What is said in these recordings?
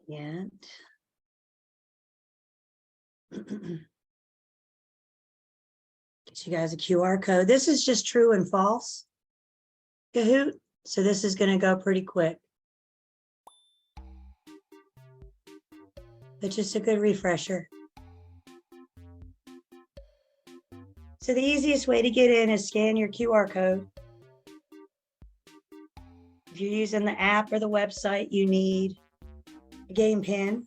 yet. Get you guys a QR code. This is just true and false. Kahoot. So this is going to go pretty quick. But just a good refresher. So the easiest way to get in is scan your QR code. If you're using the app or the website, you need a game pin.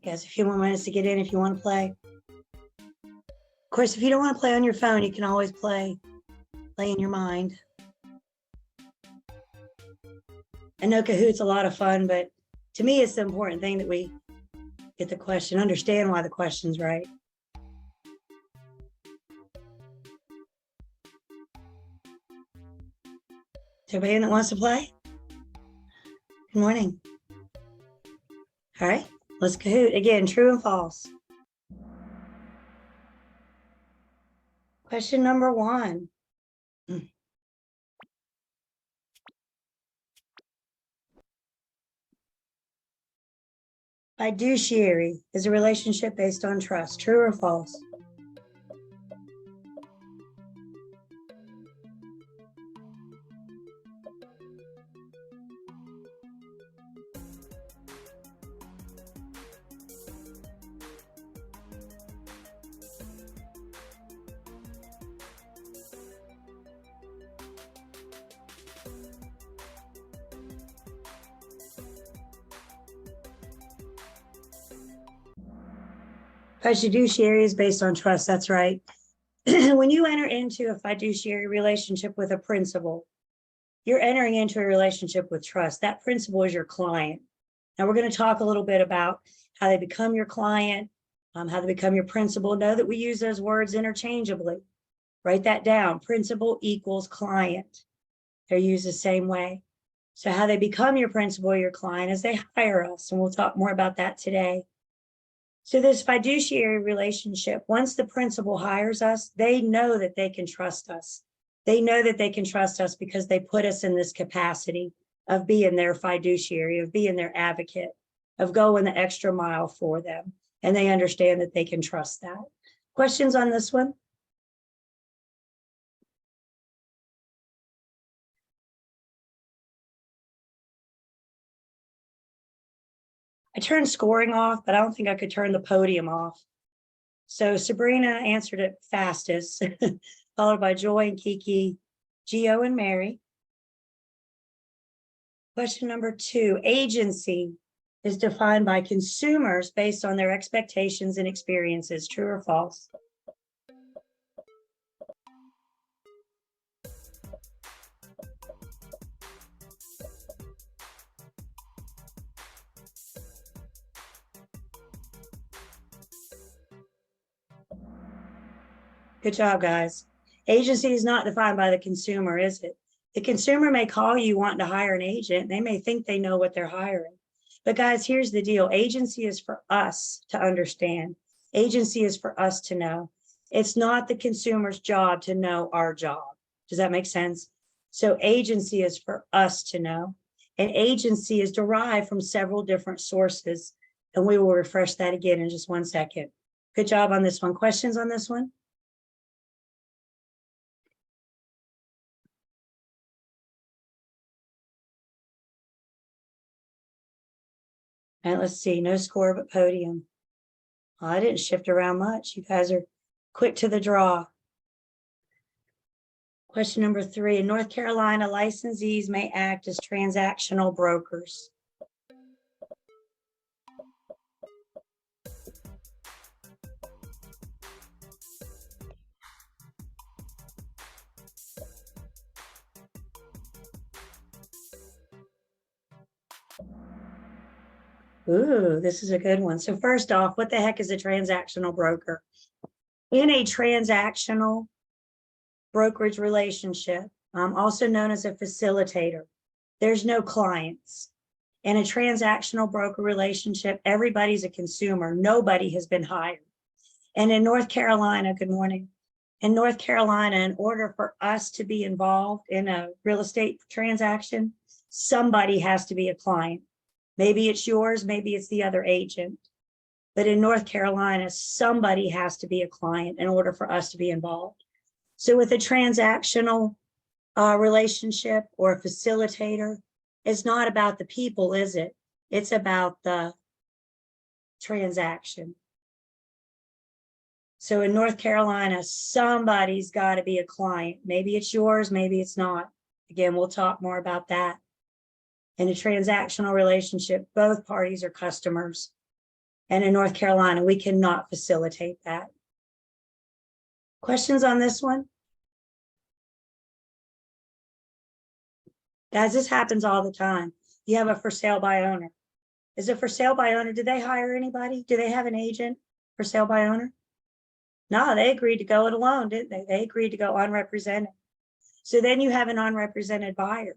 Guys, a few more minutes to get in if you want to play. Of course, if you don't want to play on your phone, you can always play in your mind. I know Kahoot's a lot of fun, but to me, it's the important thing that we get the question, understand why the question's right. Is everybody in that wants to play? Good morning. All right, let's Kahoot. Again, true and false. Question number 1. Fiduciary is a relationship based on trust. True or false? Fiduciary is based on trust. That's right. When you enter into a fiduciary relationship with a principal, you're entering into a relationship with trust. That principal is your client. Now we're going to talk a little bit about how they become your client, how they become your principal. Know that we use those words interchangeably. Write that down. Principal equals client. They're used the same way. So how they become your principal, your client, is they hire us. And we'll talk more about that today. So this fiduciary relationship, once the principal hires us, they know that they can trust us. They know that they can trust us because they put us in this capacity of being their fiduciary, of being their advocate, of going the extra mile for them. And they understand that they can trust that. Questions on this one? I turned scoring off, but I don't think I could turn the podium off. So Sabrina answered it fastest, followed by Joy and Kiki, Gio and Mary. Question number 2, agency is defined by consumers based on their expectations and experiences. True or false? Good job, guys. Agency is not defined by the consumer, is it? The consumer may call you wanting to hire an agent. They may think they know what they're hiring. But guys, here's the deal. Agency is for us to understand. Agency is for us to know. It's not the consumer's job to know our job. Does that make sense? So agency is for us to know. And agency is derived from several different sources. And we will refresh that again in just 1 second. Good job on this one. Questions on this one? And let's see, no score but podium. Well, I didn't shift around much. You guys are quick to the draw. Question number 3, in North Carolina, licensees may act as transactional brokers. Ooh, this is a good one. So first off, what the heck is a transactional broker? In a transactional brokerage relationship, also known as a facilitator, there's no clients. In a transactional broker relationship, everybody's a consumer. Nobody has been hired. And in North Carolina, good morning. In North Carolina, in order for us to be involved in a real estate transaction, somebody has to be a client. Maybe it's yours, maybe it's the other agent. But in North Carolina, somebody has to be a client in order for us to be involved. So with a transactional relationship or a facilitator, it's not about the people, is it? It's about the transaction. So in North Carolina, somebody's got to be a client. Maybe it's yours, maybe it's not. Again, we'll talk more about that. In a transactional relationship, both parties are customers. And in North Carolina, we cannot facilitate that. Questions on this one? Guys, this happens all the time. You have a for sale by owner. Is it for sale by owner? Did they hire anybody? Do they have an agent for sale by owner? No, they agreed to go it alone, didn't they? They agreed to go unrepresented. So then you have an unrepresented buyer.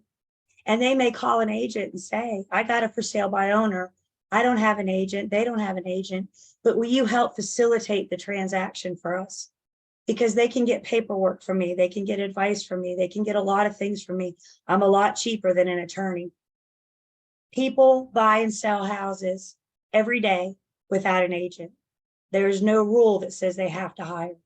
And they may call an agent and say, I got a for sale by owner. I don't have an agent. They don't have an agent. But will you help facilitate the transaction for us? Because they can get paperwork from me. They can get advice from me. They can get a lot of things from me. I'm a lot cheaper than an attorney. People buy and sell houses every day without an agent. There is no rule that says they have to hire.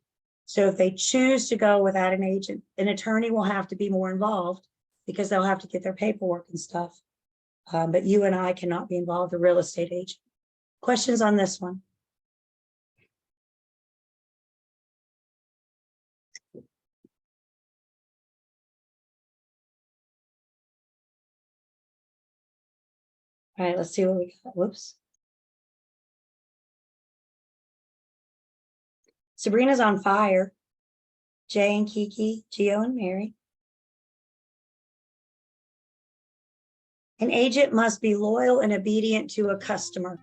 So if they choose to go without an agent, an attorney will have to be more involved because they'll have to get their paperwork and stuff. But you and I cannot be involved, a real estate agent. Questions on this one? All right, let's see what we got. Whoops. Sabrina's on fire. Jay and Kiki, Gio and Mary. An agent must be loyal and obedient to a customer.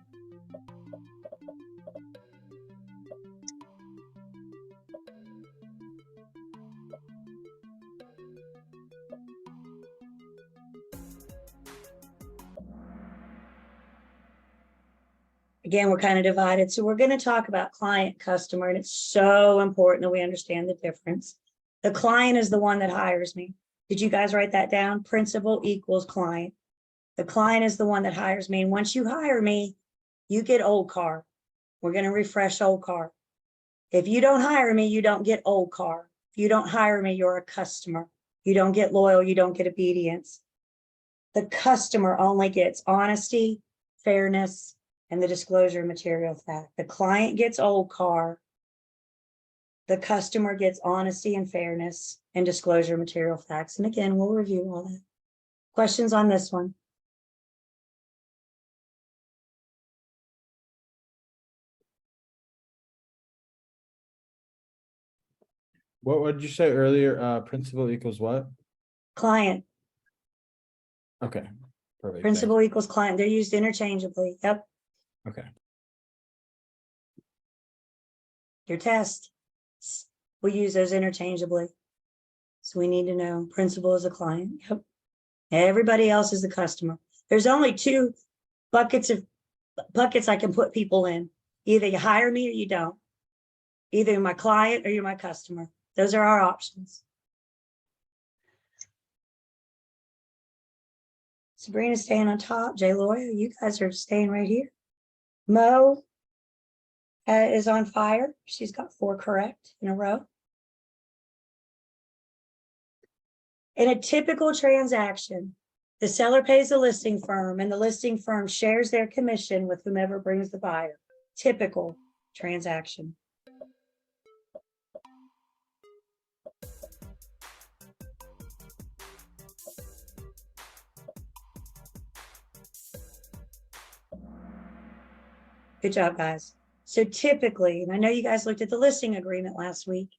Again, we're kind of divided. So we're going to talk about client customer, and it's so important that we understand the difference. The client is the one that hires me. Did you guys write that down? Principal equals client. The client is the one that hires me. And once you hire me, you get old car. We're going to refresh old car. If you don't hire me, you don't get old car. If you don't hire me, you're a customer. You don't get loyal. You don't get obedience. The customer only gets honesty, fairness, and the disclosure material fact. The client gets old car. The customer gets honesty and fairness and disclosure material facts. And again, we'll review all that. Questions on this one? What did you say earlier? Principal equals what? Client. Okay, perfect. Principal equals client. They're used interchangeably. Yep. Okay. Your test. We use those interchangeably. So we need to know principal is a client. Yep. Everybody else is the customer. There's only two buckets I can put people in. Either you hire me or you don't. Either you're my client or you're my customer. Those are our options. Sabrina's staying on top. Jay Loya, you guys are staying right here. Mo is on fire. She's got 4 correct in a row. In a typical transaction, the seller pays the listing firm and the listing firm shares their commission with whomever brings the buyer. Typical transaction. Good job, guys. So typically, and I know you guys looked at the listing agreement last week.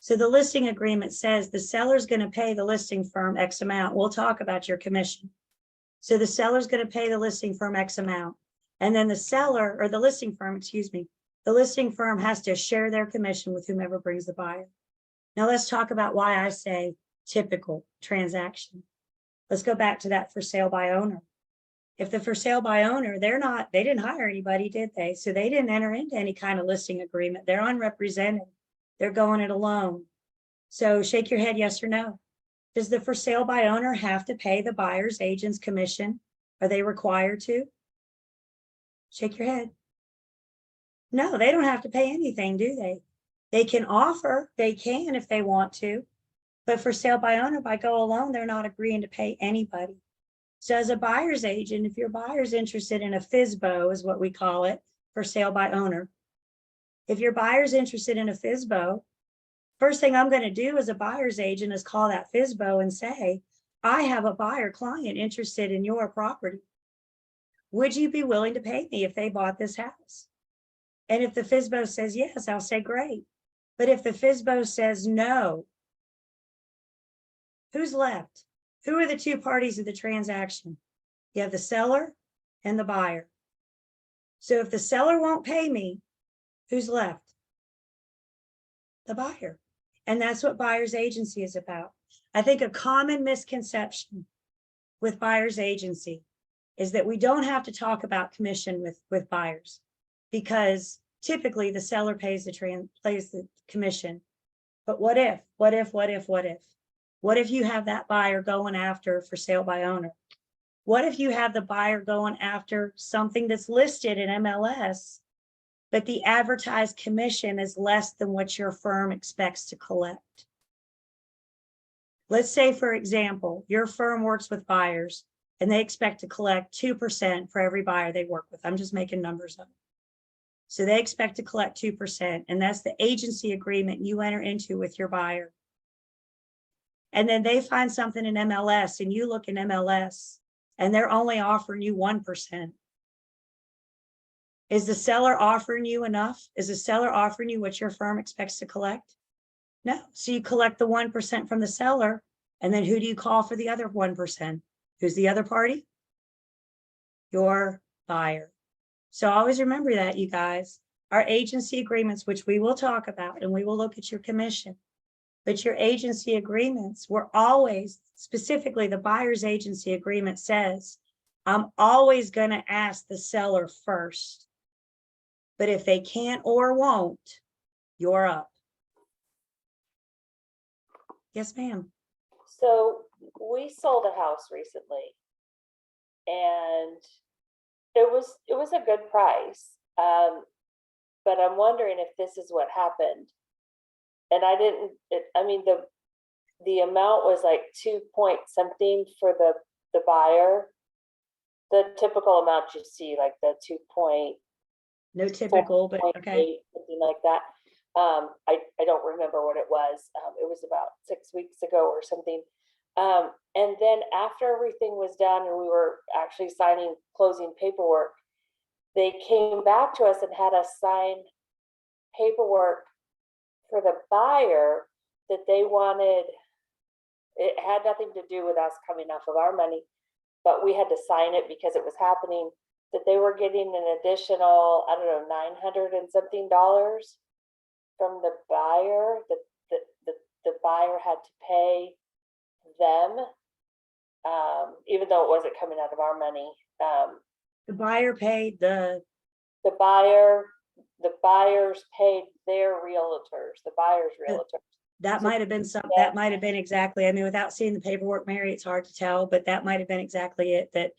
So the listing agreement says the seller's going to pay the listing firm X amount. We'll talk about your commission. So the seller's going to pay the listing firm X amount. And then the seller or the listing firm, excuse me, the listing firm has to share their commission with whomever brings the buyer. Now let's talk about why I say typical transaction. Let's go back to that for sale by owner. If the for sale by owner, they didn't hire anybody, did they? So they didn't enter into any kind of listing agreement. They're unrepresented. They're going it alone. So shake your head, yes or no. Does the for sale by owner have to pay the buyer's agent's commission? Are they required to? Shake your head. No, they don't have to pay anything, do they? They can offer, they can if they want to, but for sale by owner, by go alone, they're not agreeing to pay anybody. So as a buyer's agent, if your buyer's interested in a FSBO, is what we call it, for sale by owner. If your buyer's interested in a FSBO, first thing I'm going to do as a buyer's agent is call that FSBO and say, I have a buyer client interested in your property. Would you be willing to pay me if they bought this house? And if the FSBO says yes, I'll say great. But if the FSBO says no, who's left? Who are the two parties of the transaction? You have the seller and the buyer. So if the seller won't pay me, who's left? The buyer. And that's what buyer's agency is about. I think a common misconception with buyer's agency is that we don't have to talk about commission with buyers, because typically the seller pays the commission. But what if you have that buyer going after for sale by owner? What if you have the buyer going after something that's listed in MLS, but the advertised commission is less than what your firm expects to collect? Let's say, for example, your firm works with buyers and they expect to collect 2% for every buyer they work with. I'm just making numbers up. So they expect to collect 2%, and that's the agency agreement you enter into with your buyer. And then they find something in MLS and you look in MLS and they're only offering you 1%. Is the seller offering you enough? Is the seller offering you what your firm expects to collect? No. So you collect the 1% from the seller, and then who do you call for the other 1%? Who's the other party? Your buyer. So always remember that, you guys. Our agency agreements, which we will talk about, and we will look at your commission, but your agency agreements were always, specifically the buyer's agency agreement says, I'm always going to ask the seller first. But if they can't or won't, you're up. Yes, ma'am. So we sold a house recently, and it was a good price. But I'm wondering if this is what happened. And I didn't, I mean, the amount was like 2 point something for the buyer. The typical amount you see, like the 2 point. No typical, but okay. Something like that. I don't remember what it was. It was about 6 weeks ago or something. And then after everything was done and we were actually signing closing paperwork, they came back to us and had us sign paperwork for the buyer that they wanted. It had nothing to do with us coming off of our money, but we had to sign it because it was happening, that they were getting an additional, I don't know, $900 and something from the buyer, that the buyer had to pay them, even though it wasn't coming out of our money. The buyer paid the buyers paid their realtors, the buyer's realtors. that might have been something, that might have been exactly, I mean, without seeing the paperwork, Mary, it's hard to tell, but that might have been exactly it, that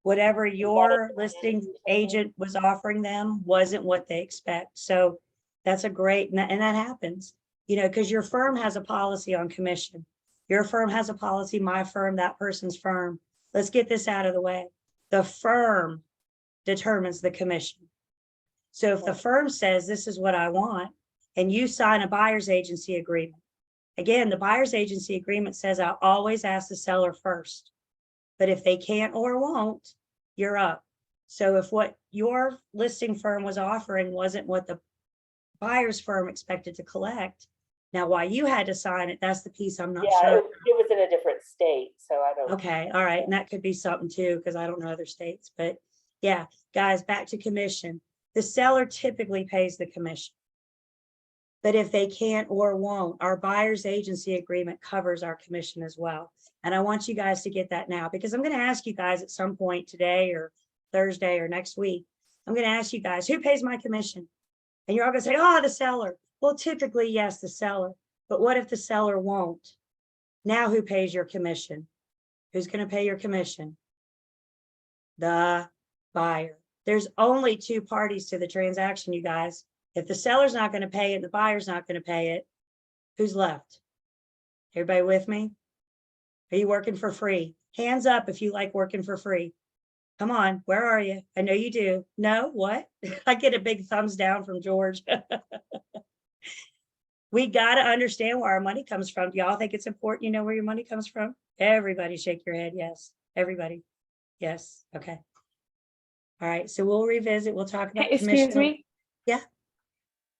whatever your listing agent was offering them wasn't what they expect. So that's a great, and that happens, you know, because your firm has a policy on commission. Your firm has a policy, my firm, that person's firm. Let's get this out of the way. The firm determines the commission. So if the firm says, this is what I want, and you sign a buyer's agency agreement, again, the buyer's agency agreement says, I'll always ask the seller first, but if they can't or won't, you're up. So if what your listing firm was offering wasn't what the buyer's firm expected to collect, now why you had to sign it, that's the piece I'm not sure. It was in a different state, so I don't. Okay, all right, and that could be something too, because I don't know other states, but Yeah, guys, back to commission. The seller typically pays the commission. But if they can't or won't, our buyer's agency agreement covers our commission as well. And I want you guys to get that now, because I'm going to ask you guys at some point today or Thursday or next week, I'm going to ask you guys, who pays my commission? And you're all going to say, oh, the seller. Well, typically, yes, the seller. But what if the seller won't? Now who pays your commission? Who's going to pay your commission? The buyer. There's only two parties to the transaction, you guys. If the seller's not going to pay it, the buyer's not going to pay it, who's left? Everybody with me? Are you working for free? Hands up if you like working for free. Come on, where are you? I know you do. No, what? I get a big thumbs down from George. We got to understand where our money comes from. Do y'all think it's important you know where your money comes from? Everybody shake your head. Yes. Everybody. Yes. Okay. All right. So we'll revisit. We'll talk about Excuse commission. me. Yeah.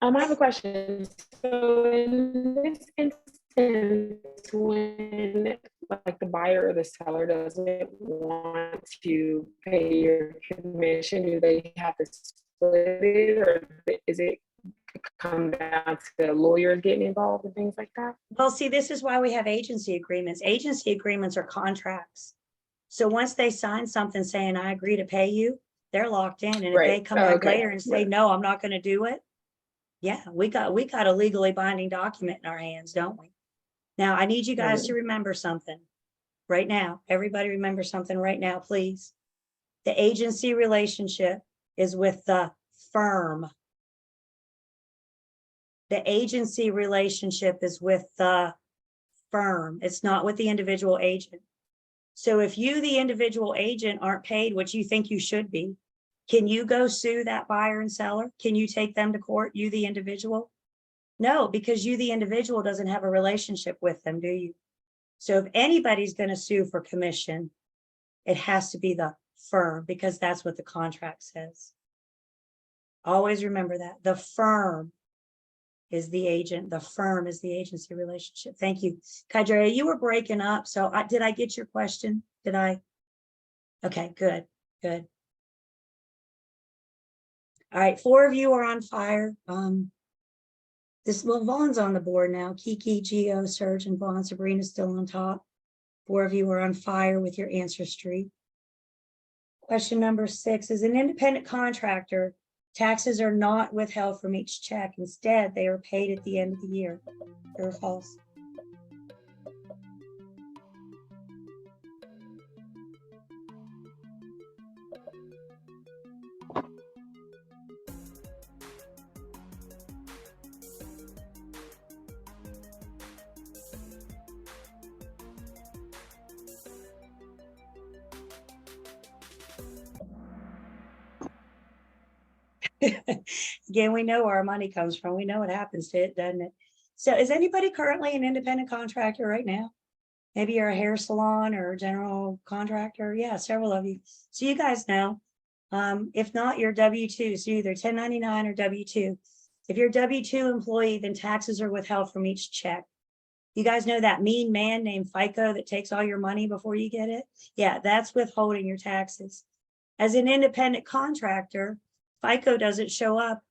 I have a question. So in this instance, when like the buyer or the seller doesn't want to pay your commission, do they have to split it, or is it come down to lawyers getting involved and things like that? Well, see, this is why we have agency agreements. Agency agreements are contracts. So once they sign something saying, I agree to pay you, they're locked in. And if they Right. come back Okay. later and say, no, I'm not going to do it. Yeah, we got a legally binding document in our hands, don't we? Now, I need you guys to remember something right now. Everybody remember something right now, please. The agency relationship is with the firm. The agency relationship is with the firm. It's not with the individual agent. So if you, the individual agent, aren't paid what you think you should be, can you go sue that buyer and seller? Can you take them to court, you, the individual? No, because you, the individual, doesn't have a relationship with them, do you? So if anybody's going to sue for commission, it has to be the firm, because that's what the contract says. Always remember that. The firm is the agent. The firm is the agency relationship. Thank you. Kydrea, you were breaking up. So did I get your question? Did I? Okay, good, good. All right, 4 of you are on fire. Well, Vaughn's on the board now. Kiki, Geo, Serge, and Vaughn. Sabrina's still on top. 4 of you are on fire with your answer streak. Question number 6, as an independent contractor, taxes are not withheld from each check. Instead, they are paid at the end of the year. True or false? Again, we know where our money comes from. We know what happens to it, doesn't it? So is anybody currently an independent contractor right now? Maybe you're a hair salon or a general contractor. Yeah, several of you. So you guys know. If not, you're W-2. So either 1099 or W-2. If you're a W-2 employee, then taxes are withheld from each check. You guys know that mean man named FICO that takes all your money before you get it? Yeah, that's withholding your taxes. As an independent contractor, FICO doesn't show up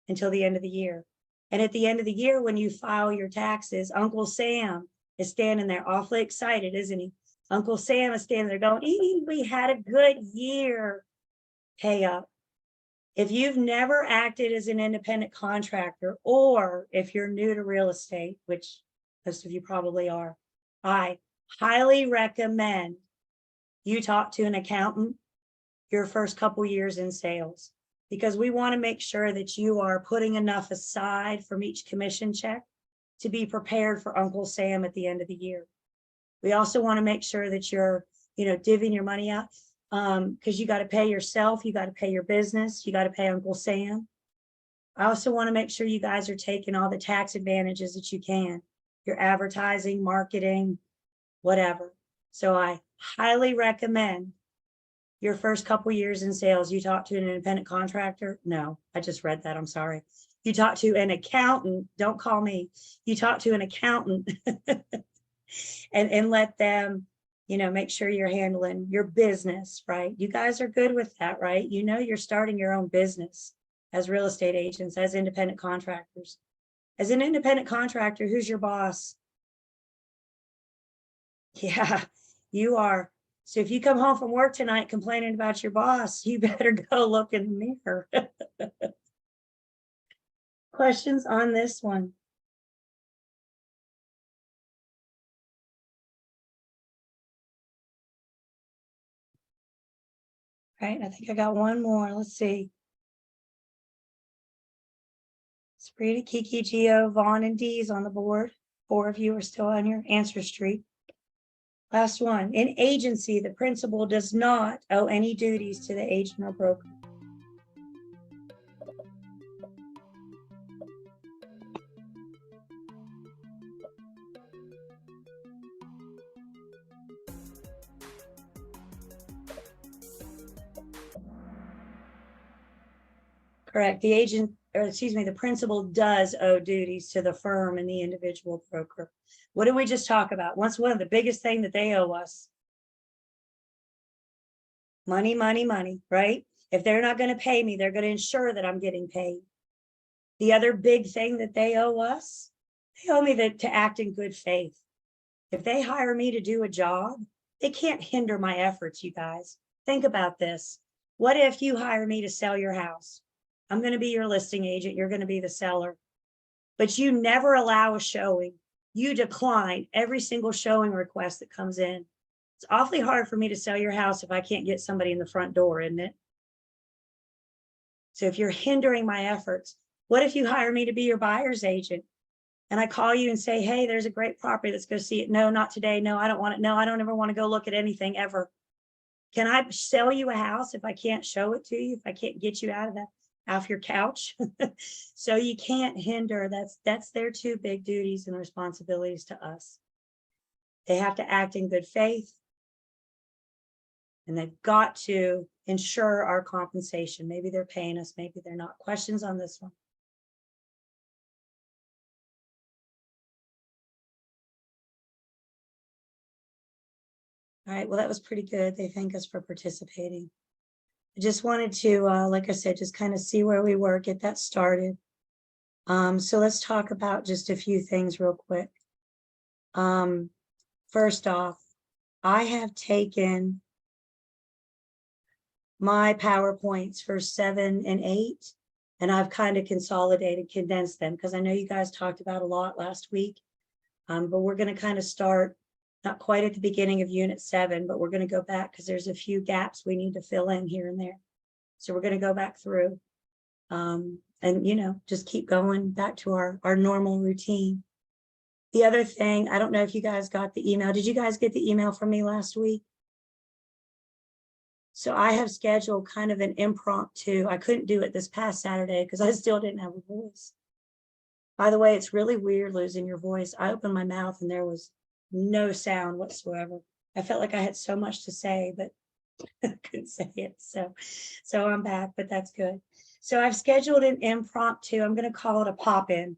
until the end of the year. And at the end of the year, when you file your taxes, Uncle Sam is standing there awfully excited, isn't he? Uncle Sam is standing there going, we had a good year. Pay up. If you've never acted as an independent contractor, or if you're new to real estate, which most of you probably are, I highly recommend you talk to an accountant your first couple years in sales, because we want to make sure that you are putting enough aside from each commission check to be prepared for Uncle Sam at the end of the year. We also want to make sure that you're, divvying your money out, because you got to pay yourself, you got to pay your business, you got to pay Uncle Sam. I also want to make sure you guys are taking all the tax advantages that you can, your advertising, marketing, whatever. So I highly recommend your first couple years in sales, you talk to an independent contractor. No, I just read that. I'm sorry. You talk to an accountant. Don't call me. You talk to an accountant and let them make sure you're handling your business, right? You guys are good with that, right? You're starting your own business as real estate agents, as independent contractors. As an independent contractor, who's your boss? Yeah, you are. So if you come home from work tonight complaining about your boss, you better go look in the mirror. Questions on this one? All right, I think I got one more. Let's see. Sprita, Kiki, Geo, Vaughn, and Dee's on the board. 4 of you are still on your answer street. Last one. In agency, the principal does not owe any duties to the agent or broker. Correct. The agent, or excuse me, the principal does owe duties to the firm and the individual broker. What did we just talk about? What's one of the biggest thing that they owe us? Money, money, money, right? If they're not going to pay me, they're going to ensure that I'm getting paid. The other big thing that they owe us, they owe me to act in good faith. If they hire me to do a job, they can't hinder my efforts, you guys. Think about this. What if you hire me to sell your house? I'm going to be your listing agent. You're going to be the seller. But you never allow a showing. You decline every single showing request that comes in. It's awfully hard for me to sell your house if I can't get somebody in the front door, isn't it? So if you're hindering my efforts, what if you hire me to be your buyer's agent? And I call you and say, hey, there's a great property. Let's go see it. No, not today. No, I don't want it. No, I don't ever want to go look at anything ever. Can I sell you a house if I can't show it to you? If I can't get you out of off your couch? So you can't hinder. That's their 2 big duties and responsibilities to us. They have to act in good faith. And they've got to ensure our compensation. Maybe they're paying us, maybe they're not. Questions on this one? All right, well, that was pretty good. They thank us for participating. I just wanted to, like I said, just kind of see where we were, get that started. So let's talk about just a few things real quick. First off, I have taken my PowerPoints for 7 and 8, and I've kind of consolidated, condensed them, because I know you guys talked about a lot last week. But we're going to kind of start not quite at the beginning of Unit 7, but we're going to go back because there's a few gaps we need to fill in here and there. So we're going to go back through and, just keep going back to our normal routine. The other thing, I don't know if you guys got the email. Did you guys get the email from me last week? So I have scheduled kind of an impromptu. I couldn't do it this past Saturday because I still didn't have a voice. By the way, it's really weird losing your voice. I opened my mouth and there was no sound whatsoever. I felt like I had so much to say, but I couldn't say it. So I'm back, but that's good. So I've scheduled an impromptu. I'm going to call it a pop-in.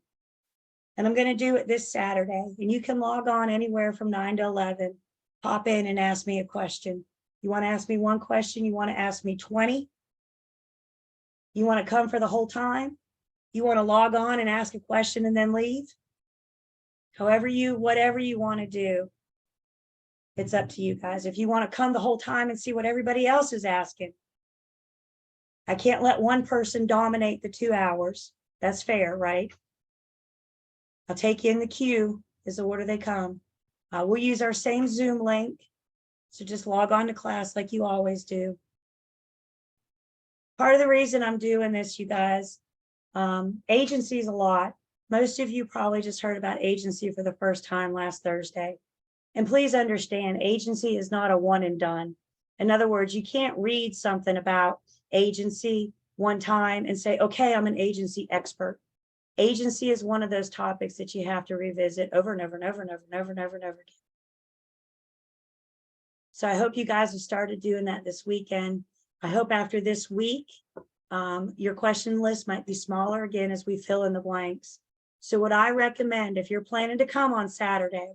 And I'm going to do it this Saturday. And you can log on anywhere from 9 to 11. Pop in and ask me a question. You want to ask me one question? You want to ask me 20? You want to come for the whole time? You want to log on and ask a question and then leave? Whatever you want to do, it's up to you guys. If you want to come the whole time and see what everybody else is asking, I can't let one person dominate the 2 hours. That's fair, right? I'll take you in the queue is the order they come. We'll use our same Zoom link. So just log on to class like you always do. Part of the reason I'm doing this, you guys, agency is a lot. Most of you probably just heard about agency for the first time last Thursday. And please understand, agency is not a one and done. In other words, you can't read something about agency one time and say, okay, I'm an agency expert. Agency is one of those topics that you have to revisit over and over and over and over and over and over and over again. So I hope you guys have started doing that this weekend. I hope after this week, your question list might be smaller again as we fill in the blanks. So what I recommend, if you're planning to come on Saturday,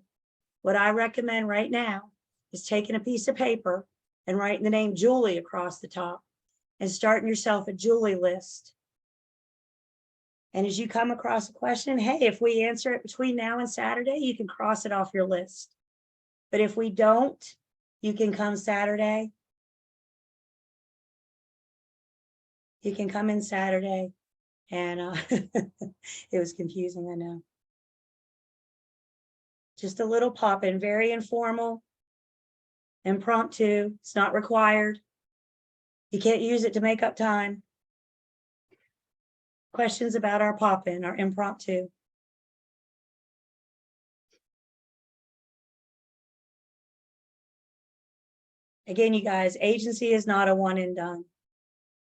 what I recommend right now is taking a piece of paper and writing the name Julie across the top and starting yourself a Julie list. And as you come across a question, hey, if we answer it between now and Saturday, you can cross it off your list. But if we don't, you can come Saturday. You can come in Saturday. And it was confusing, I know. Just a little pop-in, very informal, impromptu. It's not required. You can't use it to make up time. Questions about our pop-in, our impromptu. Again, you guys, agency is not a one and done.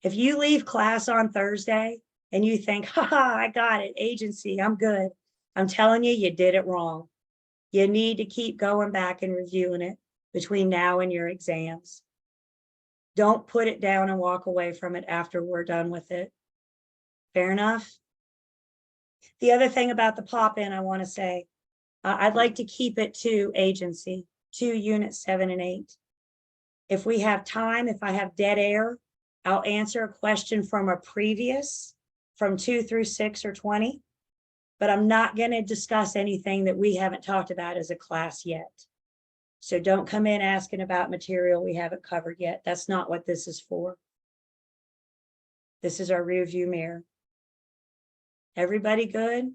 If you leave class on Thursday and you think, haha, I got it, agency, I'm good. I'm telling you, you did it wrong. You need to keep going back and reviewing it between now and your exams. Don't put it down and walk away from it after we're done with it. Fair enough? The other thing about the pop-in I want to say, I'd like to keep it to agency, to units 7 and 8. If we have time, if I have dead air, I'll answer a question from a previous, from 2 through 6 or 20, but I'm not going to discuss anything that we haven't talked about as a class yet. So don't come in asking about material we haven't covered yet. That's not what this is for. This is our rear view mirror. Everybody good?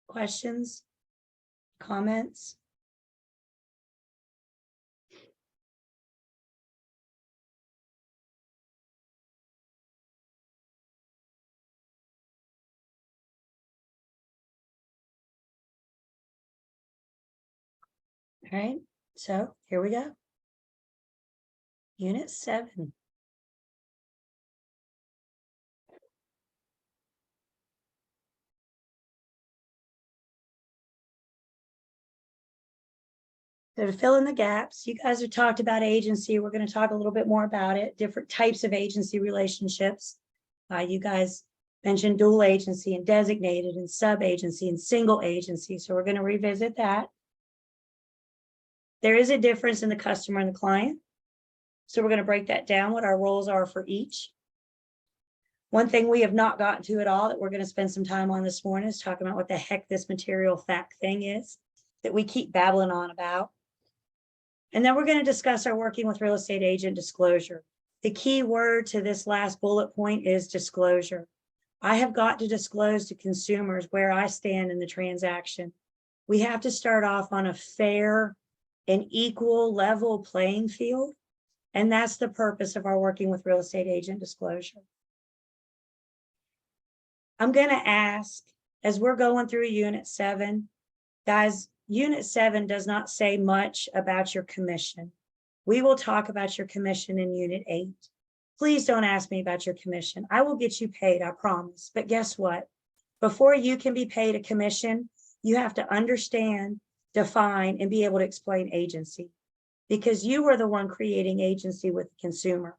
Questions? Comments? All right, so here we go. Unit 7. So to fill in the gaps, you guys have talked about agency. We're going to talk a little bit more about it, different types of agency relationships. You guys mentioned dual agency and designated and sub-agency and single agency. So we're going to revisit that. There is a difference in the customer and the client. So we're going to break that down, what our roles are for each. One thing we have not gotten to at all that we're going to spend some time on this morning is talking about what the heck this material fact thing is that we keep babbling on about. And then we're going to discuss our working with real estate agent disclosure. The key word to this last bullet point is disclosure. I have got to disclose to consumers where I stand in the transaction. We have to start off on a fair and equal level playing field. And that's the purpose of our working with real estate agent disclosure. I'm going to ask, as we're going through unit 7, guys, unit 7 does not say much about your commission. We will talk about your commission in unit 8. Please don't ask me about your commission. I will get you paid, I promise. But guess what? Before you can be paid a commission, you have to understand, define, and be able to explain agency, because you are the one creating agency with the consumer.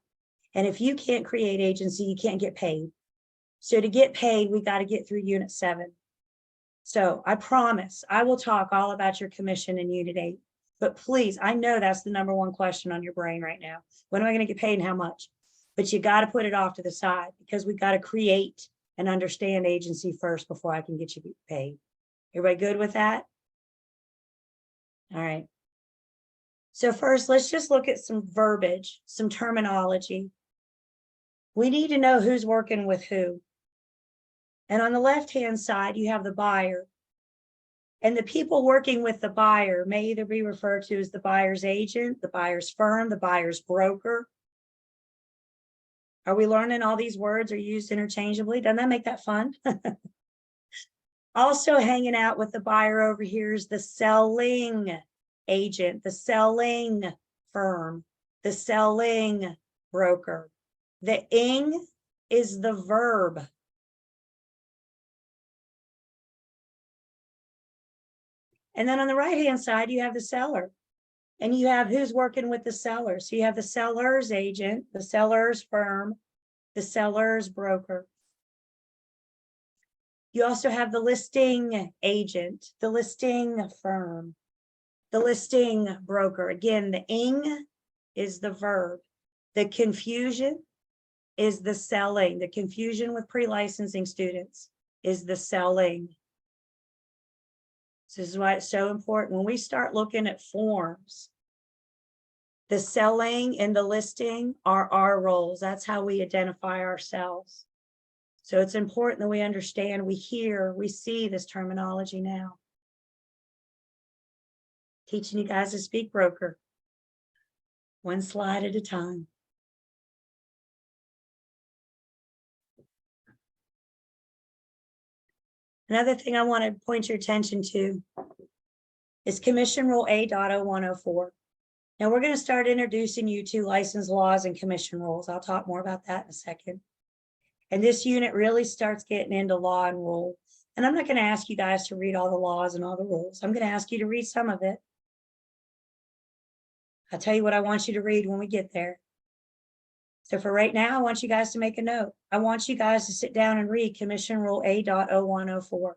And if you can't create agency, you can't get paid. So to get paid, we got to get through unit 7. So I promise I will talk all about your commission in unit 8, but please, I know that's the #1 question on your brain right now. When am I going to get paid and how much? But you got to put it off to the side, because we got to create and understand agency first before I can get you paid. Everybody good with that? All right. So first, let's just look at some verbiage, some terminology. We need to know who's working with who. And on the left-hand side, you have the buyer. And the people working with the buyer may either be referred to as the buyer's agent, the buyer's firm, the buyer's broker. Are we learning all these words are used interchangeably? Doesn't that make that fun? Also hanging out with the buyer over here is the selling agent, the selling firm, the selling broker. The ing is the verb. And then on the right-hand side, you have the seller. And you have who's working with the seller. So you have the seller's agent, the seller's firm, the seller's broker. You also have the listing agent, the listing firm. The listing broker, again, the ing is the verb. The confusion is the selling. The confusion with pre-licensing students is the selling. This is why it's so important. When we start looking at forms, the selling and the listing are our roles. That's how we identify ourselves. So it's important that we understand, we hear, we see this terminology now. Teaching you guys to speak broker, one slide at a time. Another thing I want to point your attention to is Commission Rule A.0104. Now we're going to start introducing you to license laws and commission rules. I'll talk more about that in a second. And this unit really starts getting into law and rule. And I'm not going to ask you guys to read all the laws and all the rules. I'm going to ask you to read some of it. I'll tell you what I want you to read when we get there. So for right now, I want you guys to make a note. I want you guys to sit down and read Commission Rule A.0104.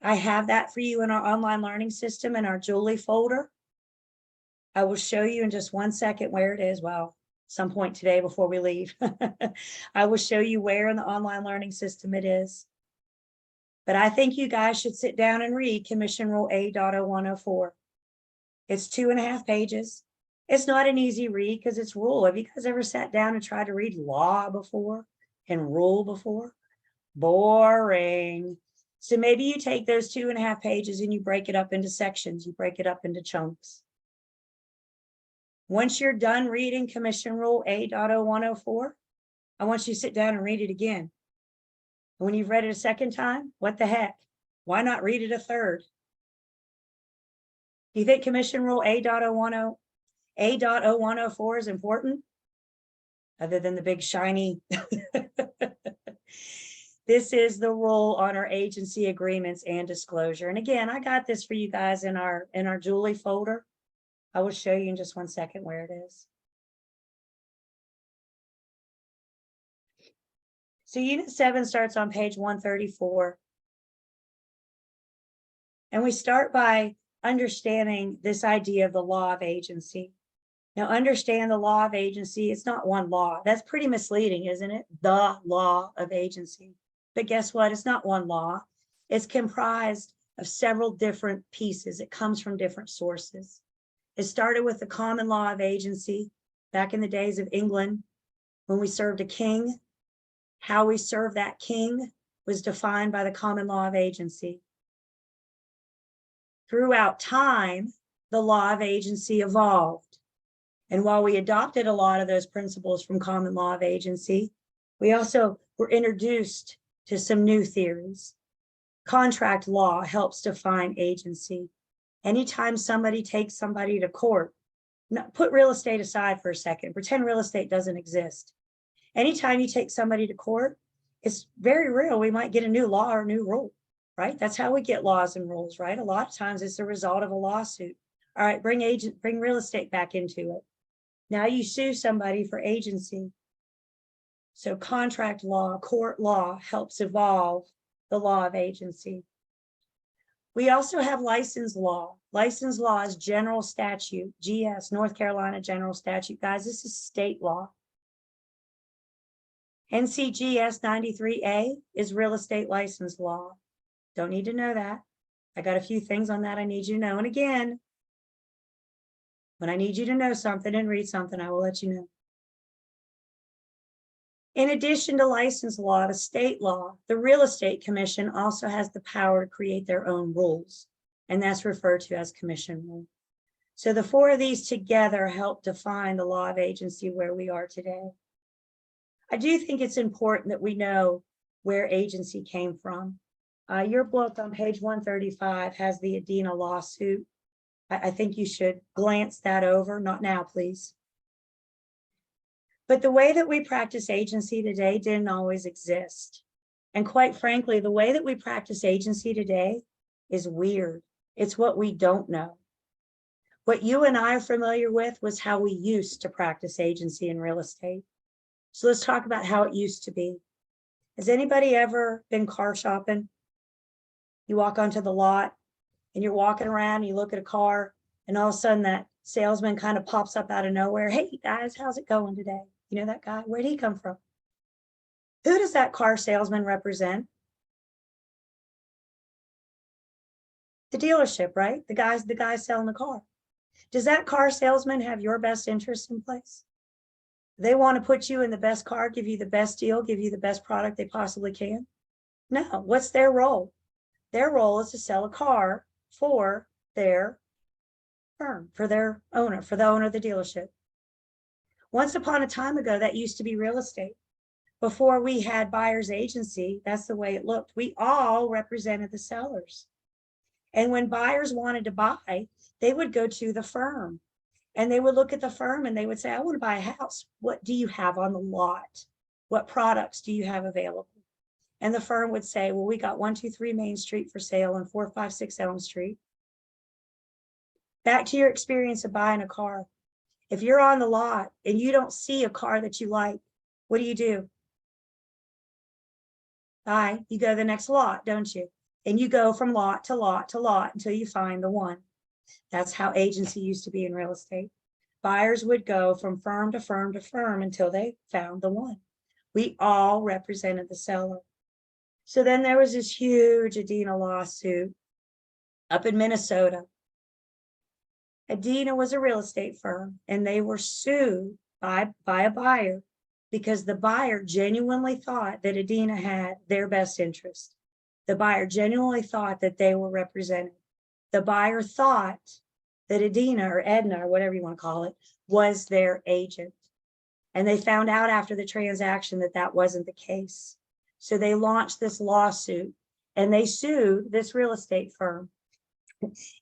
I have that for you in our online learning system in our Julie folder. I will show you in just 1 second where it is. Well, some point today before we leave. I will show you where in the online learning system it is. But I think you guys should sit down and read Commission Rule A.0104. It's 2.5 pages. It's not an easy read because it's rule. Have you guys ever sat down and tried to read law before and rule before? Boring. So maybe you take those 2.5 pages and you break it up into sections. You break it up into chunks. Once you're done reading Commission Rule A.0104, I want you to sit down and read it again. When you've read it a second time, what the heck? Why not read it a third? Do you think Commission Rule A.0104 is important? Other than the big shiny. This is the rule on our agency agreements and disclosure. And again, I got this for you guys in our Julie folder. I will show you in just 1 second where it is. So Unit 7 starts on page 134. And we start by understanding this idea of the law of agency. Now, understand the law of agency. It's not one law. That's pretty misleading, isn't it? The law of agency. But guess what? It's not one law. It's comprised of several different pieces. It comes from different sources. It started with the common law of agency back in the days of England when we served a king. How we served that king was defined by the common law of agency. Throughout time, the law of agency evolved. And while we adopted a lot of those principles from common law of agency, we also were introduced to some new theories. Contract law helps define agency. Anytime somebody takes somebody to court, put real estate aside for a second, pretend real estate doesn't exist. Anytime you take somebody to court, it's very real. We might get a new law or a new rule, right? That's how we get laws and rules, right? A lot of times it's the result of a lawsuit. All right, bring real estate back into it. Now you sue somebody for agency. So contract law, court law helps evolve the law of agency. We also have license law. License law is general statute, GS, North Carolina General Statute. Guys, this is state law. NCGS 93A is real estate license law. Don't need to know that. I got a few things on that I need you to know. And again, when I need you to know something and read something, I will let you know. In addition to license law, to state law, the Real Estate Commission also has the power to create their own rules, and that's referred to as commission rule. So the four of these together help define the law of agency where we are today. I do think it's important that we know where agency came from. Your book on page 135 has the Adena lawsuit. I think you should glance that over, not now, please. But the way that we practice agency today didn't always exist. And quite frankly, the way that we practice agency today is weird. It's what we don't know. What you and I are familiar with was how we used to practice agency in real estate. So let's talk about how it used to be. Has anybody ever been car shopping? You walk onto the lot and you're walking around, you look at a car, and all of a sudden that salesman kind of pops up out of nowhere. Hey guys, how's it going today? You know that guy? Where'd he come from? Who does that car salesman represent? The dealership, right? The guy selling the car. Does that car salesman have your best interests in place? They want to put you in the best car, give you the best deal, give you the best product they possibly can? No. What's their role? Their role is to sell a car for their firm, for their owner, for the owner of the dealership. Once upon a time ago, that used to be real estate. Before we had buyer's agency, that's the way it looked. We all represented the sellers. And when buyers wanted to buy, they would go to the firm and they would look at the firm and they would say, I want to buy a house. What do you have on the lot? What products do you have available? And the firm would say, well, we got 123 Main Street for sale and 456 Elm Street. Back to your experience of buying a car. If you're on the lot and you don't see a car that you like, what do? Bye. You go to the next lot, don't you? And you go from lot to lot to lot until you find the one. That's how agency used to be in real estate. Buyers would go from firm to firm to firm until they found the one. We all represented the seller. So then there was this huge Adena lawsuit up in Minnesota. Adena was a real estate firm and they were sued by a buyer because the buyer genuinely thought that Adena had their best interest. The buyer genuinely thought that they were represented. The buyer thought that Adena or Edna or whatever you want to call it was their agent. And they found out after the transaction that that wasn't the case. So they launched this lawsuit and they sued this real estate firm.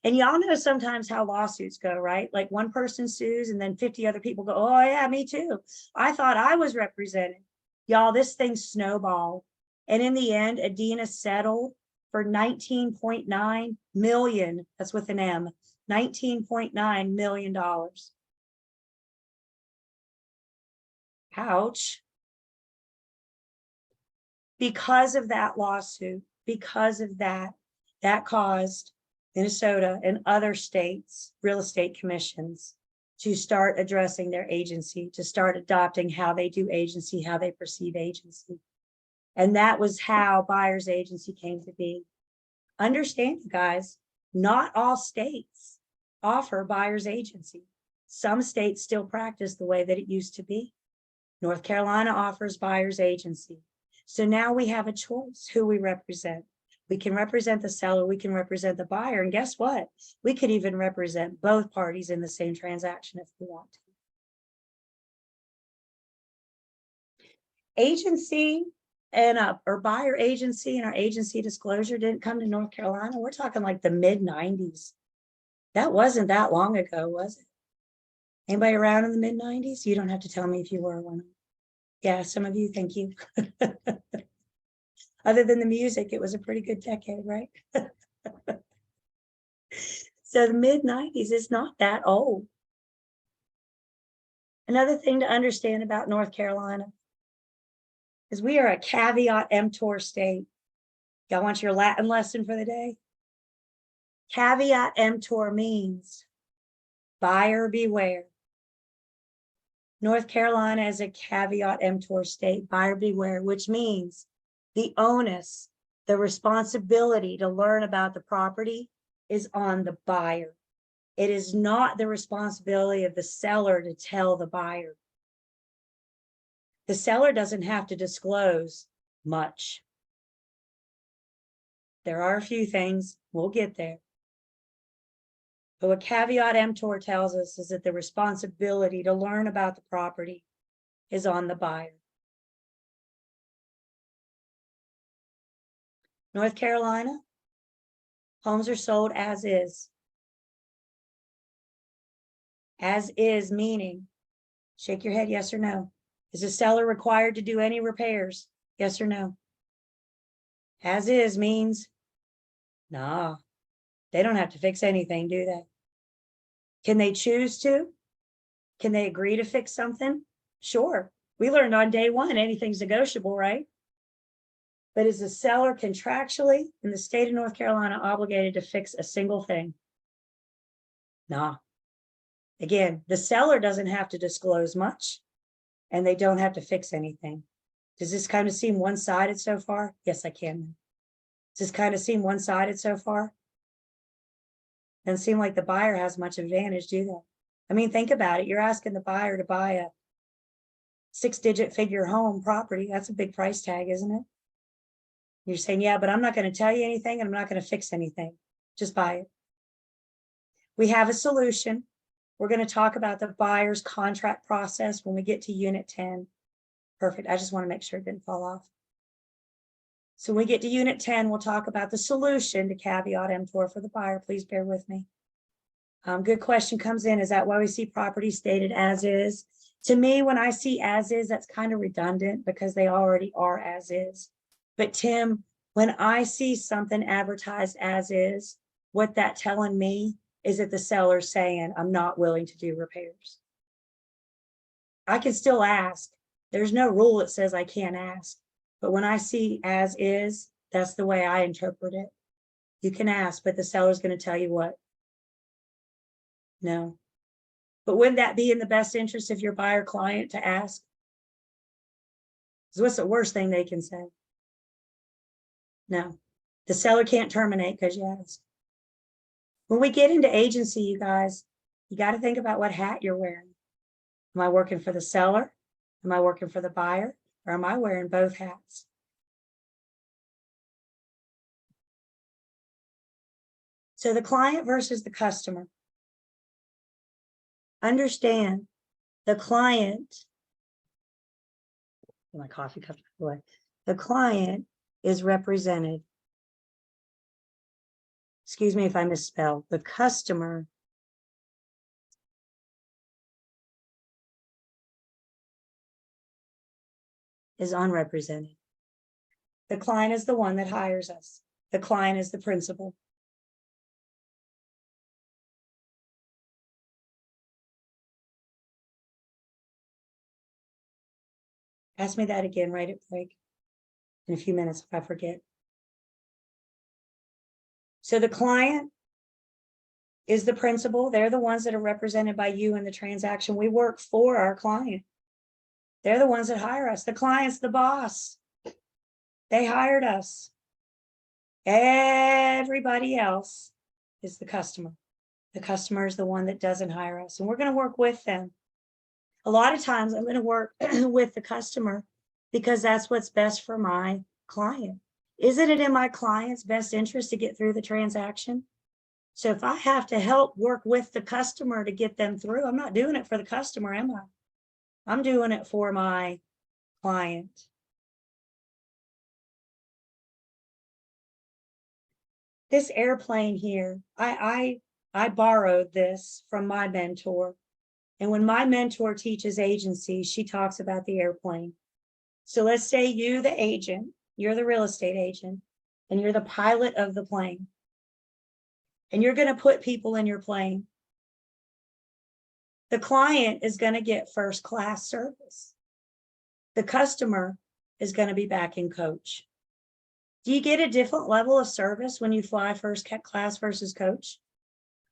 And y'all know sometimes how lawsuits go, right? Like one person sues and then 50 other people go, oh yeah, me too. I thought I was represented. Y'all, this thing snowballed. And in the end, Adena settled for 19.9 million. That's with an M, $19.9 million. Ouch. Because of that lawsuit, because of that caused Minnesota and other states, real estate commissions, to start addressing their agency, to start adopting how they do agency, how they perceive agency. And that was how buyer's agency came to be. Understand, you guys, not all states offer buyer's agency. Some states still practice the way that it used to be. North Carolina offers buyer's agency. So now we have a choice who we represent. We can represent the seller, we can represent the buyer, and guess what? We could even represent both parties in the same transaction if we want to. Agency and or buyer agency and our agency disclosure didn't come to North Carolina. We're talking like the mid-90s. That wasn't that long ago, was it? Anybody around in the mid-90s? You don't have to tell me if you were one. Yeah, some of you, thank you. Other than the music, it was a pretty good decade, right? So the mid-90s is not that old. Another thing to understand about North Carolina is we are a caveat emptor state. Y'all want your Latin lesson for the day? Caveat emptor means buyer beware. North Carolina is a caveat emptor state, buyer beware, which means the onus, the responsibility to learn about the property is on the buyer. It is not the responsibility of the seller to tell the buyer. The seller doesn't have to disclose much. There are a few things, we'll get there. But what caveat emptor tells us is that the responsibility to learn about the property is on the buyer. North Carolina, homes are sold as is. As is meaning, shake your head, yes or no. Is the seller required to do any repairs? Yes or no? As is means, nah, they don't have to fix anything, do they? Can they choose to? Can they agree to fix something? Sure. We learned on day one, anything's negotiable, right? But is the seller contractually in the state of North Carolina obligated to fix a single thing? Nah. Again, the seller doesn't have to disclose much and they don't have to fix anything. Does this kind of seem one-sided so far? Yes, I can. Does this kind of seem one-sided so far? Doesn't seem like the buyer has much advantage, do they? I mean, think about it. You're asking the buyer to buy a 6-digit figure home property. That's a big price tag, isn't it? You're saying, yeah, but I'm not going to tell you anything and I'm not going to fix anything. Just buy it. We have a solution. We're going to talk about the buyer's contract process when we get to unit 10. Perfect. I just want to make sure it didn't fall off. So when we get to unit 10, we'll talk about the solution to caveat emptor for the buyer. Please bear with me. Good question comes in. Is that why we see property stated as is? To me, when I see as is, that's kind of redundant because they already are as is. But Tim, when I see something advertised as is, what that telling me is that the seller's saying, I'm not willing to do repairs. I can still ask. There's no rule that says I can't ask. But when I see as is, that's the way I interpret it. You can ask, but the seller's going to tell you what? No. But wouldn't that be in the best interest of your buyer client to ask? Because what's the worst thing they can say? No. The seller can't terminate because you asked. When we get into agency, you guys, you got to think about what hat you're wearing. Am I working for the seller? Am I working for the buyer? Or am I wearing both hats? So the client versus the customer. Understand the client, my coffee cup away. The client is represented. Excuse me if I misspell. The customer is unrepresented. The client is the one that hires us. The client is the principal. Ask me that again right at break in a few minutes if I forget. So the client is the principal. They're the ones that are represented by you in the transaction. We work for our client. They're the ones that hire us. The client's the boss. They hired us. Everybody else is the customer. The customer is the one that doesn't hire us, and we're going to work with them. A lot of times I'm going to work with the customer because that's what's best for my client. Isn't it in my client's best interest to get through the transaction? So if I have to help work with the customer to get them through, I'm not doing it for the customer, am I? I'm doing it for my client. This airplane here, I borrowed this from my mentor. And when my mentor teaches agency, she talks about the airplane. So let's say you, the agent, you're the real estate agent, and you're the pilot of the plane. And you're going to put people in your plane. The client is going to get first class service. The customer is going to be back in coach. Do you get a different level of service when you fly first class versus coach?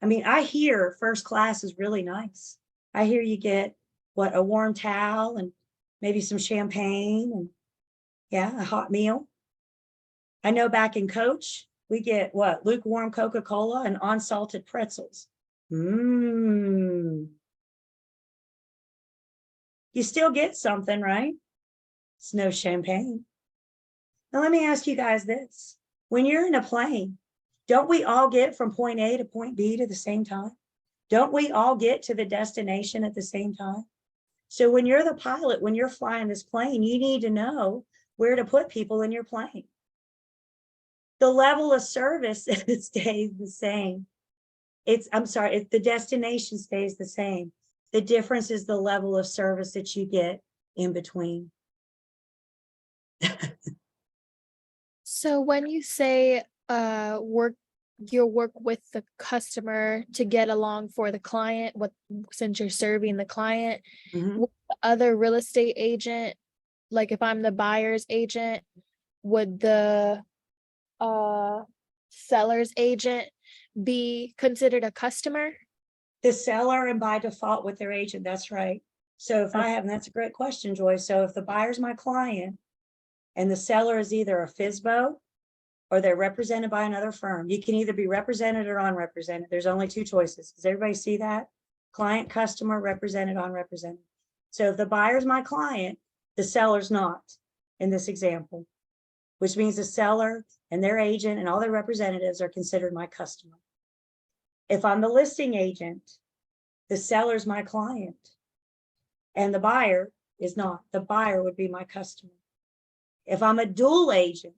I mean, I hear first class is really nice. I hear you get what, a warm towel and maybe some champagne and yeah, a hot meal. I know back in coach, we get what, lukewarm Coca-Cola and unsalted pretzels. You still get something, right? It's no champagne. Now, let me ask you guys this. When you're in a plane, don't we all get from point A to point B to the same time? Don't we all get to the destination at the same time? So when you're the pilot, when you're flying this plane, you need to know where to put people in your plane. The level of service stays the same. The destination stays the same. The difference is the level of service that you get in between. So when you say you'll work with the customer to get along for the client, since you're serving the client, Mhm. with the other real estate agent, like if I'm the buyer's agent, would the seller's agent be considered a customer? The seller and by default with their agent, that's right. So if I have, and that's a great question, Joyce. So if the buyer's my client and the seller is either a FSBO or they're represented by another firm, you can either be represented or unrepresented. There's only two choices. Does everybody see that? Client, customer, represented, unrepresented. So if the buyer's my client, the seller's not in this example, which means the seller and their agent and all their representatives are considered my customer. If I'm the listing agent, the seller's my client and the buyer is not. The buyer would be my customer. If I'm a dual agent,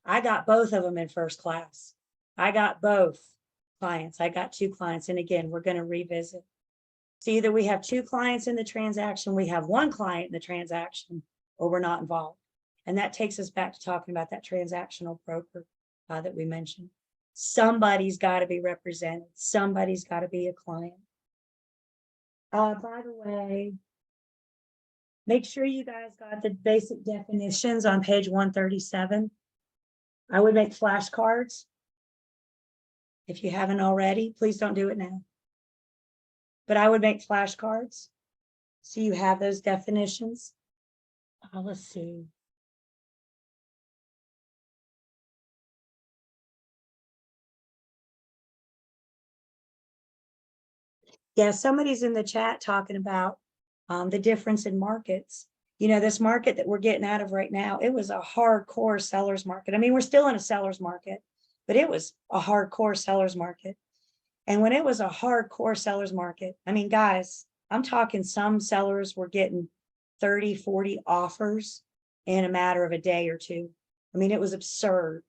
I got both of them in first class. I got both clients. I got two clients. And again, we're going to revisit. So either we have two clients in the transaction, we have one client in the transaction, or we're not involved. And that takes us back to talking about that transactional broker that we mentioned. Somebody's got to be represented. Somebody's got to be a client. By the way, make sure you guys got the basic definitions on page 137. I would make flashcards. If you haven't already, please don't do it now. But I would make flashcards so you have those definitions. Let's see. Yeah, somebody's in the chat talking about the difference in markets. You know, this market that we're getting out of right now, it was a hardcore seller's market. I mean, we're still in a seller's market, but it was a hardcore seller's market. And when it was a hardcore seller's market, I mean, guys, I'm talking some sellers were getting 30, 40 offers in a matter of a day or two. I mean, it was absurd.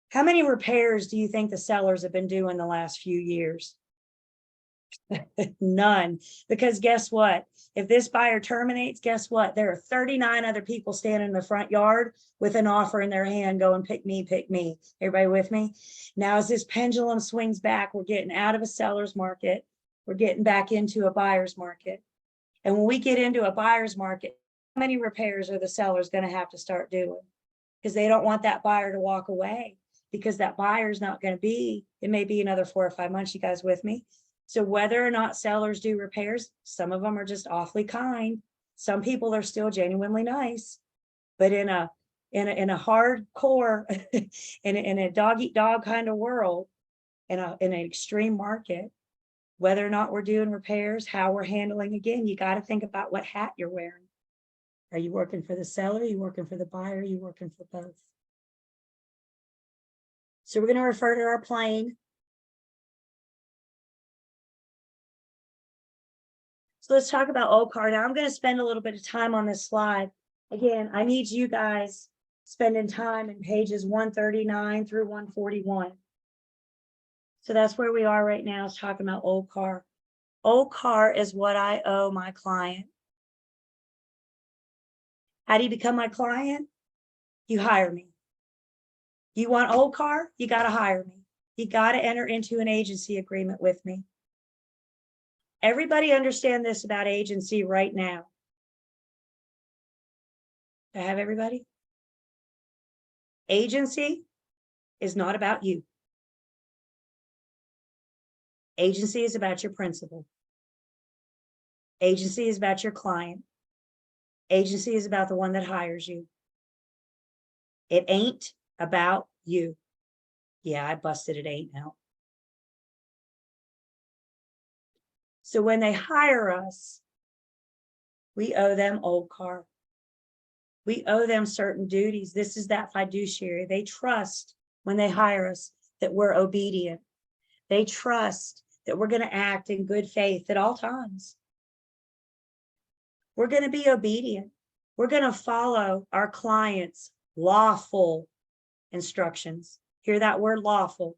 How many repairs do you think the sellers have been doing the last few years? None. Because guess what? If this buyer terminates, guess what? There are 39 other people standing in the front yard with an offer in their hand going, pick me, pick me. Everybody with me? Now, as this pendulum swings back, we're getting out of a seller's market. We're getting back into a buyer's market. And when we get into a buyer's market, how many repairs are the sellers going to have to start doing? Because they don't want that buyer to walk away, because that buyer is not going to be, it may be another 4 or 5 months. You guys with me? So whether or not sellers do repairs, some of them are just awfully kind. Some people are still genuinely nice, but in a hardcore, in a dog eat dog kind of world, in an extreme market, whether or not we're doing repairs, how we're handling, again, you got to think about what hat you're wearing. Are you working for the seller? Are you working for the buyer? Are you working for both? So we're going to refer to our plane. So let's talk about OCAR. Now I'm going to spend a little bit of time on this slide. Again, I need you guys spending time in pages 139 through 141. So that's where we are right now, is talking about OCAR. OCAR is what I owe my client. How do you become my client? You hire me. You want OCAR? You got to hire me. You got to enter into an agency agreement with me. Everybody understand this about agency right now? Do I have everybody? Agency is not about you. Agency is about your principal. Agency is about your client. Agency is about the one that hires you. It ain't about you. Yeah, I busted it ain't now. So when they hire us, we owe them OCAR. We owe them certain duties. This is that fiduciary. They trust when they hire us that we're obedient. They trust that we're going to act in good faith at all times. We're going to be obedient. We're going to follow our clients' lawful instructions. Hear that word, lawful.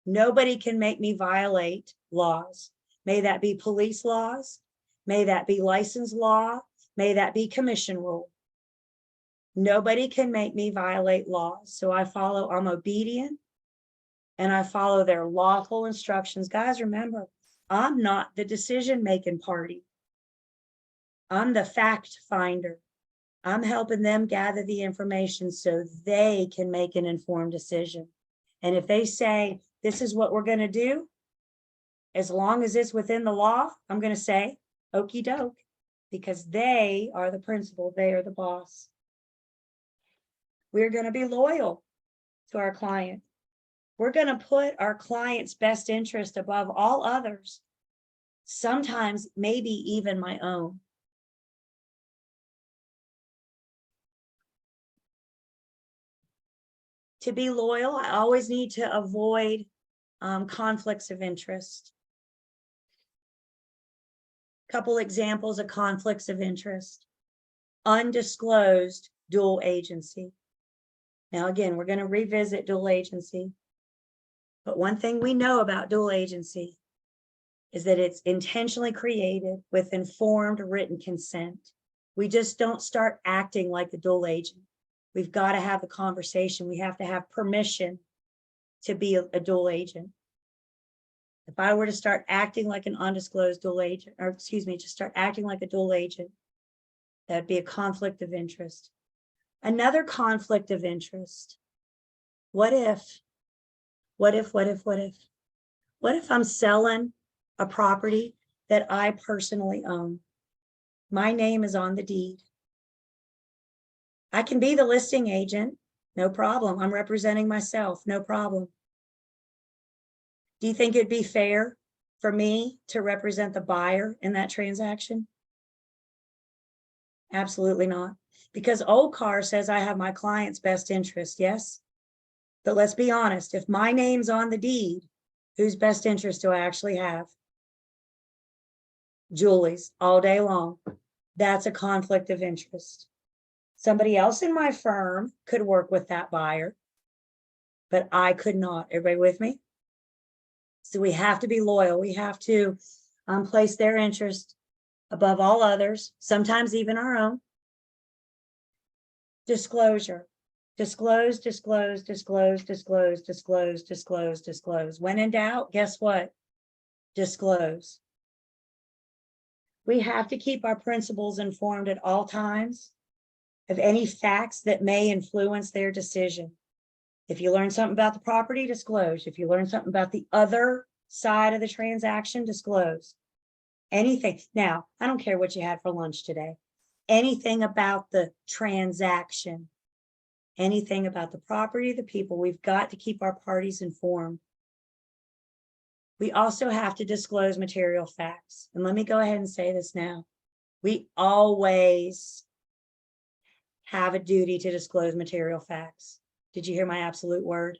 Nobody can make me violate laws. May that be police laws. May that be license law. May that be commission rule. Nobody can make me violate laws. So I'm obedient, and I follow their lawful instructions. Guys, remember, I'm not the decision-making party. I'm the fact finder. I'm helping them gather the information so they can make an informed decision. And if they say, this is what we're going to do, as long as it's within the law, I'm going to say, okey doke, because they are the principal, they are the boss. We're going to be loyal to our client. We're going to put our client's best interest above all others, sometimes maybe even my own. To be loyal, I always need to avoid conflicts of interest. Couple examples of conflicts of interest. Undisclosed dual agency. Now, again, we're going to revisit dual agency. But one thing we know about dual agency is that it's intentionally created with informed written consent. We just don't start acting like a dual agent. We've got to have the conversation. We have to have permission to be a dual agent. If I were to start acting like an undisclosed dual agent, or excuse me, just start acting like a dual agent, that'd be a conflict of interest. Another conflict of interest. What if I'm selling a property that I personally own? My name is on the deed. I can be the listing agent, no problem. I'm representing myself, no problem. Do you think it'd be fair for me to represent the buyer in that transaction? Absolutely not. Because OCAR says I have my client's best interest, yes? But let's be honest, if my name's on the deed, whose best interest do I actually have? Julie's, all day long. That's a conflict of interest. Somebody else in my firm could work with that buyer, but I could not. Everybody with me? So we have to be loyal. We have to place their interest above all others, sometimes even our own. Disclosure. Disclose, disclose, disclose, disclose, disclose, disclose, disclose. When in doubt, guess what? Disclose. We have to keep our principals informed at all times of any facts that may influence their decision. If you learn something about the property, disclose. If you learn something about the other side of the transaction, disclose. Anything. Now, I don't care what you had for lunch today. Anything about the transaction, anything about the property, the people, we've got to keep our parties informed. We also have to disclose material facts. And let me go ahead and say this now. We always have a duty to disclose material facts. Did you hear my absolute word?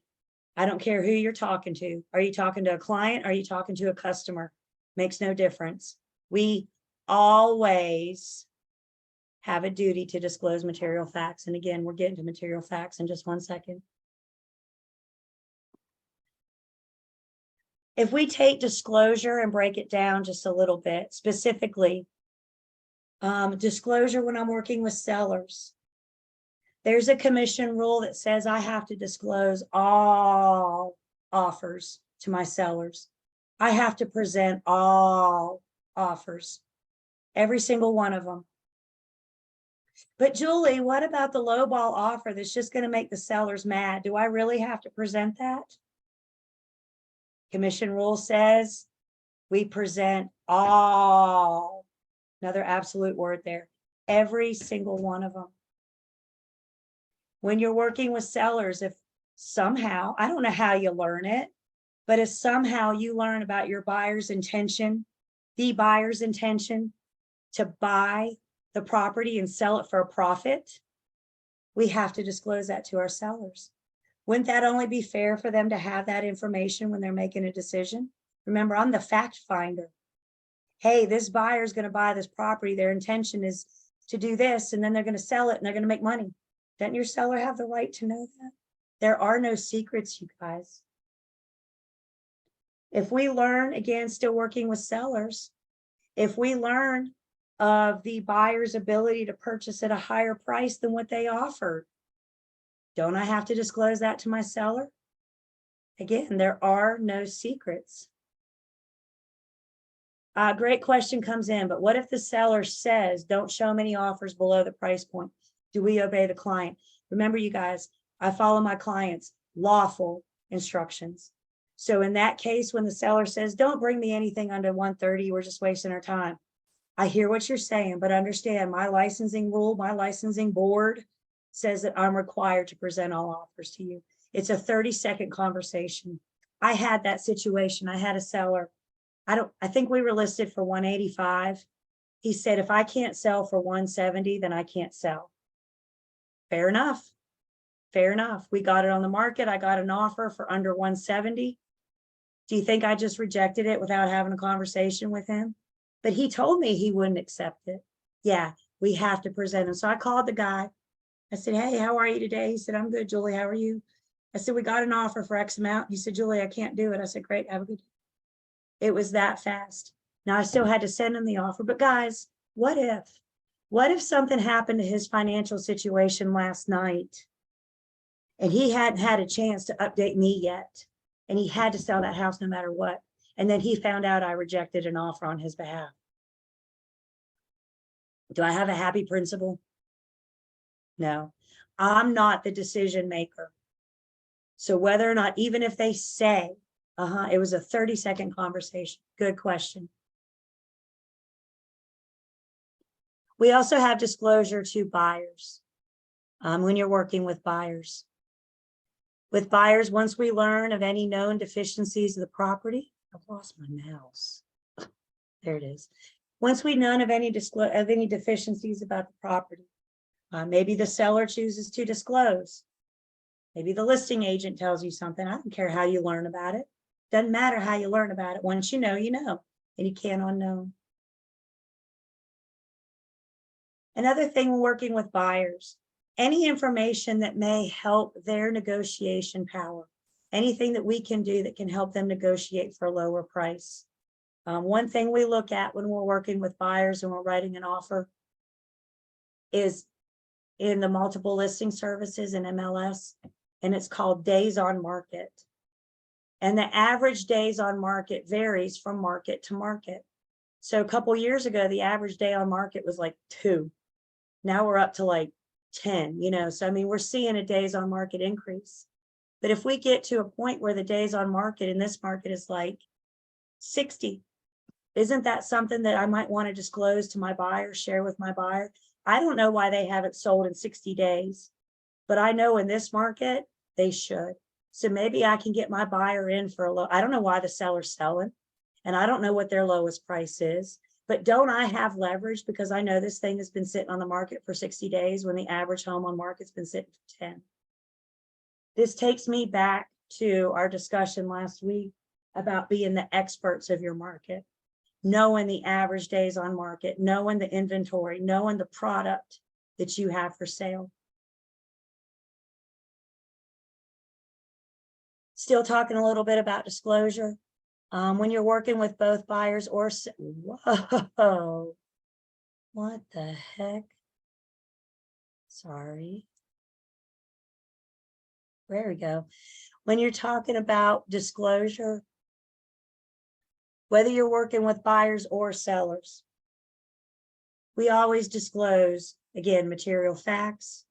I don't care who you're talking to. Are you talking to a client? Are you talking to a customer? Makes no difference. We always have a duty to disclose material facts. And again, we're getting to material facts in just one second. If we take disclosure and break it down just a little bit, specifically, disclosure when I'm working with sellers. There's a commission rule that says I have to disclose all offers to my sellers. I have to present all offers, every single one of them. But Julie, what about the lowball offer that's just going to make the sellers mad? Do I really have to present that? Commission rule says we present all, another absolute word there, every single one of them. When you're working with sellers, if somehow, I don't know how you learn it, but if somehow you learn about your buyer's intention, the buyer's intention to buy the property and sell it for a profit, we have to disclose that to our sellers. Wouldn't that only be fair for them to have that information when they're making a decision? Remember, I'm the fact finder. Hey, this buyer is going to buy this property. Their intention is to do this, and then they're going to sell it and they're going to make money. Doesn't your seller have the right to know that? There are no secrets, you guys. If we learn, again, still working with sellers, if we learn of the buyer's ability to purchase at a higher price than what they offered, don't I have to disclose that to my seller? Again, there are no secrets. Great question comes in, but what if the seller says, don't show many offers below the price point? Do we obey the client? Remember, you guys, I follow my clients' lawful instructions. So in that case, when the seller says, don't bring me anything under 130, we're just wasting our time. I hear what you're saying, but understand my licensing rule, my licensing board says that I'm required to present all offers to you. It's a 30-second conversation. I had that situation. I had a seller. I think we were listed for 185. He said, if I can't sell for 170, then I can't sell. Fair enough. Fair enough. We got it on the market. I got an offer for under 170. Do you think I just rejected it without having a conversation with him? But he told me he wouldn't accept it. Yeah, we have to present him. So I called the guy. I said, hey, how are you today? He said, I'm good, Julie. How are you? I said, we got an offer for X amount. He said, Julie, I can't do it. I said, great, have a good day. It was that fast. Now I still had to send him the offer, but guys, what if something happened to his financial situation last night and he hadn't had a chance to update me yet, and he had to sell that house no matter what, and then he found out I rejected an offer on his behalf? Do I have a happy principal? No, I'm not the decision maker. So whether or not, even if they say, it was a 30-second conversation. Good question. We also have disclosure to buyers when you're working with buyers. With buyers, once we learn of any known deficiencies of the property, I've lost my mouse. There it is. Once we know of any deficiencies about the property, maybe the seller chooses to disclose. Maybe the listing agent tells you something. I don't care how you learn about it. Doesn't matter how you learn about it. Once you know, and you can't unknown. Another thing when working with buyers, any information that may help their negotiation power, anything that we can do that can help them negotiate for a lower price. One thing we look at when we're working with buyers and we're writing an offer is in the multiple listing services in MLS, and it's called days on market. And the average days on market varies from market to market. So a couple years ago, the average day on market was like 2. Now we're up to like 10, so I mean, we're seeing a days on market increase. But if we get to a point where the days on market in this market is like 60, isn't that something that I might want to disclose to my buyer, share with my buyer? I don't know why they haven't sold in 60 days, but I know in this market, they should. So maybe I can get my buyer in for a low. I don't know why the seller's selling, and I don't know what their lowest price is. But don't I have leverage because I know this thing has been sitting on the market for 60 days when the average home on market's been sitting for 10? This takes me back to our discussion last week about being the experts of your market, knowing the average days on market, knowing the inventory, knowing the product that you have for sale. Still talking a little bit about disclosure. When you're working with both buyers or, whoa, what the heck? Sorry. There we go. When you're talking about disclosure, whether you're working with buyers or sellers, we always disclose, again, material facts,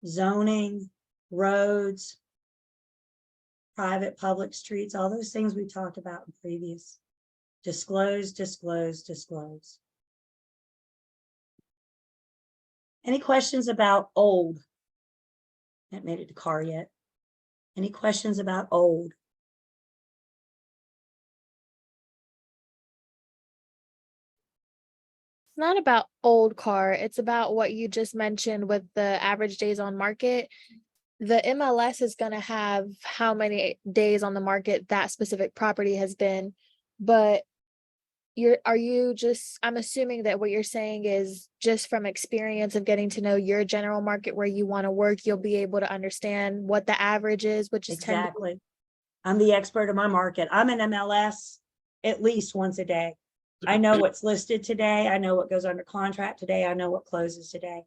zoning, roads, private, public streets, all those things we talked about in previous. Disclose, disclose, disclose. Any questions about old? Haven't made it to car yet. Any questions about old? It's not about old car. It's about what you just mentioned with the average days on market. The MLS is going to have how many days on the market that specific property has been, but I'm assuming that what you're saying is just from experience of getting to know your general market where you want to work, you'll be able to understand what the average is, which is Exactly. I'm the expert of my market. I'm in MLS at least once a day. I know what's listed today. I know what goes under contract today. I know what closes today.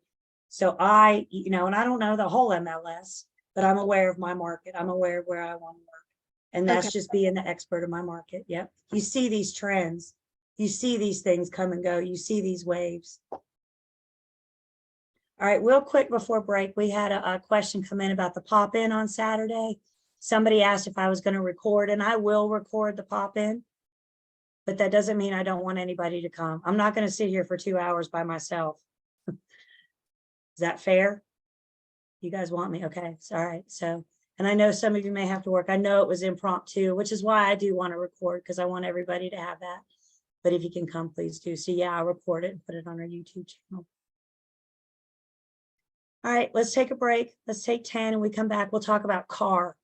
So and I don't know the whole MLS, but I'm aware of my market. I'm aware of where I want to work. And that's just being the expert of my market. Yep. You see these trends. You see these things come and go. You see these waves. All right, real quick before break, we had a question come in about the pop-in on Saturday. Somebody asked if I was gonna record, and I will record the pop-in. But that doesn't mean I don't want anybody to come. I'm not gonna sit here for 2 hours by myself. Is that fair? You guys want me? Okay, it's all right. So, and I know some of you may have to work. I know it was impromptu, which is why I do want to record, because I want everybody to have that. But if you can come, please do. So yeah, I'll record it and put it on our YouTube channel. All right, let's take a break. Let's take 10 and we come back. We'll talk about car.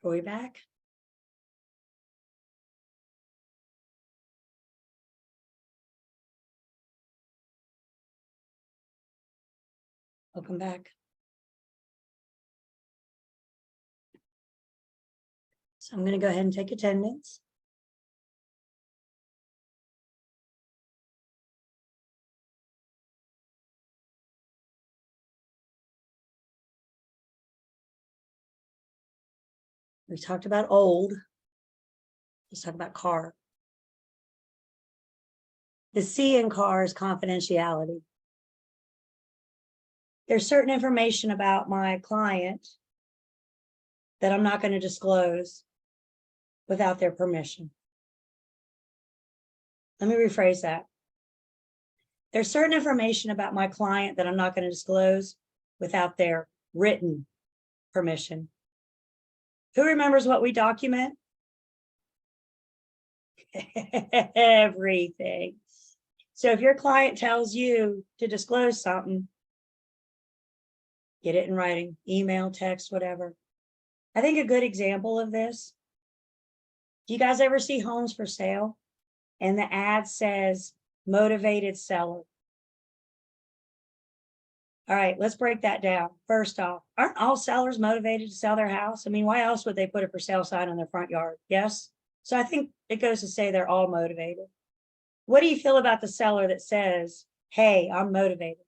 Are we back? Welcome back. So I'm going to go ahead and take attendance. We talked about old. Let's talk about car. The C in car is confidentiality. There's certain information about my client that I'm not going to disclose without their permission. Let me rephrase that. There's certain information about my client that I'm not going to disclose without their written permission. Who remembers what we document? Everything. So if your client tells you to disclose something, get it in writing, email, text, whatever. I think a good example of this, do you guys ever see homes for sale and the ad says motivated seller? All right, let's break that down. First off, aren't all sellers motivated to sell their house? I mean, why else would they put a for sale sign on their front yard? Yes. So I think it goes to say they're all motivated. What do you feel about the seller that says, hey, I'm motivated?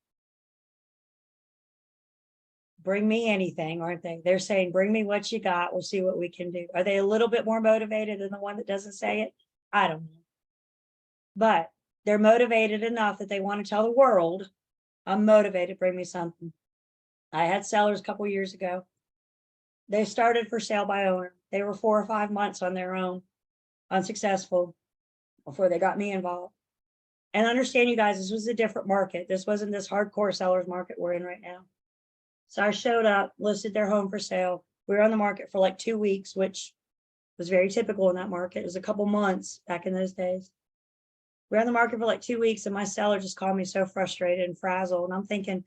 Bring me anything, aren't they? They're saying, bring me what you got. We'll see what we can do. Are they a little bit more motivated than the one that doesn't say it? I don't know. But they're motivated enough that they want to tell the world, I'm motivated, bring me something. I had sellers a couple years ago. They started for sale by owner. They were 4 or 5 months on their own, unsuccessful, before they got me involved. And understand, you guys, this was a different market. This wasn't this hardcore sellers market we're in right now. So I showed up, listed their home for sale. We were on the market for like 2 weeks, which was very typical in that market. It was a couple months back in those days. We were on the market for like 2 weeks, and my seller just called me so frustrated and frazzled. And I'm thinking,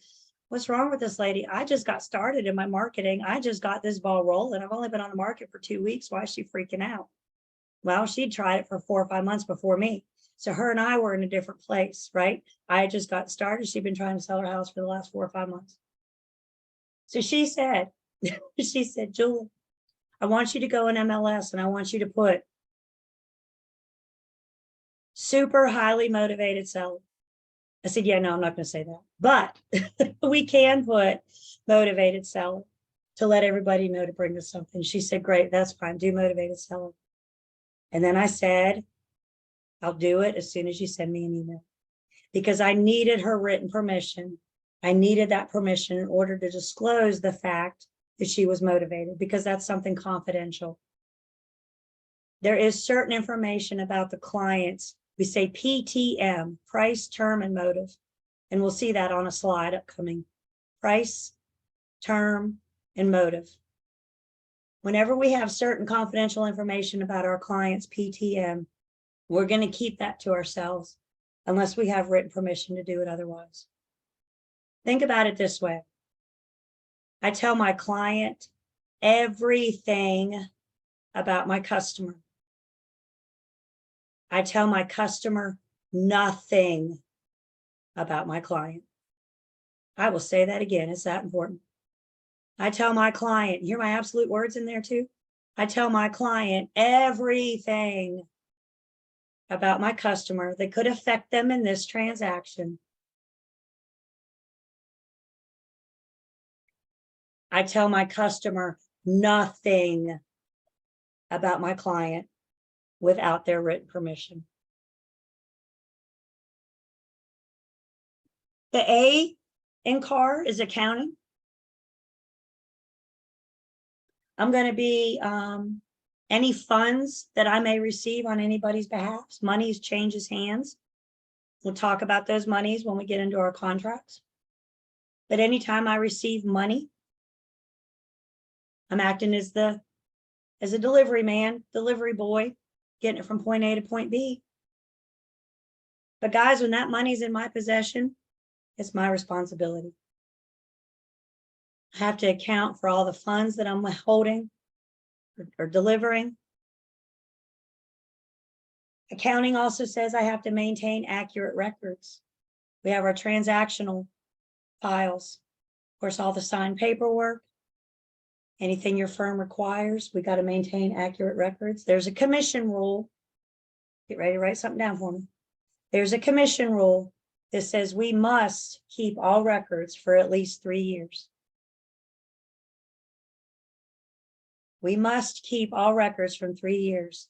what's wrong with this lady? I just got started in my marketing. I just got this ball rolling. I've only been on the market for 2 weeks. Why is she freaking out? Well, she'd tried it for 4 or 5 months before me. So her and I were in a different place, right? I just got started. She'd been trying to sell her house for the last 4 or 5 months. So she said, Julie, I want you to go in MLS and I want you to put super highly motivated seller. I said, yeah, no, I'm not going to say that, but we can put motivated seller to let everybody know to bring us something. She said, great, that's fine. Do motivated seller. And then I said, I'll do it as soon as you send me an email, because I needed her written permission. I needed that permission in order to disclose the fact that she was motivated, because that's something confidential. There is certain information about the clients. We say PTM, price, term, and motive. And we'll see that on a slide upcoming. Price, term, and motive. Whenever we have certain confidential information about our clients' PTM, we're going to keep that to ourselves unless we have written permission to do it otherwise. Think about it this way. I tell my client everything about my customer. I tell my customer nothing about my client. I will say that again. It's that important. I tell my client, hear my absolute words in there too? I tell my client everything about my customer that could affect them in this transaction. I tell my customer nothing about my client without their written permission. The A in car is accounting. I'm going to be any funds that I may receive on anybody's behalf. Monies changes hands. We'll talk about those monies when we get into our contracts. But anytime I receive money, I'm acting as a delivery man, delivery boy, getting it from point A to point B. But guys, when that money's in my possession, it's my responsibility. I have to account for all the funds that I'm holding. or delivering. Accounting also says I have to maintain accurate records. We have our transactional files. Of course, all the signed paperwork, anything your firm requires, we got to maintain accurate records. There's a commission rule. Get ready to write something down for me. There's a commission rule that says we must keep all records for at least 3 years. We must keep all records from 3 years.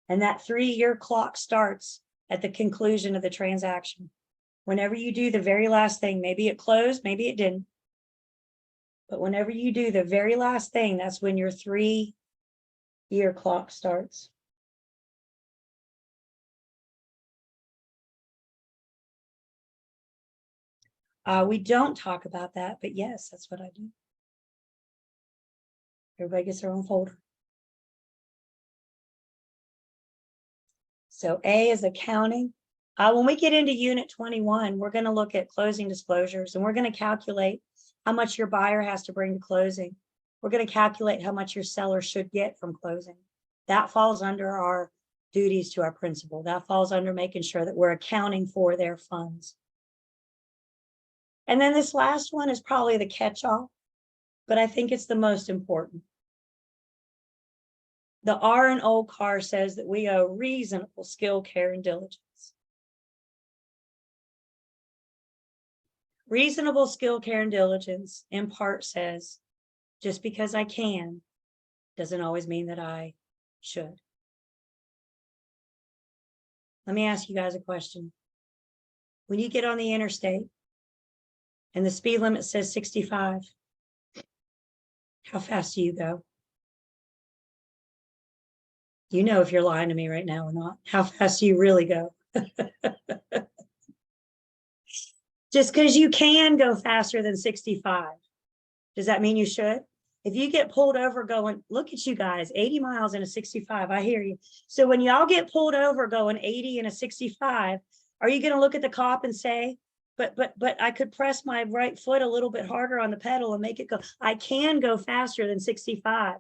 And that 3-year clock starts at the conclusion of the transaction. Whenever you do the very last thing, maybe it closed, maybe it didn't. But whenever you do the very last thing, that's when your 3-year clock starts. We don't talk about that, but yes, that's what I do. Everybody gets their own folder. So A is accounting. When we get into unit 21, we're going to look at closing disclosures, and we're going to calculate how much your buyer has to bring to closing. We're going to calculate how much your seller should get from closing. That falls under our duties to our principal. That falls under making sure that we're accounting for their funds. And then this last one is probably the catch-all, but I think it's the most important. The R in old car says that we owe reasonable skill, care, and diligence. Reasonable skill, care, and diligence in part says, just because I can doesn't always mean that I should. Let me ask you guys a question. When you get on the interstate and the speed limit says 65, how fast do you go? You know if you're lying to me right now or not. How fast do you really go? Just because you can go faster than 65, does that mean you should? If you get pulled over going, look at you guys, 80 miles in a 65, I hear you. So when y'all get pulled over going 80 in a 65, are you going to look at the cop and say, but I could press my right foot a little bit harder on the pedal and make it go, I can go faster than 65.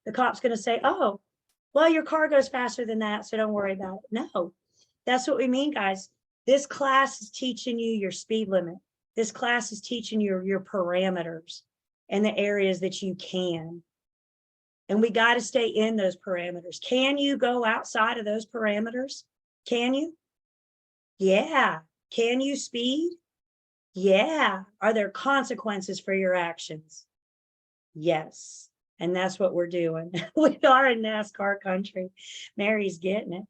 The cop's going to say, oh, well, your car goes faster than that, so don't worry about it. No, that's what we mean, guys. This class is teaching you your speed limit. This class is teaching you your parameters and the areas that you can. And we got to stay in those parameters. Can you go outside of those parameters? Can you? Yeah. Can you speed? Yeah. Are there consequences for your actions? Yes. And that's what we're doing. We are in NASCAR country. Mary's getting it.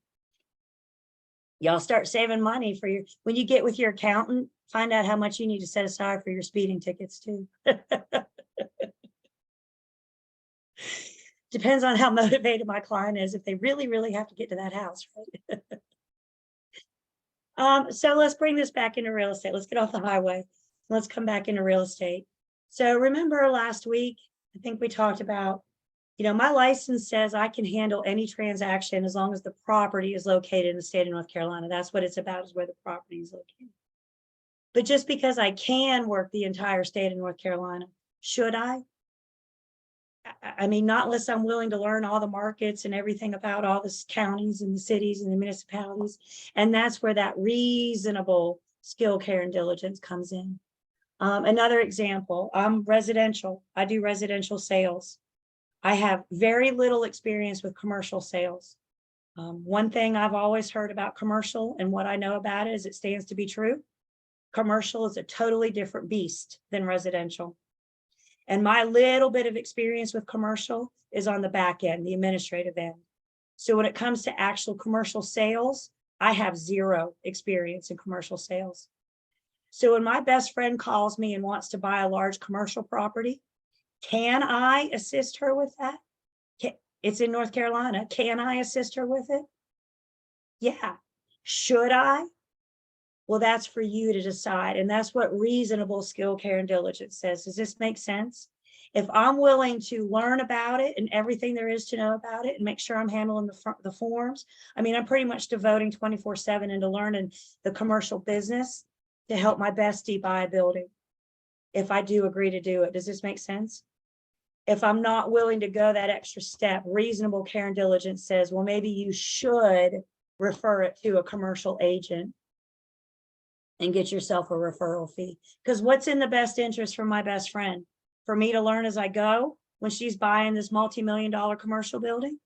Y'all start saving money for your, when you get with your accountant, find out how much you need to set aside for your speeding tickets too. Depends on how motivated my client is, if they really, really have to get to that house, right? So let's bring this back into real estate. Let's get off the highway. Let's come back into real estate. So remember last week, I think we talked about, you know, my license says I can handle any transaction as long as the property is located in the state of North Carolina. That's what it's about, is where the property is located. But just because I can work the entire state of North Carolina, should I? I mean, not unless I'm willing to learn all the markets and everything about all the counties and the cities and the municipalities. And that's where that reasonable skill, care, and diligence comes in. Another example, I'm residential. I do residential sales. I have very little experience with commercial sales. One thing I've always heard about commercial and what I know about it is it stands to be true. Commercial is a totally different beast than residential. And my little bit of experience with commercial is on the back end, the administrative end. So when it comes to actual commercial sales, I have zero experience in commercial sales. So when my best friend calls me and wants to buy a large commercial property, can I assist her with that? It's in North Carolina. Can I assist her with it? Yeah. Should I? Well, that's for you to decide. And that's what reasonable skill, care, and diligence says. Does this make sense? If I'm willing to learn about it and everything there is to know about it and make sure I'm handling the forms, I mean, I'm pretty much devoting 24/7 into learning the commercial business to help my bestie buy a building. If I do agree to do it, does this make sense? If I'm not willing to go that extra step, reasonable care and diligence says, well, maybe you should refer it to a commercial agent and get yourself a referral fee. Because what's in the best interest for my best friend? For me to learn as I go when she's buying this multi-million-dollar commercial building?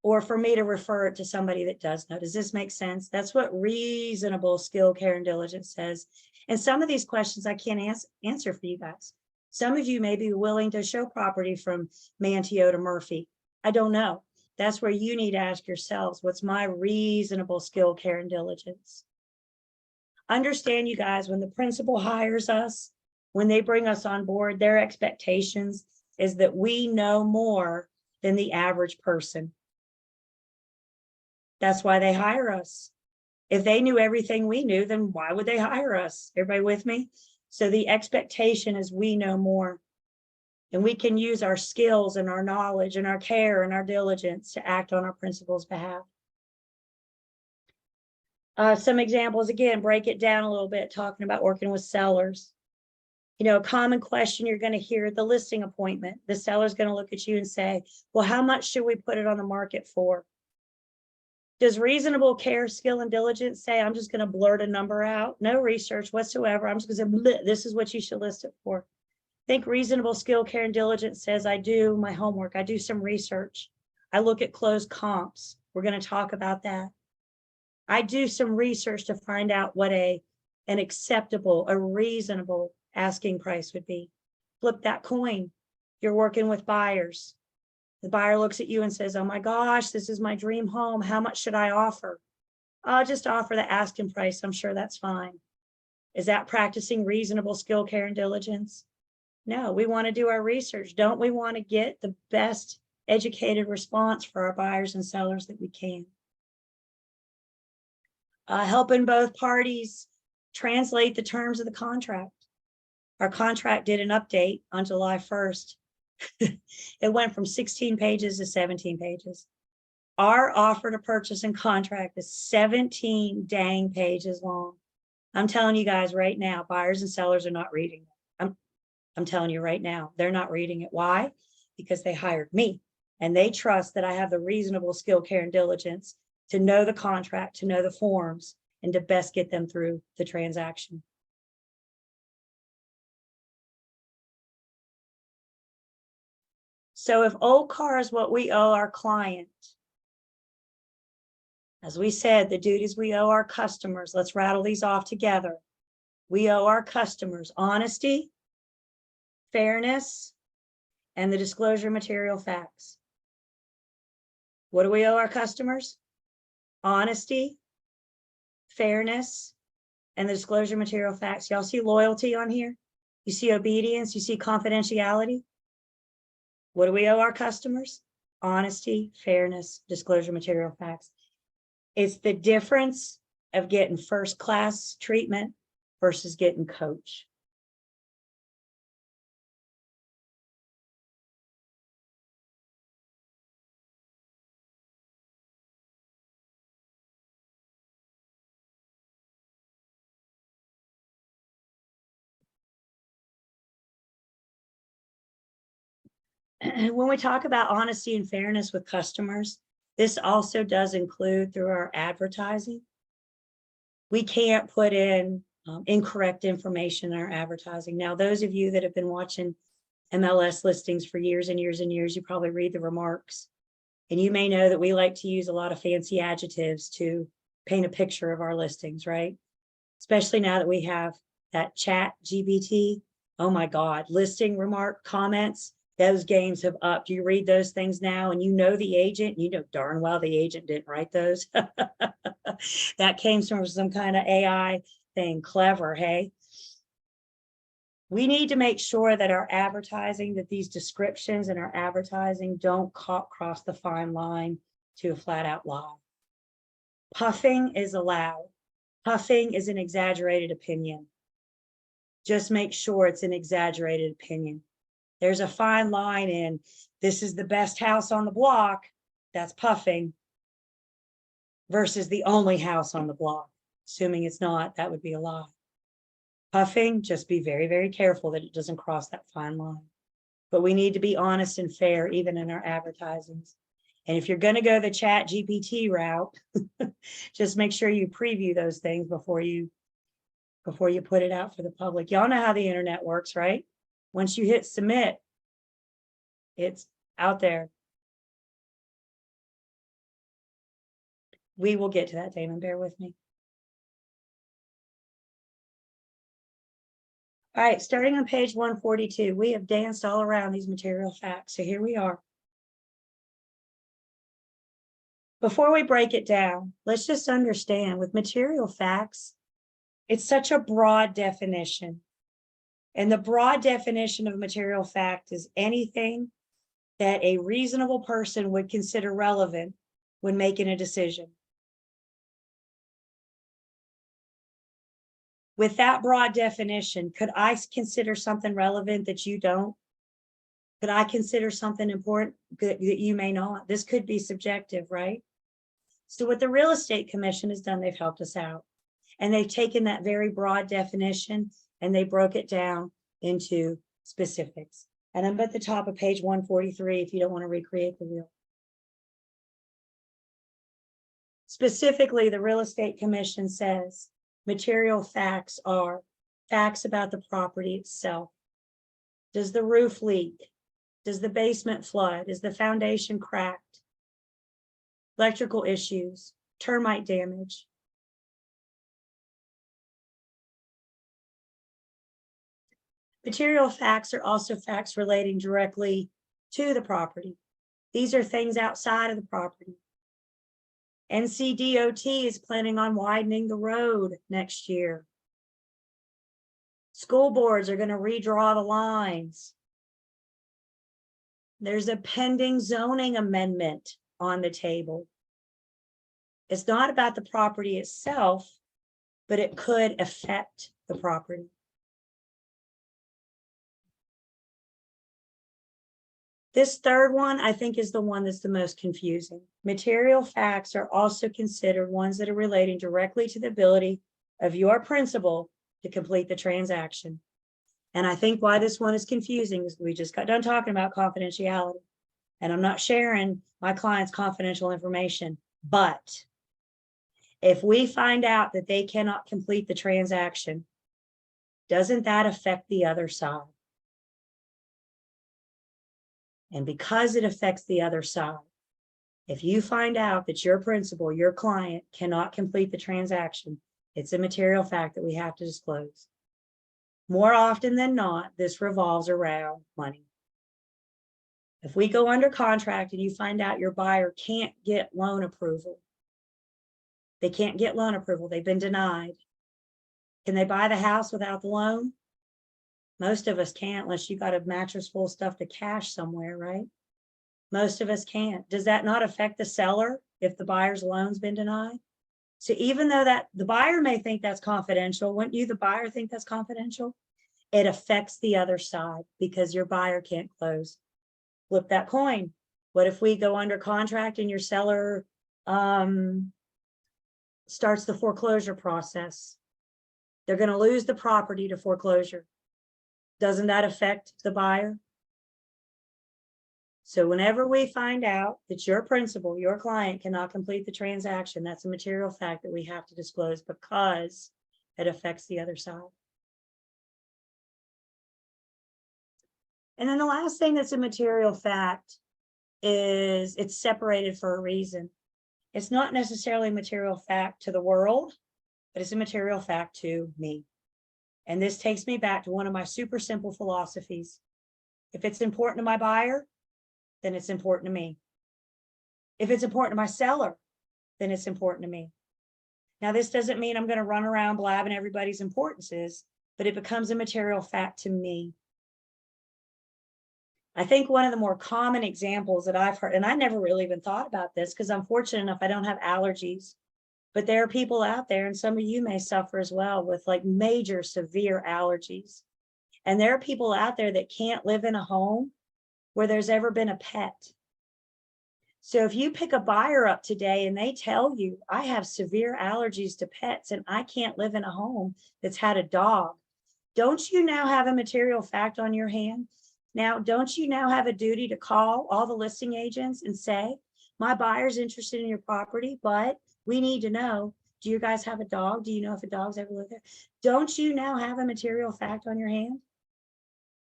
Or for me to refer it to somebody that does know? Does this make sense? That's what reasonable skill, care, and diligence says. And some of these questions I can't answer for you guys. Some of you may be willing to show property from Manteo to Murphy. I don't know. That's where you need to ask yourselves, what's my reasonable skill, care, and diligence? Understand, you guys, when the principal hires us, when they bring us on board, their expectations is that we know more than the average person. That's why they hire us. If they knew everything we knew, then why would they hire us? Everybody with me? So the expectation is we know more. And we can use our skills and our knowledge and our care and our diligence to act on our principal's behalf. Some examples, again, break it down a little bit, talking about working with sellers. You know, a common question you're going to hear at the listing appointment. The seller's going to look at you and say, well, how much should we put it on the market for? Does reasonable care, skill, and diligence say, I'm just going to blurt a number out? No research whatsoever. I'm just going to say, this is what you should list it for. I think reasonable skill, care, and diligence says, I do my homework. I do some research. I look at closed comps. We're going to talk about that. I do some research to find out what an acceptable, a reasonable asking price would be. Flip that coin. You're working with buyers. The buyer looks at you and says, oh my gosh, this is my dream home. How much should I offer? I'll just offer the asking price. I'm sure that's fine. Is that practicing reasonable skill, care, and diligence? No, we want to do our research. Don't we want to get the best educated response for our buyers and sellers that we can? Helping both parties translate the terms of the contract. Our contract did an update on July 1st. It went from 16 pages to 17 pages. Our offer to purchase and contract is 17 dang pages long. I'm telling you guys right now, buyers and sellers are not reading it. I'm telling you right now, they're not reading it. Why? Because they hired me and they trust that I have the reasonable skill, care, and diligence to know the contract, to know the forms, and to best get them through the transaction. So if old car is what we owe our client, as we said, the duties we owe our customers, let's rattle these off together. We owe our customers honesty, fairness, and the disclosure of material facts. What do we owe our customers? Honesty, fairness, and the disclosure of material facts. Y'all see loyalty on here? You see obedience, you see confidentiality. What do we owe our customers? Honesty, fairness, disclosure of material facts. It's the difference of getting first class treatment versus getting coach. When we talk about honesty and fairness with customers, this also does include through our advertising. We can't put in incorrect information in our advertising. Now, those of you that have been watching MLS listings for years and years and years, you probably read the remarks. And you may know that we like to use a lot of fancy adjectives to paint a picture of our listings, right? Especially now that we have that chat GPT. Oh my God, listing remark comments. Those games have upped. You read those things now and you know the agent, you know darn well the agent didn't write those. That came from some kind of AI thing. Clever, hey? We need to make sure that our advertising, that these descriptions in our advertising don't cross the fine line to a flat out lie. Puffing is allowed. Puffing is an exaggerated opinion. Just make sure it's an exaggerated opinion. There's a fine line in this is the best house on the block, that's puffing, versus the only house on the block. Assuming it's not, that would be a lie. Puffing, just be very, very careful that it doesn't cross that fine line. but we need to be honest and fair even in our advertisings. And if you're going to go the Chat GPT route, just make sure you preview those things before you put it out for the public. Y'all know how the internet works, right? Once you hit submit, it's out there. We will get to that, Damon, bear with me. All right, starting on page 142, we have danced all around these material facts. So here we are. Before we break it down, let's just understand with material facts, it's such a broad definition. And the broad definition of material fact is anything that a reasonable person would consider relevant when making a decision. With that broad definition, could I consider something relevant that you don't? Could I consider something important that you may not? This could be subjective, right? So what the Real Estate Commission has done, they've helped us out. And they've taken that very broad definition and they broke it down into specifics. And I'm at the top of page 143 if you don't want to recreate the wheel. Specifically, the Real Estate Commission says material facts are facts about the property itself. Does the roof leak? Does the basement flood? Is the foundation cracked? Electrical issues, termite damage. Material facts are also facts relating directly to the property. These are things outside of the property. NCDOT is planning on widening the road next year. School boards are going to redraw the lines. There's a pending zoning amendment on the table. It's not about the property itself, but it could affect the property. This third one, I think, is the one that's the most confusing. Material facts are also considered ones that are relating directly to the ability of your principal to complete the transaction. And I think why this one is confusing is we just got done talking about confidentiality. And I'm not sharing my client's confidential information, but if we find out that they cannot complete the transaction, doesn't that affect the other side? And because it affects the other side, if you find out that your principal, your client, cannot complete the transaction, it's a material fact that we have to disclose. More often than not, this revolves around money. If we go under contract and you find out your buyer can't get loan approval, they can't get loan approval, they've been denied. Can they buy the house without the loan? Most of us can't unless you got a mattress full of stuff to cash somewhere, right? Most of us can't. Does that not affect the seller if the buyer's loan's been denied? So even though that the buyer may think that's confidential, wouldn't you, the buyer, think that's confidential? It affects the other side because your buyer can't close. Flip that coin. What if we go under contract and your seller starts the foreclosure process? They're going to lose the property to foreclosure. Doesn't that affect the buyer? So whenever we find out that your principal, your client, cannot complete the transaction, that's a material fact that we have to disclose because it affects the other side. And then the last thing that's a material fact is it's separated for a reason. It's not necessarily a material fact to the world, but it's a material fact to me. And this takes me back to one of my super simple philosophies. If it's important to my buyer, then it's important to me. If it's important to my seller, then it's important to me. Now, this doesn't mean I'm going to run around blabbing everybody's importances, but it becomes a material fact to me. I think one of the more common examples that I've heard, and I never really even thought about this because I'm fortunate enough, I don't have allergies. But there are people out there, and some of you may suffer as well with like major severe allergies. And there are people out there that can't live in a home where there's ever been a pet. So if you pick a buyer up today and they tell you, I have severe allergies to pets and I can't live in a home that's had a dog, don't you now have a material fact on your hand Now, don't you now have a duty to call all the listing agents and say, my buyer's interested in your property, but we need to know, do you guys have a dog? Do you know if a dog's ever lived there? Don't you now have a material fact on your hand?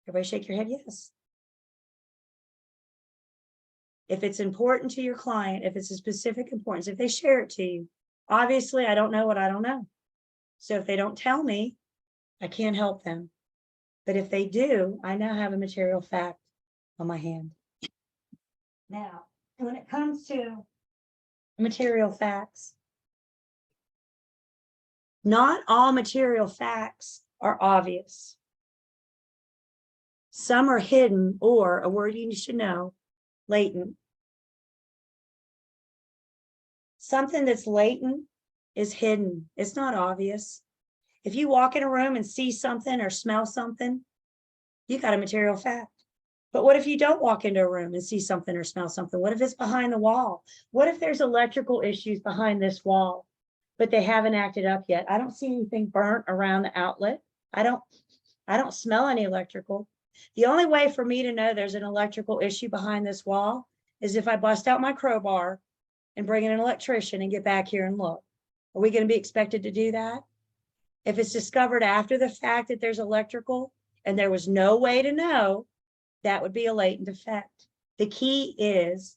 Everybody shake your head, yes. If it's important to your client, if it's a specific importance, if they share it to you, obviously I don't know what I don't know. So if they don't tell me, I can't help them. But if they do, I now have a material fact on my hand. Now, when it comes to material facts, not all material facts are obvious. Some are hidden, or a word you should know, latent. Something that's latent is hidden. It's not obvious. If you walk in a room and see something or smell something, you got a material fact. But what if you don't walk into a room and see something or smell something? What if it's behind the wall? What if there's electrical issues behind this wall, but they haven't acted up yet? I don't see anything burnt around the outlet. I don't smell any electrical. The only way for me to know there's an electrical issue behind this wall is if I bust out my crowbar and bring in an electrician and get back here and look. Are we going to be expected to do that? If it's discovered after the fact that there's electrical and there was no way to know, that would be a latent defect. The key is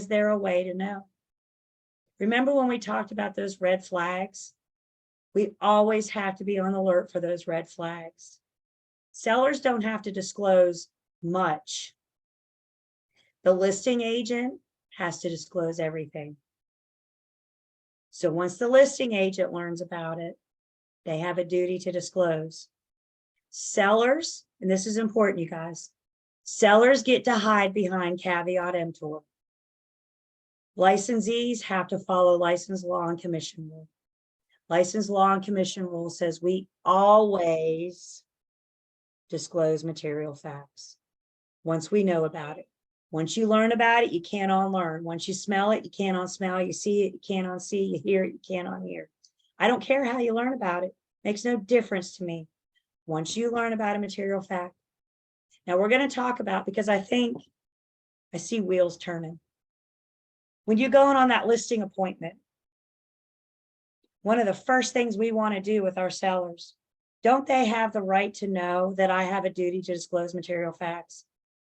there a way to know? Remember when we talked about those red flags? We always have to be on alert for those red flags. Sellers don't have to disclose much. The listing agent has to disclose everything. So once the listing agent learns about it, they have a duty to disclose. Sellers, and this is important, you guys, sellers get to hide behind caveat emptor. Licensees have to follow license law and commission rule. License law and commission rule says we always disclose material facts once we know about it. Once you learn about it, you can't unlearn. Once you smell it, you can't unsmell. You see it, you can't unsee. You hear it, you can't unhear. I don't care how you learn about it. Makes no difference to me. Once you learn about a material fact. Now we're going to talk about, because I see wheels turning. When you're going on that listing appointment, one of the first things we want to do with our sellers, don't they have the right to know that I have a duty to disclose material facts?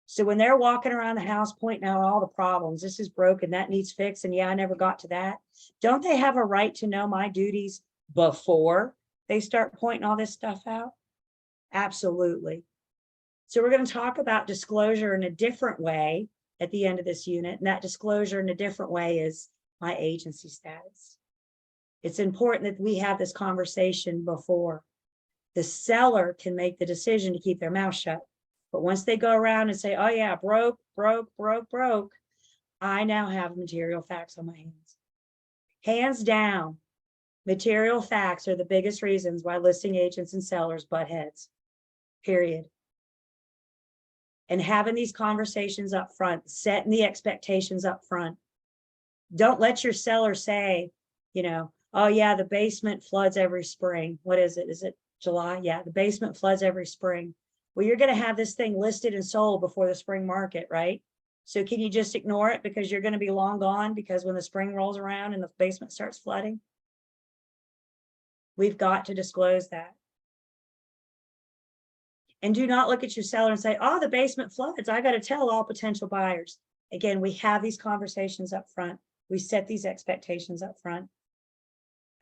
So when they're walking around the house pointing out all the problems, this is broken, that needs fixed, and yeah, I never got to that. Don't they have a right to know my duties before they start pointing all this stuff out? Absolutely. So we're going to talk about disclosure in a different way at the end of this unit. And that disclosure in a different way is my agency status. It's important that we have this conversation before. The seller can make the decision to keep their mouth shut. But once they go around and say, oh yeah, broke, I now have material facts on my hands. Hands down, material facts are the biggest reasons why listing agents and sellers butt heads, period. And having these conversations up front, setting the expectations up front. Don't let your seller say, oh yeah, the basement floods every spring. What is it? Is it July? Yeah, the basement floods every spring. Well, you're going to have this thing listed and sold before the spring market, right? So can you just ignore it because you're going to be long gone because when the spring rolls around and the basement starts flooding? We've got to disclose that. And do not look at your seller and say, oh, the basement floods. I got to tell all potential buyers. Again, we have these conversations up front. We set these expectations up front.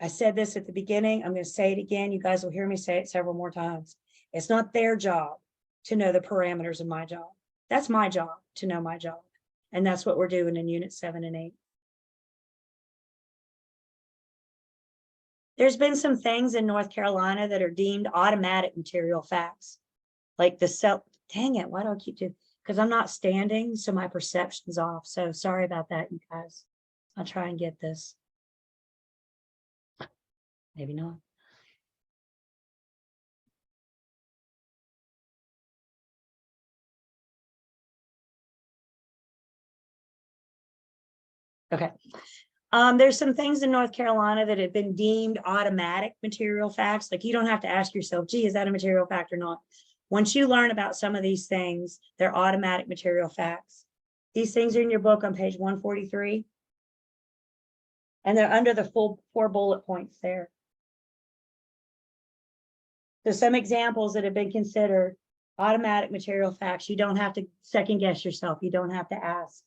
I said this at the beginning. I'm going to say it again. You guys will hear me say it several more times. It's not their job to know the parameters of my job. That's my job to know my job. And that's what we're doing in Unit 7 and 8. There's been some things in North Carolina that are deemed automatic material facts. Like dang it, why do I keep doing? Because I'm not standing, so my perception's off. So sorry about that, you guys. I'll try and get this. Maybe not. Okay. There's some things in North Carolina that have been deemed automatic material facts. Like you don't have to ask yourself, gee, is that a material fact or not? Once you learn about some of these things, they're automatic material facts. These things are in your book on page 143. And they're under the full 4 bullet points there. So some examples that have been considered automatic material facts. You don't have to second guess yourself. You don't have to ask.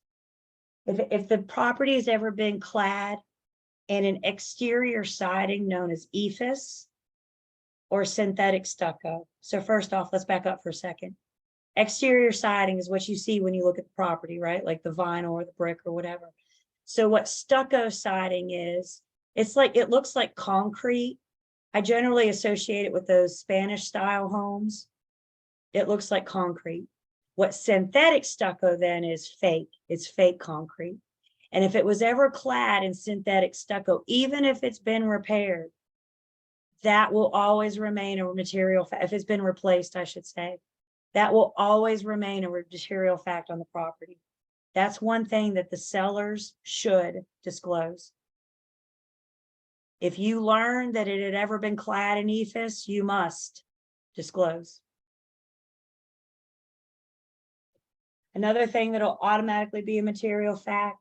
If the property has ever been clad in an exterior siding known as EIFS or synthetic stucco. So first off, let's back up for a second. Exterior siding is what you see when you look at the property, right? Like the vinyl or the brick or whatever. So what stucco siding is, it's like, it looks like concrete. I generally associate it with those Spanish style homes. It looks like concrete. What synthetic stucco then is fake. It's fake concrete. And if it was ever clad in synthetic stucco, even if it's been repaired, that will always remain a material fact. If it's been replaced, I should say, that will always remain a material fact on the property. That's one thing that the sellers should disclose. If you learn that it had ever been clad in EIFS, you must disclose. Another thing that'll automatically be a material fact,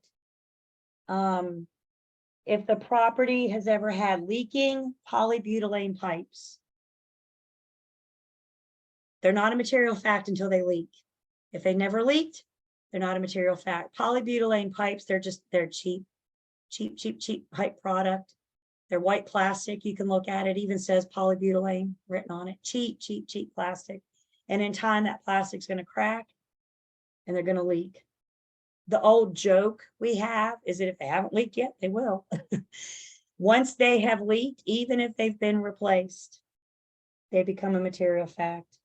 if the property has ever had leaking polybutylene pipes, they're not a material fact until they leak. If they never leaked, they're not a material fact. Polybutylene pipes, they're cheap pipe product. They're white plastic. You can look at it, even says polybutylene written on it. Cheap plastic. And in time, that plastic's going to crack and they're going to leak. The old joke we have is that if they haven't leaked yet, they will. Once they have leaked, even if they've been replaced, they become a material fact.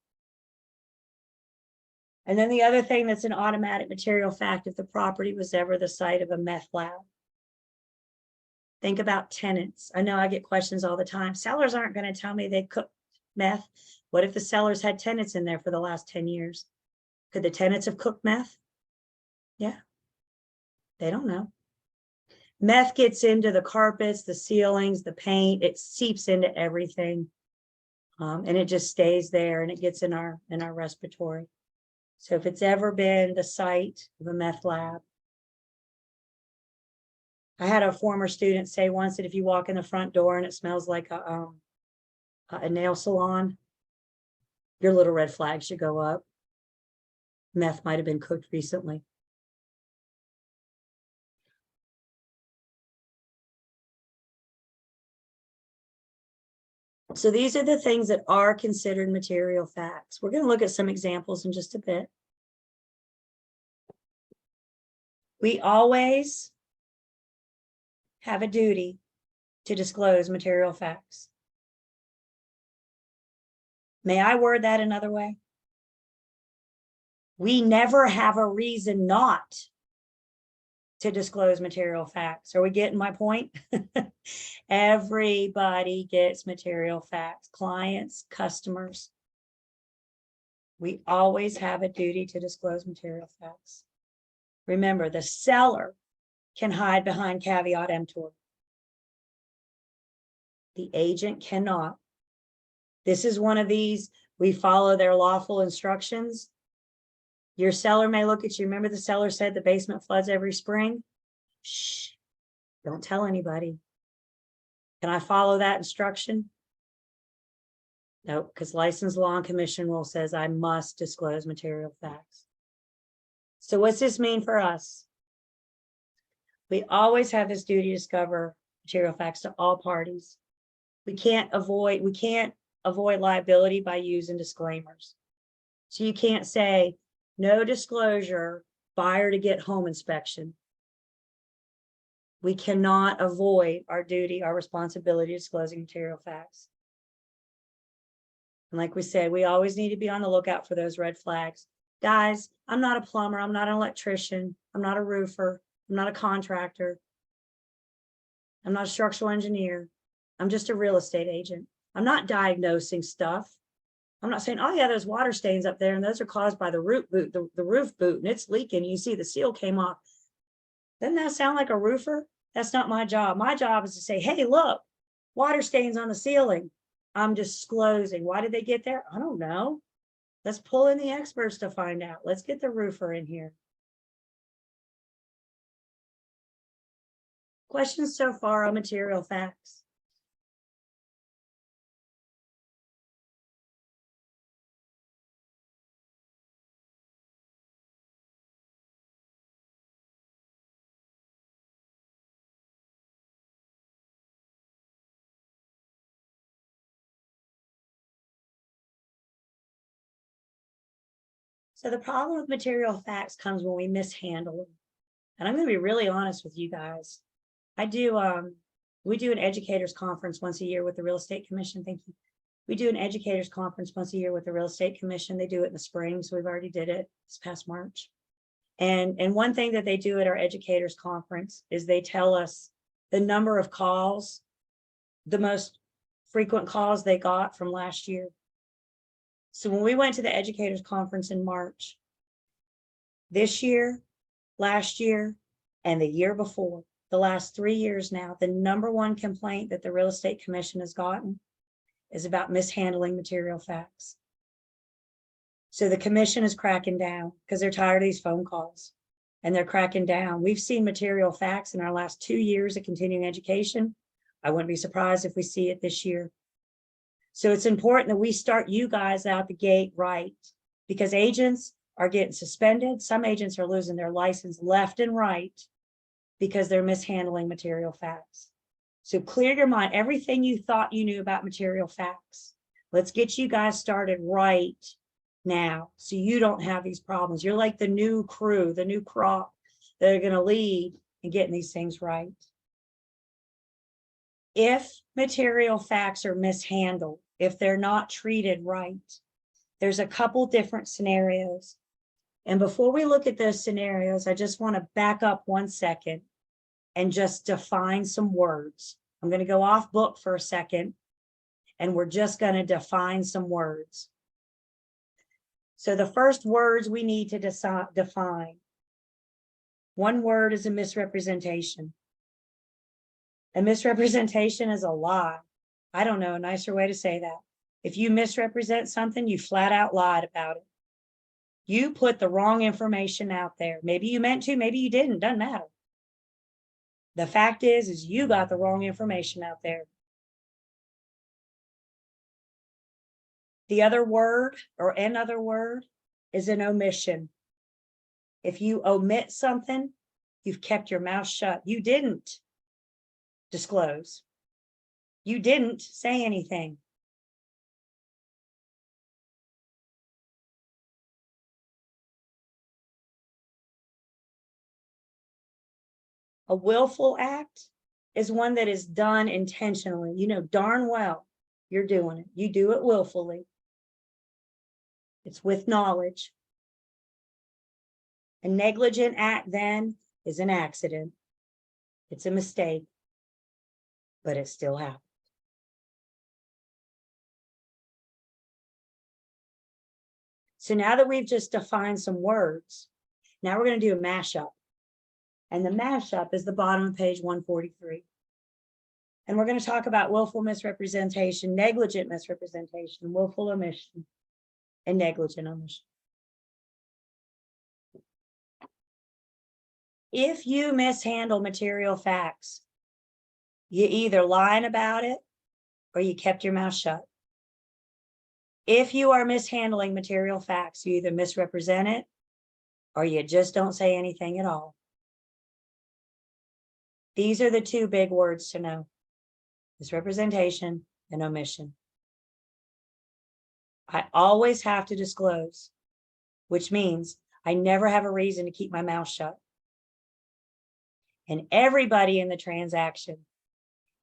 And then the other thing that's an automatic material fact, if the property was ever the site of a meth lab. Think about tenants. I know I get questions all the time. Sellers aren't going to tell me they cooked meth. What if the sellers had tenants in there for the last 10 years? Could the tenants have cooked meth? Yeah. They don't know. Meth gets into the carpets, the ceilings, the paint. It seeps into everything. And it just stays there and it gets in our respiratory. So if it's ever been the site of a meth lab. I had a former student say once that if you walk in the front door and it smells like a nail salon, your little red flag should go up. Meth might have been cooked recently. So these are the things that are considered material facts. We're going to look at some examples in just a bit. We always have a duty to disclose material facts. May I word that another way? We never have a reason not to disclose material facts. Are we getting my point? Everybody gets material facts, clients, customers. We always have a duty to disclose material facts. Remember, the seller can hide behind caveat emptor. The agent cannot. This is one of these, we follow their lawful instructions. Your seller may look at you. Remember the seller said the basement floods every spring? Shh, don't tell anybody. Can I follow that instruction? No, because license law and commission rule says I must disclose material facts. So what's this mean for us? We always have this duty to discover material facts to all parties. We can't avoid liability by using disclaimers. So you can't say, no disclosure, buyer to get home inspection. We cannot avoid our duty, our responsibility of disclosing material facts. And like we said, we always need to be on the lookout for those red flags. Guys, I'm not a plumber. I'm not an electrician. I'm not a roofer. I'm not a contractor. I'm not a structural engineer. I'm just a real estate agent. I'm not diagnosing stuff. I'm not saying, oh yeah, there's water stains up there and those are caused by the roof boot, the roof boot, and it's leaking. You see the seal came off. Doesn't that sound like a roofer? That's not my job. My job is to say, hey, look, water stains on the ceiling. I'm disclosing. Why did they get there? I don't know. Let's pull in the experts to find out. Let's get the roofer in here. Questions so far on material facts? So the problem with material facts comes when we mishandle them. And I'm going to be really honest with you guys. We do an educators conference once a year with the Real Estate Commission. Thank you. We do an educators conference once a year with the Real Estate Commission. They do it in the spring, so we've already did it this past March. And one thing that they do at our educators conference is they tell us the number of calls, the most frequent calls they got from last year. So when we went to the educators conference in March, this year, last year, and the year before, the last 3 years now, the number one complaint that the Real Estate Commission has gotten is about mishandling material facts. So the commission is cracking down because they're tired of these phone calls, and they're cracking down. We've seen material facts in our last 2 years of continuing education. I wouldn't be surprised if we see it this year. So it's important that we start you guys out the gate right, because agents are getting suspended. Some agents are losing their license left and right because they're mishandling material facts. So clear your mind, everything you thought you knew about material facts. Let's get you guys started right now so you don't have these problems. You're like the new crew, the new crop that are going to lead in getting these things right. If material facts are mishandled, if they're not treated right, there's a couple different scenarios. And before we look at those scenarios, I just want to back up 1 second and just define some words. I'm going to go off book for a second, and we're just going to define some words. So the first words we need to define. One word is a misrepresentation. A misrepresentation is a lie. I don't know a nicer way to say that. If you misrepresent something, you flat out lied about it. You put the wrong information out there. Maybe you meant to, maybe you didn't, doesn't matter. The fact is you got the wrong information out there. The other word, or another word, is an omission. If you omit something, you've kept your mouth shut. You didn't disclose. You didn't say anything. A willful act is one that is done intentionally. You know darn well you're doing it. You do it willfully. It's with knowledge. A negligent act then is an accident. It's a mistake, but it still happened. So now that we've just defined some words, now we're going to do a mashup. And the mashup is the bottom of page 143. And we're going to talk about willful misrepresentation, negligent misrepresentation, willful omission, and negligent omission. If you mishandle material facts, you either lying about it or you kept your mouth shut. If you are mishandling material facts, you either misrepresent it or you just don't say anything at all. These are the two big words to know: misrepresentation and omission. I always have to disclose, which means I never have a reason to keep my mouth shut. And everybody in the transaction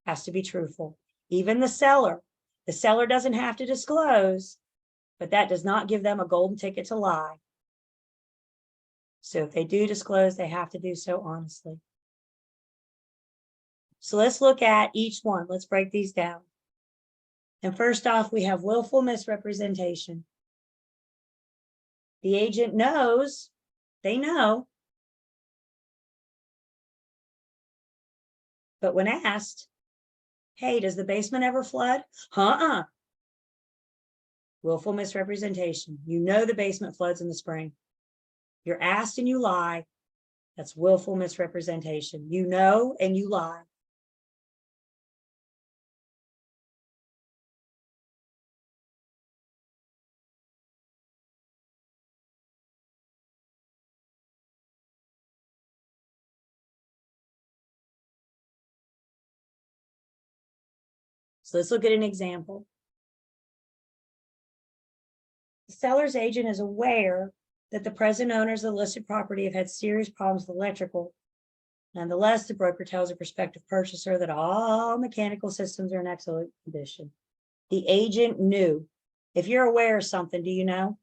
has to be truthful, even the seller. The seller doesn't have to disclose, but that does not give them a golden ticket to lie. So if they do disclose, they have to do so honestly. So let's look at each one. Let's break these down. And first off, we have willful misrepresentation. The agent knows, they know. But when asked, hey, does the basement ever flood? Willful misrepresentation. You know the basement floods in the spring. You're asked and you lie. That's willful misrepresentation. You know and you lie. So let's look at an example. The seller's agent is aware that the present owners of the listed property have had serious problems with electrical. Nonetheless, the broker tells a prospective purchaser that all mechanical systems are in excellent condition. The agent knew. If you're aware of something, do you know?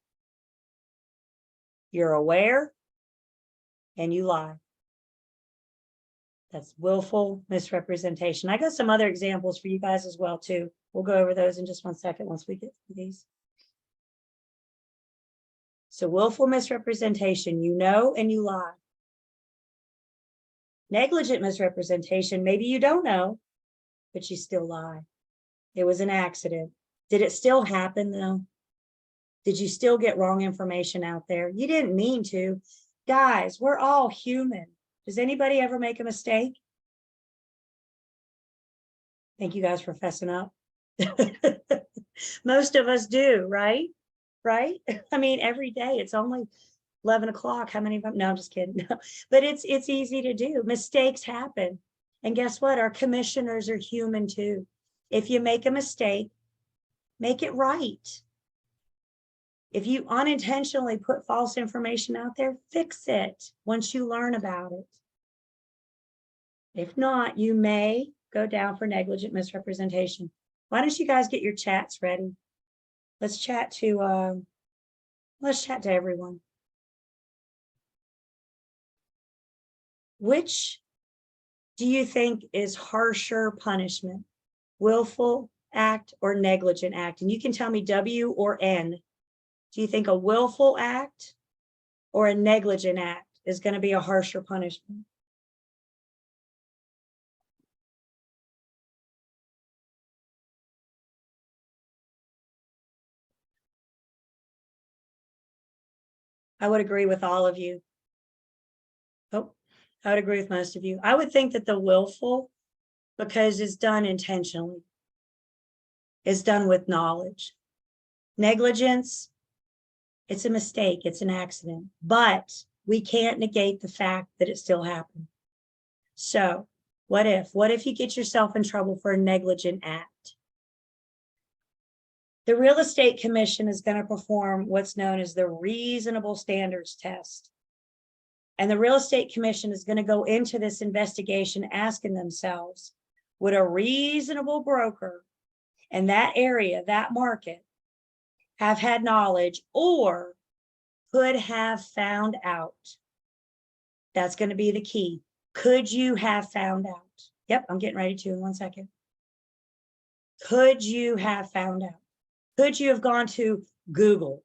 You're aware and you lie. That's willful misrepresentation. I got some other examples for you guys as well, too. We'll go over those in just 1 second once we get through these. So willful misrepresentation, you know and you lie. Negligent misrepresentation, maybe you don't know, but you still lie. It was an accident. Did it still happen though? Did you still get wrong information out there? You didn't mean to. Guys, we're all human. Does anybody ever make a mistake? Thank you guys for fessing up. Most of us do, right? Right? I mean, every day it's only 11 o'clock. How many of them? No, I'm just kidding. But it's easy to do. Mistakes happen. And guess what? Our commissioners are human too. If you make a mistake, make it right. If you unintentionally put false information out there, fix it once you learn about it. If not, you may go down for negligent misrepresentation. Why don't you guys get your chats ready? Let's chat to everyone. Which do you think is harsher punishment? Willful act or negligent act? And you can tell me W or N. Do you think a willful act or a negligent act is going to be a harsher punishment? I would agree with all of you. Oh, I would agree with most of you. I would think that the willful, because it's done intentionally, is done with knowledge. Negligence, it's a mistake, it's an accident, but we can't negate the fact that it still happened. So what if you get yourself in trouble for a negligent act? The Real Estate Commission is going to perform what's known as the reasonable standards test. And the Real Estate Commission is going to go into this investigation asking themselves, would a reasonable broker in that area, that market, have had knowledge or could have found out? That's going to be the key. Could you have found out? Yep, I'm getting ready to in 1 second. Could you have found out? Could you have gone to Google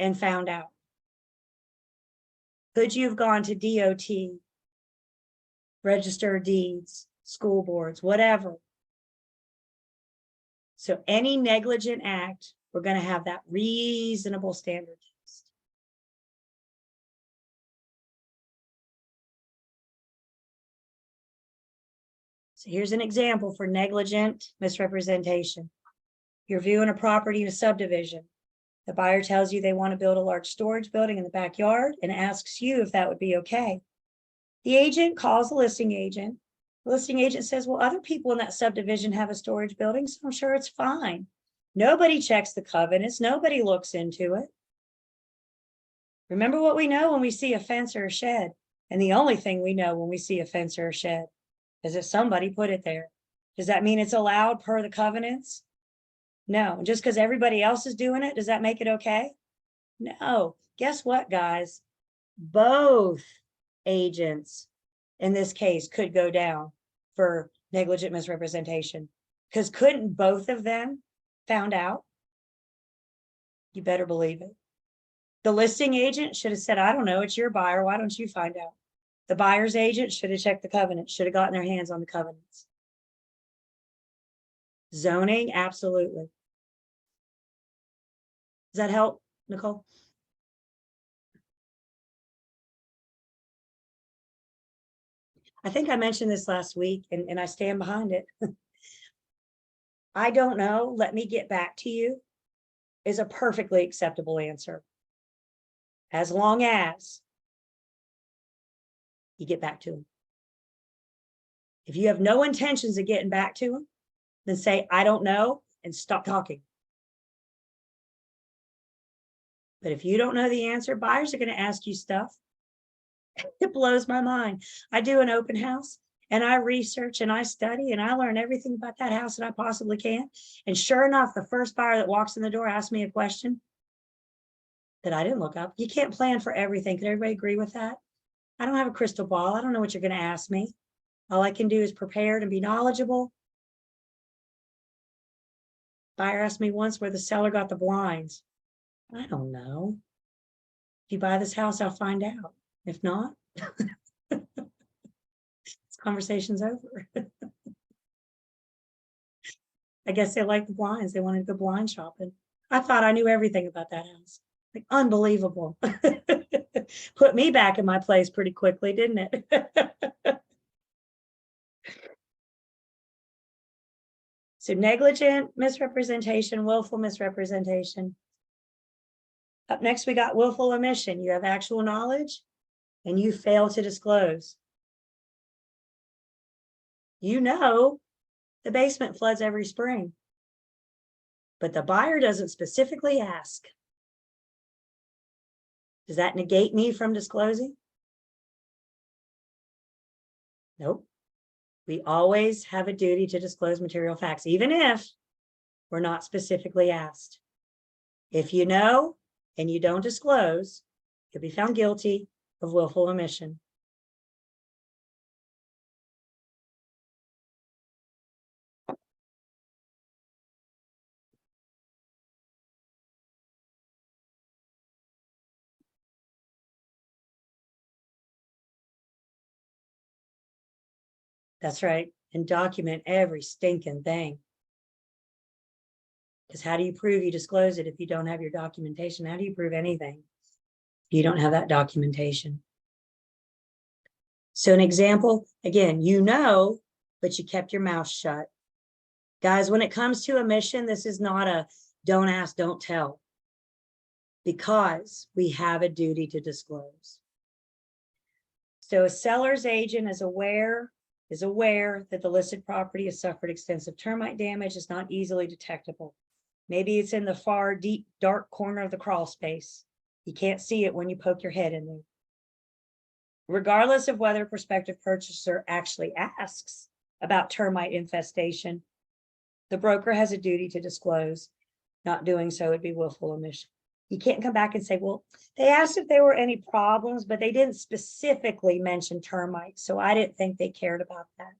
and found out? Could you have gone to DOT, Register of Deeds, school boards, whatever? So any negligent act, we're going to have that reasonable standard test. So here's an example for negligent misrepresentation. You're viewing a property in a subdivision. The buyer tells you they want to build a large storage building in the backyard and asks you if that would be okay. The agent calls the listing agent. The listing agent says, well, other people in that subdivision have a storage building, so I'm sure it's fine. Nobody checks the covenants. Nobody looks into it. Remember what we know when we see a fence or a shed. And the only thing we know when we see a fence or a shed is that somebody put it there. Does that mean it's allowed per the covenants? No. Just because everybody else is doing it, does that make it okay? No. Guess what, guys? Both agents in this case could go down for negligent misrepresentation, because couldn't both of them found out? You better believe it. The listing agent should have said, I don't know, it's your buyer. Why don't you find out? The buyer's agent should have checked the covenants, should have gotten their hands on the covenants. Zoning, absolutely. Does that help, Nicole? I think I mentioned this last week and I stand behind it. I don't know, let me get back to you is a perfectly acceptable answer. As long as you get back to them. If you have no intentions of getting back to them, then say, I don't know, and stop talking. But if you don't know the answer, buyers are going to ask you stuff. It blows my mind. I do an open house and I research and I study and I learn everything about that house that I possibly can. And sure enough, the first buyer that walks in the door asks me a question that I didn't look up. You can't plan for everything. Can everybody agree with that? I don't have a crystal ball. I don't know what you're going to ask me. All I can do is prepare and be knowledgeable. Buyer asked me once where the seller got the blinds. I don't know. If you buy this house, I'll find out. If not, this conversation's over. I guess they like the blinds. They wanted to go blind shopping. I thought I knew everything about that house. Like, unbelievable. Put me back in my place pretty quickly, didn't it? So negligent misrepresentation, willful misrepresentation. Up next, we got willful omission. You have actual knowledge and you fail to disclose. You know the basement floods every spring, but the buyer doesn't specifically ask. Does that negate me from disclosing? Nope. We always have a duty to disclose material facts, even if we're not specifically asked. If you know and you don't disclose, you'll be found guilty of willful omission. That's right. And document every stinking thing. Because how do you prove you disclose it if you don't have your documentation? How do you prove anything if you don't have that documentation? So an example, again, you know, but you kept your mouth shut. Guys, when it comes to omission, this is not a don't ask, don't tell. Because we have a duty to disclose. So a seller's agent is aware that the listed property has suffered extensive termite damage, is not easily detectable. Maybe it's in the far deep, dark corner of the crawl space. You can't see it when you poke your head in there. Regardless of whether a prospective purchaser actually asks about termite infestation, the broker has a duty to disclose. Not doing so would be willful omission. You can't come back and say, well, they asked if there were any problems, but they didn't specifically mention termites, so I didn't think they cared about that.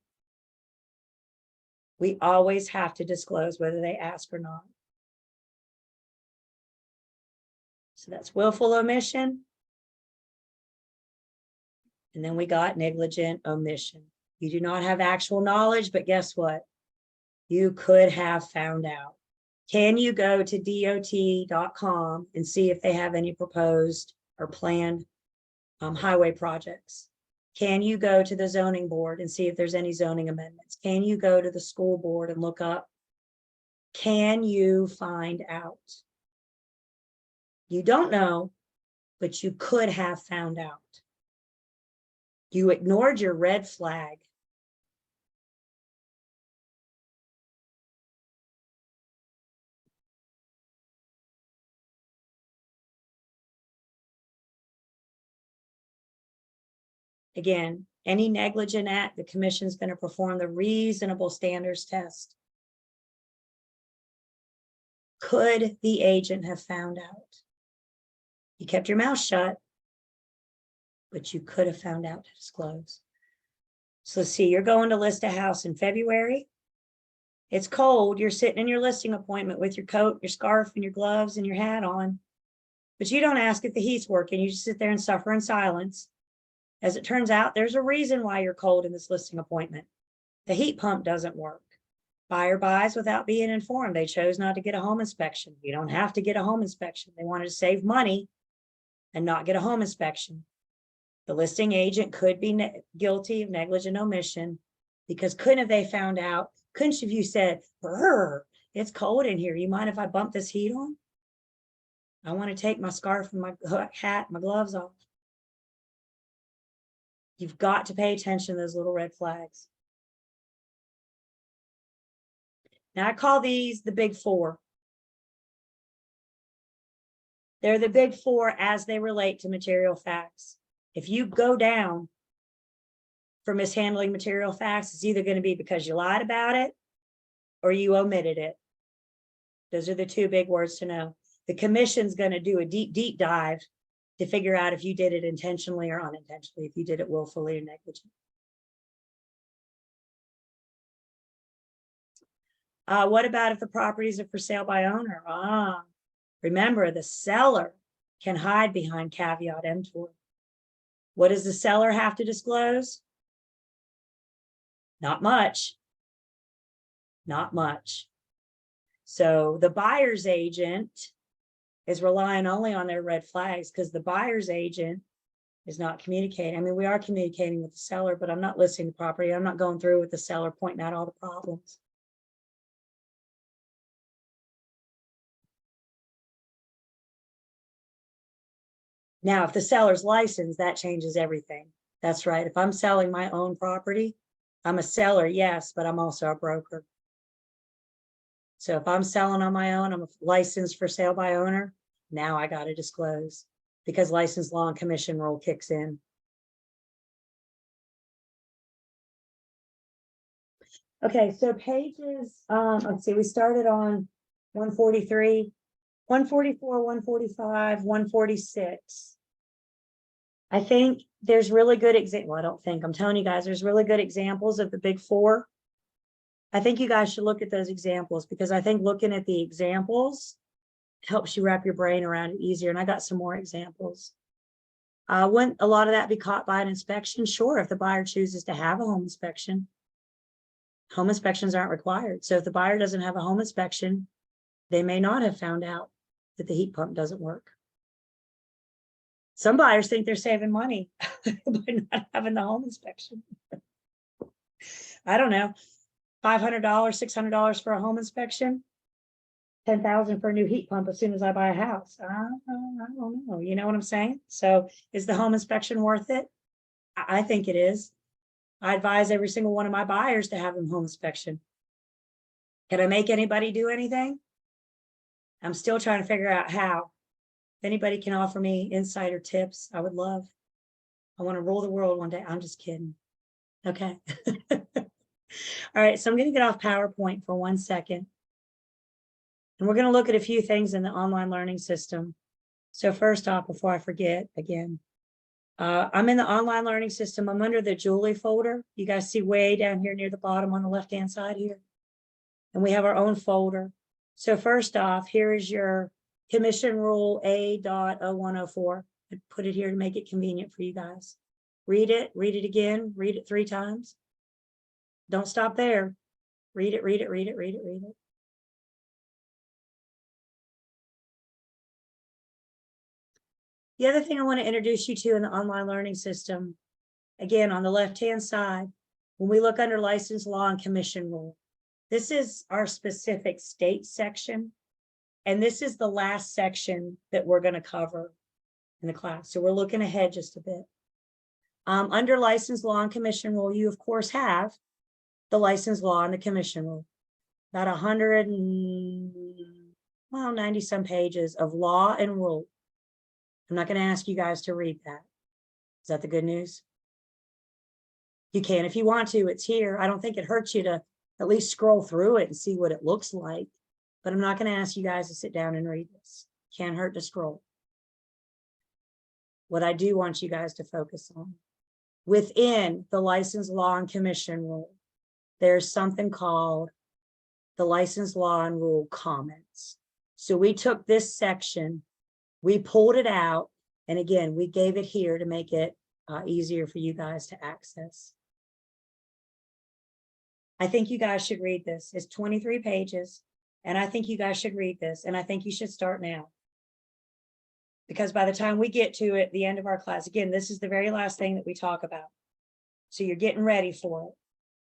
We always have to disclose whether they ask or not. So that's willful omission. And then we got negligent omission. You do not have actual knowledge, but guess what? You could have found out. Can you go to DOT.com and see if they have any proposed or planned highway projects? Can you go to the zoning board and see if there's any zoning amendments? Can you go to the school board and look up? Can you find out? You don't know, but you could have found out. You ignored your red flag. Again, any negligent act, the commission's going to perform the reasonable standards test. Could the agent have found out? You kept your mouth shut, but you could have found out to disclose. So let's see, you're going to list a house in February. It's cold. You're sitting in your listing appointment with your coat, your scarf, and your gloves and your hat on. But you don't ask if the heat's working. You just sit there and suffer in silence. As it turns out, there's a reason why you're cold in this listing appointment. The heat pump doesn't work. Buyer buys without being informed. They chose not to get a home inspection. You don't have to get a home inspection. They wanted to save money and not get a home inspection. The listing agent could be guilty of negligent omission because couldn't have they found out, couldn't have you said, "Brr, it's cold in here. You mind if I bump this heat on? I want to take my scarf and my hat, my gloves off." You've got to pay attention to those little red flags. Now I call these the big four. They're the big four as they relate to material facts. If you go down for mishandling material facts, it's either going to be because you lied about it or you omitted it. Those are the two big words to know. The commission's going to do a deep dive to figure out if you did it intentionally or unintentionally, if you did it willfully or negligently. What about if the properties are for sale by owner? Remember, the seller can hide behind caveat emptor. What does the seller have to disclose? Not much. Not much. So the buyer's agent is relying only on their red flags because the buyer's agent is not communicating. I mean, we are communicating with the seller, but I'm not listing the property. I'm not going through with the seller, pointing out all the problems. Now, if the seller's licensed, that changes everything. That's right. If I'm selling my own property, I'm a seller, yes, but I'm also a broker. So if I'm selling on my own, I'm licensed for sale by owner. Now I got to disclose because license law and commission rule kicks in. Okay, so pages, let's see, we started on 143, 144, 145, 146. I think there's really good example. Well, I don't think, I'm telling you guys, there's really good examples of the big four. I think you guys should look at those examples because I think looking at the examples helps you wrap your brain around it easier. And I got some more examples. Wouldn't a lot of that be caught by an inspection? Sure, if the buyer chooses to have a home inspection. Home inspections aren't required. So if the buyer doesn't have a home inspection, they may not have found out that the heat pump doesn't work. Some buyers think they're saving money by not having the home inspection. I don't know, $500, $600 for a home inspection, $10,000 for a new heat pump as soon as I buy a house. I don't know. You know what I'm saying? So is the home inspection worth it? I think it is. I advise every single one of my buyers to have a home inspection. Can I make anybody do anything? I'm still trying to figure out how. If anybody can offer me insider tips, I would love. I want to rule the world one day. I'm just kidding. Okay. All right, so I'm going to get off PowerPoint for 1 second. And we're going to look at a few things in the online learning system. So first off, before I forget again, I'm in the online learning system. I'm under the Julie folder. You guys see way down here near the bottom on the left-hand side here. And we have our own folder. So first off, here is your Commission Rule A.0104. I put it here to make it convenient for you guys. Read it again, read it 3 times. Don't stop there. Read it, read it, read it, read it, read it. The other thing I want to introduce you to in the online learning system, again, on the left-hand side, when we look under license law and commission rule, this is our specific state section. And this is the last section that we're going to cover in the class. So we're looking ahead just a bit. Under license law and commission rule, you of course have the license law and the commission rule. About 90 some pages of law and rule. I'm not going to ask you guys to read that. Is that the good news? You can if you want to, it's here. I don't think it hurts you to at least scroll through it and see what it looks like. But I'm not going to ask you guys to sit down and read this. Can't hurt to scroll. What I do want you guys to focus on, within the license law and commission rule, there's something called the license law and rule comments. So we took this section, we pulled it out, and again, we gave it here to make it easier for you guys to access. I think you guys should read this. It's 23 pages. And I think you guys should read this. And I think you should start now. Because by the time we get to it, the end of our class, again, this is the very last thing that we talk about. So you're getting ready for it.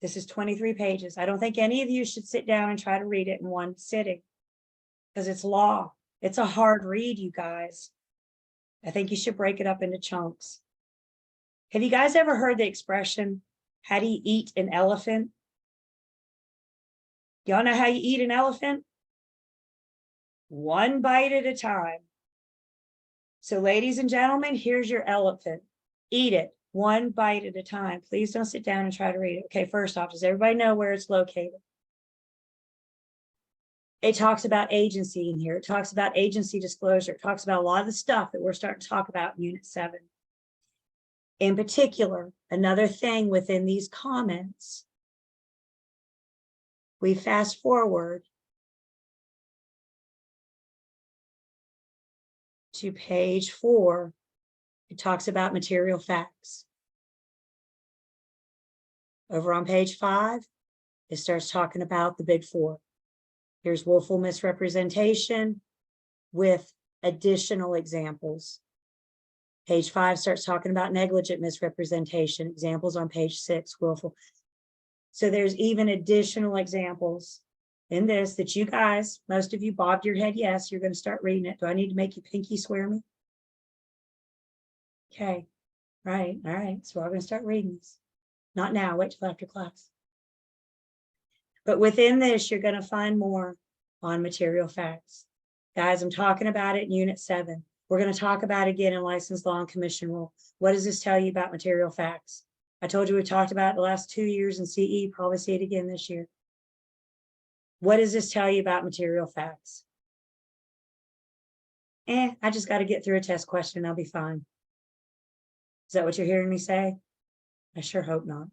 This is 23 pages. I don't think any of you should sit down and try to read it in one sitting. Because it's law. It's a hard read, you guys. I think you should break it up into chunks. Have you guys ever heard the expression, how do you eat an elephant? Y'all know how you eat an elephant? One bite at a time. So ladies and gentlemen, here's your elephant. Eat it one bite at a time. Please don't sit down and try to read it. Okay, first off, does everybody know where it's located? It talks about agency in here. It talks about agency disclosure. It talks about a lot of the stuff that we're starting to talk about in Unit 7. In particular, another thing within these comments, we fast forward to page 4. It talks about material facts. Over on page 5, it starts talking about the big 4. Here's willful misrepresentation with additional examples. Page 5 starts talking about negligent misrepresentation. Examples on page 6, willful. So there's even additional examples in this that you guys, most of you bobbed your head, yes, you're going to start reading it. Do I need to make you pinky swear me? Okay, right, all right. So we're going to start reading this. Not now, wait till after class. But within this, you're going to find more on material facts. Guys, I'm talking about it in Unit 7. We're going to talk about it again in License Law and Commission Rule. What does this tell you about material facts? I told you we talked about it the last 2 years in CE, probably see it again this year. What does this tell you about material facts? I just got to get through a test question. I'll be fine. Is that what you're hearing me say? I sure hope not.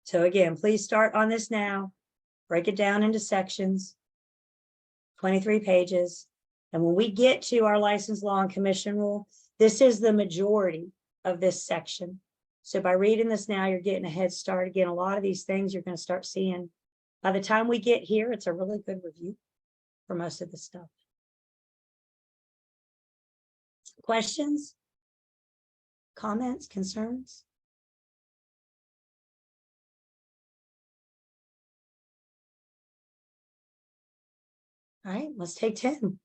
So again, please start on this now. Break it down into sections, 23 pages. And when we get to our license law and commission rule, this is the majority of this section. So by reading this now, you're getting a head start. Again, a lot of these things you're going to start seeing. By the time we get here, it's a really good review for most of the stuff. Questions? Comments? Concerns? All right, let's take 10.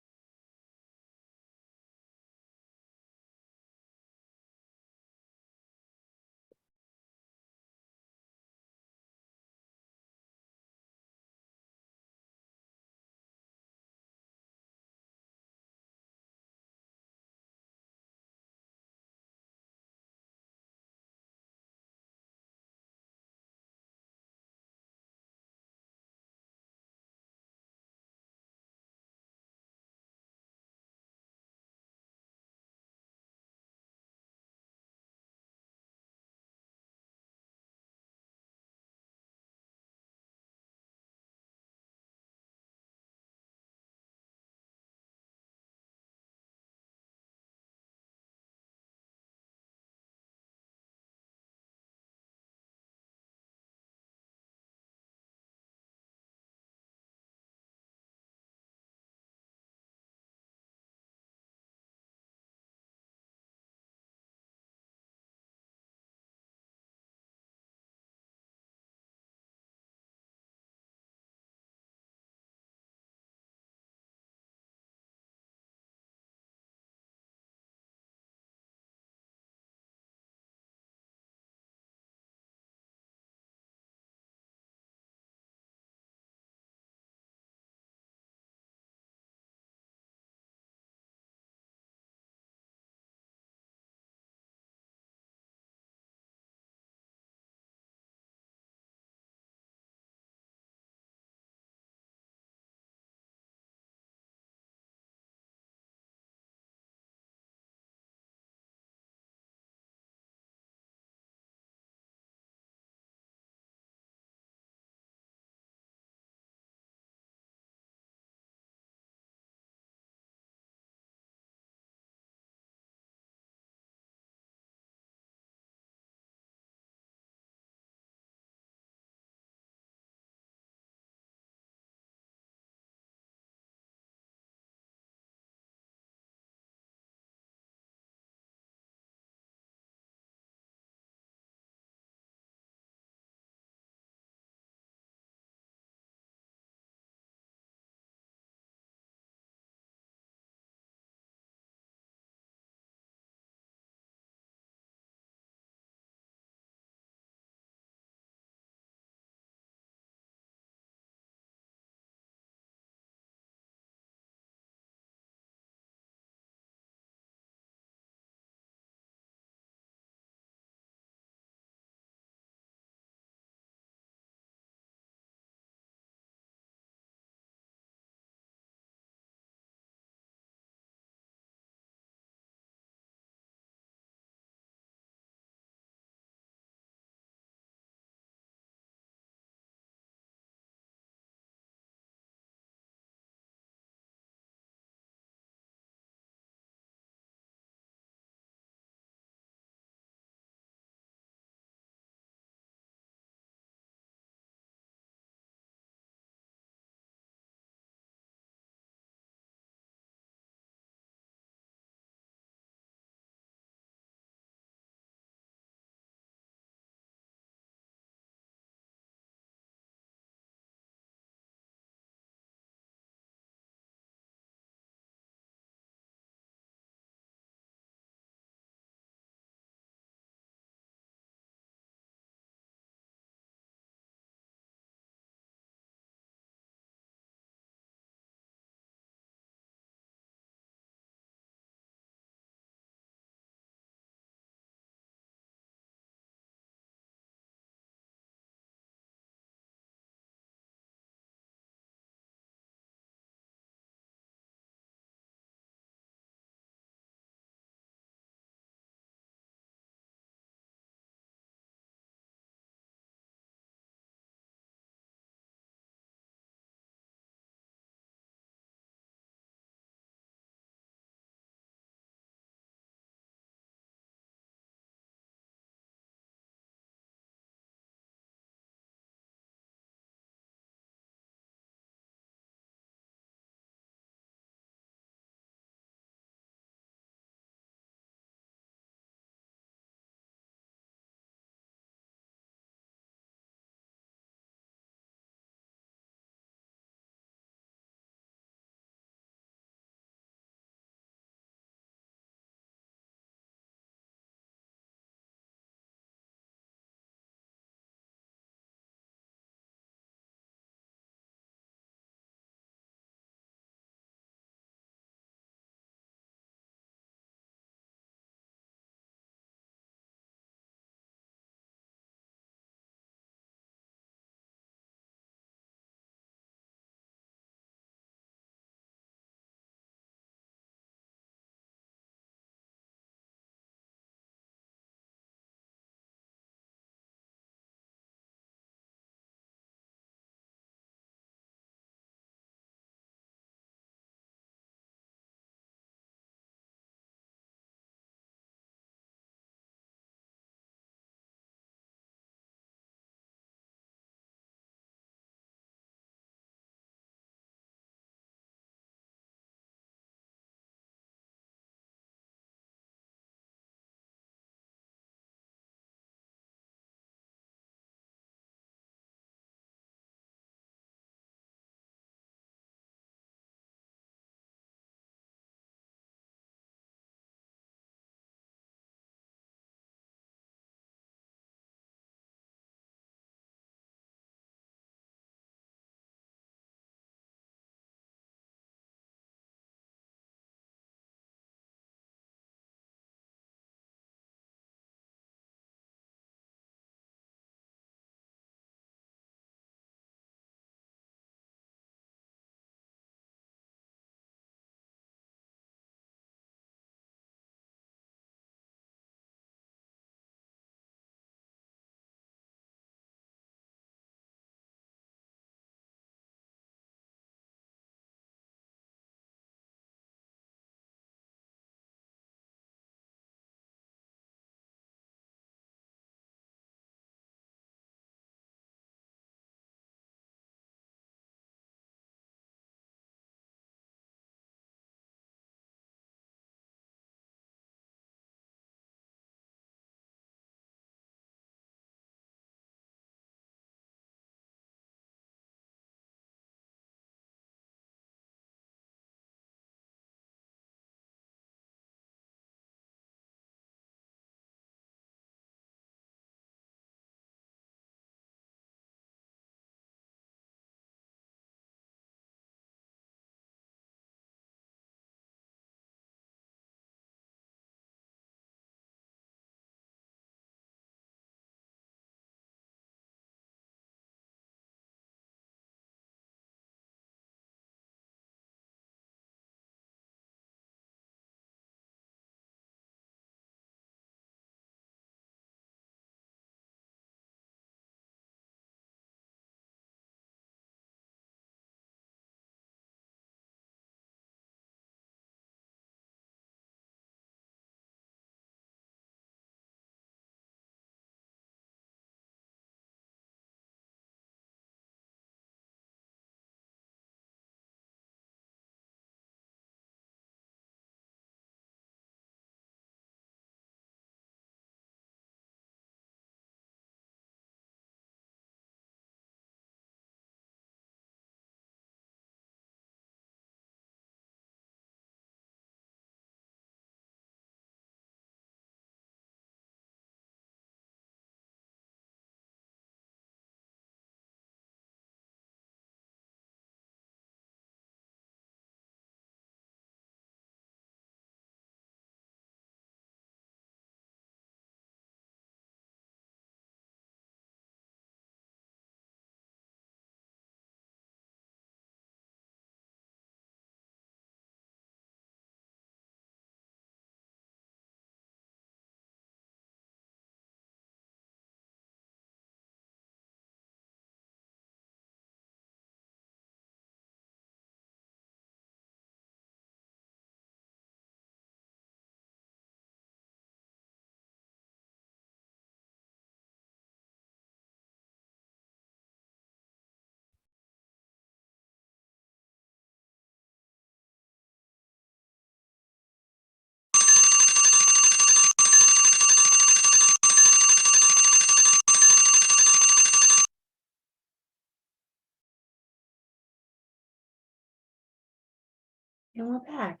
And we're back.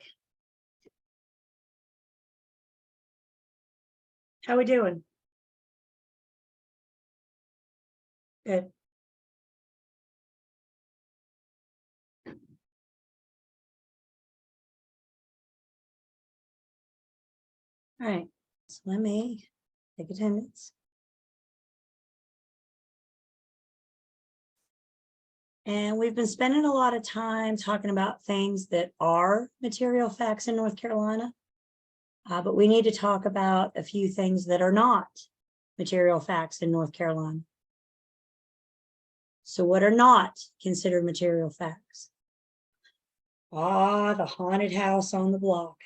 How we doing? Good. All right, so let me take attendance. And we've been spending a lot of time talking about things that are material facts in North Carolina. But we need to talk about a few things that are not material facts in North Carolina. So what are not considered material facts? The haunted house on the block.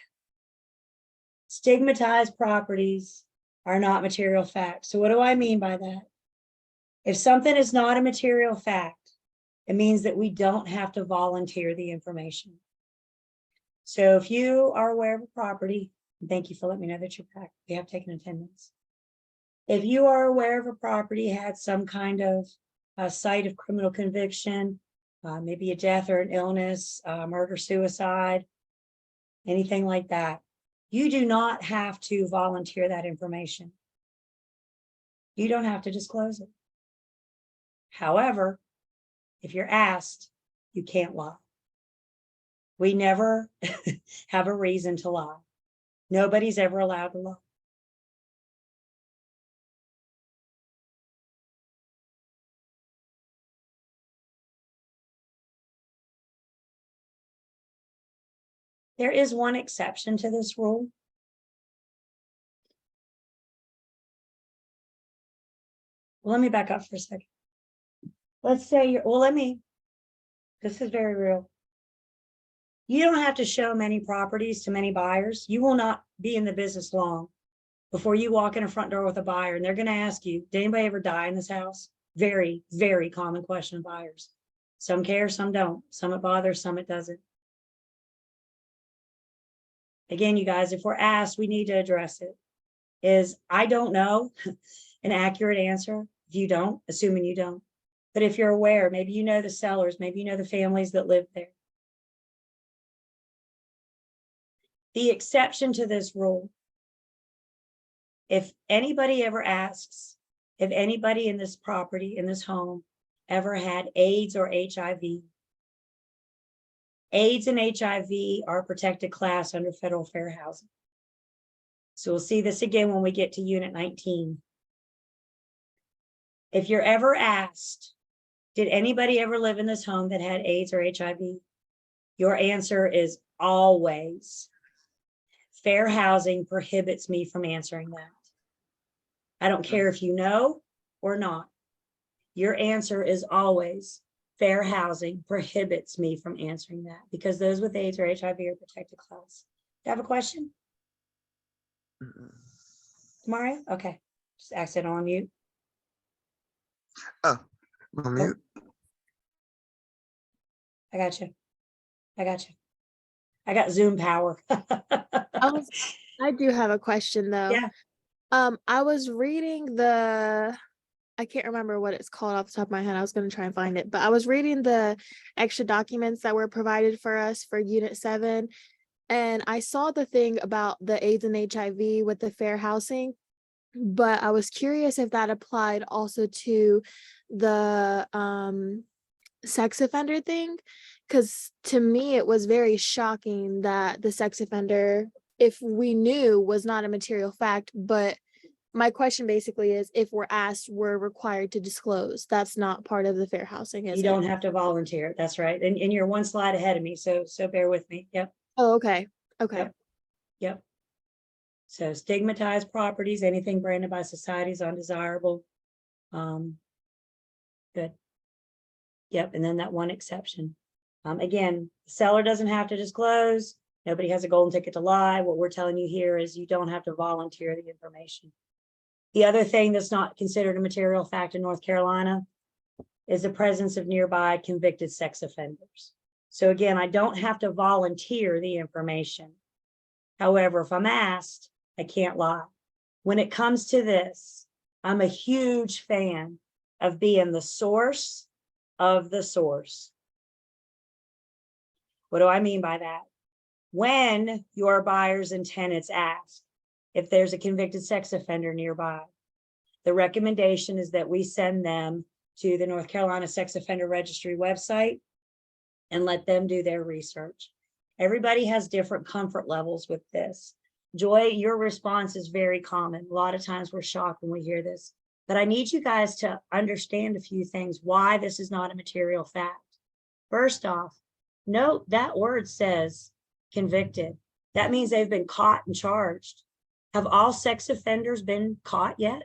Stigmatized properties are not material facts. So what do I mean by that? If something is not a material fact, it means that we don't have to volunteer the information. So if you are aware of a property, thank you for letting me know that you're back. We have taken attendance. If you are aware of a property had some kind of a site of criminal conviction, maybe a death or an illness, murder, suicide, anything like that, you do not have to volunteer that information. You don't have to disclose it. However, if you're asked, you can't lie. We never have a reason to lie. Nobody's ever allowed to lie. There is one exception to this rule. Well, let me back up for a second. Let's say this is very real. You don't have to show many properties to many buyers. You will not be in the business long before you walk in a front door with a buyer and they're going to ask you, did anybody ever die in this house? Very, very common question of buyers. Some care, some don't. Some it bothers, some it doesn't. Again, you guys, if we're asked, we need to address it. I don't know an accurate answer. If you don't, assuming you don't. But if you're aware, maybe you know the sellers, maybe you know the families that live there. The exception to this rule, if anybody ever asks if anybody in this property, in this home, ever had AIDS or HIV, AIDS and HIV are a protected class under federal fair housing. So we'll see this again when we get to Unit 19. If you're ever asked, did anybody ever live in this home that had AIDS or HIV? Your answer is always, fair housing prohibits me from answering that. I don't care if you know or not. Your answer is always, fair housing prohibits me from answering that because those with AIDS or HIV are protected class. Do you have a question? Mario? Okay. Just exit on mute. Oh, on mute. I got you. I got you. I got Zoom power. I do have a question though. Yeah. I was reading I can't remember what it's called off the top of my head. I was going to try and find it, but I was reading the extra documents that were provided for us for Unit 7. And I saw the thing about the AIDS and HIV with the fair housing, but I was curious if that applied also to the sex offender thing. Because to me, it was very shocking that the sex offender, if we knew, was not a material fact. But my question basically is, if we're asked, we're required to disclose. That's not part of the fair housing, is You don't have to volunteer. That's right. And you're one slide ahead of me. So bear with me. Yep. Oh, okay. Okay. Yep. So stigmatized properties, anything branded by society is undesirable. Good. Yep. And then that one exception. Again, the seller doesn't have to disclose. Nobody has a golden ticket to lie. What we're telling you here is you don't have to volunteer the information. The other thing that's not considered a material fact in North Carolina is the presence of nearby convicted sex offenders. So again, I don't have to volunteer the information. However, if I'm asked, I can't lie. When it comes to this, I'm a huge fan of being the source of the source. What do I mean by that? When your buyers and tenants ask if there's a convicted sex offender nearby, the recommendation is that we send them to the North Carolina Sex Offender Registry website and let them do their research. Everybody has different comfort levels with this. Joy, your response is very common. A lot of times we're shocked when we hear this, but I need you guys to understand a few things, why this is not a material fact. First off, note that word says convicted. That means they've been caught and charged. Have all sex offenders been caught yet?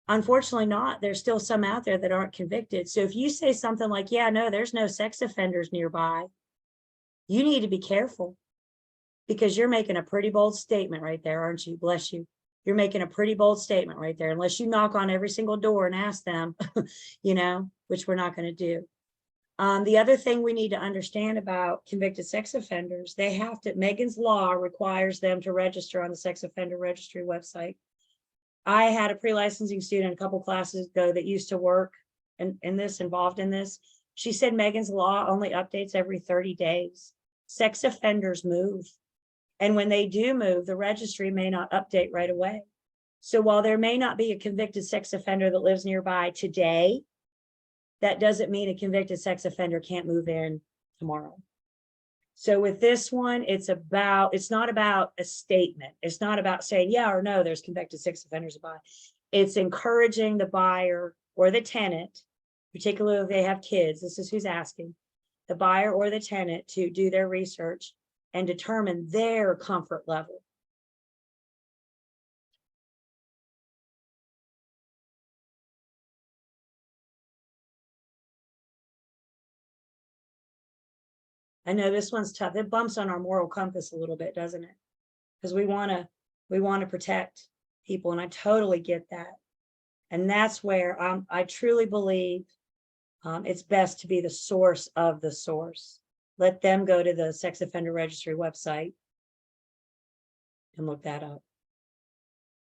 Unfortunately not. There's still some out there that aren't convicted. So if you say something like, yeah, no, there's no sex offenders nearby, you need to be careful, because you're making a pretty bold statement right there, aren't you? Bless you. You're making a pretty bold statement right there, unless you knock on every single door and ask them, which we're not going to do. The other thing we need to understand about convicted sex offenders, they have to, Megan's Law requires them to register on the Sex Offender Registry website. I had a pre-licensing student a couple classes ago that used to work involved in this. She said Megan's Law only updates every 30 days. Sex offenders move. And when they do move, the registry may not update right away. So while there may not be a convicted sex offender that lives nearby today, that doesn't mean a convicted sex offender can't move in tomorrow. So with this one, it's not about a statement. It's not about saying, yeah or no, there's convicted sex offenders nearby. It's encouraging the buyer or the tenant, particularly if they have kids, this is who's asking, the buyer or the tenant to do their research and determine their comfort level. I know this one's tough. It bumps on our moral compass a little bit, doesn't it? Because we want to protect people, and I totally get that. And that's where I truly believe it's best to be the source of the source. Let them go to the Sex Offender Registry website and look that up.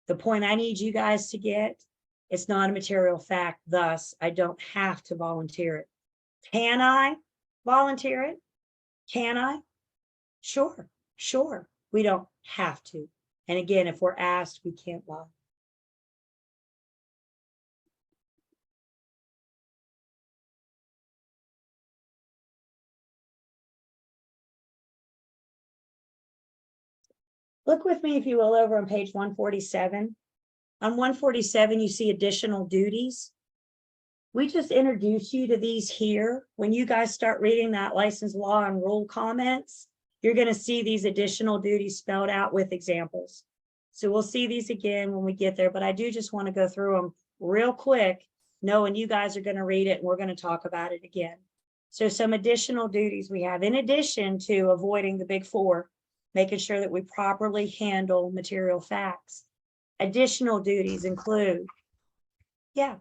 The point I need you guys to get, it's not a material fact, thus I don't have to volunteer it. Can I volunteer it? Can I? Sure. We don't have to. And again, if we're asked, we can't lie. Look with me, if you will, over on page 147. On 147, you see additional duties. We just introduced you to these here. When you guys start reading that license law and rule comments, you're going to see these additional duties spelled out with examples. So we'll see these again when we get there, but I do just want to go through them real quick, knowing you guys are going to read it and we're going to talk about it again. So some additional duties we have, in addition to avoiding the big four, making sure that we properly handle material facts. Additional duties include, yeah, do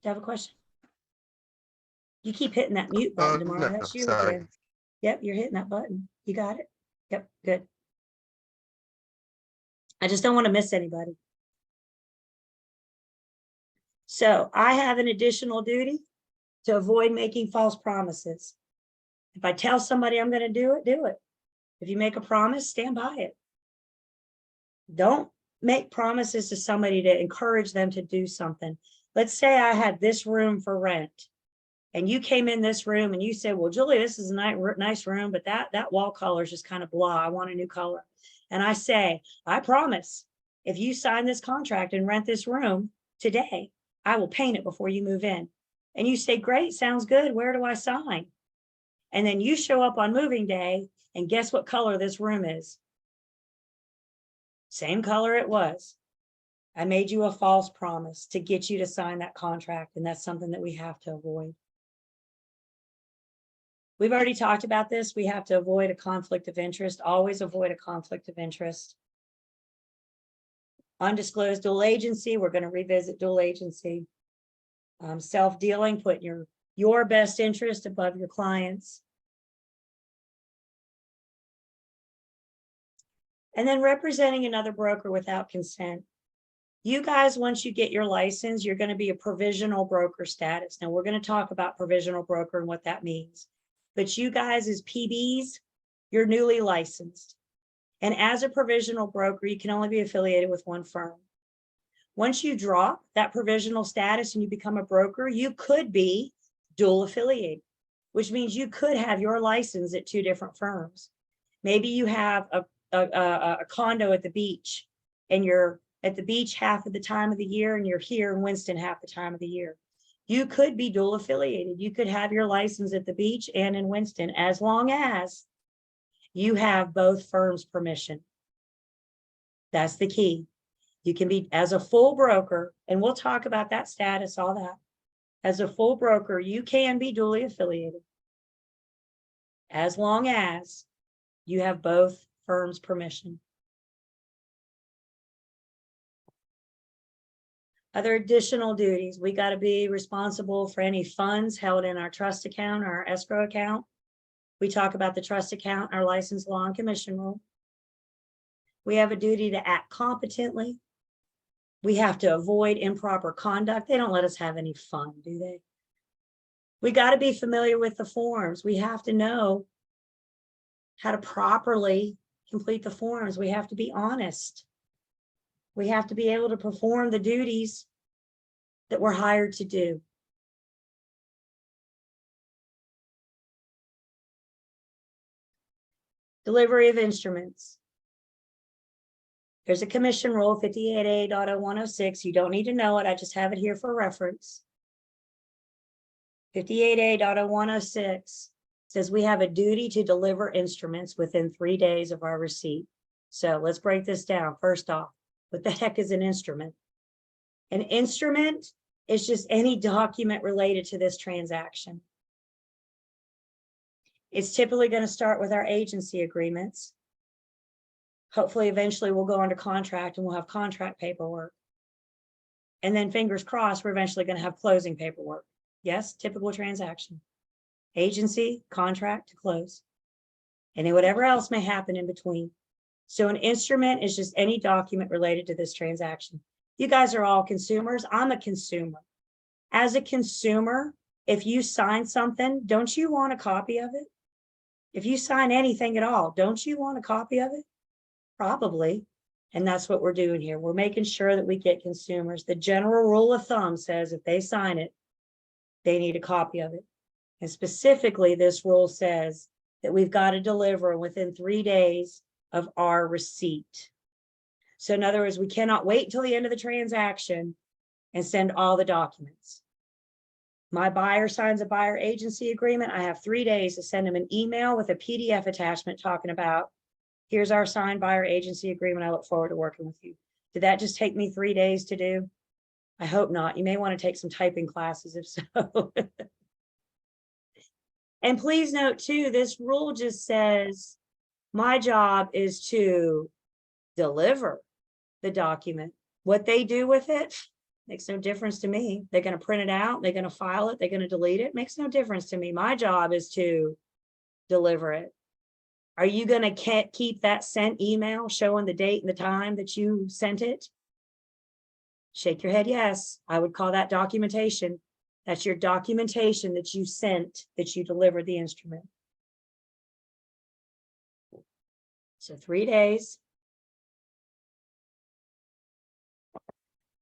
you have a question? You keep hitting that mute button tomorrow. No, That's you sorry. again. Yep, you're hitting that button. You got it. Yep, good. I just don't want to miss anybody. So I have an additional duty to avoid making false promises. If I tell somebody I'm going to do it, do it. If you make a promise, stand by it. Don't make promises to somebody to encourage them to do something. Let's say I had this room for rent and you came in this room and you said, well, Julie, this is a nice room, but that wall color is just kind of blah. I want a new color. And I say, I promise, if you sign this contract and rent this room today, I will paint it before you move in. And you say, great, sounds good. Where do I sign? And then you show up on moving day and guess what color this room is? Same color it was. I made you a false promise to get you to sign that contract, and that's something that we have to avoid. We've already talked about this. We have to avoid a conflict of interest, always avoid a conflict of interest. Undisclosed dual agency, we're going to revisit dual agency. Self-dealing, putting your best interest above your clients. And then representing another broker without consent. You guys, once you get your license, you're going to be a provisional broker status. Now we're going to talk about provisional broker and what that means. But you guys as PBs, You're newly licensed. And as a provisional broker, you can only be affiliated with one firm. Once you drop that provisional status and you become a broker, you could be dual affiliated, which means you could have your license at two different firms. Maybe you have a condo at the beach and you're at the beach half of the time of the year and you're here in Winston half the time of the year. You could be dual affiliated. You could have your license at the beach and in Winston, as long as you have both firms' permission. That's the key. You can be as a full broker, and we'll talk about that status, all that. As a full broker, you can be dually affiliated as long as you have both firms' permission. Other additional duties, we got to be responsible for any funds held in our trust account or our escrow account. We talk about the trust account, our license, law, and commission rule. We have a duty to act competently. We have to avoid improper conduct. They don't let us have any fun, do they? We got to be familiar with the forms. We have to know how to properly complete the forms. We have to be honest. We have to be able to perform the duties that we're hired to do. Delivery of instruments. There's a commission rule 58A.0106. You don't need to know it. I just have it here for reference. 58A.0106 says we have a duty to deliver instruments within 3 days of our receipt. So let's break this down. First off, what the heck is an instrument? An instrument is just any document related to this transaction. It's typically going to start with our agency agreements. Hopefully, eventually we'll go under contract and we'll have contract paperwork. And then fingers crossed, we're eventually going to have closing paperwork. Yes, typical transaction. Agency, contract to close. And then whatever else may happen in between. So an instrument is just any document related to this transaction. You guys are all consumers. I'm a consumer. As a consumer, if you sign something, don't you want a copy of it? If you sign anything at all, don't you want a copy of it? Probably. And that's what we're doing here. We're making sure that we get consumers. The general rule of thumb says if they sign it, they need a copy of it. And specifically, this rule says that we've got to deliver within 3 days of our receipt. So in other words, we cannot wait until the end of the transaction and send all the documents. My buyer signs a buyer agency agreement. I have 3 days to send him an email with a PDF attachment talking about, here's our signed buyer agency agreement. I look forward to working with you. Did that just take me 3 days to do? I hope not. You may want to take some typing classes if so. And please note too, this rule just says my job is to deliver the document. What they do with it makes no difference to me. They're going to print it out. They're going to file it. They're going to delete it. Makes no difference to me. My job is to deliver it. Are you going to keep that sent email showing the date and the time that you sent it? Shake your head yes. I would call that documentation. That's your documentation that you sent, that you delivered the instrument. So 3 days.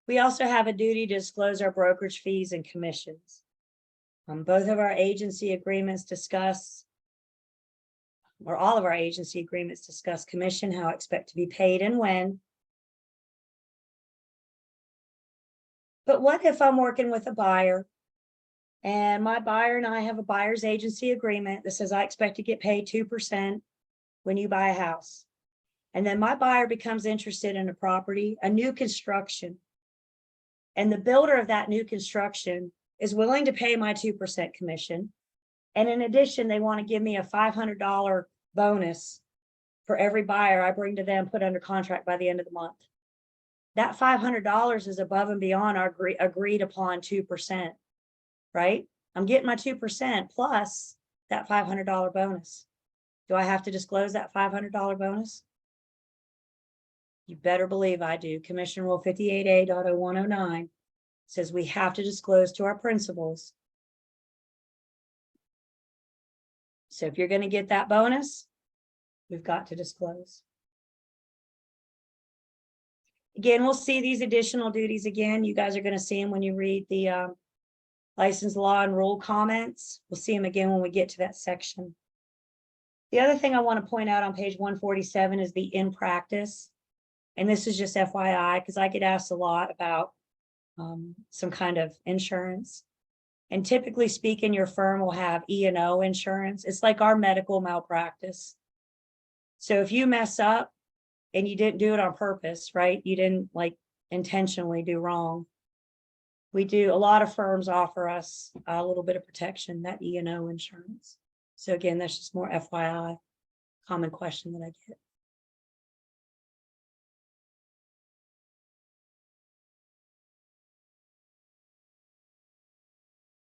We also have a duty to disclose our brokerage fees and commissions. Both of our agency agreements discuss, or all of our agency agreements discuss commission, how I expect to be paid and when. But what if I'm working with a buyer and my buyer and I have a buyer's agency agreement that says I expect to get paid 2% when you buy a house. And then my buyer becomes interested in a property, a new construction. And the builder of that new construction is willing to pay my 2% commission. And in addition, they want to give me a $500 bonus for every buyer I bring to them, put under contract by the end of the month. That $500 is above and beyond our agreed upon 2%, right? I'm getting my 2% plus that $500 bonus. Do I have to disclose that $500 bonus? You better believe I do. Commission Rule 58A.0109 says we have to disclose to our principals. So if you're going to get that bonus, we've got to disclose. Again, we'll see these additional duties again. You guys are going to see them when you read the license law and rule comments. We'll see them again when we get to that section. The other thing I want to point out on page 147 is the in practice. And this is just FYI, because I get asked a lot about some kind of insurance. And typically speaking, your firm will have E&O insurance. It's like our medical malpractice. So if you mess up and you didn't do it on purpose, right? You didn't like intentionally do wrong. We do, a lot of firms offer us a little bit of protection, that E&O insurance. So again, that's just more FYI, common question that I get.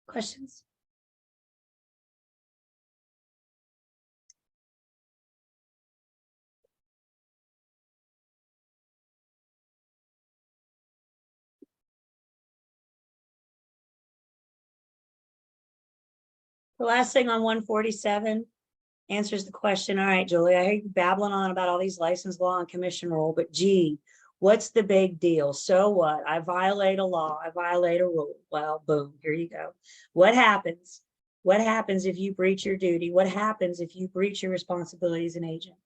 Questions? The last thing on 147 answers the question. All right, Julie, I hear you babbling on about all these license law and commission rule, but gee, what's the big deal? So what? I violate a law, I violate a rule. Well, boom, here you go. What happens? What happens if you breach your duty? What happens if you breach your responsibility as an agent?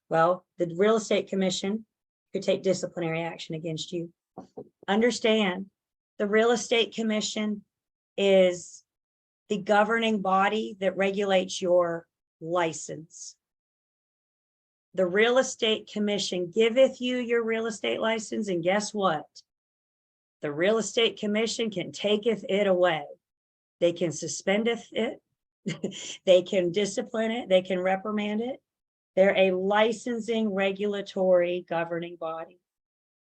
Well, the real estate commission could take disciplinary action against you. Understand, the real estate commission is the governing body that regulates your license. The real estate commission giveth you your real estate license, and guess what? The real estate commission can taketh it away. They can suspendeth it. They can discipline it. They can reprimand it. They're a licensing regulatory governing body.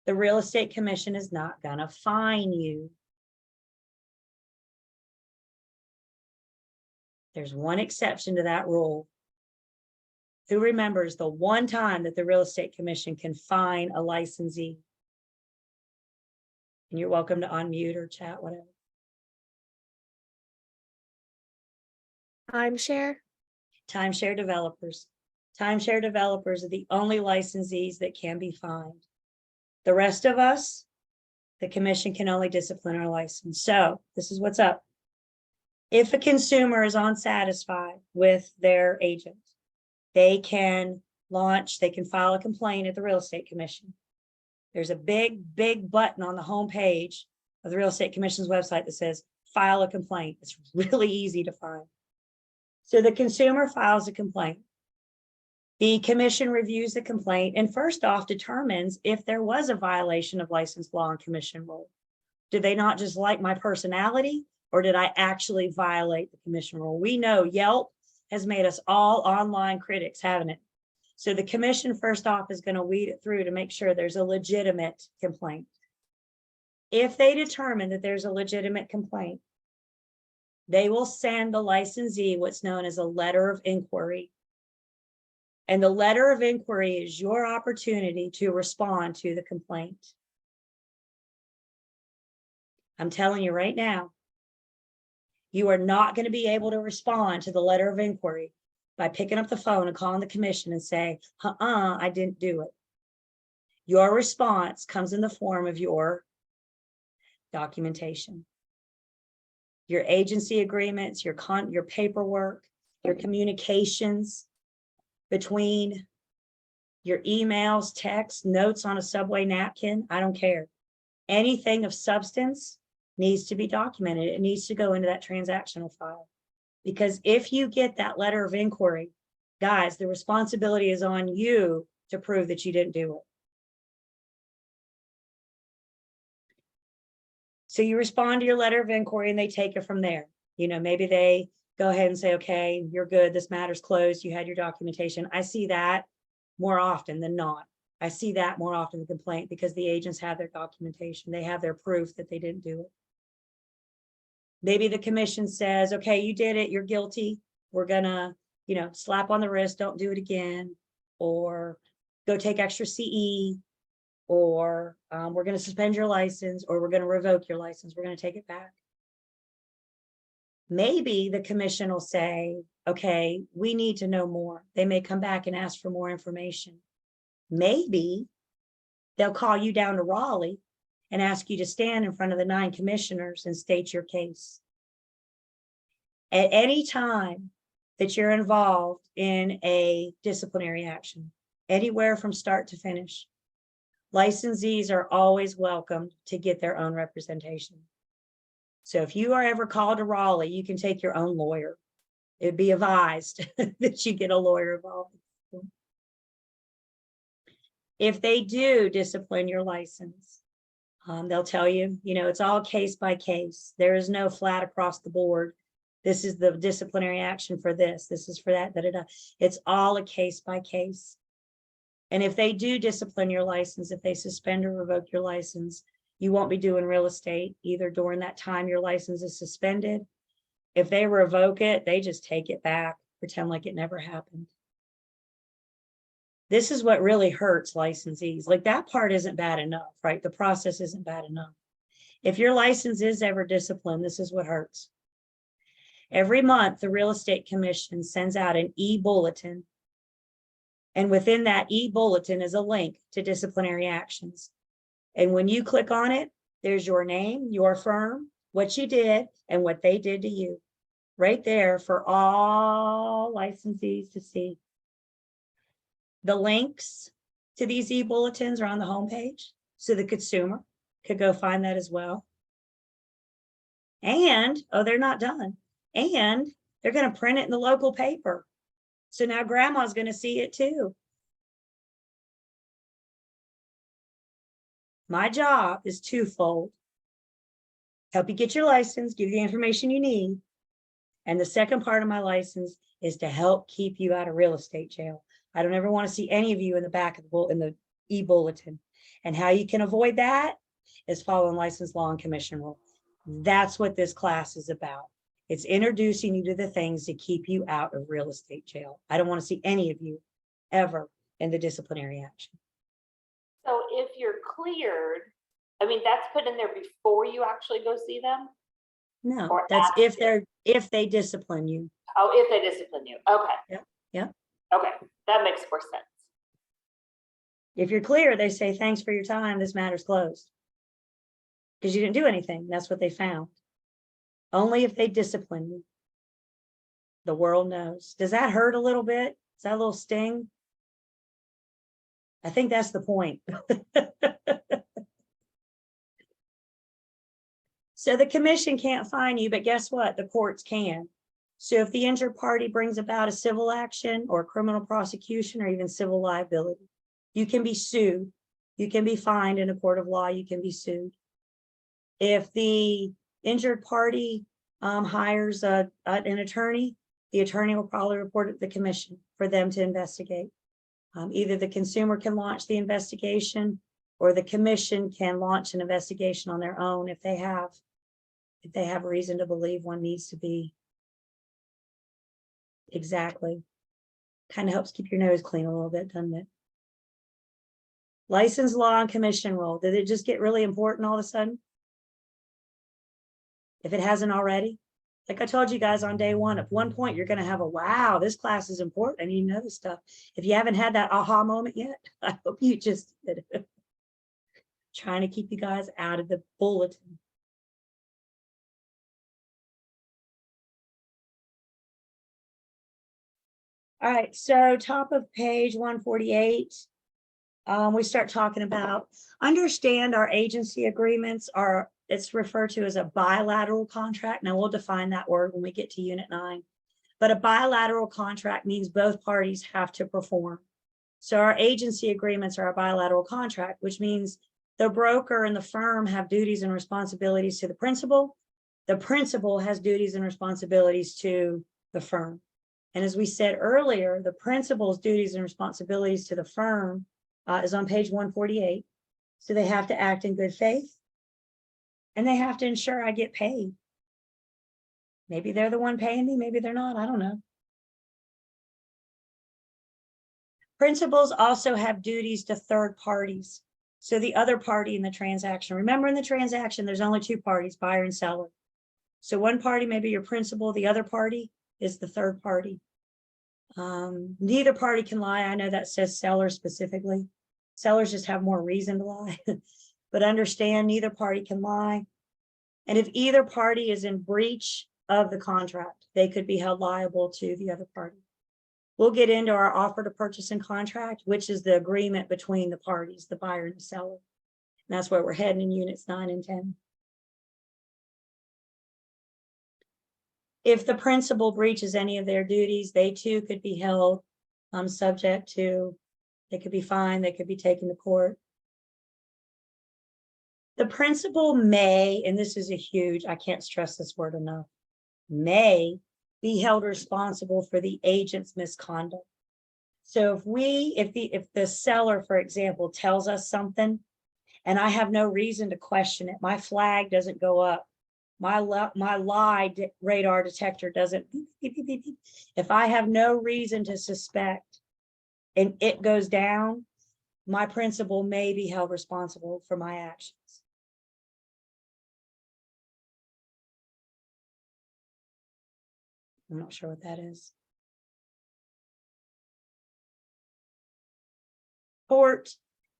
The real estate commission is not gonna fine you. There's one exception to that rule. Who remembers the one time that the real estate commission can fine a licensee? And you're welcome to unmute or chat, whatever. Timeshare. Timeshare developers. Timeshare developers are the only licensees that can be fined. The rest of us, the commission can only discipline our license. So this is what's up. If a consumer is unsatisfied with their agent, they can file a complaint at the real estate commission. There's a big button on the homepage of the real estate commission's website that says file a complaint. It's really easy to find. So the consumer files a complaint. The commission reviews the complaint and first off determines if there was a violation of license law and commission rule. Did they not just like my personality, or did I actually violate the commission rule? We know Yelp has made us all online critics, haven't it? So the commission first off is going to weed it through to make sure there's a legitimate complaint. If they determine that there's a legitimate complaint, they will send the licensee what's known as a letter of inquiry. And the letter of inquiry is your opportunity to respond to the complaint. I'm telling you right now, you are not going to be able to respond to the letter of inquiry by picking up the phone and calling the commission and say, I didn't do it. Your response comes in the form of your documentation, your agency agreements, your paperwork, your communications between your emails, texts, notes on a subway napkin. I don't care. Anything of substance needs to be documented. It needs to go into that transactional file. Because if you get that letter of inquiry, guys, the responsibility is on you to prove that you didn't do it. So you respond to your letter of inquiry and they take it from there. You know, maybe they go ahead and say, okay, you're good. This matter's closed. You had your documentation. I see that more often than not. I see that more often than complaint because the agents have their documentation. They have their proof that they didn't do it. Maybe the commission says, okay, you did it. You're guilty. We're gonna, slap on the wrist. Don't do it again. Or go take extra CE. Or we're going to suspend your license, or we're going to revoke your license. We're going to take it back. Maybe the commission will say, okay, we need to know more. They may come back and ask for more information. Maybe they'll call you down to Raleigh and ask you to stand in front of the 9 commissioners and state your case. At any time that you're involved in a disciplinary action, anywhere from start to finish, licensees are always welcome to get their own representation. So if you are ever called to Raleigh, you can take your own lawyer. It'd be advised that you get a lawyer involved. If they do discipline your license, they'll tell you, it's all case by case. There is no flat across the board. This is the disciplinary action for this. This is for that. It's all a case by case. And if they do discipline your license, if they suspend or revoke your license, you won't be doing real estate either during that time your license is suspended. If they revoke it, they just take it back, pretend like it never happened. This is what really hurts licensees. Like, that part isn't bad enough, right? The process isn't bad enough. If your license is ever disciplined, this is what hurts. Every month, the Real Estate Commission sends out an e-bulletin. And within that e-bulletin is a link to disciplinary actions. And when you click on it, there's your name, your firm, what you did, and what they did to you. Right there for all licensees to see. The links to these e-bulletins are on the homepage, so the consumer could go find that as well. And, oh, they're not done. And they're going to print it in the local paper. So now grandma's going to see it too. My job is twofold. Help you get your license, give you the information you need. And the second part of my license is to help keep you out of real estate jail. I don't ever want to see any of you in the back of the e-bulletin. And how you can avoid that is following license law and commission rule. That's what this class is about. It's introducing you to the things to keep you out of real estate jail. I don't want to see any of you ever in the disciplinary action. So if you're cleared, I mean, that's put in there before you actually go see them? No, Or that's after? if they discipline you. Oh, if they discipline you. Okay. Yep, yep. Okay, that makes more sense. If you're clear, they say, thanks for your time, this matter's closed. Because you didn't do anything. That's what they found. Only if they discipline you. The world knows. Does that hurt a little bit? Is that a little sting? I think that's the point. So the commission can't fine you, but guess what? The courts can. So if the injured party brings about a civil action or criminal prosecution or even civil liability, you can be sued. You can be fined in a court of law. You can be sued. If the injured party hires an attorney, the attorney will probably report it to the commission for them to investigate. Either the consumer can launch the investigation or the commission can launch an investigation on their own if they have reason to believe one needs to be. Exactly. Kind of helps keep your nose clean a little bit, doesn't it? License law and commission rule. Did it just get really important all of a sudden? If it hasn't already? Like I told you guys on day one, at one point, you're going to have a, wow, this class is important. I need to know this stuff. If you haven't had that aha moment yet, I hope you just did. Trying to keep you guys out of the bulletin. All right, so top of page 148, we start talking about, understand our agency agreements are, it's referred to as a bilateral contract. Now we'll define that word when we get to unit 9, but a bilateral contract means both parties have to perform. So our agency agreements are a bilateral contract, which means the broker and the firm have duties and responsibilities to the principal. The principal has duties and responsibilities to the firm. And as we said earlier, the principal's duties and responsibilities to the firm is on page 148. So they have to act in good faith and they have to ensure I get paid. Maybe they're the one paying me, maybe they're not, I don't know. Principals also have duties to third parties. So the other party in the transaction, remember in the transaction, there's only two parties, buyer and seller. So one party may be your principal, the other party is the third party. Neither party can lie. I know that says seller specifically. Sellers just have more reason to lie, but understand neither party can lie. And if either party is in breach of the contract, they could be held liable to the other party. We'll get into our offer to purchase and contract, which is the agreement between the parties, the buyer and the seller. And that's where we're heading in units 9 and 10. If the principal breaches any of their duties, they too could be held subject to, they could be fined, they could be taken to court. The principal may, and this is a huge, I can't stress this word enough, may be held responsible for the agent's misconduct. So if the seller, for example, tells us something and I have no reason to question it, my flag doesn't go up, my lie radar detector doesn't beep, beep, beep, beep, beep. If I have no reason to suspect and it goes down, my principal may be held responsible for my actions. I'm not sure what that is. Court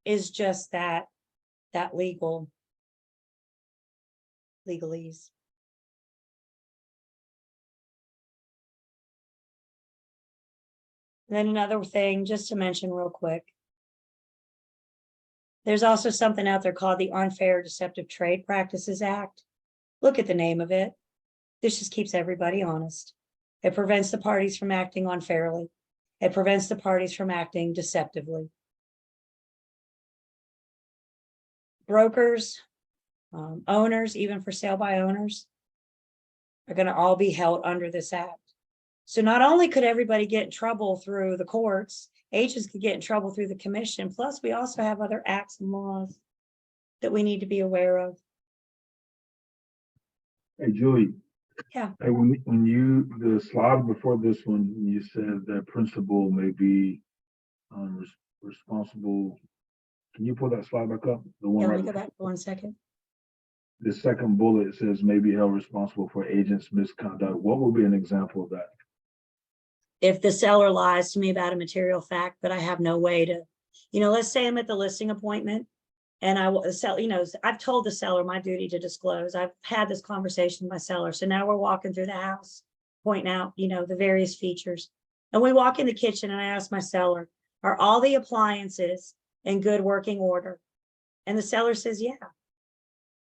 is just that legalese. And then another thing, just to mention real quick. There's also something out there called the Unfair Deceptive Trade Practices Act. Look at the name of it. This just keeps everybody honest. It prevents the parties from acting unfairly. It prevents the parties from acting deceptively. Brokers, owners, even for sale by owners, are going to all be held under this act. So not only could everybody get in trouble through the courts, agents could get in trouble through the commission. Plus, we also have other acts and laws that we need to be aware of. Hey, Julie. Yeah. Hey, when you, the slide before this one, you said that principal may be responsible. Can you pull that slide back up? The one Let me right go back for 1 second. The second bullet says may be held responsible for agent's misconduct. What would be an example of that? If the seller lies to me about a material fact, but I have no way to, let's say I'm at the listing appointment and I will sell, I've told the seller my duty to disclose. I've had this conversation with my seller. So now we're walking through the house, pointing out, the various features. And we walk in the kitchen and I ask my seller, are all the appliances in good working order? And the seller says, yeah.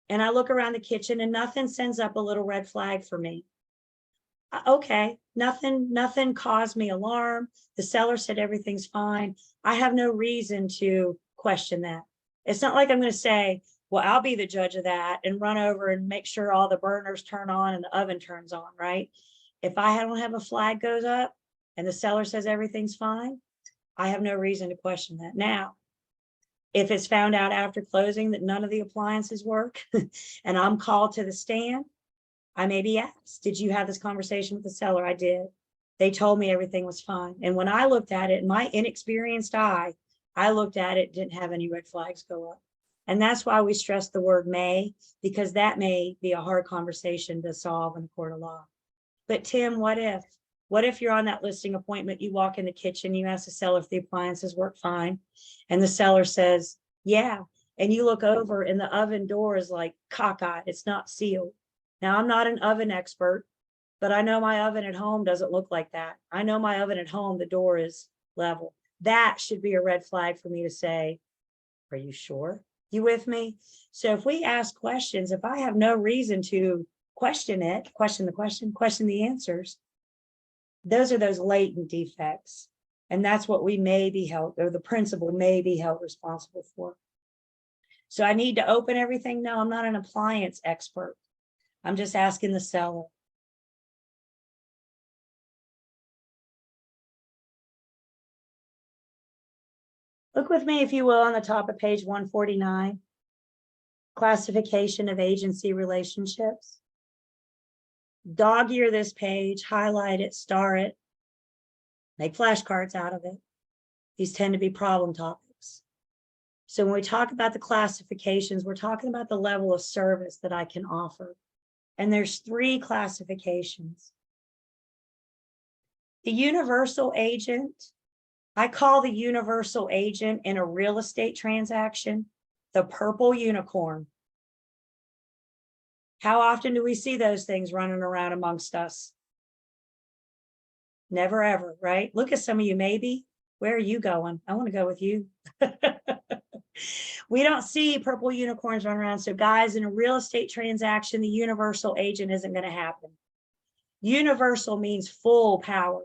And I look around the kitchen and nothing sends up a little red flag for me. Okay, nothing caused me alarm. The seller said everything's fine. I have no reason to question that. It's not like I'm going to say, well, I'll be the judge of that and run over and make sure all the burners turn on and the oven turns on, right? If I don't have a flag goes up and the seller says everything's fine, I have no reason to question that. Now, if it's found out after closing that none of the appliances work and I'm called to the stand, I may be asked, did you have this conversation with the seller? I did. They told me everything was fine. And when I looked at it, my inexperienced eye, I looked at it, didn't have any red flags go up. And that's why we stress the word may, because that may be a hard conversation to solve in a court of law. But Tim, what if you're on that listing appointment, you walk in the kitchen, you ask the seller if the appliances work fine, and the seller says, yeah. And you look over and the oven door is like cockeyed, it's not sealed. Now, I'm not an oven expert, but I know my oven at home doesn't look like that. I know my oven at home, the door is level. That should be a red flag for me to say, are you sure? You with me? So if we ask questions, if I have no reason to question it, question the question, question the answers, those are those latent defects. And that's what we may be held, or the principal may be held responsible for. So I need to open everything? No, I'm not an appliance expert. I'm just asking the seller. Look with me, if you will, on the top of page 149, classification of agency relationships. Dog ear this page, highlight it, star it, make flashcards out of it. These tend to be problem topics. So when we talk about the classifications, we're talking about the level of service that I can offer. And there's 3 classifications. The universal agent, I call the universal agent in a real estate transaction the purple unicorn. How often do we see those things running around amongst us? Never ever, right? Look at some of you, maybe. Where are you going? I want to go with you. We don't see purple unicorns running around. So guys, in a real estate transaction, the universal agent isn't going to happen. Universal means full power.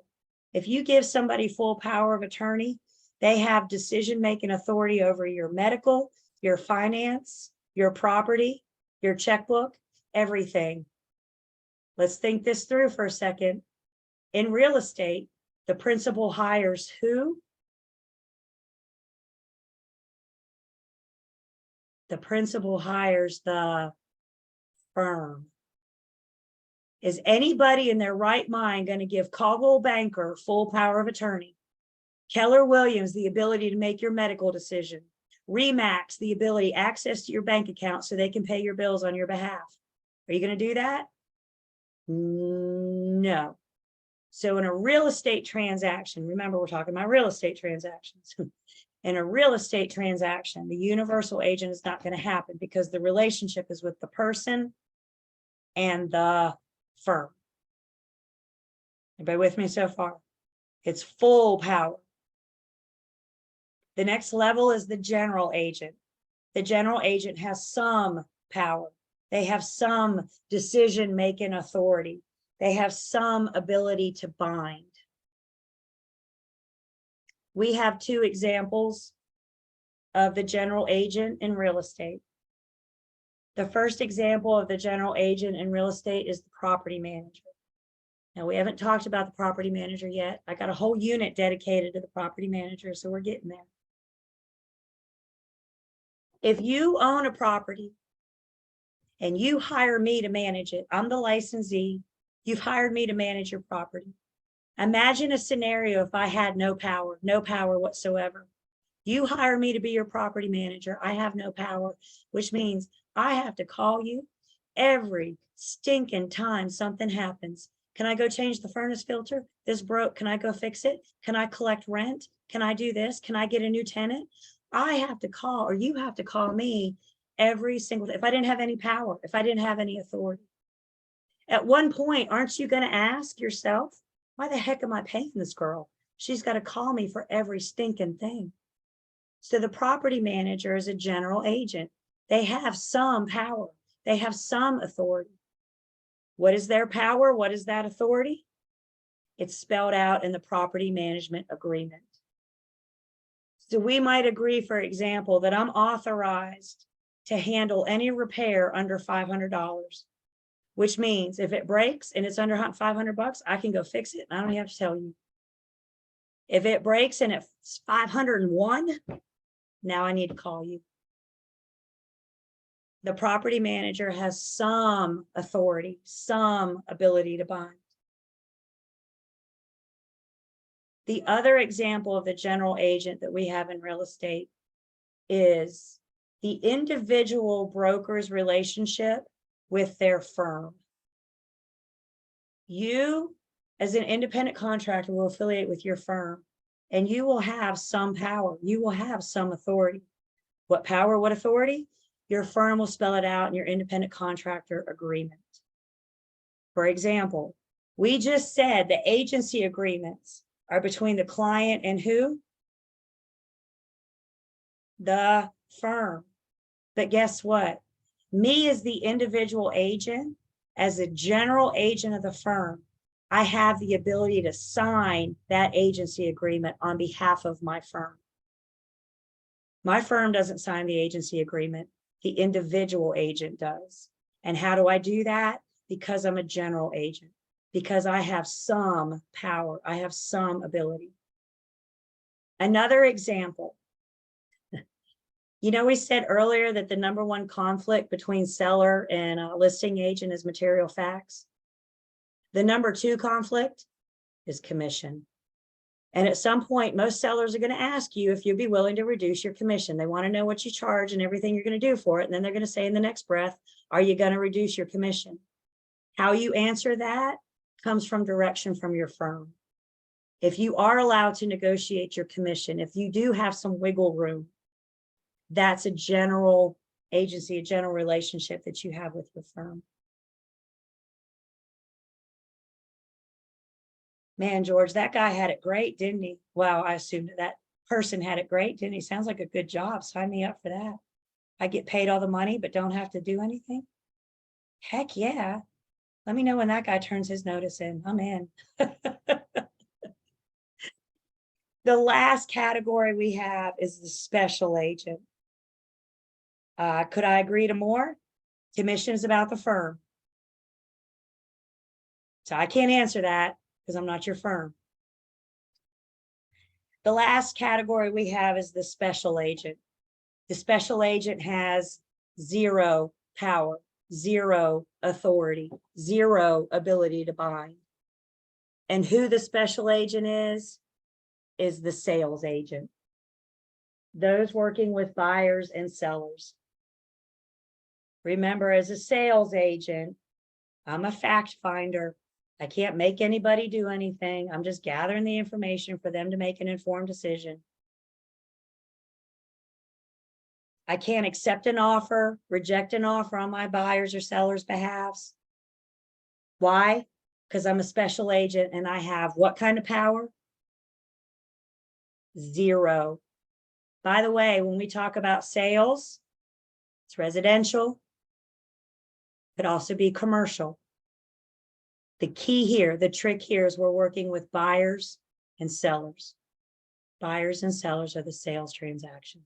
If you give somebody full power of attorney, they have decision-making authority over your medical, your finance, your property, your checkbook, everything. Let's think this through for a second. In real estate, the principal hires who? The principal hires the firm. Is anybody in their right mind going to give Caldwell Banker full power of attorney? Keller Williams, the ability to make your medical decision. RE/MAX, the ability, access to your bank account so they can pay your bills on your behalf. Are you going to do that? No. So in a real estate transaction, remember we're talking about real estate transactions. In a real estate transaction, the universal agent is not going to happen because the relationship is with the person and the firm. Anybody with me so far? It's full power. The next level is the general agent. The general agent has some power. They have some decision-making authority. They have some ability to bind. We have two examples of the general agent in real estate. The first example of the general agent in real estate is the property manager. Now, we haven't talked about the property manager yet. I got a whole unit dedicated to the property manager, so we're getting there. If you own a property and you hire me to manage it, I'm the licensee, you've hired me to manage your property. Imagine a scenario if I had no power whatsoever. You hire me to be your property manager. I have no power, which means I have to call you every stinking time something happens. Can I go change the furnace filter? This broke. Can I go fix it? Can I collect rent? Can I do this? Can I get a new tenant? I have to call, or you have to call me every single day. If I didn't have any power, if I didn't have any authority. At one point, aren't you going to ask yourself, why the heck am I paying this girl? She's got to call me for every stinking thing. So the property manager is a general agent. They have some power. They have some authority. What is their power? What is that authority? It's spelled out in the property management agreement. So we might agree, for example, that I'm authorized to handle any repair under $500, which means if it breaks and it's under $500, I can go fix it. I don't have to tell you. If it breaks and it's 501, now I need to call you. The property manager has some authority, some ability to bind. The other example of the general agent that we have in real estate is the individual broker's relationship with their firm. You, as an independent contractor, will affiliate with your firm, and you will have some power. You will have some authority. What power, what authority? Your firm will spell it out in your independent contractor agreement. For example, we just said the agency agreements are between the client and who? The firm. But guess what? Me as the individual agent, as a general agent of the firm, I have the ability to sign that agency agreement on behalf of my firm. My firm doesn't sign the agency agreement. The individual agent does. And how do I do that? Because I'm a general agent. Because I have some power. I have some ability. Another example. You know, we said earlier that the number one conflict between seller and listing agent is material facts. The number two conflict is commission. And at some point, most sellers are going to ask you if you'd be willing to reduce your commission. They want to know what you charge and everything you're going to do for it. And then they're going to say in the next breath, are you going to reduce your commission? How you answer that comes from direction from your firm. If you are allowed to negotiate your commission, if you do have some wiggle room, that's a general agency, a general relationship that you have with your firm. Man, George, that guy had it great, didn't he? Wow, I assumed that person had it great, didn't he? Sounds like a good job. Sign me up for that. I get paid all the money, but don't have to do anything. Heck yeah. Let me know when that guy turns his notice in. I'm in. The last category we have is the special agent. Could I agree to more? Commission is about the firm. So I can't answer that because I'm not your firm. The last category we have is the special agent. The special agent has zero power, zero authority, zero ability to bind. And who the special agent is the sales agent. Those working with buyers and sellers. Remember, as a sales agent, I'm a fact finder. I can't make anybody do anything. I'm just gathering the information for them to make an informed decision. I can't accept an offer, reject an offer on my buyers or sellers' behalves. Why? Because I'm a special agent and I have what kind of power? Zero. By the way, when we talk about sales, it's residential. It could also be commercial. The key here, the trick here is we're working with buyers and sellers. Buyers and sellers are the sales transactions.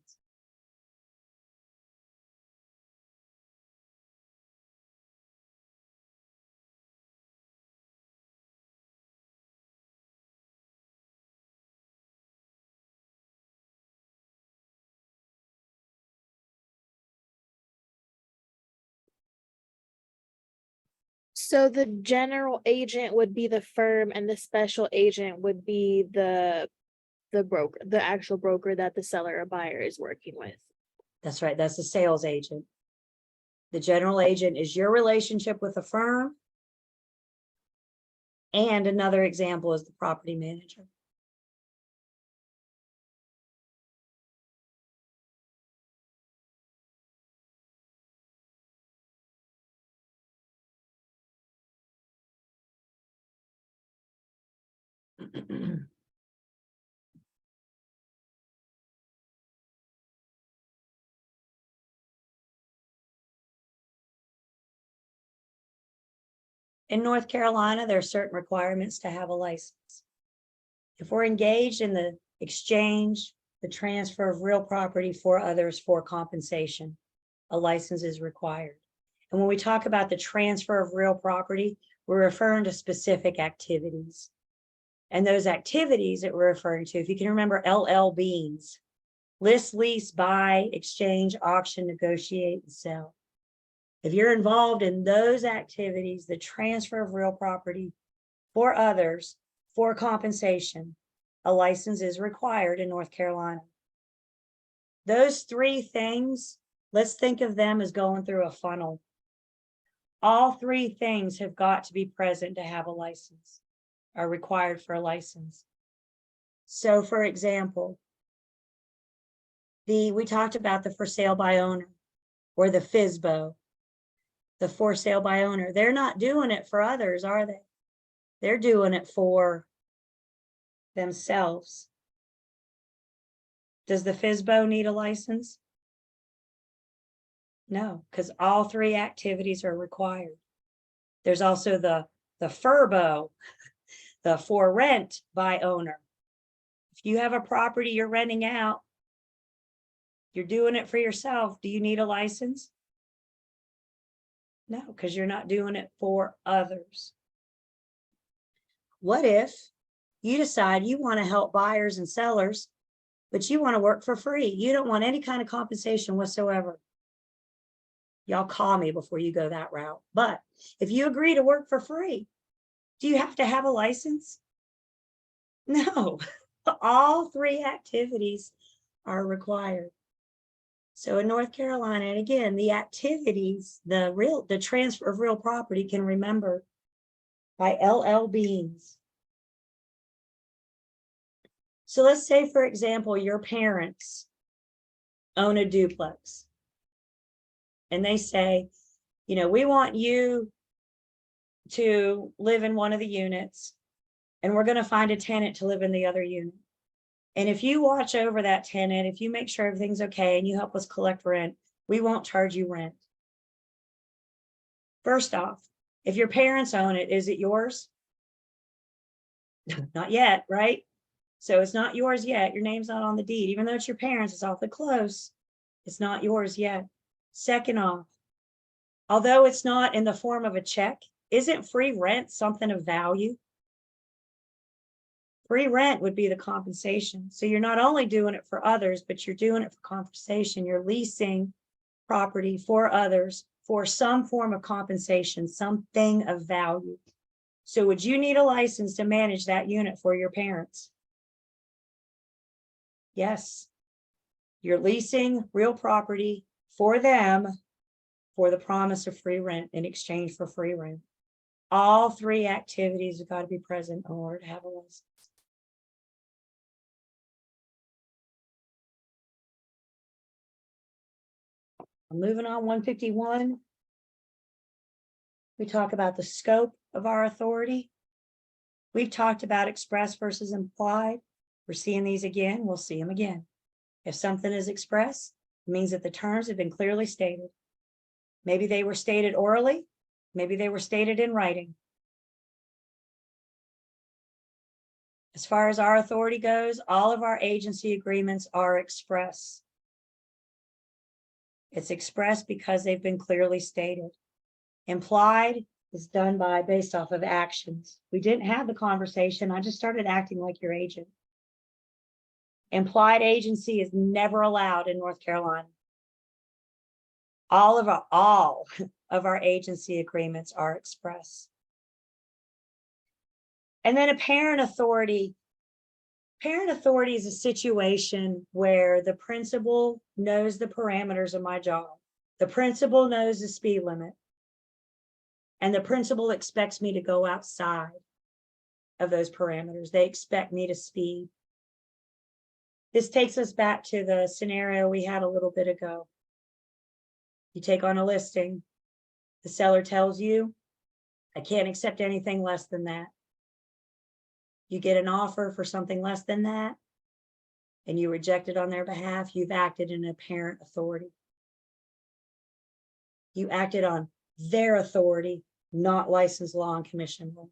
So the general agent would be the firm and the special agent would be the broker, the actual broker that the seller or buyer is working with. That's right. That's the sales agent. The general agent is your relationship with the firm. And another example is the property manager. In North Carolina, there are certain requirements to have a license. If we're engaged in the exchange, the transfer of real property for others for compensation, a license is required. And when we talk about the transfer of real property, we're referring to specific activities. And those activities that we're referring to, if you can remember LL Beans, list, lease, buy, exchange, auction, negotiate, and sell. If you're involved in those activities, the transfer of real property for others for compensation, a license is required in North Carolina. Those three things, let's think of them as going through a funnel. All three things have got to be present to have a license, are required for a license. So for example, we talked about the for sale by owner or the FSBO, the for sale by owner. They're not doing it for others, are they? They're doing it for themselves. Does the FSBO need a license? No, because all three activities are required. There's also the FRBO, the for rent by owner. If you have a property you're renting out, you're doing it for yourself. Do you need a license? No, because you're not doing it for others. What if you decide you want to help buyers and sellers, but you want to work for free? You don't want any kind of compensation whatsoever. Y'all call me before you go that route. But if you agree to work for free, do you have to have a license? No, all three activities are required. So in North Carolina, and again, the activities, the transfer of real property can remember by LL Beans. So let's say, for example, your parents own a duplex. And they say, you know, we want you to live in one of the units, and we're going to find a tenant to live in the other unit. And if you watch over that tenant, if you make sure everything's okay and you help us collect rent, we won't charge you rent. First off, if your parents own it, is it yours? Not yet, right? So it's not yours yet. Your name's not on the deed. Even though it's your parents, it's awfully close. It's not yours yet. Second off, although it's not in the form of a check, isn't free rent something of value? Free rent would be the compensation. So you're not only doing it for others, but you're doing it for compensation. You're leasing property for others for some form of compensation, something of value. So would you need a license to manage that unit for your parents? Yes. You're leasing real property for them for the promise of free rent in exchange for free rent. All three activities have got to be present in order to have a license. Moving on, 151. We talk about the scope of our authority. We've talked about express versus implied. We're seeing these again. We'll see them again. If something is express, it means that the terms have been clearly stated. Maybe they were stated orally. Maybe they were stated in writing. As far as our authority goes, all of our agency agreements are express. It's expressed because they've been clearly stated. Implied is done based off of actions. We didn't have the conversation. I just started acting like your agent. Implied agency is never allowed in North Carolina. All of our agency agreements are express. And then a parent authority. Parent authority is a situation where the principal knows the parameters of my job. The principal knows the speed limit. And the principal expects me to go outside of those parameters. They expect me to speed. This takes us back to the scenario we had a little bit ago. You take on a listing. The seller tells you, I can't accept anything less than that. You get an offer for something less than that, and you reject it on their behalf. You've acted in a parent authority. You acted on their authority, not licensed law and commission law.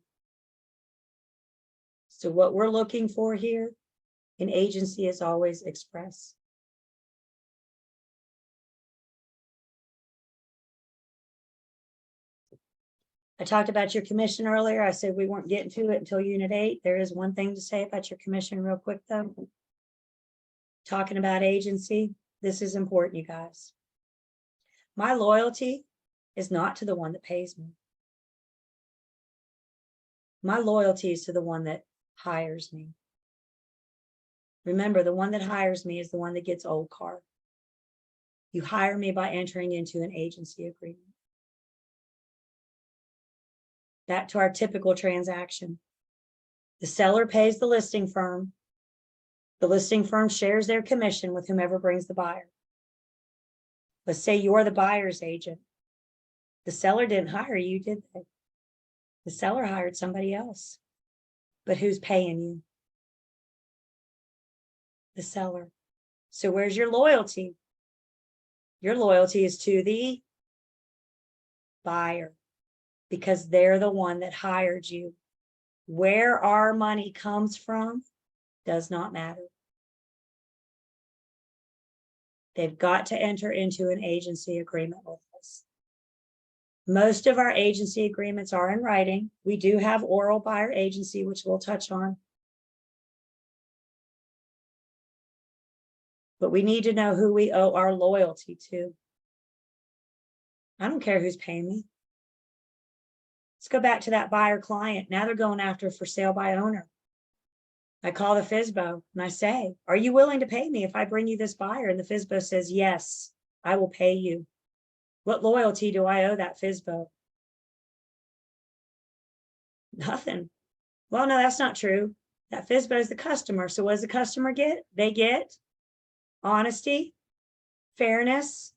So what we're looking for here in agency is always express. I talked about your commission earlier. I said we weren't getting to it until Unit 8. There is one thing to say about your commission real quick, though. Talking about agency, this is important, you guys. My loyalty is not to the one that pays me. My loyalty is to the one that hires me. Remember, the one that hires me is the one that gets old car. You hire me by entering into an agency agreement. Back to our typical transaction. The seller pays the listing firm. The listing firm shares their commission with whomever brings the buyer. Let's say you're the buyer's agent. The seller didn't hire you, did they? The seller hired somebody else. But who's paying you? The seller. So where's your loyalty? Your loyalty is to the buyer, because they're the one that hired you. Where our money comes from does not matter. They've got to enter into an agency agreement with us. Most of our agency agreements are in writing. We do have oral buyer agency, which we'll touch on. But we need to know who we owe our loyalty to. I don't care who's paying me. Let's go back to that buyer client. Now they're going after for sale by owner. I call the FSBO and I say, are you willing to pay me if I bring you this buyer? And the FSBO says, yes, I will pay you. What loyalty do I owe that FSBO? Nothing. Well, no, that's not true. That FSBO is the customer. So what does the customer get? They get honesty, fairness,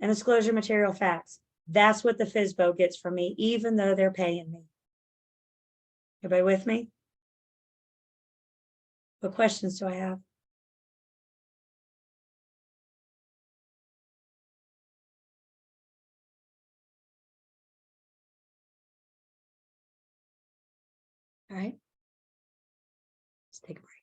and disclosure of material facts. That's what the FSBO gets from me, even though they're paying me. Everybody with me? What questions do I have? All right. Let's take a break.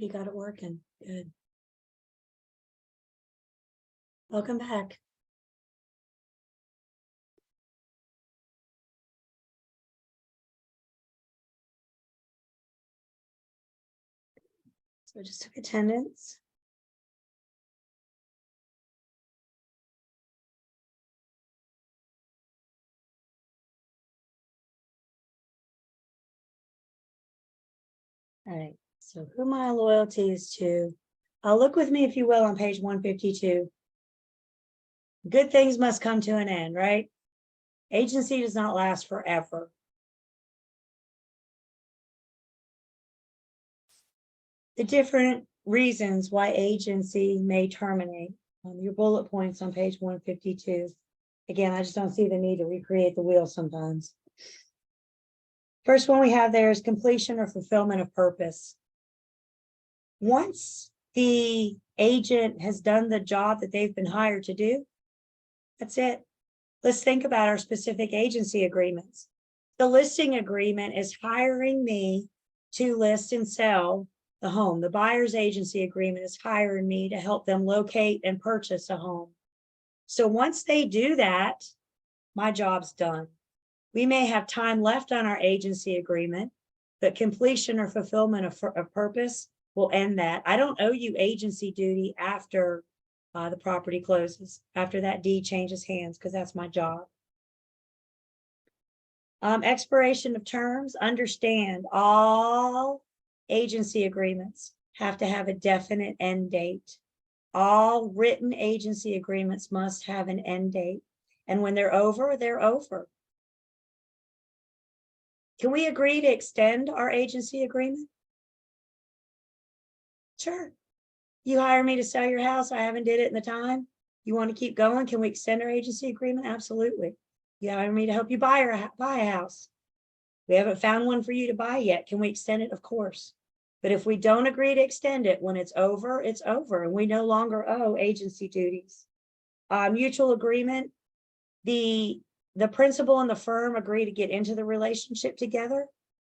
he got it working. Good. Welcome back. So just took attendance. All right, so who my loyalty is to. Look with me, if you will, on page 152. Good things must come to an end, right? Agency does not last forever. The different reasons why agency may terminate. Your bullet points on page 152. Again, I just don't see the need to recreate the wheel sometimes. First one we have there is completion or fulfillment of purpose. Once the agent has done the job that they've been hired to do, that's it. Let's think about our specific agency agreements. The listing agreement is hiring me to list and sell the home. The buyer's agency agreement is hiring me to help them locate and purchase a home. So once they do that, my job's done. We may have time left on our agency agreement, but completion or fulfillment of purpose will end that. I don't owe you agency duty after the property closes, after that deed changes hands, because that's my job. Expiration of terms, understand all agency agreements have to have a definite end date. All written agency agreements must have an end date. And when they're over, they're over. Can we agree to extend our agency agreement? Sure. You hire me to sell your house. I haven't did it in the time. You want to keep going? Can we extend our agency agreement? Absolutely. You hire me to help you buy a house. We haven't found one for you to buy yet. Can we extend it? Of course. But if we don't agree to extend it, when it's over, and we no longer owe agency duties. Mutual agreement, the principal and the firm agree to get into the relationship together.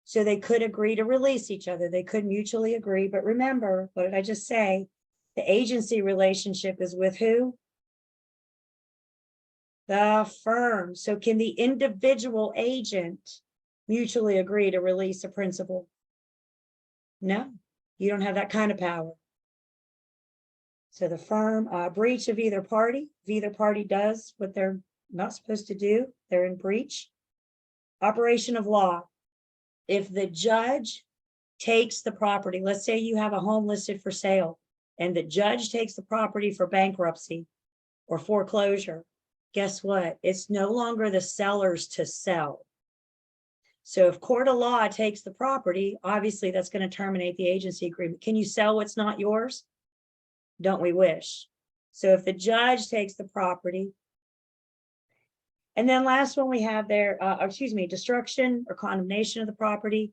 So they could agree to release each other. They could mutually agree. But remember, what did I just say? The agency relationship is with who? The firm. So can the individual agent mutually agree to release a principal? No, you don't have that kind of power. So the firm, breach of either party, if either party does what they're not supposed to do, they're in breach. Operation of law. If the judge takes the property, let's say you have a home listed for sale and the judge takes the property for bankruptcy or foreclosure, guess what? It's no longer the seller's to sell. So if court of law takes the property, obviously that's going to terminate the agency agreement. Can you sell what's not yours? Don't we wish? So if the judge takes the property, and then last one we have there, destruction or condemnation of the property.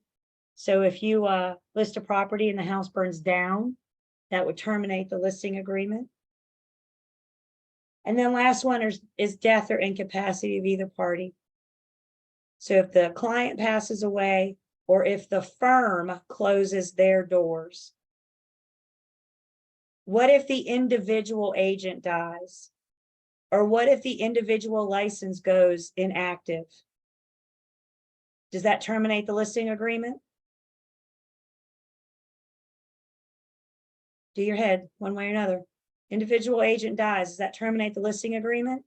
So if you list a property and the house burns down, that would terminate the listing agreement. And then last one is death or incapacity of either party. So if the client passes away or if the firm closes their doors. What if the individual agent dies? Or what if the individual license goes inactive? Does that terminate the listing agreement? Do your head one way or another. Individual agent dies, does that terminate the listing agreement?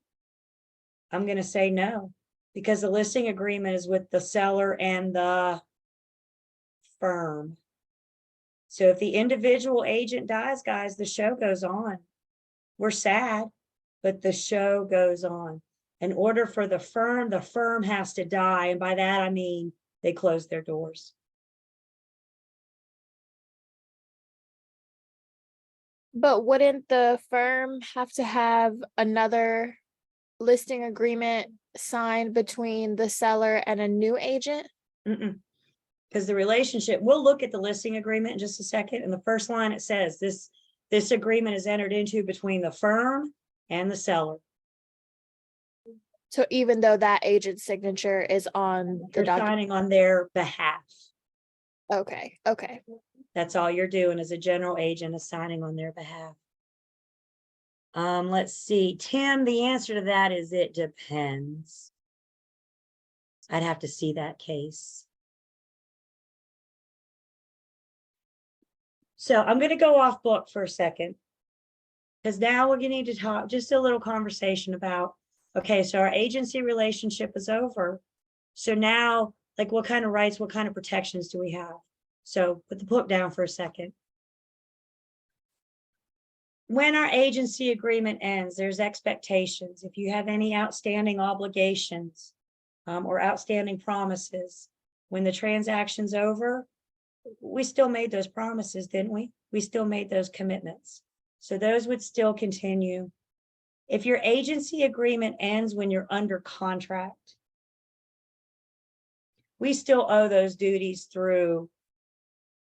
I'm going to say no, because the listing agreement is with the seller and the firm. So if the individual agent dies, guys, the show goes on. We're sad, but the show goes on. In order for the firm has to die. And by that, I mean, they close their doors. But wouldn't the firm have to have another listing agreement signed between the seller and a new agent? Because the relationship, we'll look at the listing agreement in just a second. In the first line, it says this agreement is entered into between the firm and the seller. So even though that agent's signature is on the They're document. signing on their behalf. Okay. That's all you're doing as a general agent assigning on their behalf. Let's see, Tim, the answer to that is it depends. I'd have to see that case. So I'm going to go off book for a second, because now we're going to need to talk just a little conversation about, okay, so our agency relationship is over. So now, like, what kind of rights, what kind of protections do we have? So put the book down for a second. When our agency agreement ends, there's expectations. If you have any outstanding obligations or outstanding promises, when the transaction's over, we still made those promises, didn't we? We still made those commitments. So those would still continue. If your agency agreement ends when you're under contract, we still owe those duties through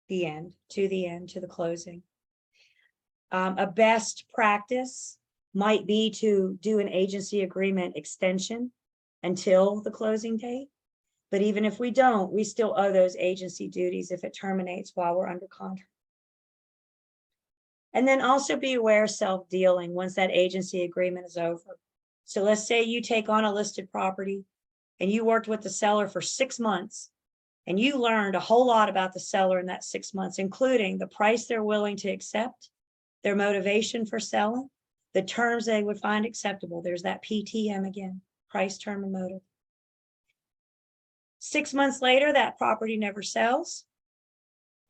the end, to the closing. A best practice might be to do an agency agreement extension until the closing date. But even if we don't, we still owe those agency duties if it terminates while we're under contract. And then also be aware of self-dealing once that agency agreement is over. So let's say you take on a listed property and you worked with the seller for 6 months and you learned a whole lot about the seller in that 6 months, including the price they're willing to accept, their motivation for selling, the terms they would find acceptable. There's that PTM again, price, term, and motive. 6 months later, that property never sells.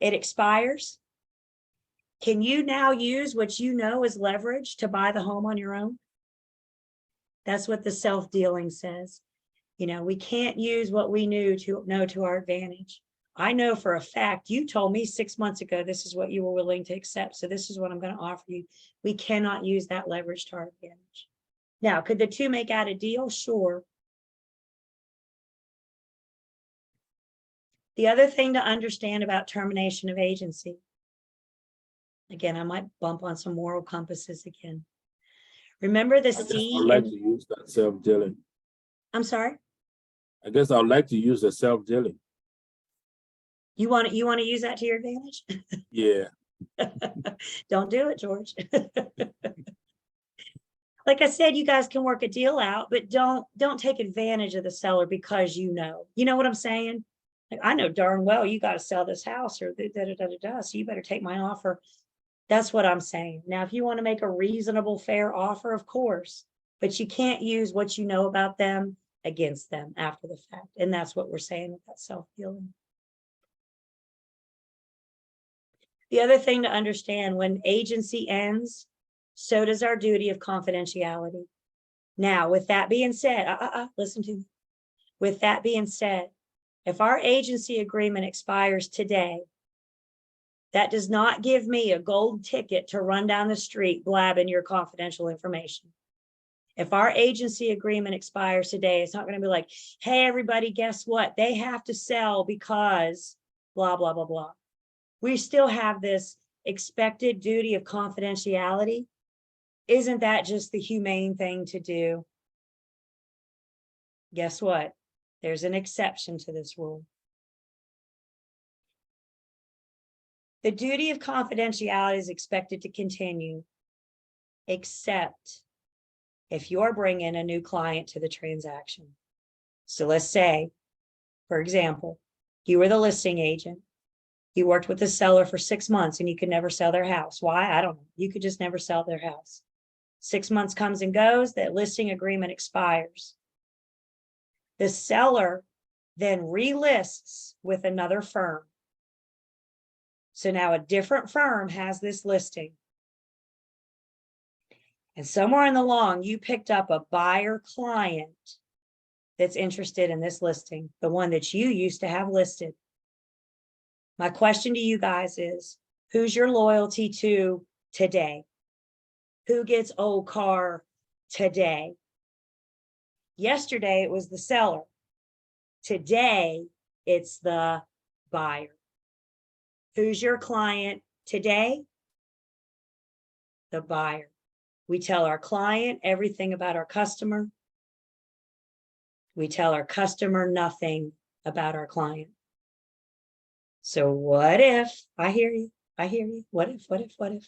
It expires. Can you now use what you know is leverage to buy the home on your own? That's what the self-dealing says. You know, we can't use what we know to our advantage. I know for a fact, you told me 6 months ago, this is what you were willing to accept. So this is what I'm going to offer you. We cannot use that leverage to our advantage. Now, could the two make out a deal? Sure. The other thing to understand about termination of agency, again, I might bump on some moral compasses again. Remember the C. I'd like to use that self-dealing. I'm sorry? I guess I'd like to use the self-dealing. You want to use that to your advantage? Yeah. Don't do it, George. Like I said, you guys can work a deal out, but don't take advantage of the seller because you know what I'm saying? Like, I know darn well you got to sell this house or so you better take my offer. That's what I'm saying. Now, if you want to make a reasonable, fair offer, of course, but you can't use what you know about them against them after the fact. And that's what we're saying with that self-dealing. The other thing to understand, when agency ends, so does our duty of confidentiality. Now, with that being said, listen to me. With that being said, if our agency agreement expires today, that does not give me a gold ticket to run down the street blabbing your confidential information. If our agency agreement expires today, it's not going to be like, hey, everybody, guess what? They have to sell because blah, blah, blah, blah. We still have this expected duty of confidentiality. Isn't that just the humane thing to do? Guess what? There's an exception to this rule. The duty of confidentiality is expected to continue, except if you're bringing a new client to the transaction. So let's say, for example, you were the listing agent. You worked with the seller for 6 months and you could never sell their house. Why? I don't know. You could just never sell their house. 6 months comes and goes, that listing agreement expires. The seller then relists with another firm. So now a different firm has this listing. And somewhere in the long, you picked up a buyer client that's interested in this listing, the one that you used to have listed. My question to you guys is, who's your loyalty to today? Who gets old car today? Yesterday, it was the seller. Today, it's the buyer. Who's your client today? The buyer. We tell our client everything about our customer. We tell our customer nothing about our client. So what if, I hear you, what if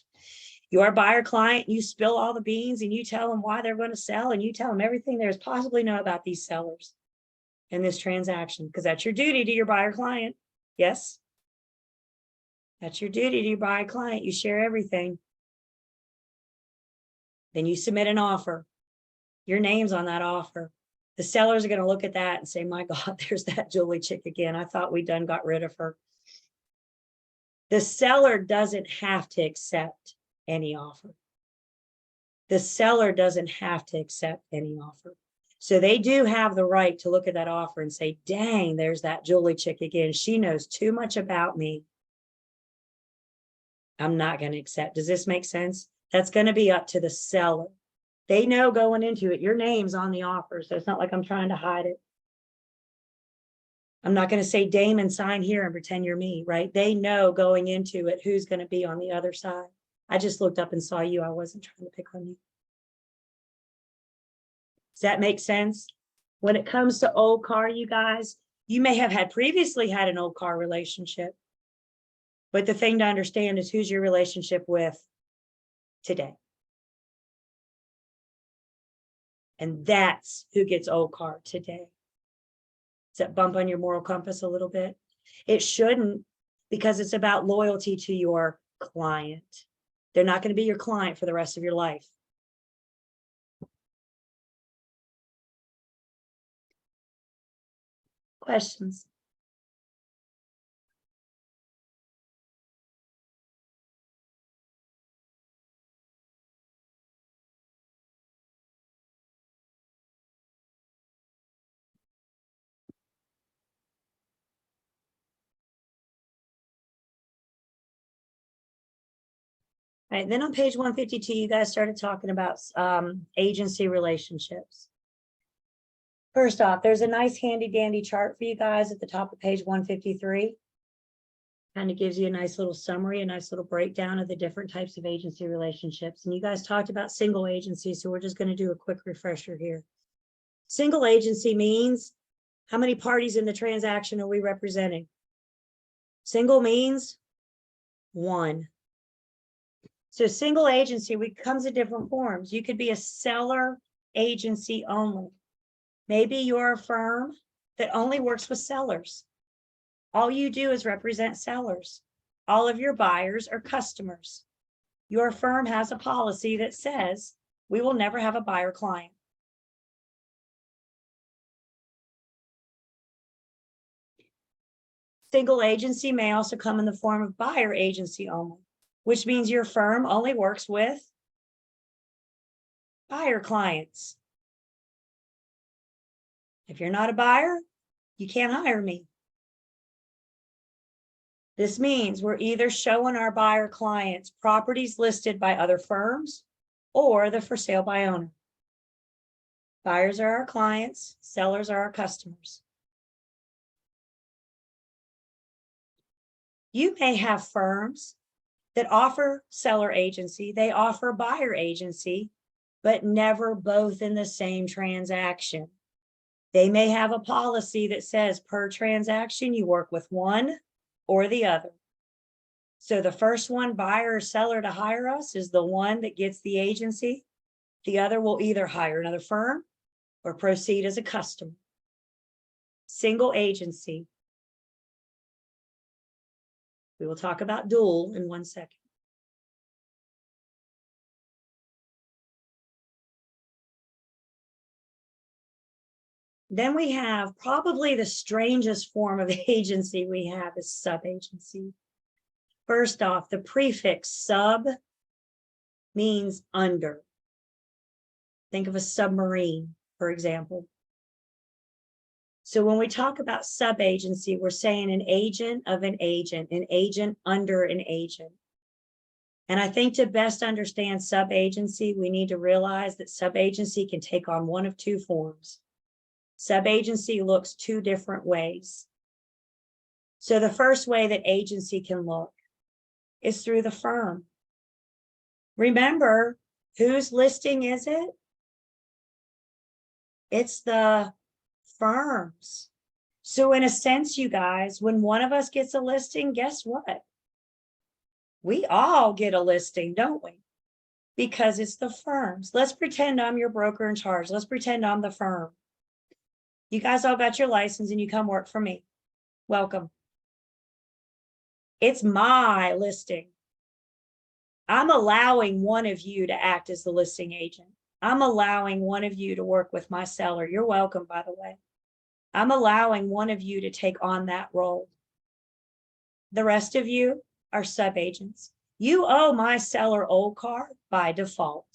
your buyer client, you spill all the beans and you tell them why they're going to sell and you tell them everything there's possibly know about these sellers in this transaction, because that's your duty to your buyer client. Yes. That's your duty to your buyer client. You share everything. Then you submit an offer. Your name's on that offer. The sellers are going to look at that and say, my God, there's that Julie chick again. I thought we done got rid of her. The seller doesn't have to accept any offer. The seller doesn't have to accept any offer. So they do have the right to look at that offer and say, dang, there's that Julie chick again. She knows too much about me. I'm not going to accept. Does this make sense? That's going to be up to the seller. They know going into it, your name's on the offer. So it's not like I'm trying to hide it. I'm not going to say, Damon, sign here and pretend you're me, right? They know going into it who's going to be on the other side. I just looked up and saw you. I wasn't trying to pick on you. Does that make sense? When it comes to old car, you guys, you may have had previously had an old car relationship. But the thing to understand is who's your relationship with today. And that's who gets old car today. Does that bump on your moral compass a little bit? It shouldn't, because it's about loyalty to your client. They're not going to be your client for the rest of your life. Questions? All right, then on page 152, you guys started talking about agency relationships. First off, there's a nice handy dandy chart for you guys at the top of page 153. Kind of gives you a nice little summary, a nice little breakdown of the different types of agency relationships. And you guys talked about single agency, so we're just going to do a quick refresher here. Single agency means how many parties in the transaction are we representing? Single means one. So single agency comes in different forms. You could be a seller agency only. Maybe you're a firm that only works with sellers. All you do is represent sellers. All of your buyers are customers. Your firm has a policy that says we will never have a buyer client. Single agency may also come in the form of buyer agency only, which means your firm only works with buyer clients. If you're not a buyer, you can't hire me. This means we're either showing our buyer clients properties listed by other firms or the for sale by owner. Buyers are our clients, sellers are our customers. You may have firms that offer seller agency, they offer buyer agency, but never both in the same transaction. They may have a policy that says per transaction, you work with one or the other. So the first one, buyer or seller to hire us, is the one that gets the agency. The other will either hire another firm or proceed as a customer. Single agency. We will talk about dual in 1 second. Then we have probably the strangest form of agency we have is sub-agency. First off, the prefix sub means under. Think of a submarine, for example. So when we talk about sub-agency, we're saying an agent of an agent under an agent. And I think to best understand sub-agency, we need to realize that sub-agency can take on one of two forms. Sub-agency looks two different ways. So the first way that agency can look is through the firm. Remember, whose listing is it? It's the firms. So in a sense, you guys, when one of us gets a listing, guess what? We all get a listing, don't we? Because it's the firms. Let's pretend I'm your broker in charge. Let's pretend I'm the firm. You guys all got your license and you come work for me. Welcome. It's my listing. I'm allowing one of you to act as the listing agent. I'm allowing one of you to work with my seller. You're welcome, by the way. I'm allowing one of you to take on that role. The rest of you are sub-agents. You owe my seller old car by default.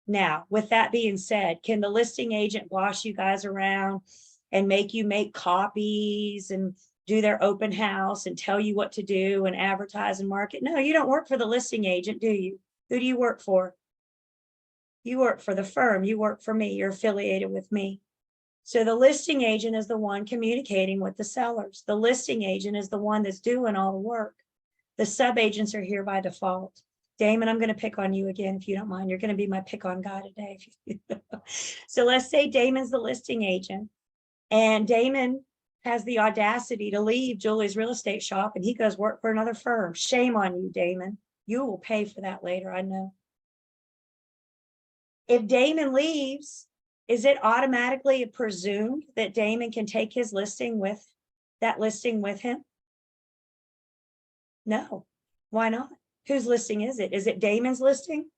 Now, with that being said, can the listing agent boss you guys around and make you make copies and do their open house and tell you what to do and advertise and market? No, you don't work for the listing agent, do you? Who do you work for? You work for the firm. You work for me. You're affiliated with me. So the listing agent is the one communicating with the sellers. The listing agent is the one that's doing all the work. The sub-agents are here by default. Damon, I'm going to pick on you again, if you don't mind. You're going to be my pick on guy today. So let's say Damon's the listing agent and Damon has the audacity to leave Julie's real estate shop and he goes work for another firm. Shame on you, Damon. You will pay for that later, I know. If Damon leaves, is it automatically presumed that Damon can take his listing with that listing with him? No. Why not? Whose listing is it? Is it Damon's listing?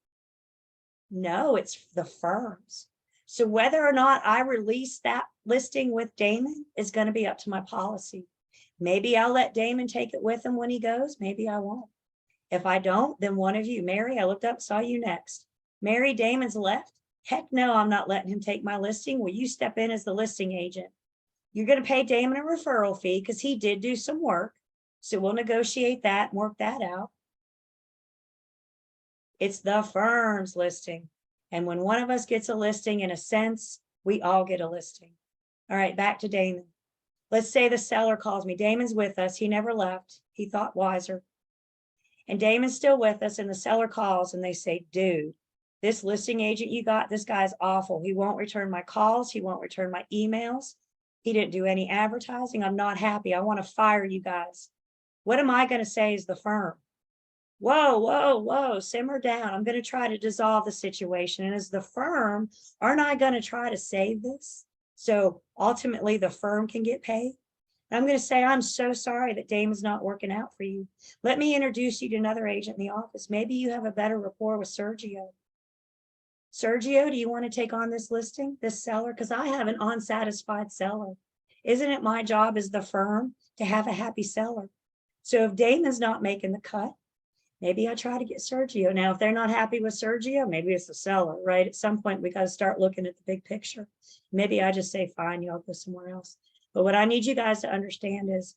No, it's the firm's. So whether or not I release that listing with Damon is going to be up to my policy. Maybe I'll let Damon take it with him when he goes. Maybe I won't. If I don't, then one of you, Mary, I looked up, saw you next. Mary, Damon's left. Heck no, I'm not letting him take my listing. Will you step in as the listing agent? You're going to pay Damon a referral fee because he did do some work. So we'll negotiate that and work that out. It's the firm's listing. And when one of us gets a listing, in a sense, we all get a listing. All right, back to Damon. Let's say the seller calls me. Damon's with us. He never left. He thought wiser. And Damon's still with us. And the seller calls and they say, dude, this listing agent you got, this guy's awful. He won't return my calls. He won't return my emails. He didn't do any advertising. I'm not happy. I want to fire you guys. What am I going to say as the firm? Whoa, whoa, whoa, simmer down. I'm going to try to dissolve the situation. And as the firm, aren't I going to try to save this? So ultimately the firm can get paid. And I'm going to say, I'm so sorry that Damon's not working out for you. Let me introduce you to another agent in the office. Maybe you have a better rapport with Sergio. Sergio, do you want to take on this listing, this seller? Because I have an unsatisfied seller. Isn't it my job as the firm to have a happy seller? So if Damon's not making the cut, maybe I try to get Sergio. Now, if they're not happy with Sergio, maybe it's the seller, right? At some point, we got to start looking at the big picture. Maybe I just say, fine, y'all go somewhere else. But what I need you guys to understand is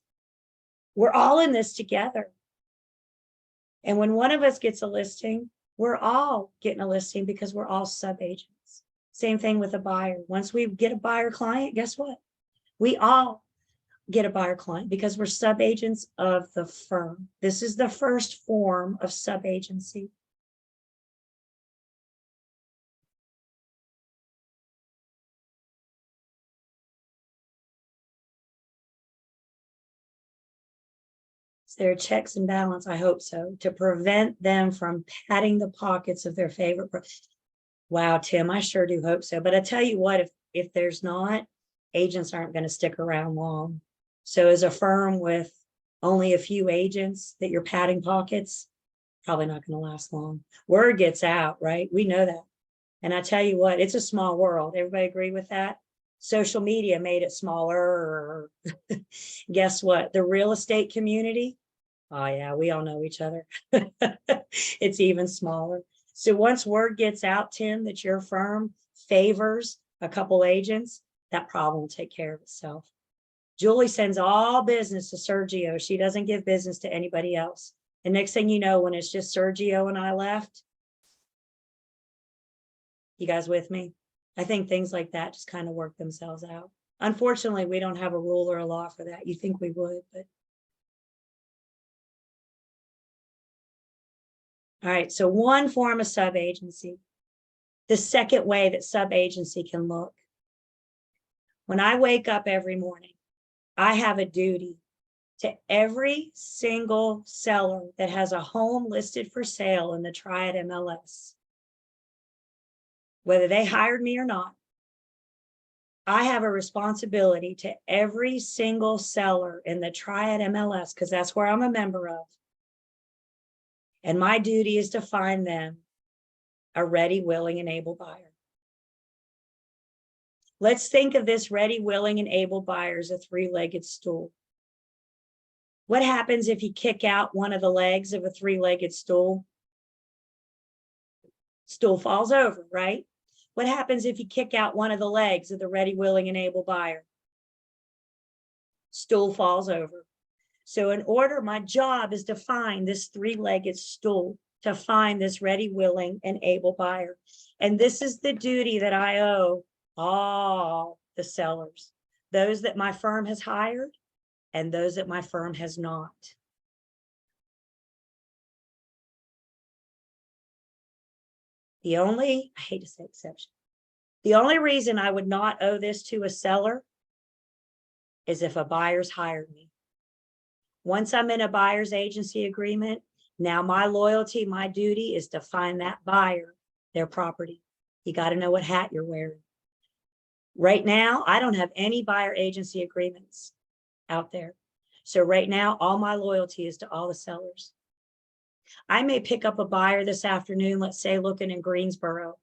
we're all in this together. And when one of us gets a listing, we're all getting a listing because we're all sub-agents. Same thing with a buyer. Once we get a buyer client, guess what? We all get a buyer client because we're sub-agents of the firm. This is the first form of sub-agency. There are checks and balance, I hope so, to prevent them from padding the pockets of their favorite. Wow, Tim, I sure do hope so. But I tell you what, if there's not, agents aren't going to stick around long. So as a firm with only a few agents that you're padding pockets, probably not going to last long. Word gets out, right? We know that. And I tell you what, it's a small world. Everybody agree with that? Social media made it smaller. Guess what? The real estate community, oh yeah, we all know each other. It's even smaller. So once word gets out, Tim, that your firm favors a couple agents, that problem will take care of itself. Julie sends all business to Sergio. She doesn't give business to anybody else. And next thing you know, when it's just Sergio and I left, you guys with me? I think things like that just kind of work themselves out. Unfortunately, we don't have a rule or a law for that. You think we would, but. All right, so one form of sub-agency. The second way that sub-agency can look. When I wake up every morning, I have a duty to every single seller that has a home listed for sale in the Triad MLS. Whether they hired me or not, I have a responsibility to every single seller in the Triad MLS, because that's where I'm a member of. And my duty is to find them a ready, willing, and able buyer. Let's think of this ready, willing, and able buyer as a three-legged stool. What happens if you kick out one of the legs of a three-legged stool? Stool falls over, right? What happens if you kick out one of the legs of the ready, willing, and able buyer? Stool falls over. So in order, my job is to find this three-legged stool, to find this ready, willing, and able buyer. And this is the duty that I owe all the sellers, those that my firm has hired and those that my firm has not. The only, I hate to say exception, the only reason I would not owe this to a seller is if a buyer's hired me. Once I'm in a buyer's agency agreement, now my loyalty, my duty is to find that buyer their property. You got to know what hat you're wearing. Right now, I don't have any buyer agency agreements out there. So right now, all my loyalty is to all the sellers. I may pick up a buyer this afternoon, let's say looking in Greensboro.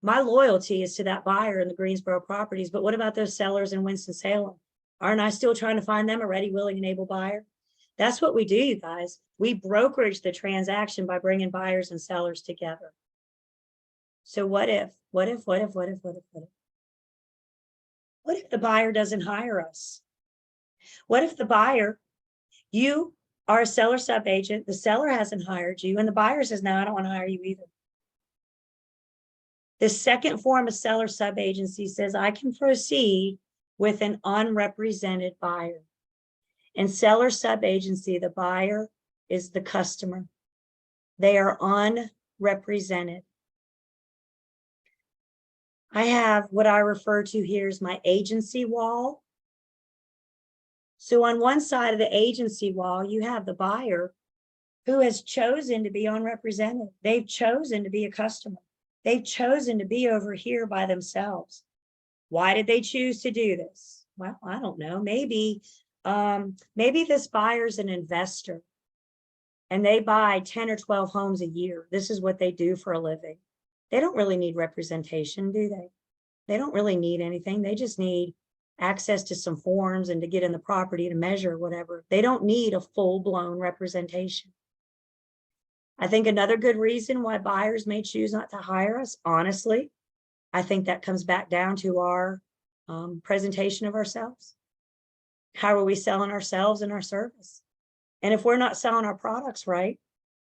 My loyalty is to that buyer in the Greensboro properties, but what about those sellers in Winston-Salem? Aren't I still trying to find them a ready, willing, and able buyer? That's what we do, you guys. We brokerage the transaction by bringing buyers and sellers together. So what if the buyer doesn't hire us? What if the buyer, you are a seller sub-agent, the seller hasn't hired you, and the buyer says, no, I don't want to hire you either. The second form of seller sub-agency says I can proceed with an unrepresented buyer. In seller sub-agency, the buyer is the customer. They are unrepresented. I have what I refer to here as my agency wall. So on one side of the agency wall, you have the buyer who has chosen to be unrepresented. They've chosen to be a customer. They've chosen to be over here by themselves. Why did they choose to do this? Well, I don't know. Maybe this buyer's an investor and they buy 10 or 12 homes a year. This is what they do for a living. They don't really need representation, do they? They don't really need anything. They just need access to some forms and to get in the property to measure whatever. They don't need a full-blown representation. I think another good reason why buyers may choose not to hire us, honestly, I think that comes back down to our presentation of ourselves. How are we selling ourselves and our service? And if we're not selling our products right,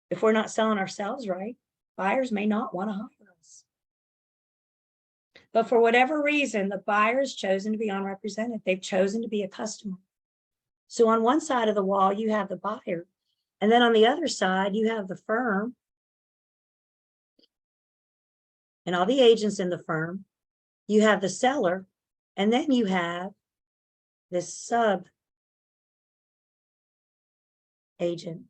if we're not selling ourselves right, buyers may not want to hire us. But for whatever reason, the buyer's chosen to be unrepresented. They've chosen to be a customer. So on one side of the wall, you have the buyer. And then on the other side, you have the firm and all the agents in the firm. You have the seller, and then you have this sub agent.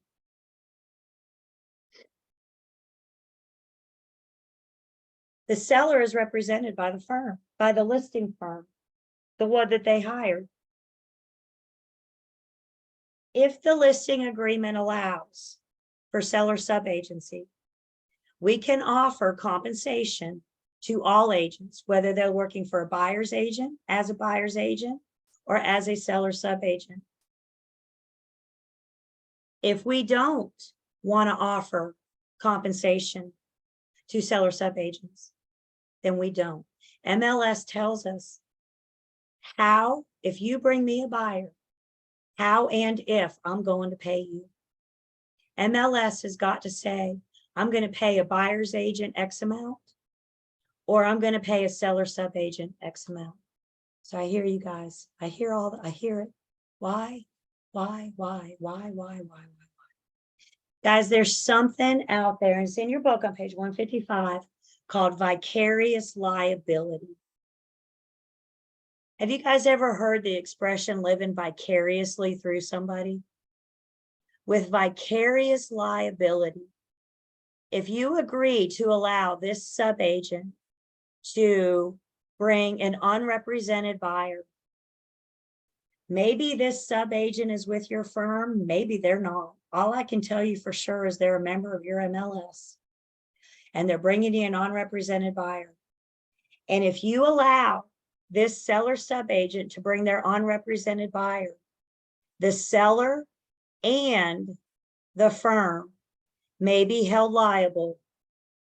The seller is represented by the firm, by the listing firm, the one that they hired. If the listing agreement allows for seller sub-agency, we can offer compensation to all agents, whether they're working for a buyer's agent, as a buyer's agent, or as a seller sub-agent. If we don't want to offer compensation to seller sub-agents, then we don't. MLS tells us how, if you bring me a buyer, how and if I'm going to pay you. MLS has got to say, I'm going to pay a buyer's agent X amount, or I'm going to pay a seller sub-agent X amount. So I hear you guys. I hear it. Why? Guys, there's something out there, and it's in your book on page 155, called vicarious liability. Have you guys ever heard the expression living vicariously through somebody? With vicarious liability, if you agree to allow this subagent to bring an unrepresented buyer, maybe this subagent is with your firm, maybe they're not. All I can tell you for sure is they're a member of your MLS and they're bringing you an unrepresented buyer. And if you allow this seller subagent to bring their unrepresented buyer, the seller and the firm may be held liable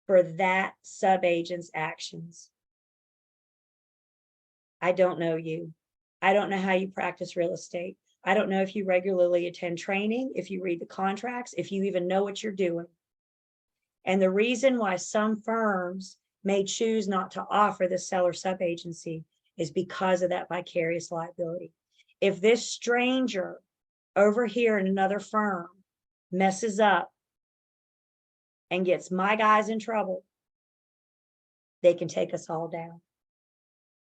for that subagent's actions. I don't know you. I don't know how you practice real estate. I don't know if you regularly attend training, if you read the contracts, if you even know what you're doing. And the reason why some firms may choose not to offer the seller subagency is because of that vicarious liability. If this stranger over here in another firm messes up and gets my guys in trouble, they can take us all down.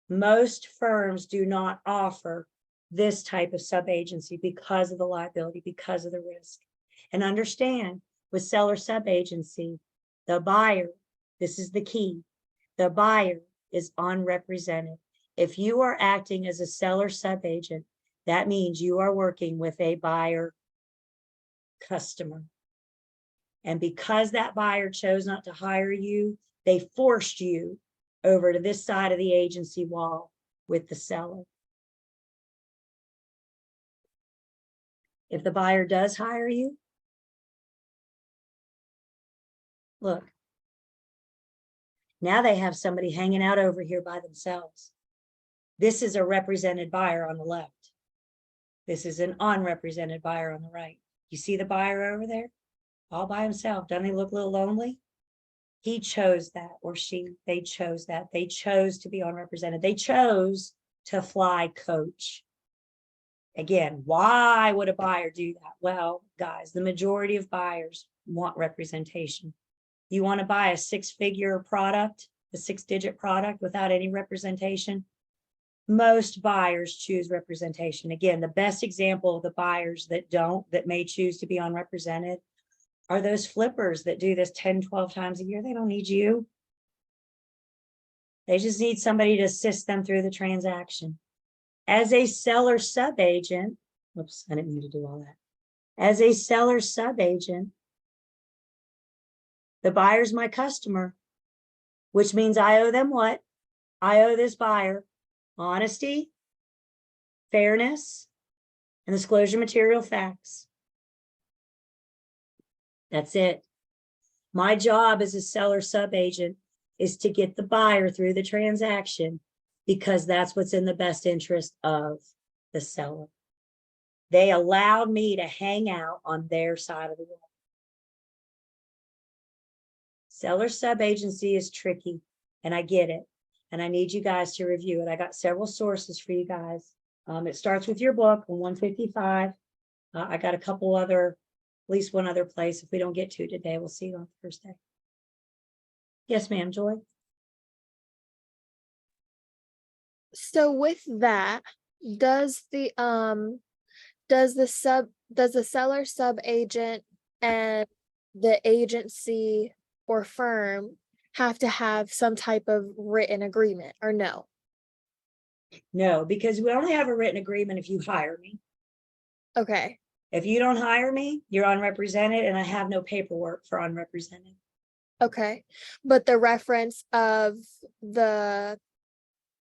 Most firms do not offer this type of subagency because of the liability, because of the risk. And understand, with seller subagency, the buyer, this is the key, the buyer is unrepresented. If you are acting as a seller subagent, that means you are working with a buyer customer. And because that buyer chose not to hire you, they forced you over to this side of the agency wall with the seller. If the buyer does hire you, look, now they have somebody hanging out over here by themselves. This is a represented buyer on the left. This is an unrepresented buyer on the right. You see the buyer over there? All by himself. Doesn't he look a little lonely? He chose that, or they chose that. They chose to be unrepresented. They chose to fly coach. Again, why would a buyer do that? Well, guys, the majority of buyers want representation. You want to buy a six-figure product, a six-digit product without any representation? Most buyers choose representation. Again, the best example of the buyers that don't, that may choose to be unrepresented, are those flippers that do this 10, 12 times a year. They don't need you. They just need somebody to assist them through the transaction. As a seller subagent, whoops, I didn't mean to do all that. As a seller subagent, the buyer's my customer, which means I owe them what? I owe this buyer honesty, fairness, and disclosure material facts. That's it. My job as a seller subagent is to get the buyer through the transaction because that's what's in the best interest of the seller. They allowed me to hang out on their side of the wall. Seller subagency is tricky, and I get it. And I need you guys to review it. I got several sources for you guys. It starts with your book on 155. I got a couple other, at least one other place. If we don't get to today, we'll see you on Thursday. Yes, ma'am, Joy. So with that, does the seller subagent and the agency or firm have to have some type of written agreement, or no? No, because we only have a written agreement if you hire me. Okay. If you don't hire me, you're unrepresented, and I have no paperwork for unrepresented. Okay. But the reference of the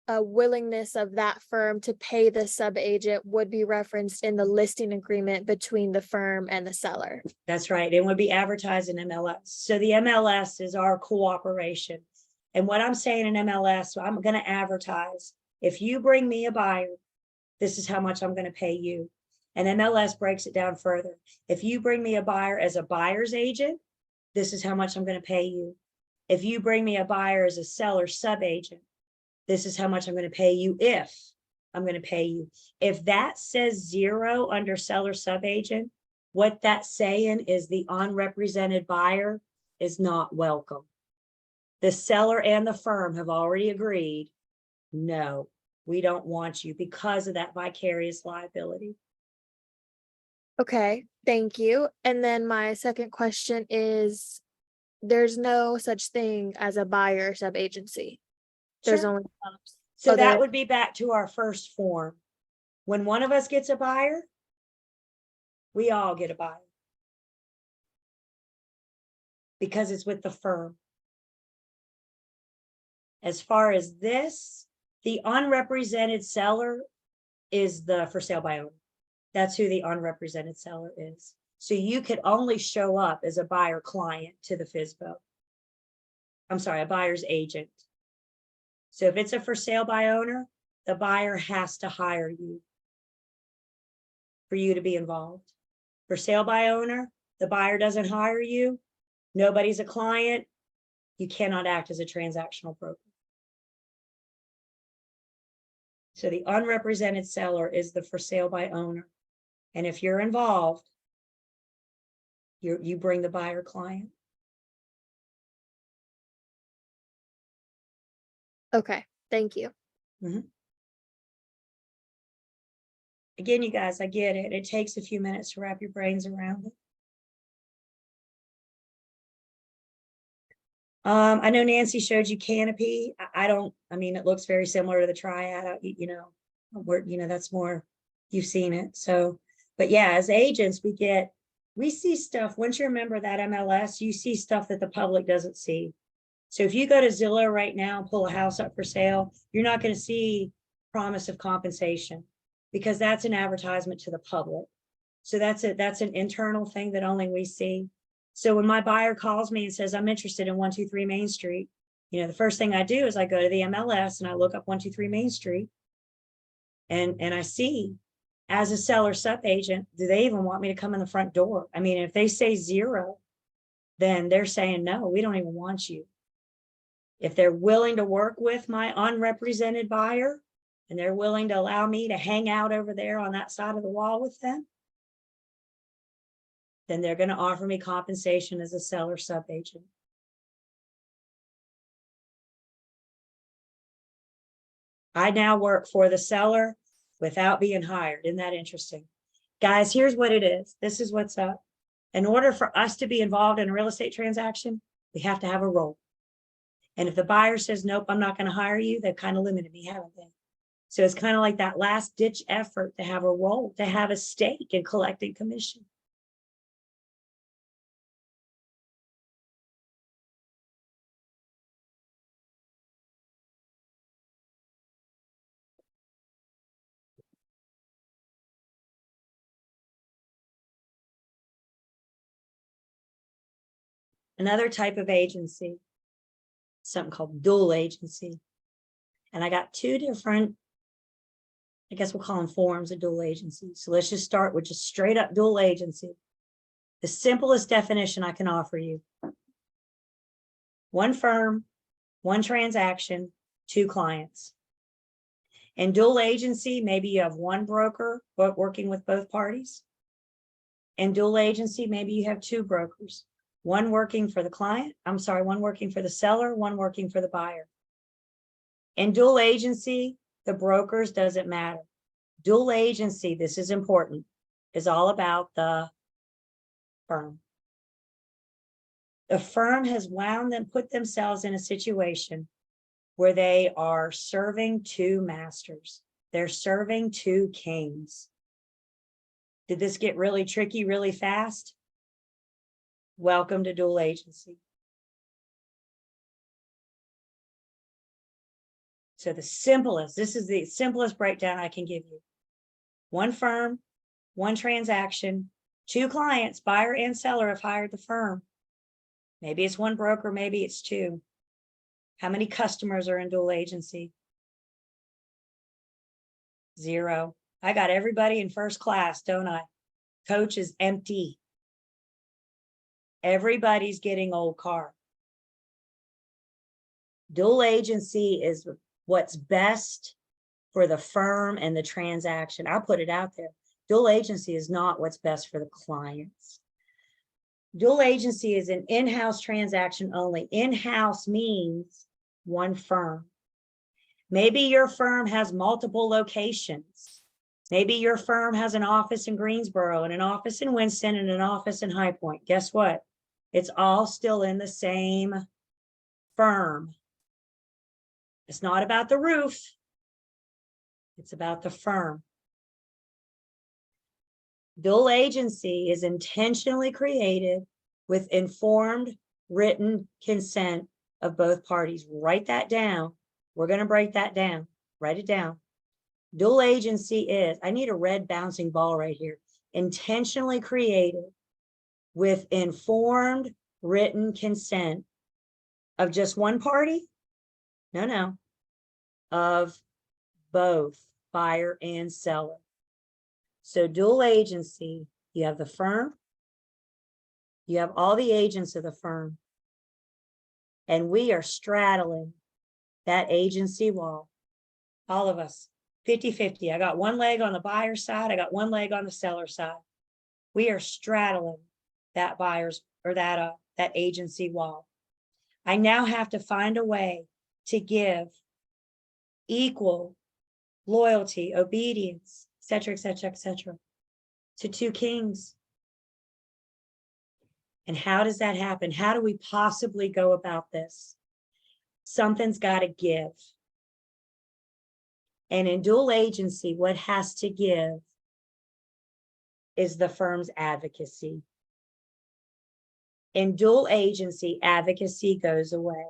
willingness of that firm to pay the subagent would be referenced in the listing agreement between the firm and the seller. That's right. It would be advertised in MLS. So the MLS is our cooperation. And what I'm saying in MLS, I'm going to advertise. If you bring me a buyer, this is how much I'm going to pay you. And MLS breaks it down further. If you bring me a buyer as a buyer's agent, this is how much I'm going to pay you. If you bring me a buyer as a seller subagent, this is how much I'm going to pay you if I'm going to pay you. If that says 0 under seller subagent, what that's saying is the unrepresented buyer is not welcome. The seller and the firm have already agreed, no, We don't want you because of that vicarious liability. Okay, thank you. And then my second question is, there's no such thing as a buyer sub-agency. There's Sure. only. So Oh, that there- would be back to our first form. When one of us gets a buyer, we all get a buyer. Because it's with the firm. As far as this, the unrepresented seller is the for sale by owner. That's who the unrepresented seller is. So you could only show up as a buyer client to the FSBO. I'm sorry, a buyer's agent. So if it's a for sale by owner, the buyer has to hire you for you to be involved. For sale by owner, the buyer doesn't hire you. Nobody's a client. You cannot act as a transactional broker. So the unrepresented seller is the for sale by owner. And if you're involved, you bring the buyer client. Okay, thank you. Again, you guys, I get it. It takes a few minutes to wrap your brains around it. I know Nancy showed you Canopy. I mean, it looks very similar to the Triad, that's more, you've seen it. So, but yeah, as agents, we see stuff. Once you're a member of that MLS, you see stuff that the public doesn't see. So if you go to Zillow right now and pull a house up for sale, you're not going to see promise of compensation because that's an advertisement to the public. So that's an internal thing that only we see. So when my buyer calls me and says, I'm interested in 123 Main Street, the first thing I do is I go to the MLS and I look up 123 Main Street. And I see, as a seller sub agent, do they even want me to come in the front door? I mean, if they say 0, then they're saying, no, we don't even want you. If they're willing to work with my unrepresented buyer and they're willing to allow me to hang out over there on that side of the wall with them, then they're going to offer me compensation as a seller sub agent. I now work for the seller without being hired. Isn't that interesting? Guys, here's what it is. This is what's up. In order for us to be involved in a real estate transaction, we have to have a role. And if the buyer says, nope, I'm not going to hire you, they've kind of limited me, haven't they? So it's kind of like that last ditch effort to have a role, to have a stake in collecting commission. Another type of agency, something called dual agency. And I got 2 different, I guess we'll call them forms of dual agency. So let's just start with just straight up dual agency. The simplest definition I can offer you. One firm, one transaction, 2 clients. In dual agency, maybe you have one broker but working with both parties. In dual agency, maybe you have 2 brokers, one working for the client, one working for the seller, one working for the buyer. In dual agency, the brokers doesn't matter. Dual agency, this is important, is all about the firm. The firm has put themselves in a situation where they are serving 2 masters. They're serving 2 kings. Did this get really tricky really fast? Welcome to dual agency. So this is the simplest breakdown I can give you. One firm, one transaction, 2 clients, buyer and seller have hired the firm. Maybe it's 1 broker, maybe it's 2. How many customers are in dual agency? 0. I got everybody in first class, don't I? Coach is empty. Everybody's getting old car. Dual agency is what's best for the firm and the transaction. I'll put it out there. Dual agency is not what's best for the clients. Dual agency is an in-house transaction only. In-house means 1 firm. Maybe your firm has multiple locations. Maybe your firm has an office in Greensboro and an office in Winston and an office in High Point. Guess what? It's all still in the same firm. It's not about the roof. It's about the firm. Dual agency is intentionally created with informed written consent of both parties. Write that down. We're going to break that down. Write it down. Dual agency is, I need a red bouncing ball right here, intentionally created with informed written consent of just one party? No. Of both buyer and seller. So dual agency, you have the firm, you have all the agents of the firm, and we are straddling that agency wall. All of us, 50-50. I got one leg on the buyer side, I got one leg on the seller side. We are straddling that buyer's or that agency wall. I now have to find a way to give equal loyalty, obedience, etc., etc., etc., to two kings. And how does that happen? How do we possibly go about this? Something's got to give. And in dual agency, what has to give is the firm's advocacy. In dual agency, advocacy goes away.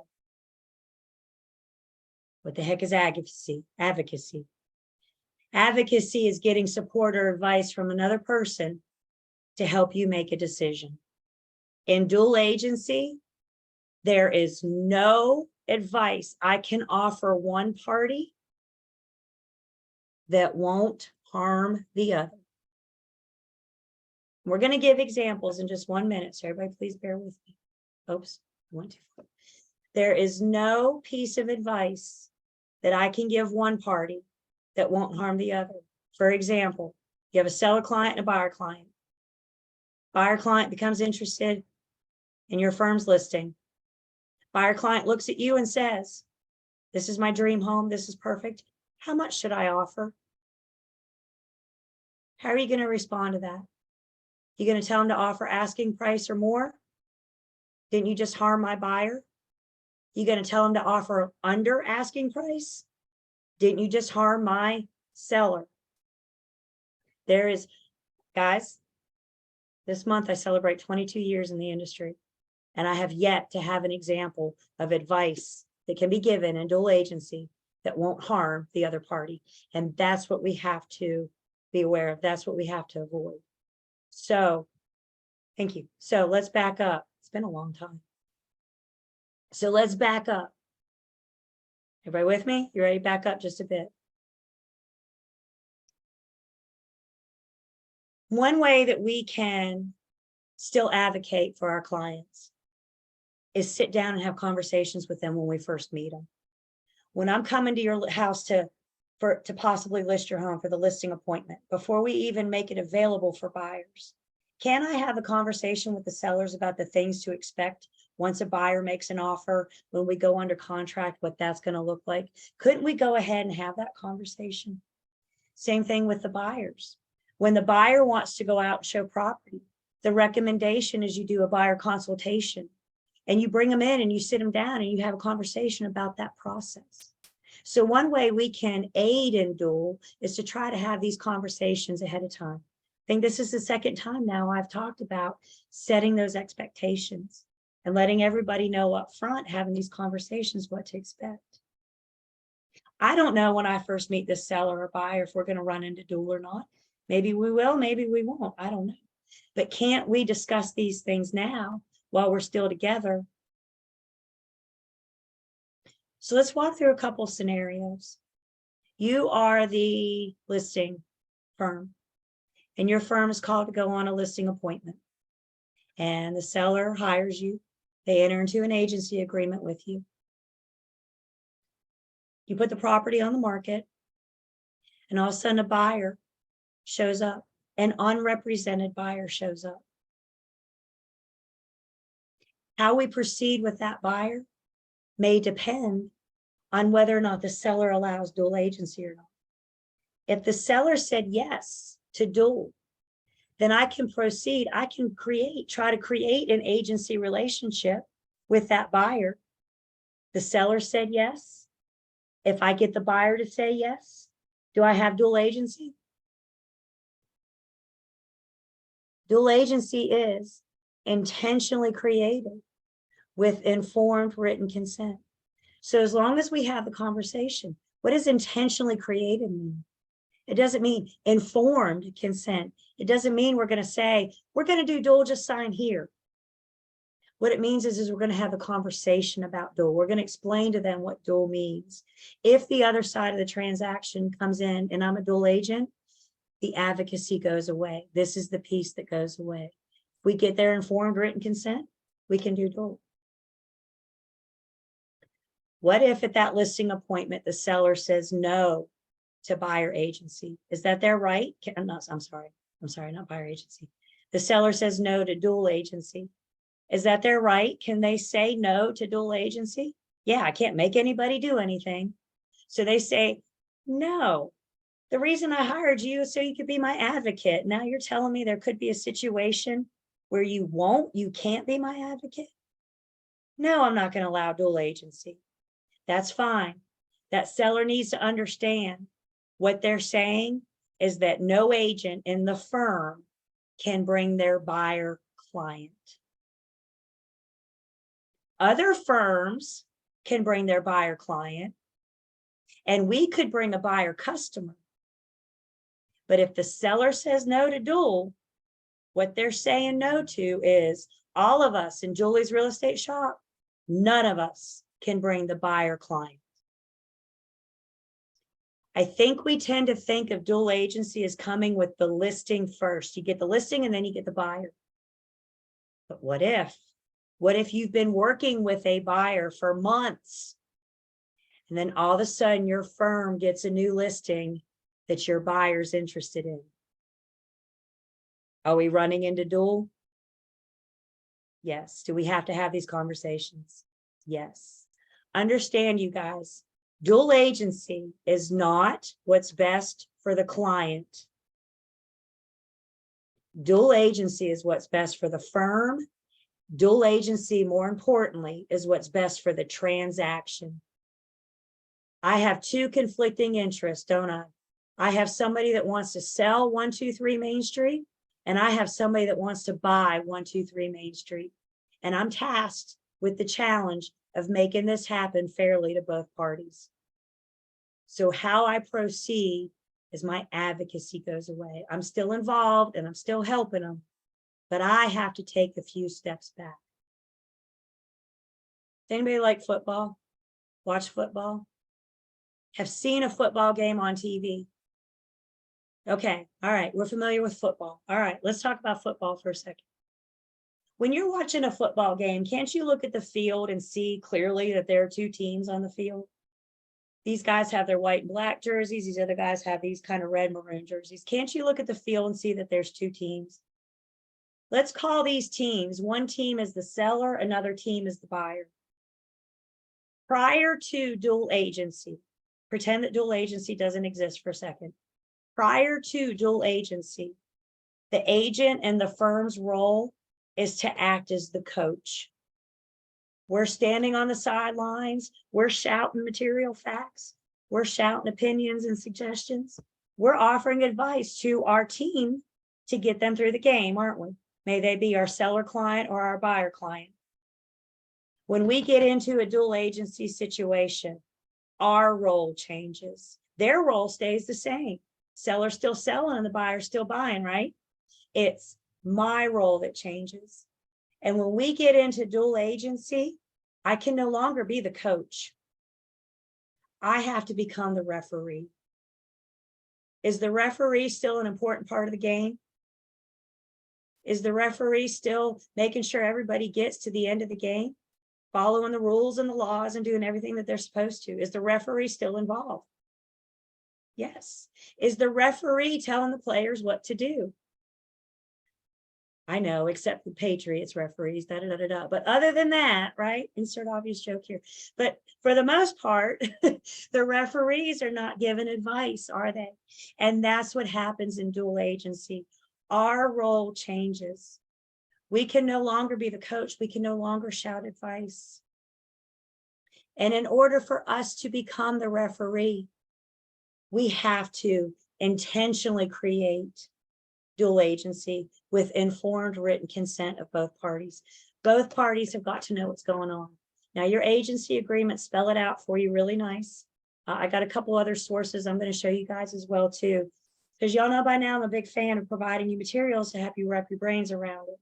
What the heck is advocacy? Advocacy. Advocacy is getting support or advice from another person to help you make a decision. In dual agency, there is no advice I can offer one party that won't harm the other. We're going to give examples in just 1 minute, so everybody please bear with me. Oops, I went too far. There is no piece of advice that I can give one party that won't harm the other. For example, you have a seller client and a buyer client. Buyer client becomes interested in your firm's listing. Buyer client looks at you and says, this is my dream home, this is perfect. How much should I offer? How are you going to respond to that? You going to tell them to offer asking price or more? Didn't you just harm my buyer? You going to tell them to offer under asking price? Didn't you just harm my seller? There is, guys, this month I celebrate 22 years in the industry, and I have yet to have an example of advice that can be given in dual agency that won't harm the other party. And that's what we have to be aware of. That's what we have to avoid. So, thank you. So let's back up. It's been a long time. So let's back up. Everybody with me? You ready to back up just a bit? One way that we can still advocate for our clients is sit down and have conversations with them when we first meet them. When I'm coming to your house to possibly list your home for the listing appointment, before we even make it available for buyers, can I have a conversation with the sellers about the things to expect once a buyer makes an offer, when we go under contract, what that's going to look like? Couldn't we go ahead and have that conversation? Same thing with the buyers. When the buyer wants to go out and show property, the recommendation is you do a buyer consultation and you bring them in and you sit them down and you have a conversation about that process. So one way we can aid in dual is to try to have these conversations ahead of time. I think this is the second time now I've talked about setting those expectations and letting everybody know up front, having these conversations, what to expect. I don't know when I first meet this seller or buyer if we're going to run into dual or not. Maybe we will, maybe we won't. I don't know. But can't we discuss these things now while we're still together? So let's walk through a couple scenarios. You are the listing firm, and your firm is called to go on a listing appointment. And the seller hires you. They enter into an agency agreement with you. You put the property on the market, and all of a sudden a buyer shows up. An unrepresented buyer shows up. How we proceed with that buyer may depend on whether or not the seller allows dual agency or not. If the seller said yes to dual, then I can proceed. I can try to create an agency relationship with that buyer. The seller said yes. If I get the buyer to say yes, do I have dual agency? Dual agency is intentionally created with informed written consent. So as long as we have the conversation, what does intentionally created mean? It doesn't mean informed consent. It doesn't mean we're going to say, we're going to do dual, just sign here. What it means is we're going to have a conversation about dual. We're going to explain to them what dual means. If the other side of the transaction comes in and I'm a dual agent, the advocacy goes away. This is the piece that goes away. If we get their informed written consent, we can do dual. What if at that listing appointment, the seller says no to buyer agency? Is that their right? I'm sorry, not buyer agency. The seller says no to dual agency. Is that their right? Can they say no to dual agency? Yeah, I can't make anybody do anything. So they say, no, the reason I hired you is so you could be my advocate. Now you're telling me there could be a situation where you can't be my advocate? No, I'm not going to allow dual agency. That's fine. That seller needs to understand what they're saying is that no agent in the firm can bring their buyer client. Other firms can bring their buyer client, and we could bring a buyer customer. But if the seller says no to dual, what they're saying no to is all of us in Julie's Real Estate Shop, none of us can bring the buyer client. I think we tend to think of dual agency as coming with the listing first. You get the listing and then you get the buyer. But what if you've been working with a buyer for months and then all of a sudden your firm gets a new listing that your buyer's interested in? Are we running into dual? Yes. Do we have to have these conversations? Yes. Understand, you guys, dual agency is not what's best for the client. Dual agency is what's best for the firm. Dual agency, more importantly, is what's best for the transaction. I have two conflicting interests, don't I? I have somebody that wants to sell 123 Main Street, and I have somebody that wants to buy 123 Main Street. And I'm tasked with the challenge of making this happen fairly to both parties. So how I proceed is my advocacy goes away. I'm still involved and I'm still helping them, but I have to take a few steps back. Does anybody like football? Watch football? Have seen a football game on TV? Okay, all right, we're familiar with football. All right, let's talk about football for a second. When you're watching a football game, can't you look at the field and see clearly that there are two teams on the field? These guys have their white and black jerseys. These other guys have these kind of red maroon jerseys. Can't you look at the field and see that there's two teams? Let's call these teams. One team is the seller, another team is the buyer. Prior to dual agency, pretend that dual agency doesn't exist for a second. Prior to dual agency, the agent and the firm's role is to act as the coach. We're standing on the sidelines. We're shouting material facts. We're shouting opinions and suggestions. We're offering advice to our team to get them through the game, aren't we? May they be our seller client or our buyer client. When we get into a dual agency situation, our role changes. Their role stays the same. Seller's still selling and the buyer's still buying, right? It's my role that changes. And when we get into dual agency, I can no longer be the coach. I have to become the referee. Is the referee still an important part of the game? Is the referee still making sure everybody gets to the end of the game, following the rules and the laws and doing everything that they're supposed to? Is the referee still involved? Yes. Is the referee telling the players what to do? I know, except the Patriots referees, da, da, da, da, da. But other than that, right? Insert obvious joke here. But for the most part, the referees are not given advice, are they? And that's what happens in dual agency. Our role changes. We can no longer be the coach. We can no longer shout advice. And in order for us to become the referee, we have to intentionally create dual agency with informed written consent of both parties. Both parties have got to know what's going on. Now, your agency agreement, spell it out for you really nice. I got a couple other sources I'm going to show you guys as well too, because y'all know by now I'm a big fan of providing you materials to help you wrap your brains around it.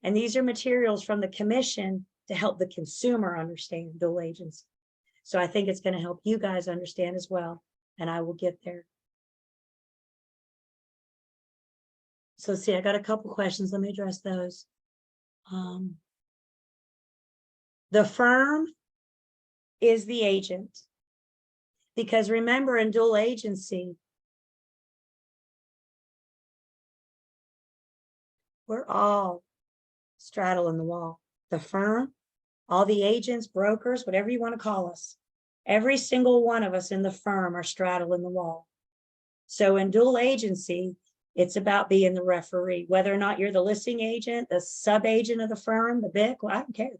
And these are materials from the commission to help the consumer understand dual agency. So I think it's going to help you guys understand as well. And I will get there. So see, I got a couple questions. Let me address those. The firm is the agent. Because remember, in dual agency, we're all straddling the wall. The firm, all the agents, brokers, whatever you want to call us, every single one of us in the firm are straddling the wall. So in dual agency, it's about being the referee, whether or not you're the listing agent, the sub-agent of the firm, the BIC, well, I don't care.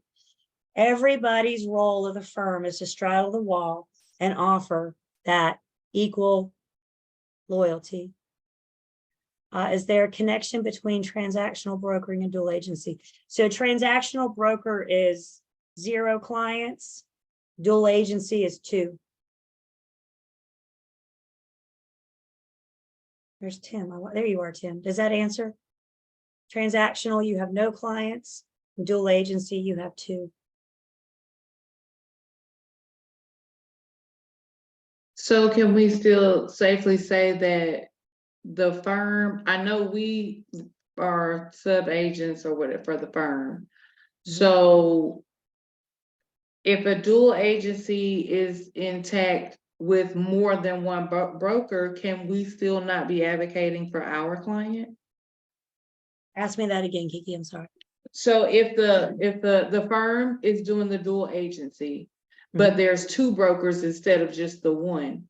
Everybody's role of the firm is to straddle the wall and offer that equal loyalty. Is there a connection between transactional brokering and dual agency? So transactional broker is 0 clients, dual agency is 2. There's Tim. There you are, Tim. Does that answer? Transactional, you have no clients. Dual agency, you have 2. So can we still safely say that the firm, I know we are sub-agents or whatever for the firm. So if a dual agency is intact with more than one broker, can we still not be advocating for our client? Ask me that again, Kiki, I'm sorry. So if the firm is doing the dual agency, but there's 2 brokers instead of just the one,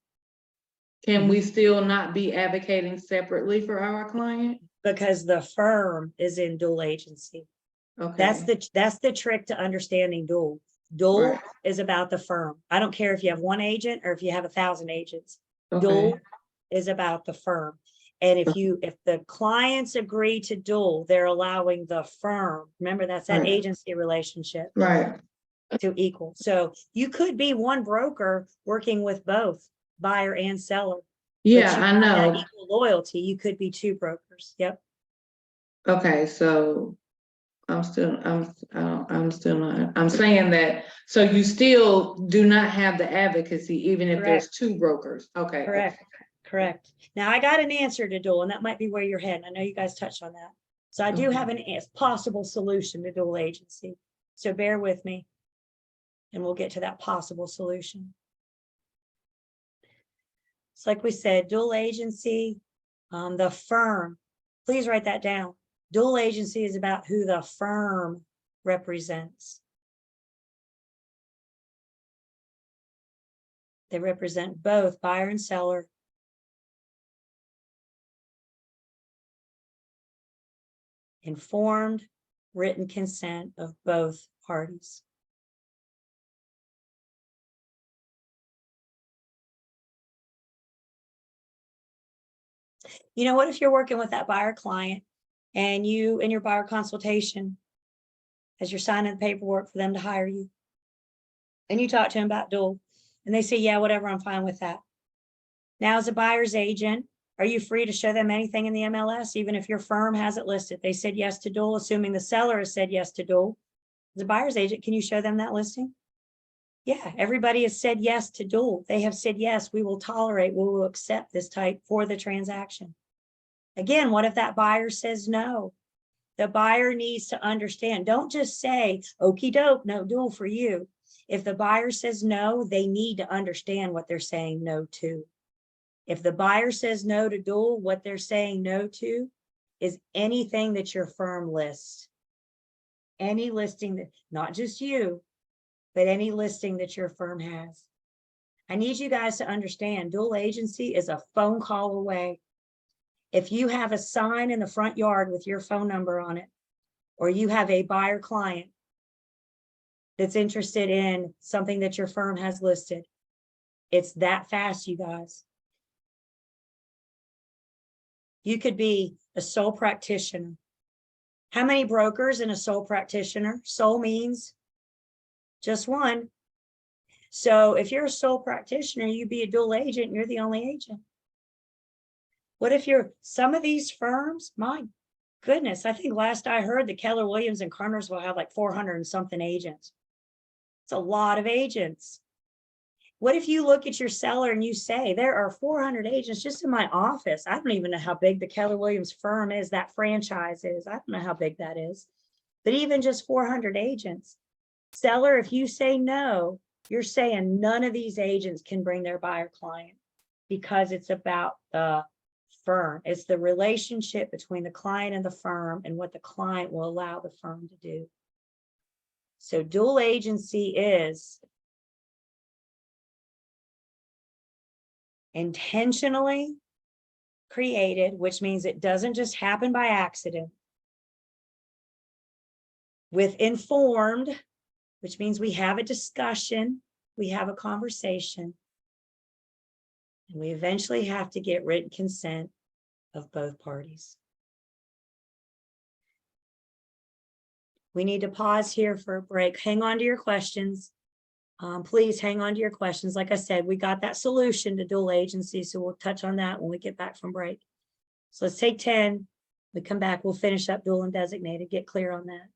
can we still not be advocating separately for our client? Because the firm is in dual agency. Okay. That's the trick to understanding dual. Dual Right. is about the firm. I don't care if you have 1 agent or if you have 1,000 agents. Okay. Dual is about the firm. And if the clients agree to dual, they're allowing the firm, remember that's that Right. agency relationship, Right. to equal. So you could be one broker working with both buyer and seller. Yeah, but you I have that know. equal loyalty. You could be 2 brokers. Yep. Okay, so I'm saying that, so you still do not have the advocacy, even if there's 2 brokers. Okay. Correct. Correct. Now I got an answer to dual, and that might be where you're heading. I know you guys touched on that. So I do Okay. have a possible solution to dual agency. So bear with me and we'll get to that possible solution. It's like we said, dual agency, the firm, please write that down. Dual agency is about who the firm represents. They represent both buyer and seller. Informed written consent of both parties. You know what, if you're working with that buyer client and you in your buyer consultation, as you're signing the paperwork for them to hire you, and you talk to them about dual, and they say, yeah, whatever, I'm fine with that. Now, as a buyer's agent, are you free to show them anything in the MLS, even if your firm has it listed? They said yes to dual, assuming the seller has said yes to dual. As a buyer's agent, can you show them that listing? Yeah, everybody has said yes to dual. They have said, yes, we will tolerate, we will accept this type for the transaction. Again, what if that buyer says no? The buyer needs to understand. Don't just say, okie doke, no dual for you. If the buyer says no, they need to understand what they're saying no to. If the buyer says no to dual, what they're saying no to is anything that your firm lists. Any listing that, not just you, but any listing that your firm has. I need you guys to understand dual agency is a phone call away. If you have a sign in the front yard with your phone number on it, or you have a buyer client that's interested in something that your firm has listed, it's that fast, you guys. You could be a sole practitioner. How many brokers in a sole practitioner? Sole means just one. So if you're a sole practitioner, you be a dual agent, and you're the only agent. What if you're some of these firms? My goodness, I think last I heard the Keller Williams and Cartersville have like 400 and something agents. It's a lot of agents. What if you look at your seller and you say, there are 400 agents just in my office. I don't even know how big the Keller Williams firm is, that franchise is. I don't know how big that is. But even just 400 agents. Seller, if you say no, you're saying none of these agents can bring their buyer client, because it's about the firm. It's the relationship between the client and the firm and what the client will allow the firm to do. So dual agency is intentionally created, which means it doesn't just happen by accident. With informed, which means we have a discussion, we have a conversation, and we eventually have to get written consent of both parties. We need to pause here for a break. Hang on to your questions. Please hang on to your questions. Like I said, we got that solution to dual agency, so we'll touch on that when we get back from break. So let's take 10. We come back, we'll finish up dual and designated, get clear on that.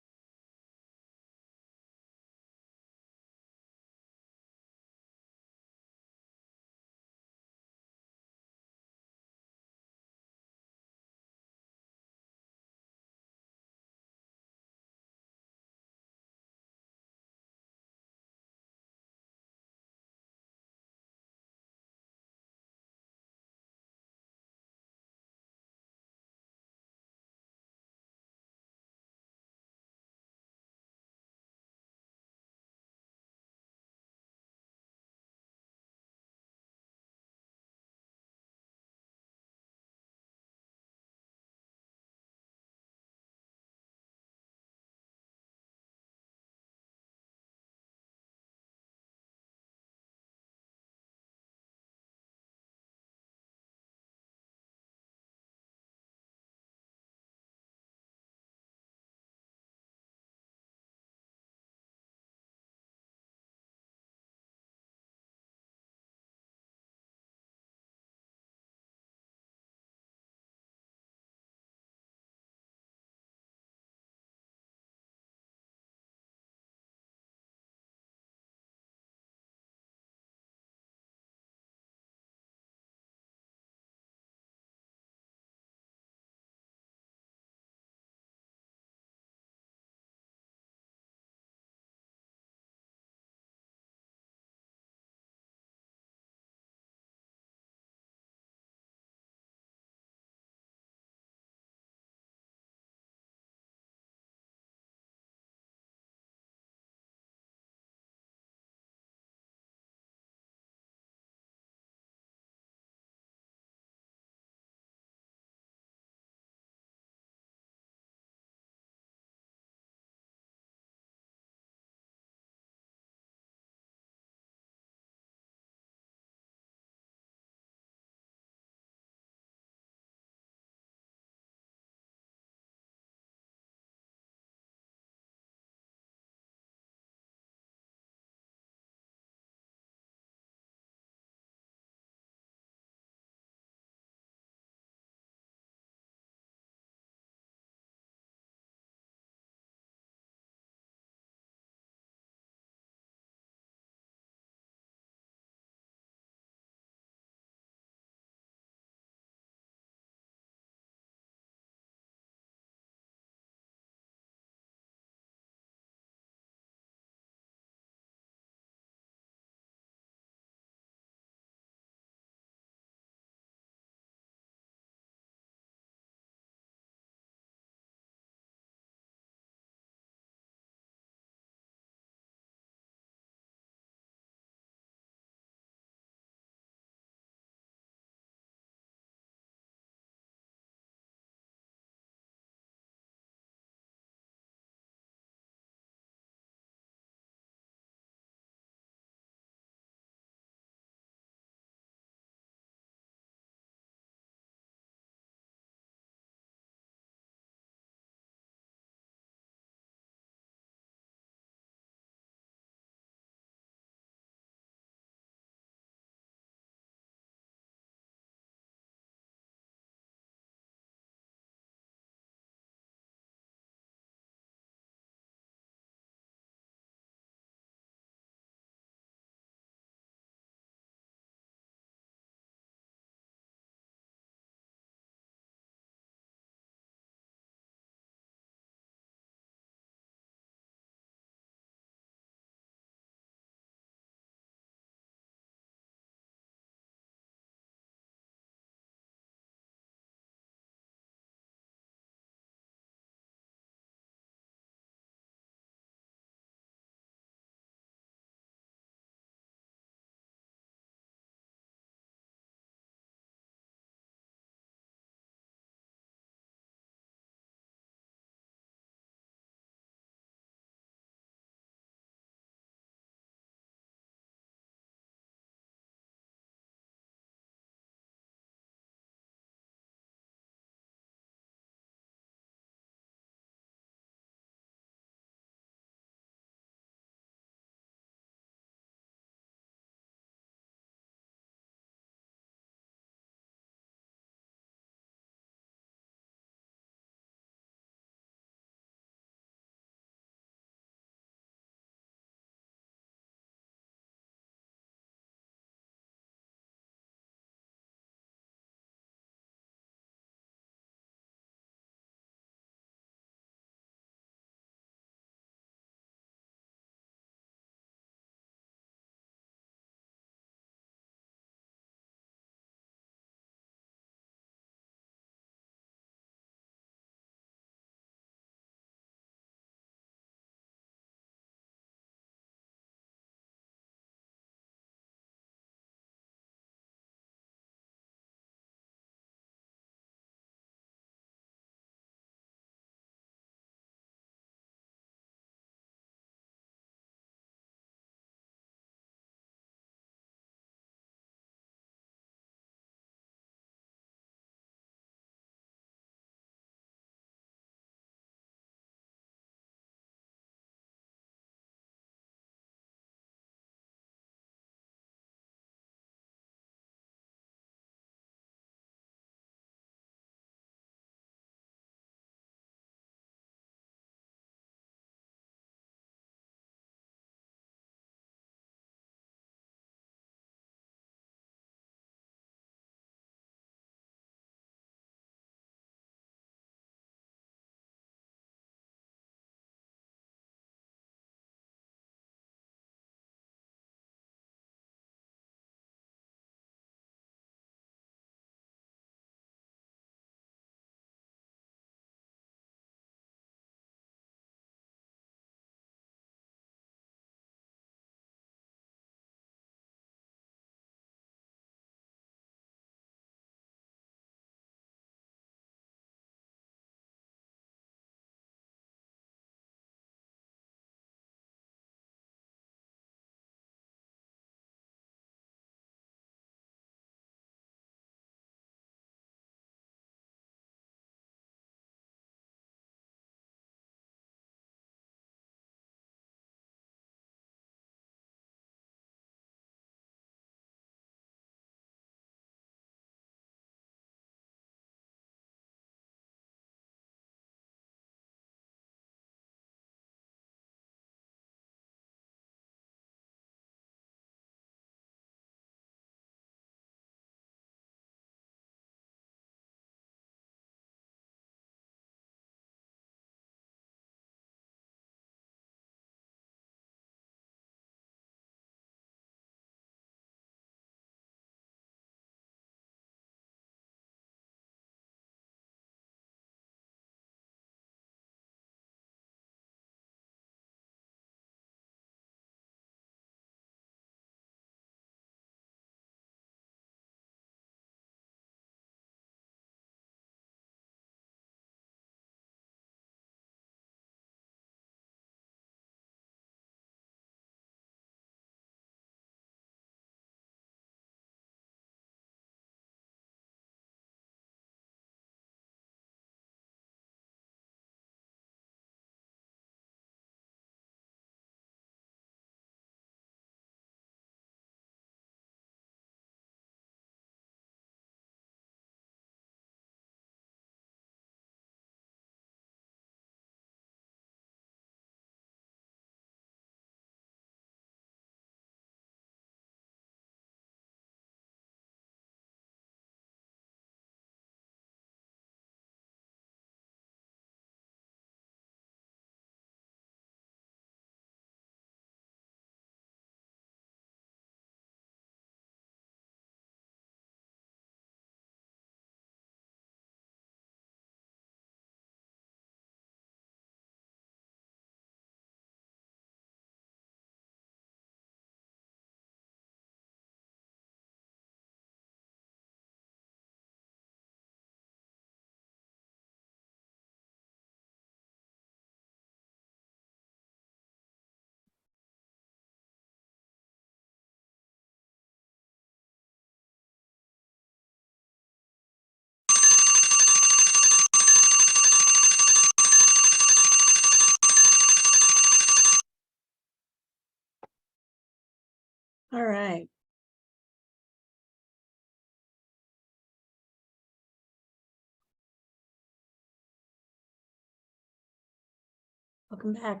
Welcome back.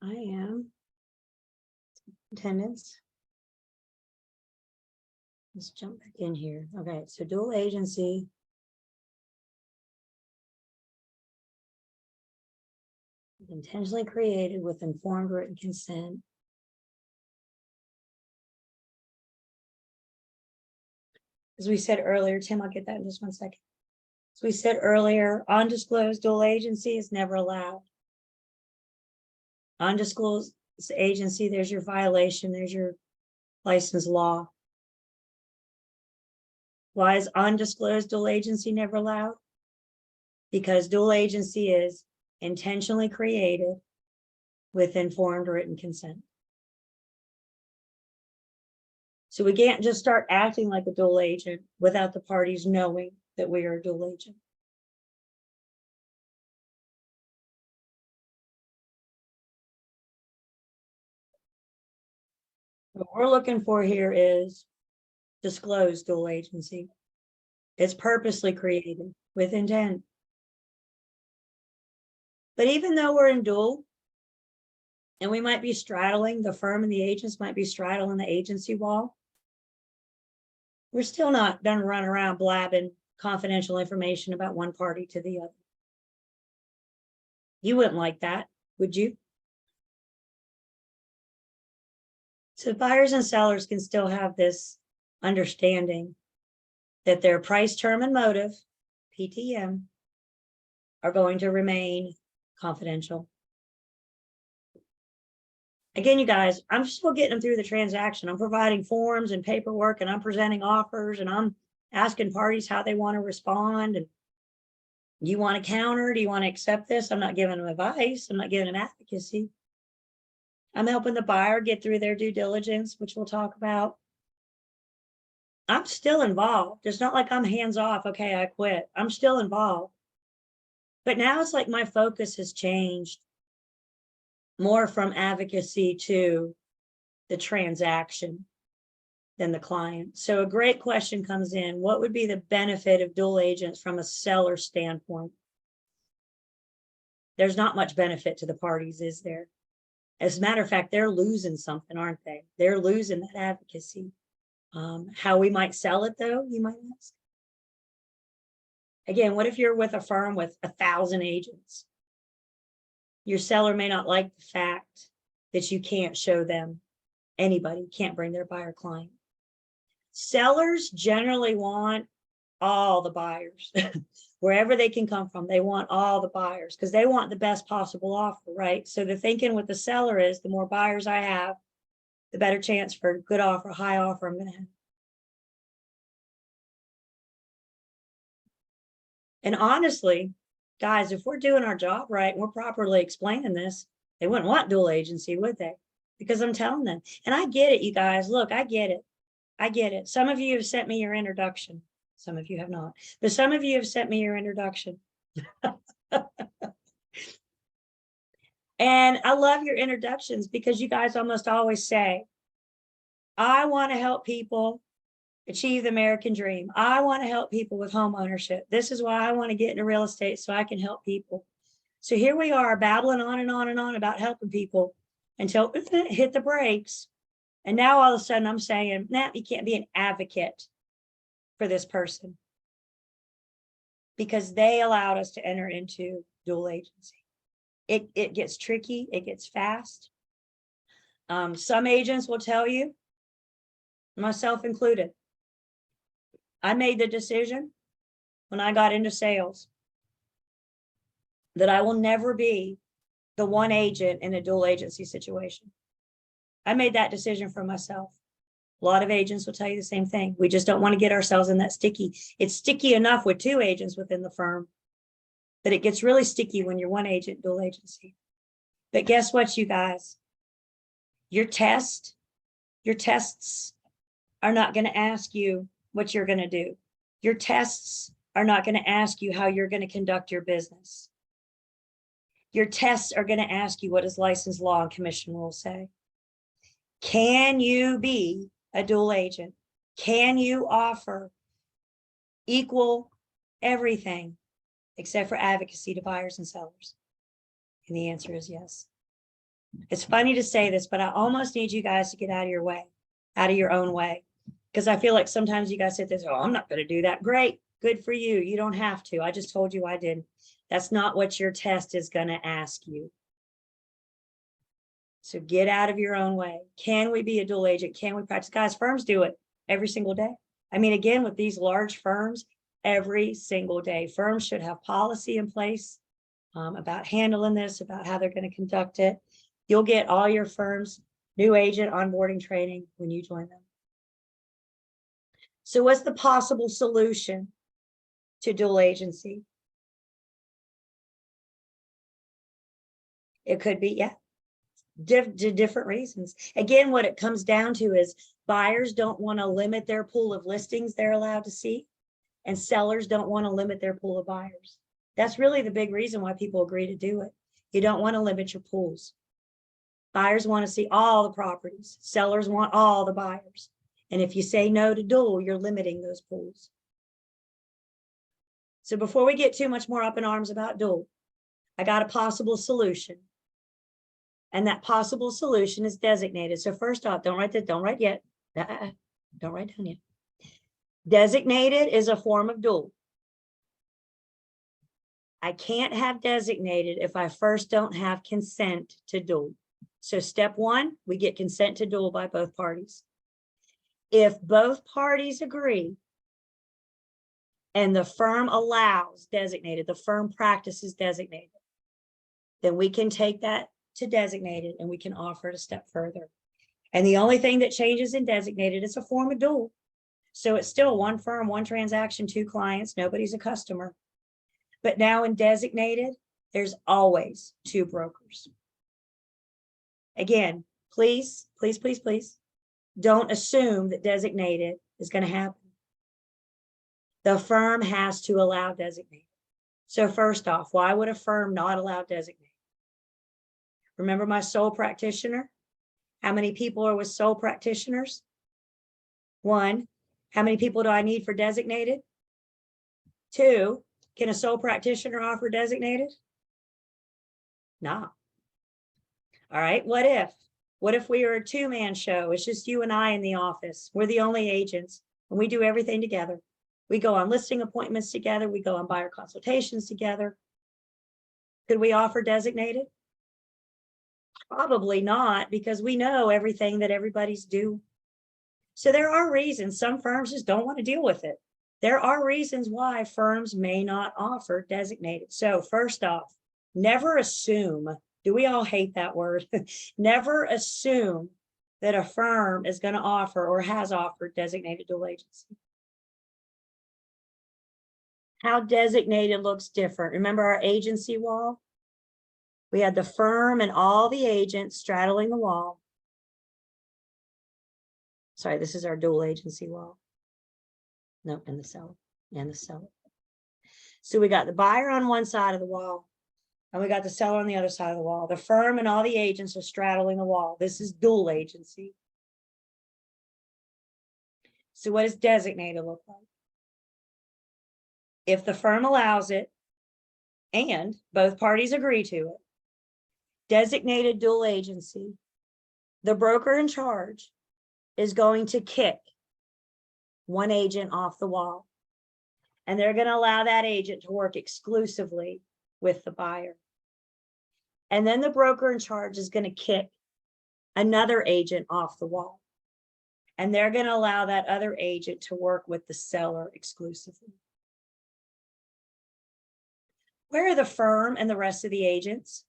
I am. Attendance. Let's jump back in here. Okay, so dual agency. Intentionally created with informed written consent. As we said earlier, Tim, I'll get that in just 1 second. As we said earlier, undisclosed dual agency is never allowed. Undisclosed agency, there's your violation, there's your license law. Why is undisclosed dual agency never allowed? Because dual agency is intentionally created with informed written consent. So we can't just start acting like a dual agent without the parties knowing that we are a dual agent. What we're looking for here is disclosed dual agency. It's purposely created with intent. But even though we're in dual, and we might be straddling, the firm and the agents might be straddling the agency wall, we're still not gonna run around blabbing confidential information about one party to the other. You wouldn't like that, would you? So buyers and sellers can still have this understanding that their price, term, and motive, PTM, are going to remain confidential. Again, you guys, I'm still getting them through the transaction. I'm providing forms and paperwork, and I'm presenting offers, and I'm asking parties how they want to respond. And you want to counter? Do you want to accept this? I'm not giving them advice. I'm not giving them advocacy. I'm helping the buyer get through their due diligence, which we'll talk about. I'm still involved. It's not like I'm hands off. Okay, I quit. I'm still involved. But now it's like my focus has changed more from advocacy to the transaction than the client. So a great question comes in. What would be the benefit of dual agents from a seller standpoint? There's not much benefit to the parties, is there? As a matter of fact, they're losing something, aren't they? They're losing that advocacy. How we might sell it, though, you might ask. Again, what if you're with a firm with 1,000 agents? Your seller may not like the fact that you can't show them anybody, can't bring their buyer client. Sellers generally want all the buyers, wherever they can come from. They want all the buyers because they want the best possible offer, right? So the thinking with the seller is the more buyers I have, the better chance for a good offer, high offer I'm going to have. And honestly, guys, if we're doing our job right and we're properly explaining this, they wouldn't want dual agency, would they? Because I'm telling them. And I get it, you guys. Look, I get it. I get it. Some of you have sent me your introduction. Some of you have not. But some of you have sent me your introduction. And I love your introductions because you guys almost always say, I want to help people achieve the American dream. I want to help people with home ownership. This is why I want to get into real estate so I can help people. So here we are babbling on and on and on about helping people until hit the brakes. And now all of a sudden I'm saying, nah, you can't be an advocate for this person because they allowed us to enter into dual agency. It gets tricky. It gets fast. Some agents will tell you, myself included, I made the decision when I got into sales that I will never be the one agent in a dual agency situation. I made that decision for myself. A lot of agents will tell you the same thing. We just don't want to get ourselves in that sticky. It's sticky enough with 2 agents within the firm, but it gets really sticky when you're one agent, dual agency. But guess what, you guys? Your tests are not going to ask you what you're going to do. Your tests are not going to ask you how you're going to conduct your business. Your tests are going to ask you what does license law and commission rules say? Can you be a dual agent? Can you offer equal everything except for advocacy to buyers and sellers? And the answer is yes. It's funny to say this, but I almost need you guys to get out of your way, out of your own way. Because I feel like sometimes you guys sit there, oh, I'm not going to do that. Great. Good for you. You don't have to. I just told you I did. That's not what your test is going to ask you. So get out of your own way. Can we be a dual agent? Can we practice? Guys, firms do it every single day. I mean, again, with these large firms, every single day, firms should have policy in place about handling this, about how they're going to conduct it. You'll get all your firms new agent onboarding training when you join them. So what's the possible solution to dual agency? It could be, yeah, different reasons. Again, what it comes down to is buyers don't want to limit their pool of listings they're allowed to see, and sellers don't want to limit their pool of buyers. That's really the big reason why people agree to do it. You don't want to limit your pools. Buyers want to see all the properties. Sellers want all the buyers. And if you say no to dual, you're limiting those pools. So before we get too much more up in arms about dual, I got a possible solution. And that possible solution is designated. So first off, don't write yet. Don't write down yet. Designated is a form of dual. I can't have designated if I first don't have consent to dual. So step one, we get consent to dual by both parties. If both parties agree and the firm allows designated, the firm practices designated, then we can take that to designated and we can offer it a step further. And the only thing that changes in designated is a form of dual. So it's still one firm, one transaction, two clients, nobody's a customer. But now in designated, there's always two brokers. Again, please, please, please, please, don't assume that designated is going to happen. The firm has to allow designated. So first off, why would a firm not allow designated? Remember my sole practitioner? How many people are with sole practitioners? One. How many people do I need for designated? Two. Can a sole practitioner offer designated? No. All right, what if? What if we are a two-man show? It's just you and I in the office. We're the only agents and we do everything together. We go on listing appointments together. We go on buyer consultations together. Could we offer designated? Probably not, because we know everything that everybody's due. So there are reasons some firms just don't want to deal with it. There are reasons why firms may not offer designated. So first off, never assume. Do we all hate that word? Never assume that a firm is going to offer or has offered designated dual agency. How designated looks different. Remember our agency wall? We had the firm and all the agents straddling the wall. Sorry, this is our dual agency wall. No, and the seller, and the seller. So we got the buyer on one side of the wall, and we got the seller on the other side of the wall. The firm and all the agents are straddling the wall. This is dual agency. So what does designated look like? If the firm allows it and both parties agree to it, designated dual agency, the broker in charge is going to kick one agent off the wall. And they're going to allow that agent to work exclusively with the buyer. And then the broker in charge is going to kick another agent off the wall. And they're going to allow that other agent to work with the seller exclusively. Where are the firm and the rest of the agents?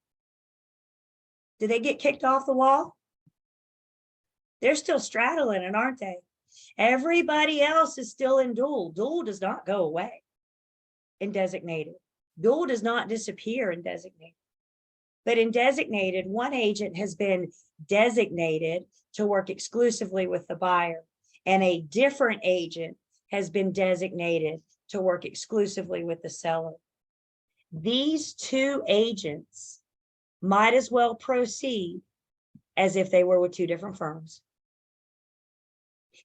Do they get kicked off the wall? They're still straddling it, aren't they? Everybody else is still in dual. Dual does not go away in designated. Dual does not disappear in designated. But in designated, one agent has been designated to work exclusively with the buyer, and a different agent has been designated to work exclusively with the seller. These two agents might as well proceed as if they were with two different firms.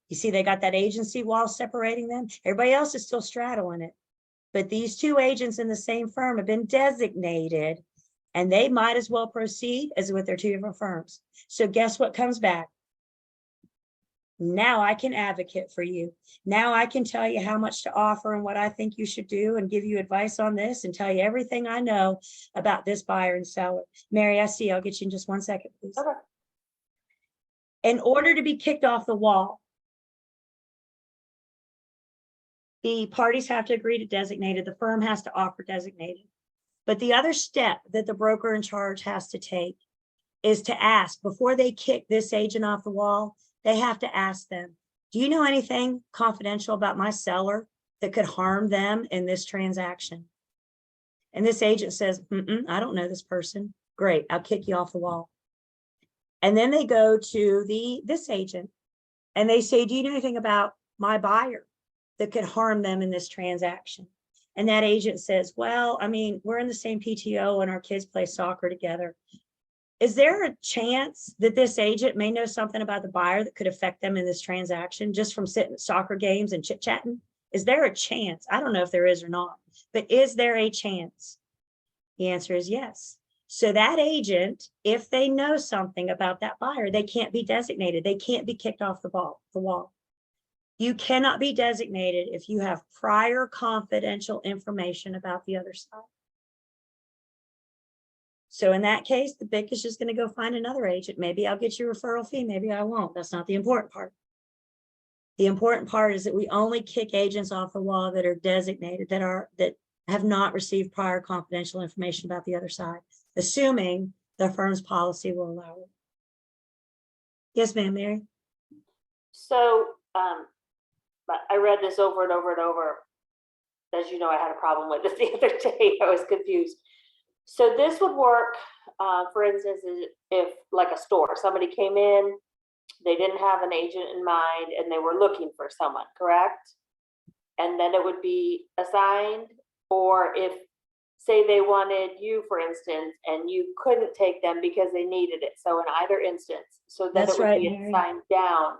You see, they got that agency wall separating them. Everybody else is still straddling it. But these two agents in the same firm have been designated, and they might as well proceed as with their two different firms. So guess what comes back? Now I can advocate for you. Now I can tell you how much to offer and what I think you should do and give you advice on this and tell you everything I know about this buyer and seller. Mary, I see. I'll get you in just 1 second, please. Okay. In order to be kicked off the wall, the parties have to agree to designated. The firm has to offer designated. But the other step that the broker in charge has to take is to ask, before they kick this agent off the wall, they have to ask them, do you know anything confidential about my seller that could harm them in this transaction? And this agent says, I don't know this person. Great, I'll kick you off the wall. And then they go to this agent and they say, do you know anything about my buyer that could harm them in this transaction? And that agent says, well, I mean, we're in the same PTO and our kids play soccer together. Is there a chance that this agent may know something about the buyer that could affect them in this transaction just from sitting at soccer games and chit-chatting? Is there a chance? I don't know if there is or not, but is there a chance? The answer is yes. So that agent, if they know something about that buyer, they can't be designated. They can't be kicked off the wall. You cannot be designated if you have prior confidential information about the other side. So in that case, the BIC is just going to go find another agent. Maybe I'll get your referral fee. Maybe I won't. That's not the important part. The important part is that we only kick agents off the wall that are designated, that have not received prior confidential information about the other side, assuming the firm's policy will allow it. Yes, ma'am, Mary. So I read this over and over and over. As you know, I had a problem with this the other day. I was confused. So this would work, for instance, if like a store, somebody came in, they didn't have an agent in mind and they were looking for someone, correct? And then it would be assigned, or if, say they wanted you, for instance, and you couldn't take them because they needed it. So in either instance, so then That's it would right, be Mary. assigned down.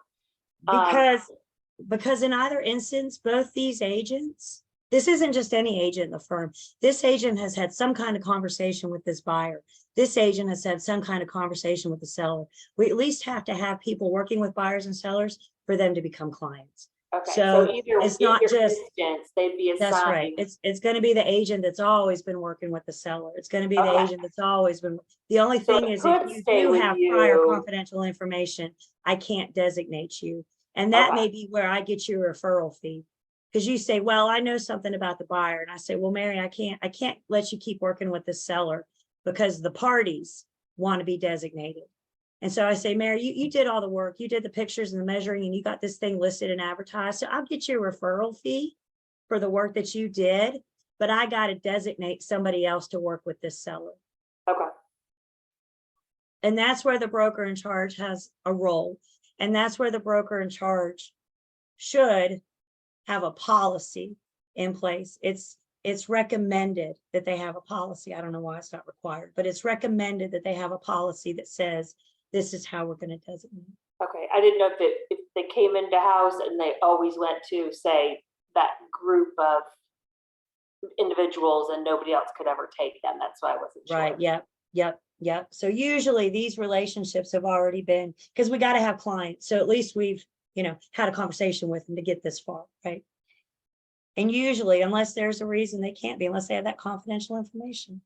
Because in either instance, both these agents, this isn't just any agent in the firm. This agent has had some kind of conversation with this buyer. This agent has had some kind of conversation with the seller. We at least have to have people working with buyers and sellers for them to become clients. Okay, So so either it's not just, instance, they'd be assigned. that's right. It's going to be the agent that's always been working with the seller. It's going to be the Okay. agent that's always been. The only So thing it is, could if you stay do with have prior you. confidential information, I can't designate you. And that Okay. may be where I get you a referral fee. Because you say, well, I know something about the buyer. And I say, well, Mary, I can't let you keep working with the seller because the parties want to be designated. And so I say, Mary, you did all the work. You did the pictures and the measuring, and you got this thing listed and advertised. So I'll get you a referral fee for the work that you did, but I got to designate somebody else to work with this seller. Okay, And that's where the broker in charge has a role. And that's where the broker in charge should have a policy in place. It's recommended that they have a policy. I don't know why it's not required, but it's recommended that they have a policy that says, this is how we're going to designate. okay. I didn't know if they came into house and they always went to, say, that group of individuals and nobody else could ever take them. That's why I wasn't sure. Right, yep. So usually these relationships have already been, because we got to have clients. So at least we've, had a conversation with them to get this far, right? And usually, unless there's a reason they can't be, unless they have that confidential information,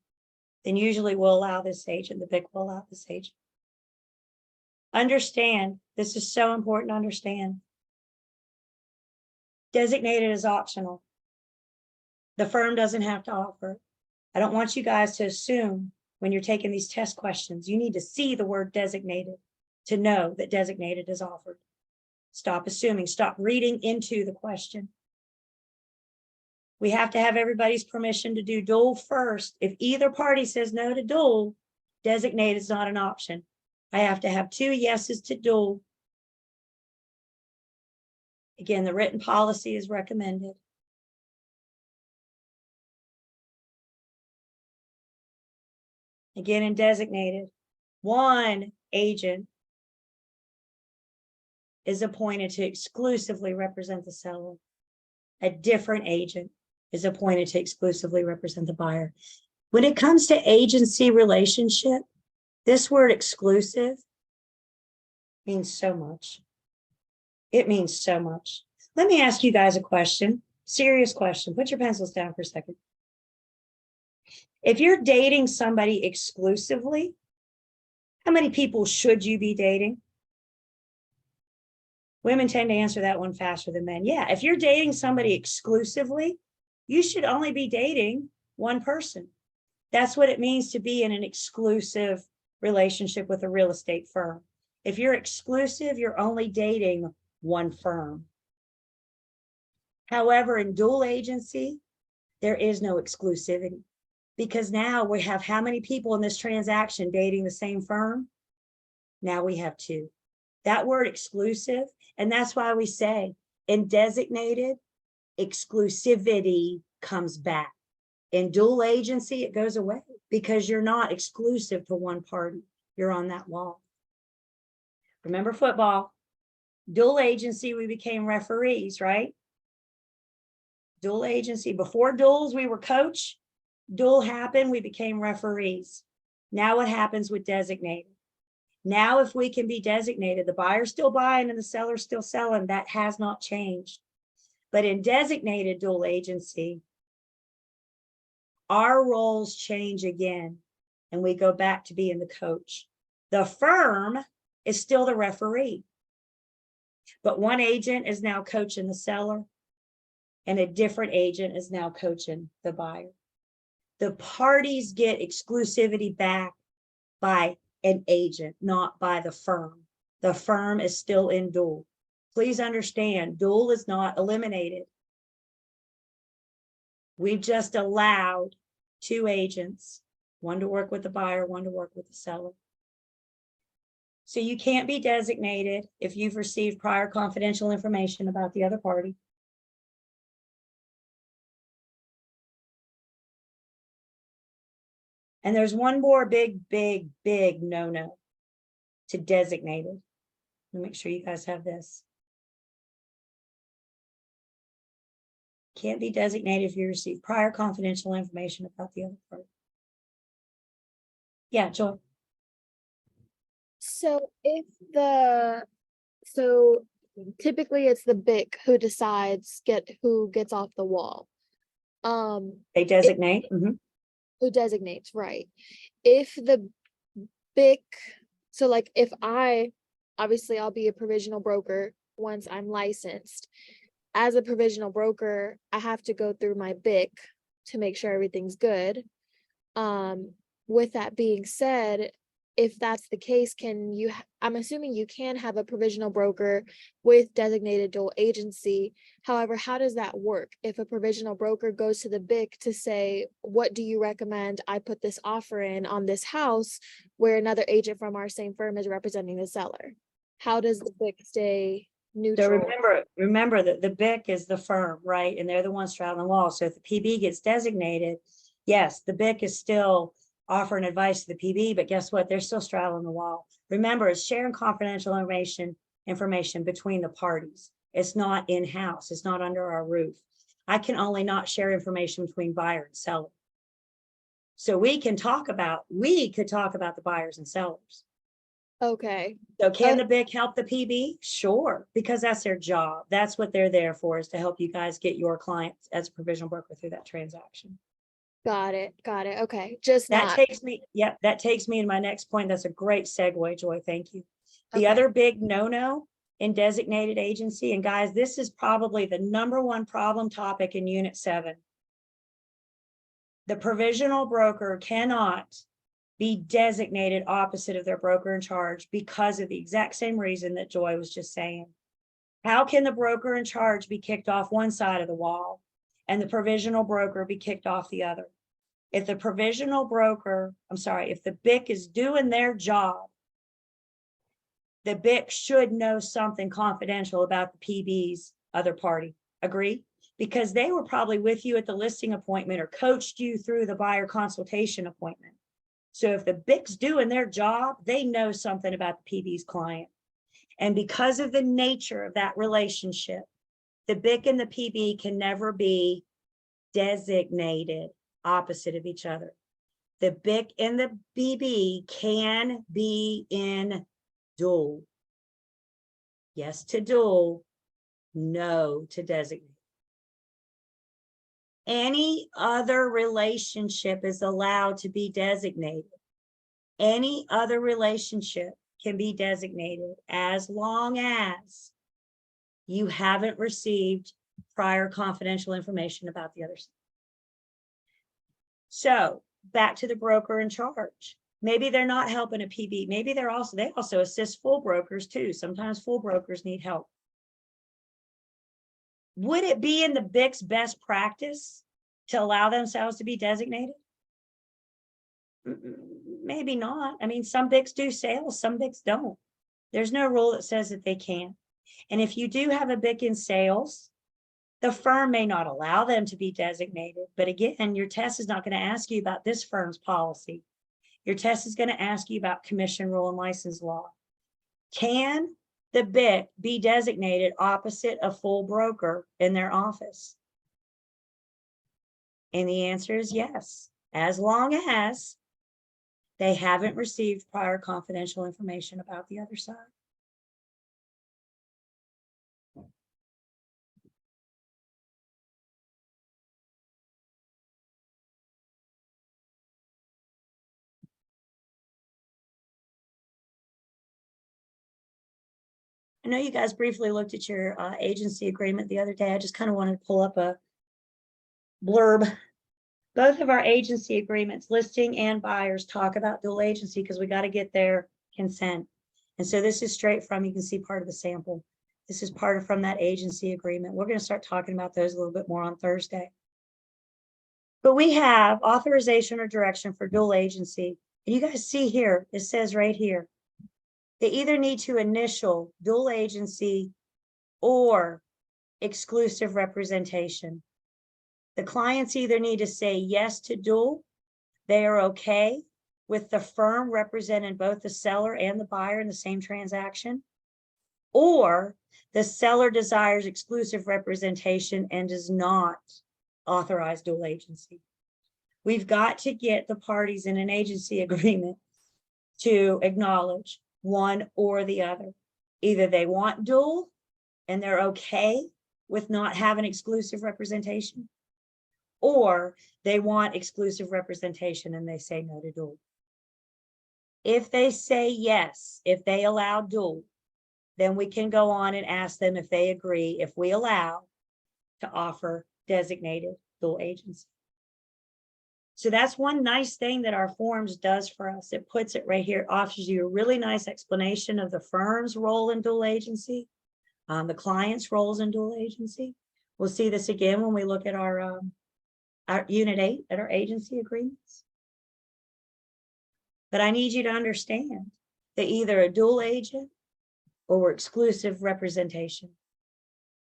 then usually we'll allow this agent, the BIC will allow this agent. Understand, this is so important to understand. Designated is optional. The firm doesn't have to offer it. I don't want you guys to assume when you're taking these test questions, you need to see the word designated to know that designated is offered. Stop assuming, stop reading into the question. We have to have everybody's permission to do dual first. If either party says no to dual, designated is not an option. I have to have 2 yeses to dual. Again, the written policy is recommended. Again, in designated, 1 agent is appointed to exclusively represent the seller. A different agent is appointed to exclusively represent the buyer. When it comes to agency relationship, this word exclusive means so much. It means so much. Let me ask you guys a question, serious question. Put your pencils down for a second. If you're dating somebody exclusively, how many people should you be dating? Women tend to answer that one faster than men. Yeah, if you're dating somebody exclusively, you should only be dating one person. That's what it means to be in an exclusive relationship with a real estate firm. If you're exclusive, you're only dating one firm. However, in dual agency, there is no exclusivity, because now we have how many people in this transaction dating the same firm? Now we have two. That word exclusive, and that's why we say in designated, exclusivity comes back. In dual agency, it goes away because you're not exclusive to one party. You're on that wall. Remember football, dual agency, we became referees, right? Dual agency, before duels, we were coach. Duel happened, we became referees. Now what happens with designated? Now, if we can be designated, the buyer's still buying and the seller's still selling, that has not changed. But in designated dual agency, our roles change again, and we go back to being the coach. The firm is still the referee, but one agent is now coaching the seller, and a different agent is now coaching the buyer. The parties get exclusivity back by an agent, not by the firm. The firm is still in dual. Please understand, dual is not eliminated. We've just allowed two agents, one to work with the buyer, one to work with the seller. So you can't be designated if you've received prior confidential information about the other party. And there's one more big no-no to designated. Let me make sure you guys have this. Can't be designated if you receive prior confidential information about the other party. Yeah, Joy. So typically it's the BIC who decides who gets off the wall. They designate. Mhm. Who designates, right? If the BIC, so like if obviously I'll be a provisional broker once I'm licensed. As a provisional broker, I have to go through my BIC to make sure everything's good. With that being said, if that's the case, I'm assuming you can have a provisional broker with designated dual agency. However, how does that work? If a provisional broker goes to the BIC to say, what do you recommend I put this offer in on this house, where another agent from our same firm is representing the seller? How does the BIC stay neutral? So remember that the BIC is the firm, right? And they're the ones straddling the wall. So if the PB gets designated, yes, the BIC is still offering advice to the PB, but guess what? They're still straddling the wall. Remember, it's sharing confidential information between the parties. It's not in-house. It's not under our roof. I can only not share information between buyer and seller. So we could talk about the buyers and sellers. Okay. So can the BIC help the PB? Sure, because that's their job. That's what they're there for, is to help you guys get your clients as a provisional broker through that transaction. Got it. Okay. Just That not. takes me to my next point. That's a great segue, Joy. Thank you. The Okay. other big no-no in designated agency, and guys, this is probably the #1 problem topic in Unit 7. The provisional broker cannot be designated opposite of their broker in charge because of the exact same reason that Joy was just saying. How can the broker in charge be kicked off one side of the wall and the provisional broker be kicked off the other? If the BIC is doing their job, the BIC should know something confidential about the PB's other party. Agree? Because they were probably with you at the listing appointment or coached you through the buyer consultation appointment. So if the BIC's doing their job, they know something about the PB's client. And because of the nature of that relationship, the BIC and the PB can never be designated opposite of each other. The BIC and the BB can be in dual. Yes to dual, no to designate. Any other relationship is allowed to be designated. Any other relationship can be designated as long as you haven't received prior confidential information about the other side. So back to the broker in charge. Maybe they're not helping a PB. Maybe they also assist full brokers too. Sometimes full brokers need help. Would it be in the BIC's best practice to allow themselves to be designated? Maybe not. I mean, some BICs do sales, some BICs don't. There's no rule that says that they can't. And if you do have a BIC in sales, the firm may not allow them to be designated. But again, your test is not going to ask you about this firm's policy. Your test is going to ask you about commission rule and license law. Can the BIC be designated opposite a full broker in their office? And the answer is yes, as long as they haven't received prior confidential information about the other side. I know you guys briefly looked at your agency agreement the other day. I just kind of wanted to pull up a blurb. Both of our agency agreements, listing and buyers, talk about dual agency because we got to get their consent. And so this is straight from, you can see part of the sample. This is part of from that agency agreement. We're going to start talking about those a little bit more on Thursday. But we have authorization or direction for dual agency. And you guys see here, it says right here, they either need to initial dual agency or exclusive representation. The clients either need to say yes to dual, they are okay with the firm representing both the seller and the buyer in the same transaction, or the seller desires exclusive representation and does not authorize dual agency. We've got to get the parties in an agency agreement to acknowledge one or the other. Either they want dual and they're okay with not having exclusive representation, or they want exclusive representation and they say no to dual. If they say yes, if they allow dual, then we can go on and ask them if they agree, if we allow to offer designated dual agency. So that's one nice thing that our forms does for us. It puts it right here, offers you a really nice explanation of the firm's role in dual agency, the client's roles in dual agency. We'll see this again when we look at our Unit 8 at our agency agreements. But I need you to understand that either a dual agent or exclusive representation.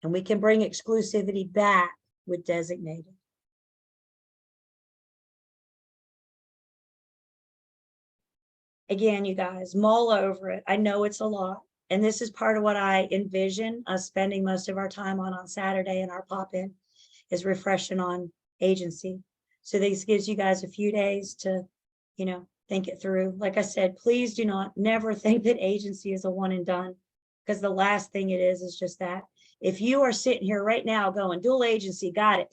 And we can bring exclusivity back with designated. Again, you guys, mull over it. I know it's a lot. And this is part of what I envision us spending most of our time on Saturday in our pop-in, is refreshing on agency. So this gives you guys a few days to, think it through. Like I said, please do not never think that agency is a one and done, because the last thing it is just that. If you are sitting here right now going, dual agency, got it,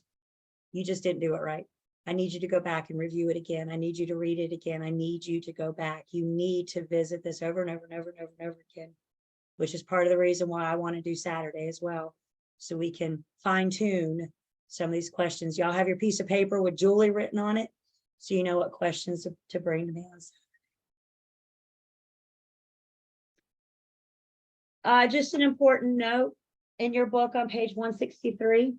you just didn't do it right. I need you to go back and review it again. I need you to read it again. I need you to go back. You need to visit this over and over and over and over and over again, which is part of the reason why I want to do Saturday as well, so we can fine tune some of these questions. Y'all have your piece of paper with Julie written on it, so you know what questions to bring to me on Saturday. Just an important note in your book on page 163.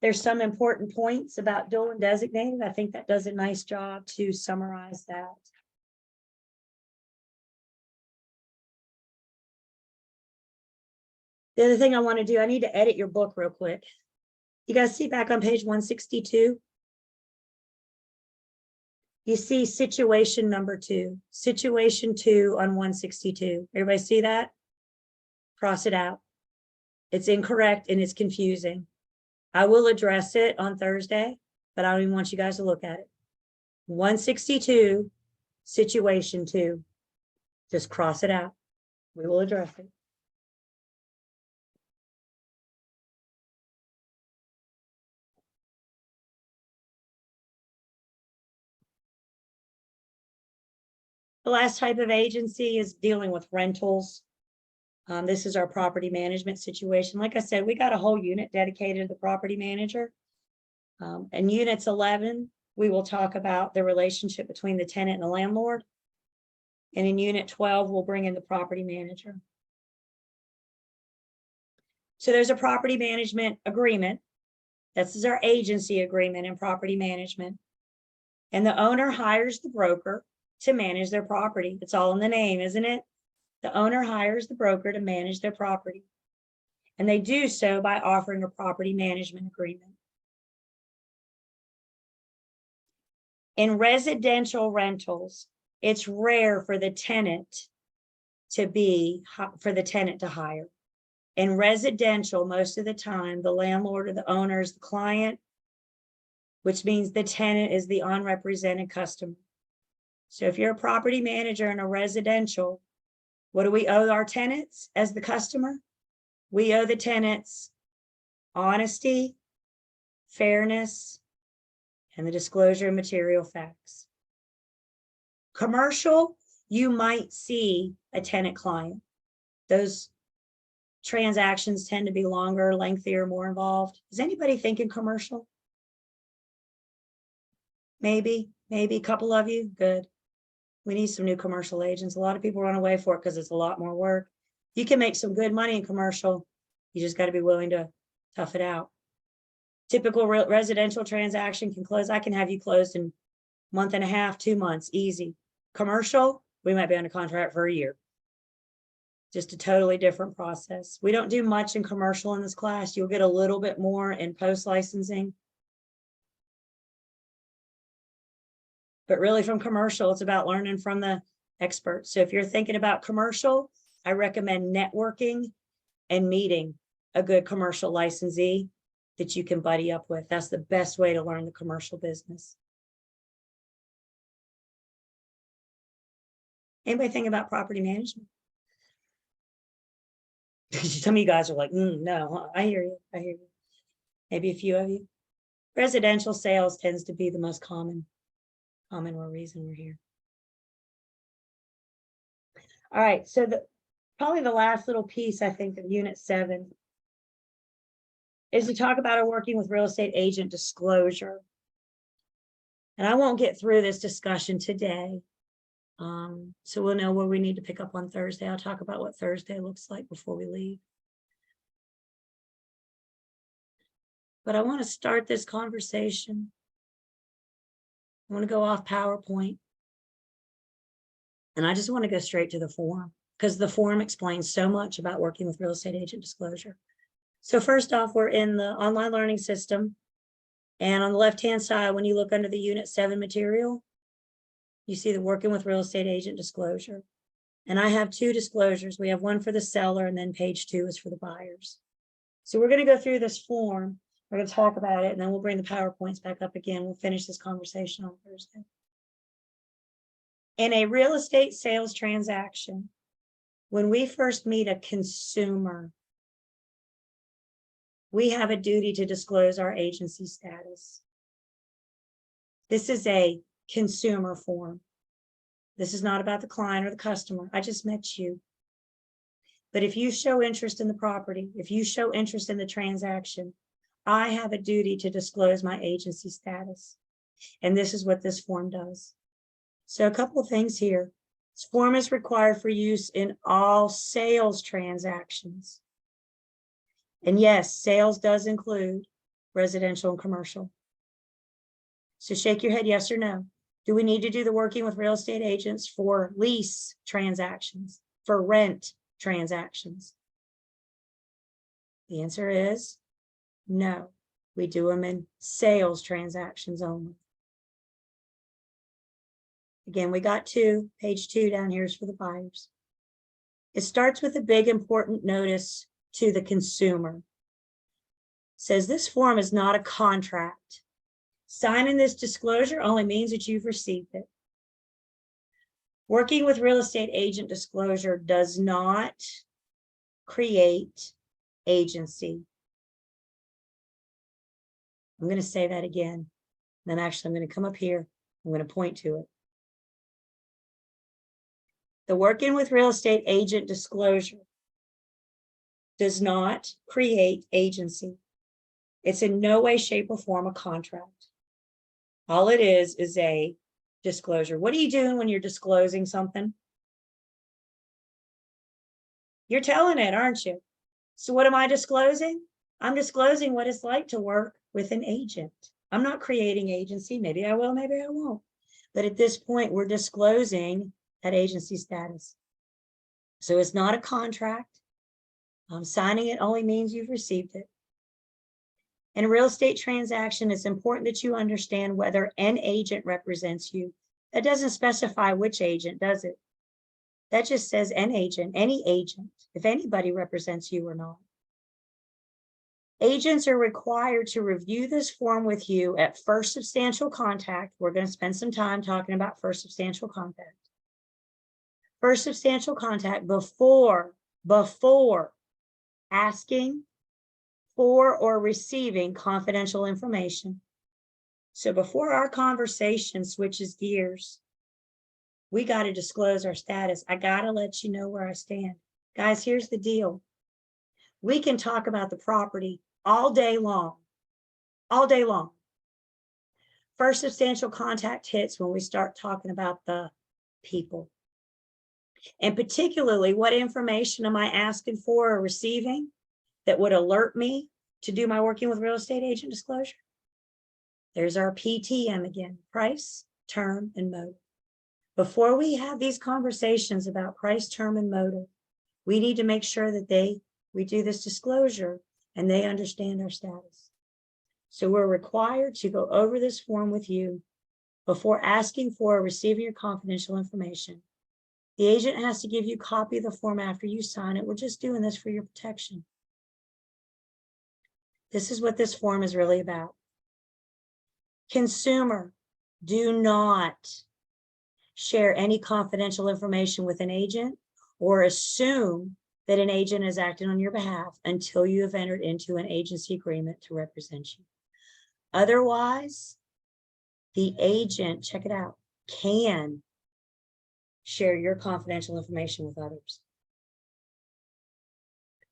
There's some important points about dual and designated. I think that does a nice job to summarize that. The other thing I want to do, I need to edit your book real quick. You guys see back on page 162? You see situation number 2, situation 2 on 162. Everybody see that? Cross it out. It's incorrect and it's confusing. I will address it on Thursday, but I don't even want you guys to look at it. 162, situation 2. Just cross it out. We will address it. The last type of agency is dealing with rentals. This is our property management situation. Like I said, we got a whole unit dedicated to the property manager. And units 11, we will talk about the relationship between the tenant and the landlord. And in unit 12, we'll bring in the property manager. So there's a property management agreement. This is our agency agreement in property management. And the owner hires the broker to manage their property. It's all in the name, isn't it? The owner hires the broker to manage their property. And they do so by offering a property management agreement. In residential rentals, it's rare for the tenant to hire. In residential, most of the time, the landlord or the owner is the client, which means the tenant is the unrepresented customer. So if you're a property manager in a residential, what do we owe our tenants as the customer? We owe the tenants honesty, fairness, and the disclosure of material facts. Commercial, you might see a tenant client. Those transactions tend to be longer, lengthier, more involved. Is anybody thinking commercial? Maybe a couple of you. Good. We need some new commercial agents. A lot of people run away for it because it's a lot more work. You can make some good money in commercial. You just got to be willing to tough it out. Typical residential transaction can close. I can have you closed in a month and a half, 2 months, easy. Commercial, we might be under contract for a year. Just a totally different process. We don't do much in commercial in this class. You'll get a little bit more in post-licensing. But really from commercial, it's about learning from the experts. So if you're thinking about commercial, I recommend networking and meeting a good commercial licensee that you can buddy up with. That's the best way to learn the commercial business. Anybody think about property management? Some of you guys are like, no, I hear you. I hear you. Maybe a few of you. Residential sales tends to be the most common reason we're here. All right, so probably the last little piece, I think, of Unit 7 is to talk about our working with real estate agent disclosure. And I won't get through this discussion today. So we'll know where we need to pick up on Thursday. I'll talk about what Thursday looks like before we leave. But I want to start this conversation. I want to go off PowerPoint. And I just want to go straight to the form because the form explains so much about working with real estate agent disclosure. So first off, we're in the online learning system. And on the left-hand side, when you look under the Unit 7 material, you see the working with real estate agent disclosure. And I have 2 disclosures. We have one for the seller and then page 2 is for the buyers. So we're going to go through this form. We're going to talk about it and then we'll bring the PowerPoints back up again. We'll finish this conversation on Thursday. In a real estate sales transaction, when we first meet a consumer, we have a duty to disclose our agency status. This is a consumer form. This is not about the client or the customer. I just met you. But if you show interest in the property, if you show interest in the transaction, I have a duty to disclose my agency status. And this is what this form does. So a couple of things here. This form is required for use in all sales transactions. And yes, sales does include residential and commercial. So shake your head, yes or no. Do we need to do the working with real estate agents for lease transactions, for rent transactions? The answer is no. We do them in sales transactions only. Again, we got 2, page 2 down here is for the buyers. It starts with a big important notice to the consumer. Says this form is not a contract. Signing this disclosure only means that you've received it. Working with real estate agent disclosure does not create agency. I'm going to say that again. Then actually, I'm going to come up here. I'm going to point to it. The working with real estate agent disclosure does not create agency. It's in no way, shape, or form a contract. All it is a disclosure. What are you doing when you're disclosing something? You're telling it, aren't you? So what am I disclosing? I'm disclosing what it's like to work with an agent. I'm not creating agency. Maybe I will, maybe I won't. But at this point, we're disclosing that agency status. So it's not a contract. Signing it only means you've received it. In a real estate transaction, it's important that you understand whether an agent represents you. That doesn't specify which agent, does it? That just says an agent, any agent, if anybody represents you or not. Agents are required to review this form with you at first substantial contact. We're going to spend some time talking about first substantial contact. First substantial contact before asking for or receiving confidential information. So before our conversation switches gears, we got to disclose our status. I got to let you know where I stand. Guys, here's the deal. We can talk about the property all day long, all day long. First substantial contact hits when we start talking about the people. And particularly, what information am I asking for or receiving that would alert me to do my working with real estate agent disclosure? There's our PTM again, price, term, and motive. Before we have these conversations about price, term, and motive, we need to make sure that we do this disclosure and they understand our status. So we're required to go over this form with you before asking for or receiving your confidential information. The agent has to give you a copy of the form after you sign it. We're just doing this for your protection. This is what this form is really about. Consumer, do not share any confidential information with an agent or assume that an agent is acting on your behalf until you have entered into an agency agreement to represent you. Otherwise, the agent, check it out, can share your confidential information with others.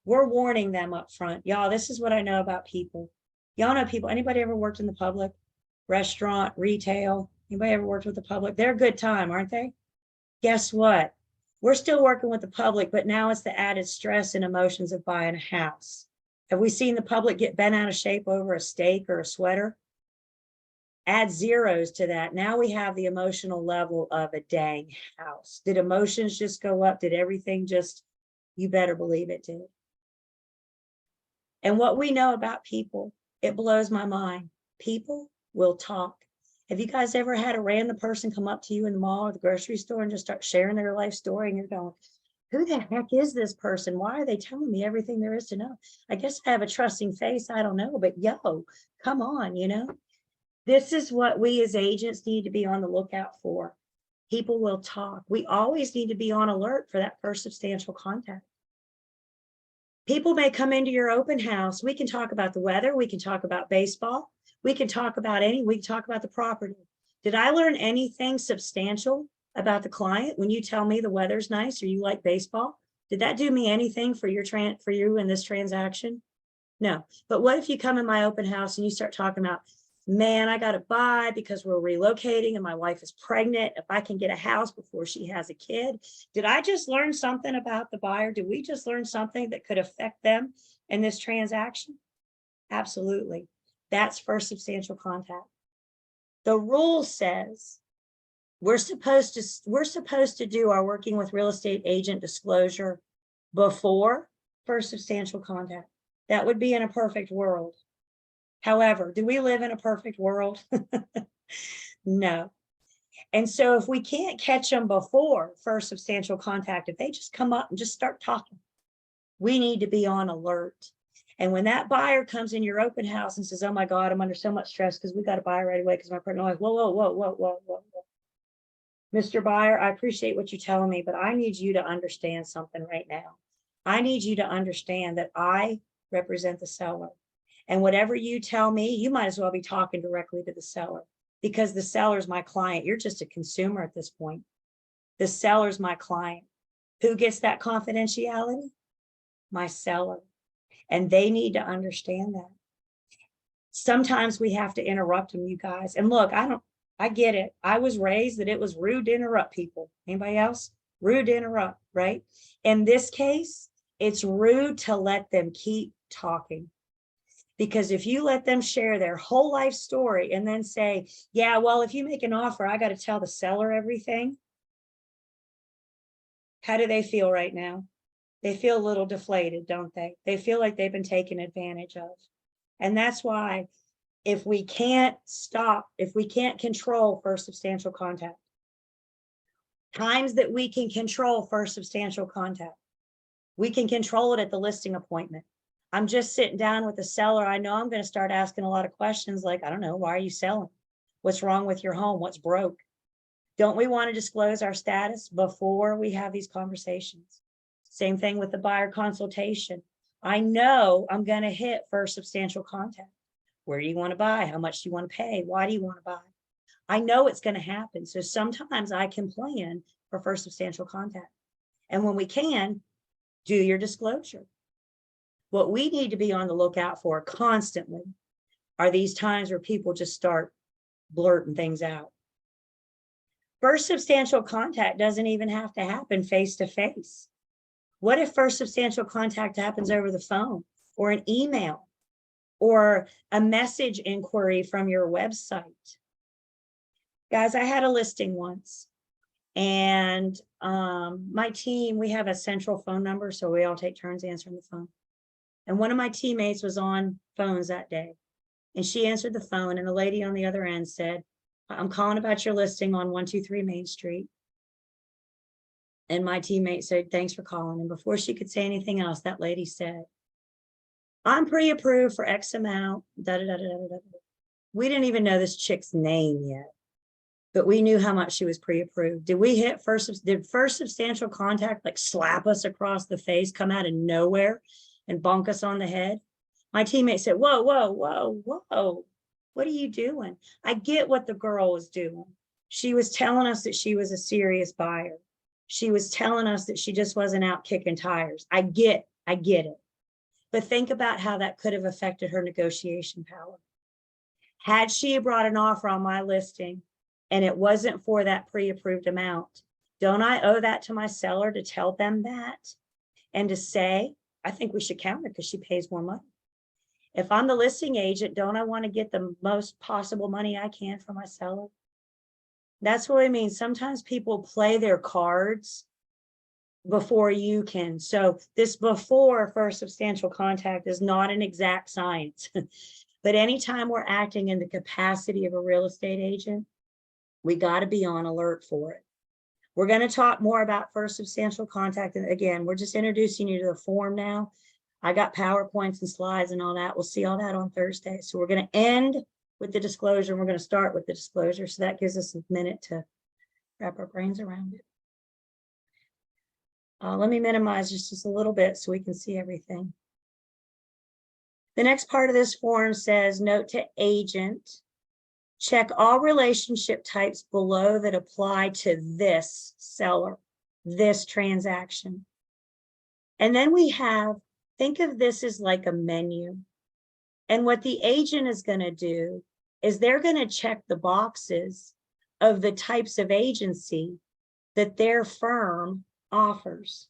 We're warning them up front. Y'all, this is what I know about people. Y'all know people. Anybody ever worked in the public? Restaurant, retail? Anybody ever worked with the public? They're a good time, aren't they? Guess what? We're still working with the public, but now it's the added stress and emotions of buying a house. Have we seen the public get bent out of shape over a steak or a sweater? Add zeros to that. Now we have the emotional level of a dang house. Did emotions just go up? Did everything just, you better believe it did. And what we know about people, it blows my mind. People will talk. Have you guys ever had a random person come up to you in the mall or the grocery store and just start sharing their life story and you're going, who the heck is this person? Why are they telling me everything there is to know? I guess I have a trusting face. I don't know, but yo, come on, you know? This is what we as agents need to be on the lookout for. People will talk. We always need to be on alert for that first substantial contact. People may come into your open house. We can talk about the weather. We can talk about baseball. We can talk about we can talk about the property. Did I learn anything substantial about the client when you tell me the weather's nice or you like baseball? Did that do me anything for you in this transaction? No. But what if you come in my open house and you start talking about, man, I got to buy because we're relocating and my wife is pregnant. If I can get a house before she has a kid. Did I just learn something about the buyer? Did we just learn something that could affect them in this transaction? Absolutely. That's first substantial contact. The rule says we're supposed to do our working with real estate agent disclosure before first substantial contact. That would be in a perfect world. However, do we live in a perfect world? No. And so if we can't catch them before first substantial contact, if they just come up and just start talking, we need to be on alert. And when that buyer comes in your open house and says, oh my God, I'm under so much stress because we got to buy right away because my partner, like, whoa, whoa, whoa, whoa, whoa, whoa, whoa. Mr. Buyer, I appreciate what you're telling me, but I need you to understand something right now. I need you to understand that I represent the seller. And whatever you tell me, you might as well be talking directly to the seller because the seller's my client. You're just a consumer at this point. The seller's my client. Who gets that confidentiality? My seller. And they need to understand that. Sometimes we have to interrupt them, you guys. And look, I get it. I was raised that it was rude to interrupt people. Anybody else? Rude to interrupt, right? In this case, it's rude to let them keep talking. Because if you let them share their whole life story and then say, yeah, well, if you make an offer, I got to tell the seller everything. How do they feel right now? They feel a little deflated, don't they? They feel like they've been taken advantage of. And that's why if we can't stop, if we can't control first substantial contact, times that we can control first substantial contact, we can control it at the listing appointment. I'm just sitting down with the seller. I know I'm going to start asking a lot of questions like, I don't know, why are you selling? What's wrong with your home? What's broke? Don't we want to disclose our status before we have these conversations? Same thing with the buyer consultation. I know I'm going to hit first substantial contact. Where do you want to buy? How much do you want to pay? Why do you want to buy? I know it's going to happen. So sometimes I can plan for first substantial contact. And when we can, do your disclosure. What we need to be on the lookout for constantly are these times where people just start blurting things out. First substantial contact doesn't even have to happen face to face. What if first substantial contact happens over the phone or an email or a message inquiry from your website? Guys, I had a listing once and my team, we have a central phone number, so we all take turns answering the phone. And one of my teammates was on phones that day and she answered the phone and the lady on the other end said, I'm calling about your listing on 123 Main Street. And my teammate said, thanks for calling. And before she could say anything else, that lady said, I'm pre-approved for X amount. Da, da, da, da, da, da. We didn't even know this chick's name yet, but we knew how much she was pre-approved. Did we hit did first substantial contact like slap us across the face, come out of nowhere and bonk us on the head? My teammate said, whoa, whoa, whoa, whoa. What are you doing? I get what the girl was doing. She was telling us that she was a serious buyer. She was telling us that she just wasn't out kicking tires. I get it. But think about how that could have affected her negotiation power. Had she brought an offer on my listing and it wasn't for that pre-approved amount, don't I owe that to my seller to tell them that and to say, I think we should count her because she pays more money. If I'm the listing agent, don't I want to get the most possible money I can for my seller? That's what I mean. Sometimes people play their cards before you can. So this before first substantial contact is not an exact science. But anytime we're acting in the capacity of a real estate agent, we got to be on alert for it. We're going to talk more about first substantial contact. And again, we're just introducing you to the form now. I got PowerPoints and slides and all that. We'll see all that on Thursday. So we're going to end with the disclosure and we're going to start with the disclosure. So that gives us a minute to wrap our brains around it. Let me minimize just a little bit so we can see everything. The next part of this form says, note to agent, check all relationship types below that apply to this seller, this transaction. And then we have, think of this as like a menu. And what the agent is going to do is they're going to check the boxes of the types of agency that their firm offers.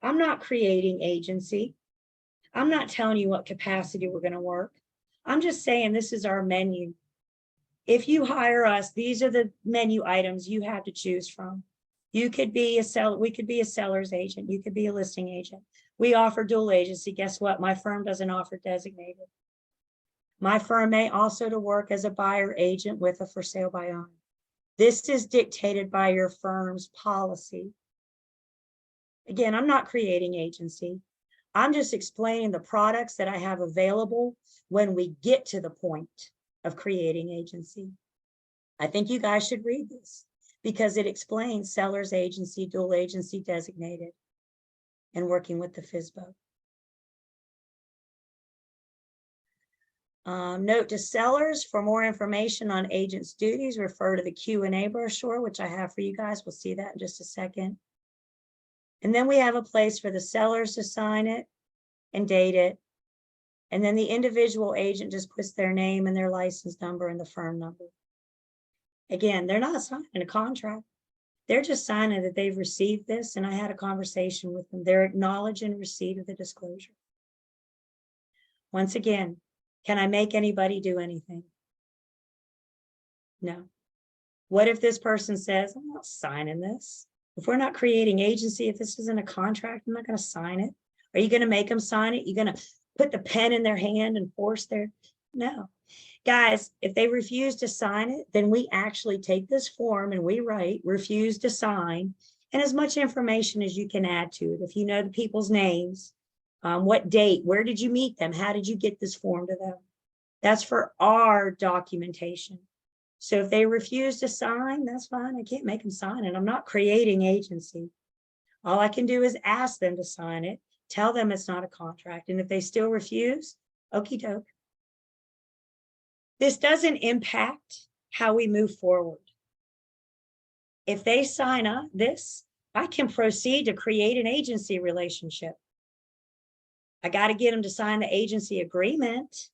I'm not creating agency. I'm not telling you what capacity we're going to work. I'm just saying this is our menu. If you hire us, these are the menu items you have to choose from. You could be a seller, we could be a seller's agent, you could be a listing agent. We offer dual agency. Guess what? My firm doesn't offer designated. My firm may also to work as a buyer agent with a for sale by owner. This is dictated by your firm's policy. Again, I'm not creating agency. I'm just explaining the products that I have available when we get to the point of creating agency. I think you guys should read this because it explains seller's agency, dual agency designated, and working with the FSBO. Note to sellers, for more information on agents' duties, refer to the Q&A brochure, which I have for you guys. We'll see that in just a second. And then we have a place for the sellers to sign it and date it. And then the individual agent just puts their name and their license number and the firm number. Again, they're not signing a contract. They're just signing that they've received this, and I had a conversation with them. They're acknowledging receipt of the disclosure. Once again, can I make anybody do anything? No. What if this person says, I'm not signing this? If we're not creating agency, if this isn't a contract, I'm not going to sign it. Are you going to make them sign it? You're going to put the pen in their hand and force their, no. Guys, if they refuse to sign it, then we actually take this form and we write refuse to sign, and as much information as you can add to it. If you know the people's names, what date, where did you meet them? How did you get this form to them? That's for our documentation. So if they refuse to sign, that's fine. I can't make them sign it. I'm not creating agency. All I can do is ask them to sign it, tell them it's not a contract. And if they still refuse, okie doke. This doesn't impact how we move forward. If they sign up this, I can proceed to create an agency relationship. I got to get them to sign the agency agreement.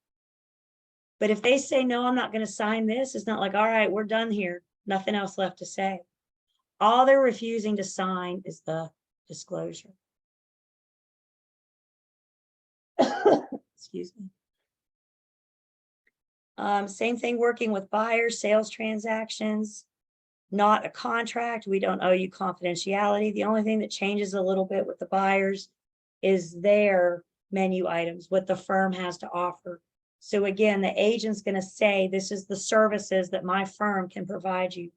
But if they say, no, I'm not going to sign this, it's not like, all right, we're done here. Nothing else left to say. All they're refusing to sign is the disclosure. Excuse me. Same thing working with buyers, sales transactions, not a contract. We don't owe you confidentiality. The only thing that changes a little bit with the buyers is their menu items, what the firm has to offer. So again, the agent's going to say, this is the services that my firm can provide you.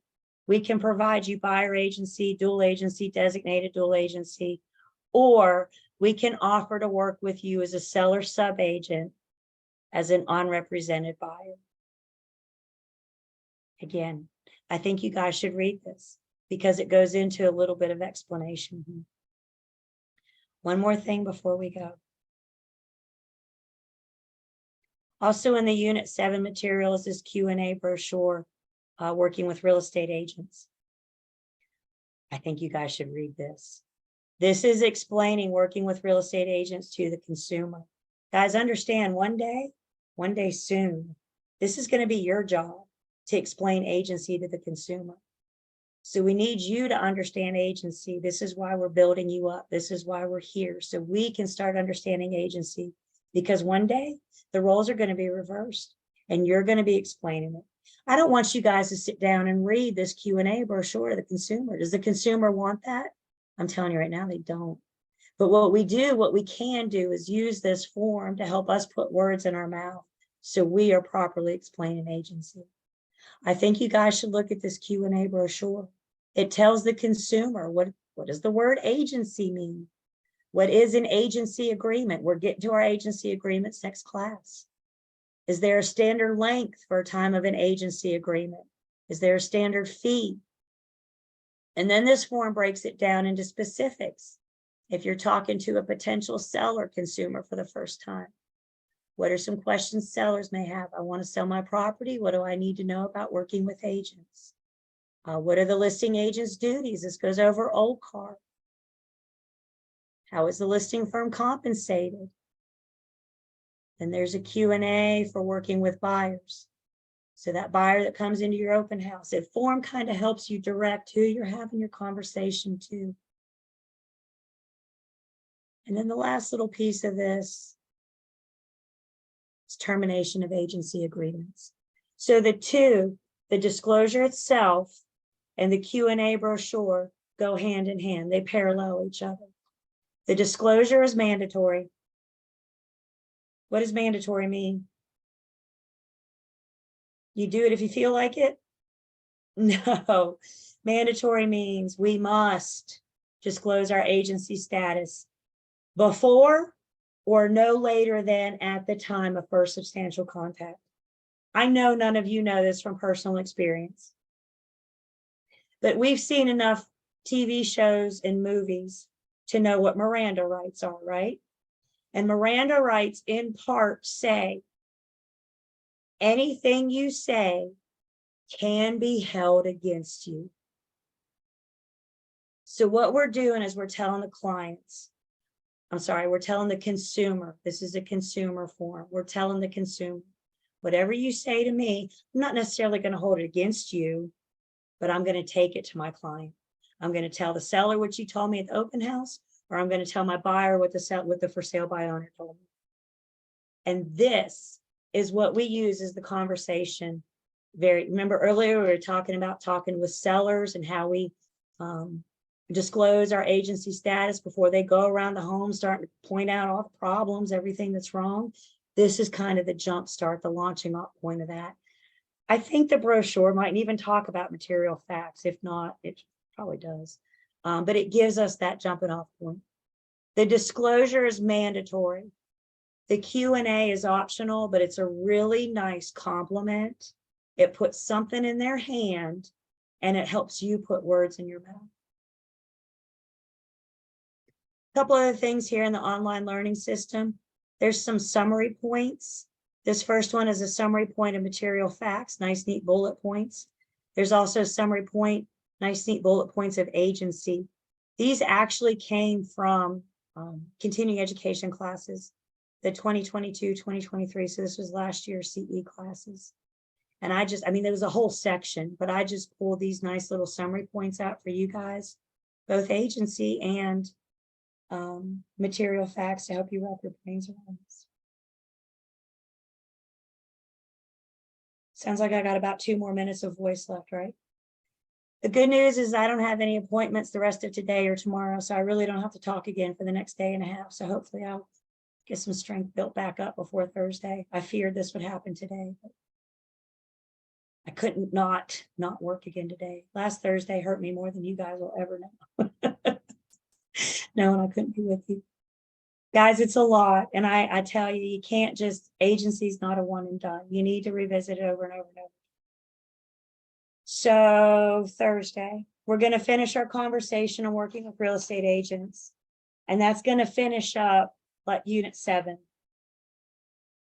We can provide you buyer agency, dual agency, designated dual agency, or we can offer to work with you as a seller sub-agent as an unrepresented buyer. Again, I think you guys should read this because it goes into a little bit of explanation. One more thing before we go. Also in the Unit 7 materials is Q&A brochure, working with real estate agents. I think you guys should read this. This is explaining working with real estate agents to the consumer. Guys, understand one day soon, this is going to be your job to explain agency to the consumer. So we need you to understand agency. This is why we're building you up. This is why we're here. So we can start understanding agency, because one day the roles are going to be reversed and you're going to be explaining it. I don't want you guys to sit down and read this Q&A brochure to the consumer. Does the consumer want that? I'm telling you right now, they don't. But what we can do is use this form to help us put words in our mouth so we are properly explaining agency. I think you guys should look at this Q&A brochure. It tells the consumer what does the word agency mean? What is an agency agreement? We're getting to our agency agreements next class. Is there a standard length for a time of an agency agreement? Is there a standard fee? And then this form breaks it down into specifics. If you're talking to a potential seller consumer for the first time, what are some questions sellers may have? I want to sell my property. What do I need to know about working with agents? What are the listing agent's duties? This goes over old car. How is the listing firm compensated? Then there's a Q&A for working with buyers. So that buyer that comes into your open house, that form kind of helps you direct who you're having your conversation to. And then the last little piece of this is termination of agency agreements. So the disclosure itself and the Q&A brochure go hand in hand. They parallel each other. The disclosure is mandatory. What does mandatory mean? You do it if you feel like it? No. Mandatory means we must disclose our agency status before or no later than at the time of first substantial contact. I know none of you know this from personal experience, but we've seen enough TV shows and movies to know what Miranda rights are, right? And Miranda rights in part say, anything you say can be held against you. So what we're doing is we're telling the clients, we're telling the consumer, this is a consumer form. We're telling the consumer, whatever you say to me, I'm not necessarily going to hold it against you, but I'm going to take it to my client. I'm going to tell the seller what you told me at the open house, or I'm going to tell my buyer what the for sale by owner told me. And this is what we use as the conversation. Remember earlier we were talking with sellers and how we disclose our agency status before they go around the home, starting to point out all the problems, everything that's wrong. This is kind of the jump start, the launching off point of that. I think the brochure might even talk about material facts. If not, it probably does. But it gives us that jumping off point. The disclosure is mandatory. The Q&A is optional, but it's a really nice compliment. It puts something in their hand and it helps you put words in your mouth. A couple other things here in the online learning system. There's some summary points. This first one is a summary point of material facts, nice, neat bullet points. There's also a summary point, nice, neat bullet points of agency. These actually came from continuing education classes, the 2022, 2023. So this was last year's CE classes. And there was a whole section, but I just pulled these nice little summary points out for you guys, both agency and material facts to help you wrap your brains around this. Sounds like I got about 2 more minutes of voice left, right? The good news is I don't have any appointments the rest of today or tomorrow, so I really don't have to talk again for the next day and a half. So hopefully I'll get some strength built back up before Thursday. I feared this would happen today, but I couldn't not work again today. Last Thursday hurt me more than you guys will ever know. Knowing I couldn't be with you. Guys, it's a lot. And I tell you, you can't just, agency's not a one and done. You need to revisit it over and over and over. So Thursday, we're going to finish our conversation on working with real estate agents. And that's going to finish up like unit 7.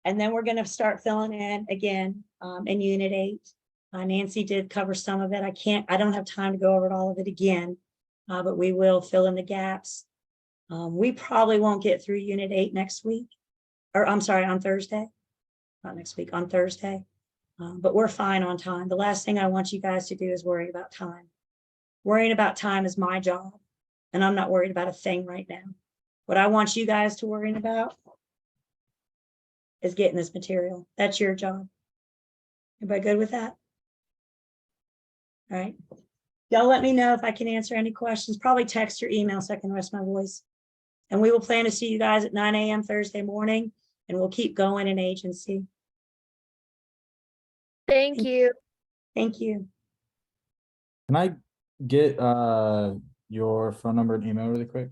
And then we're going to start filling in again in unit 8. Nancy did cover some of it. I don't have time to go over all of it again, but we will fill in the gaps. We probably won't get through unit 8 next week, or I'm sorry, on Thursday, not next week, on Thursday. But we're fine on time. The last thing I want you guys to do is worry about time. Worrying about time is my job, and I'm not worried about a thing right now. What I want you guys to worry about is getting this material. That's your job. Everybody good with that? All right. Y'all let me know if I can answer any questions. Probably text or email so I can rest my voice. And we will plan to see you guys at 9 a.m. Thursday morning, and we'll keep going in agency. Thank you. Thank you. Can I get your phone number and email really quick?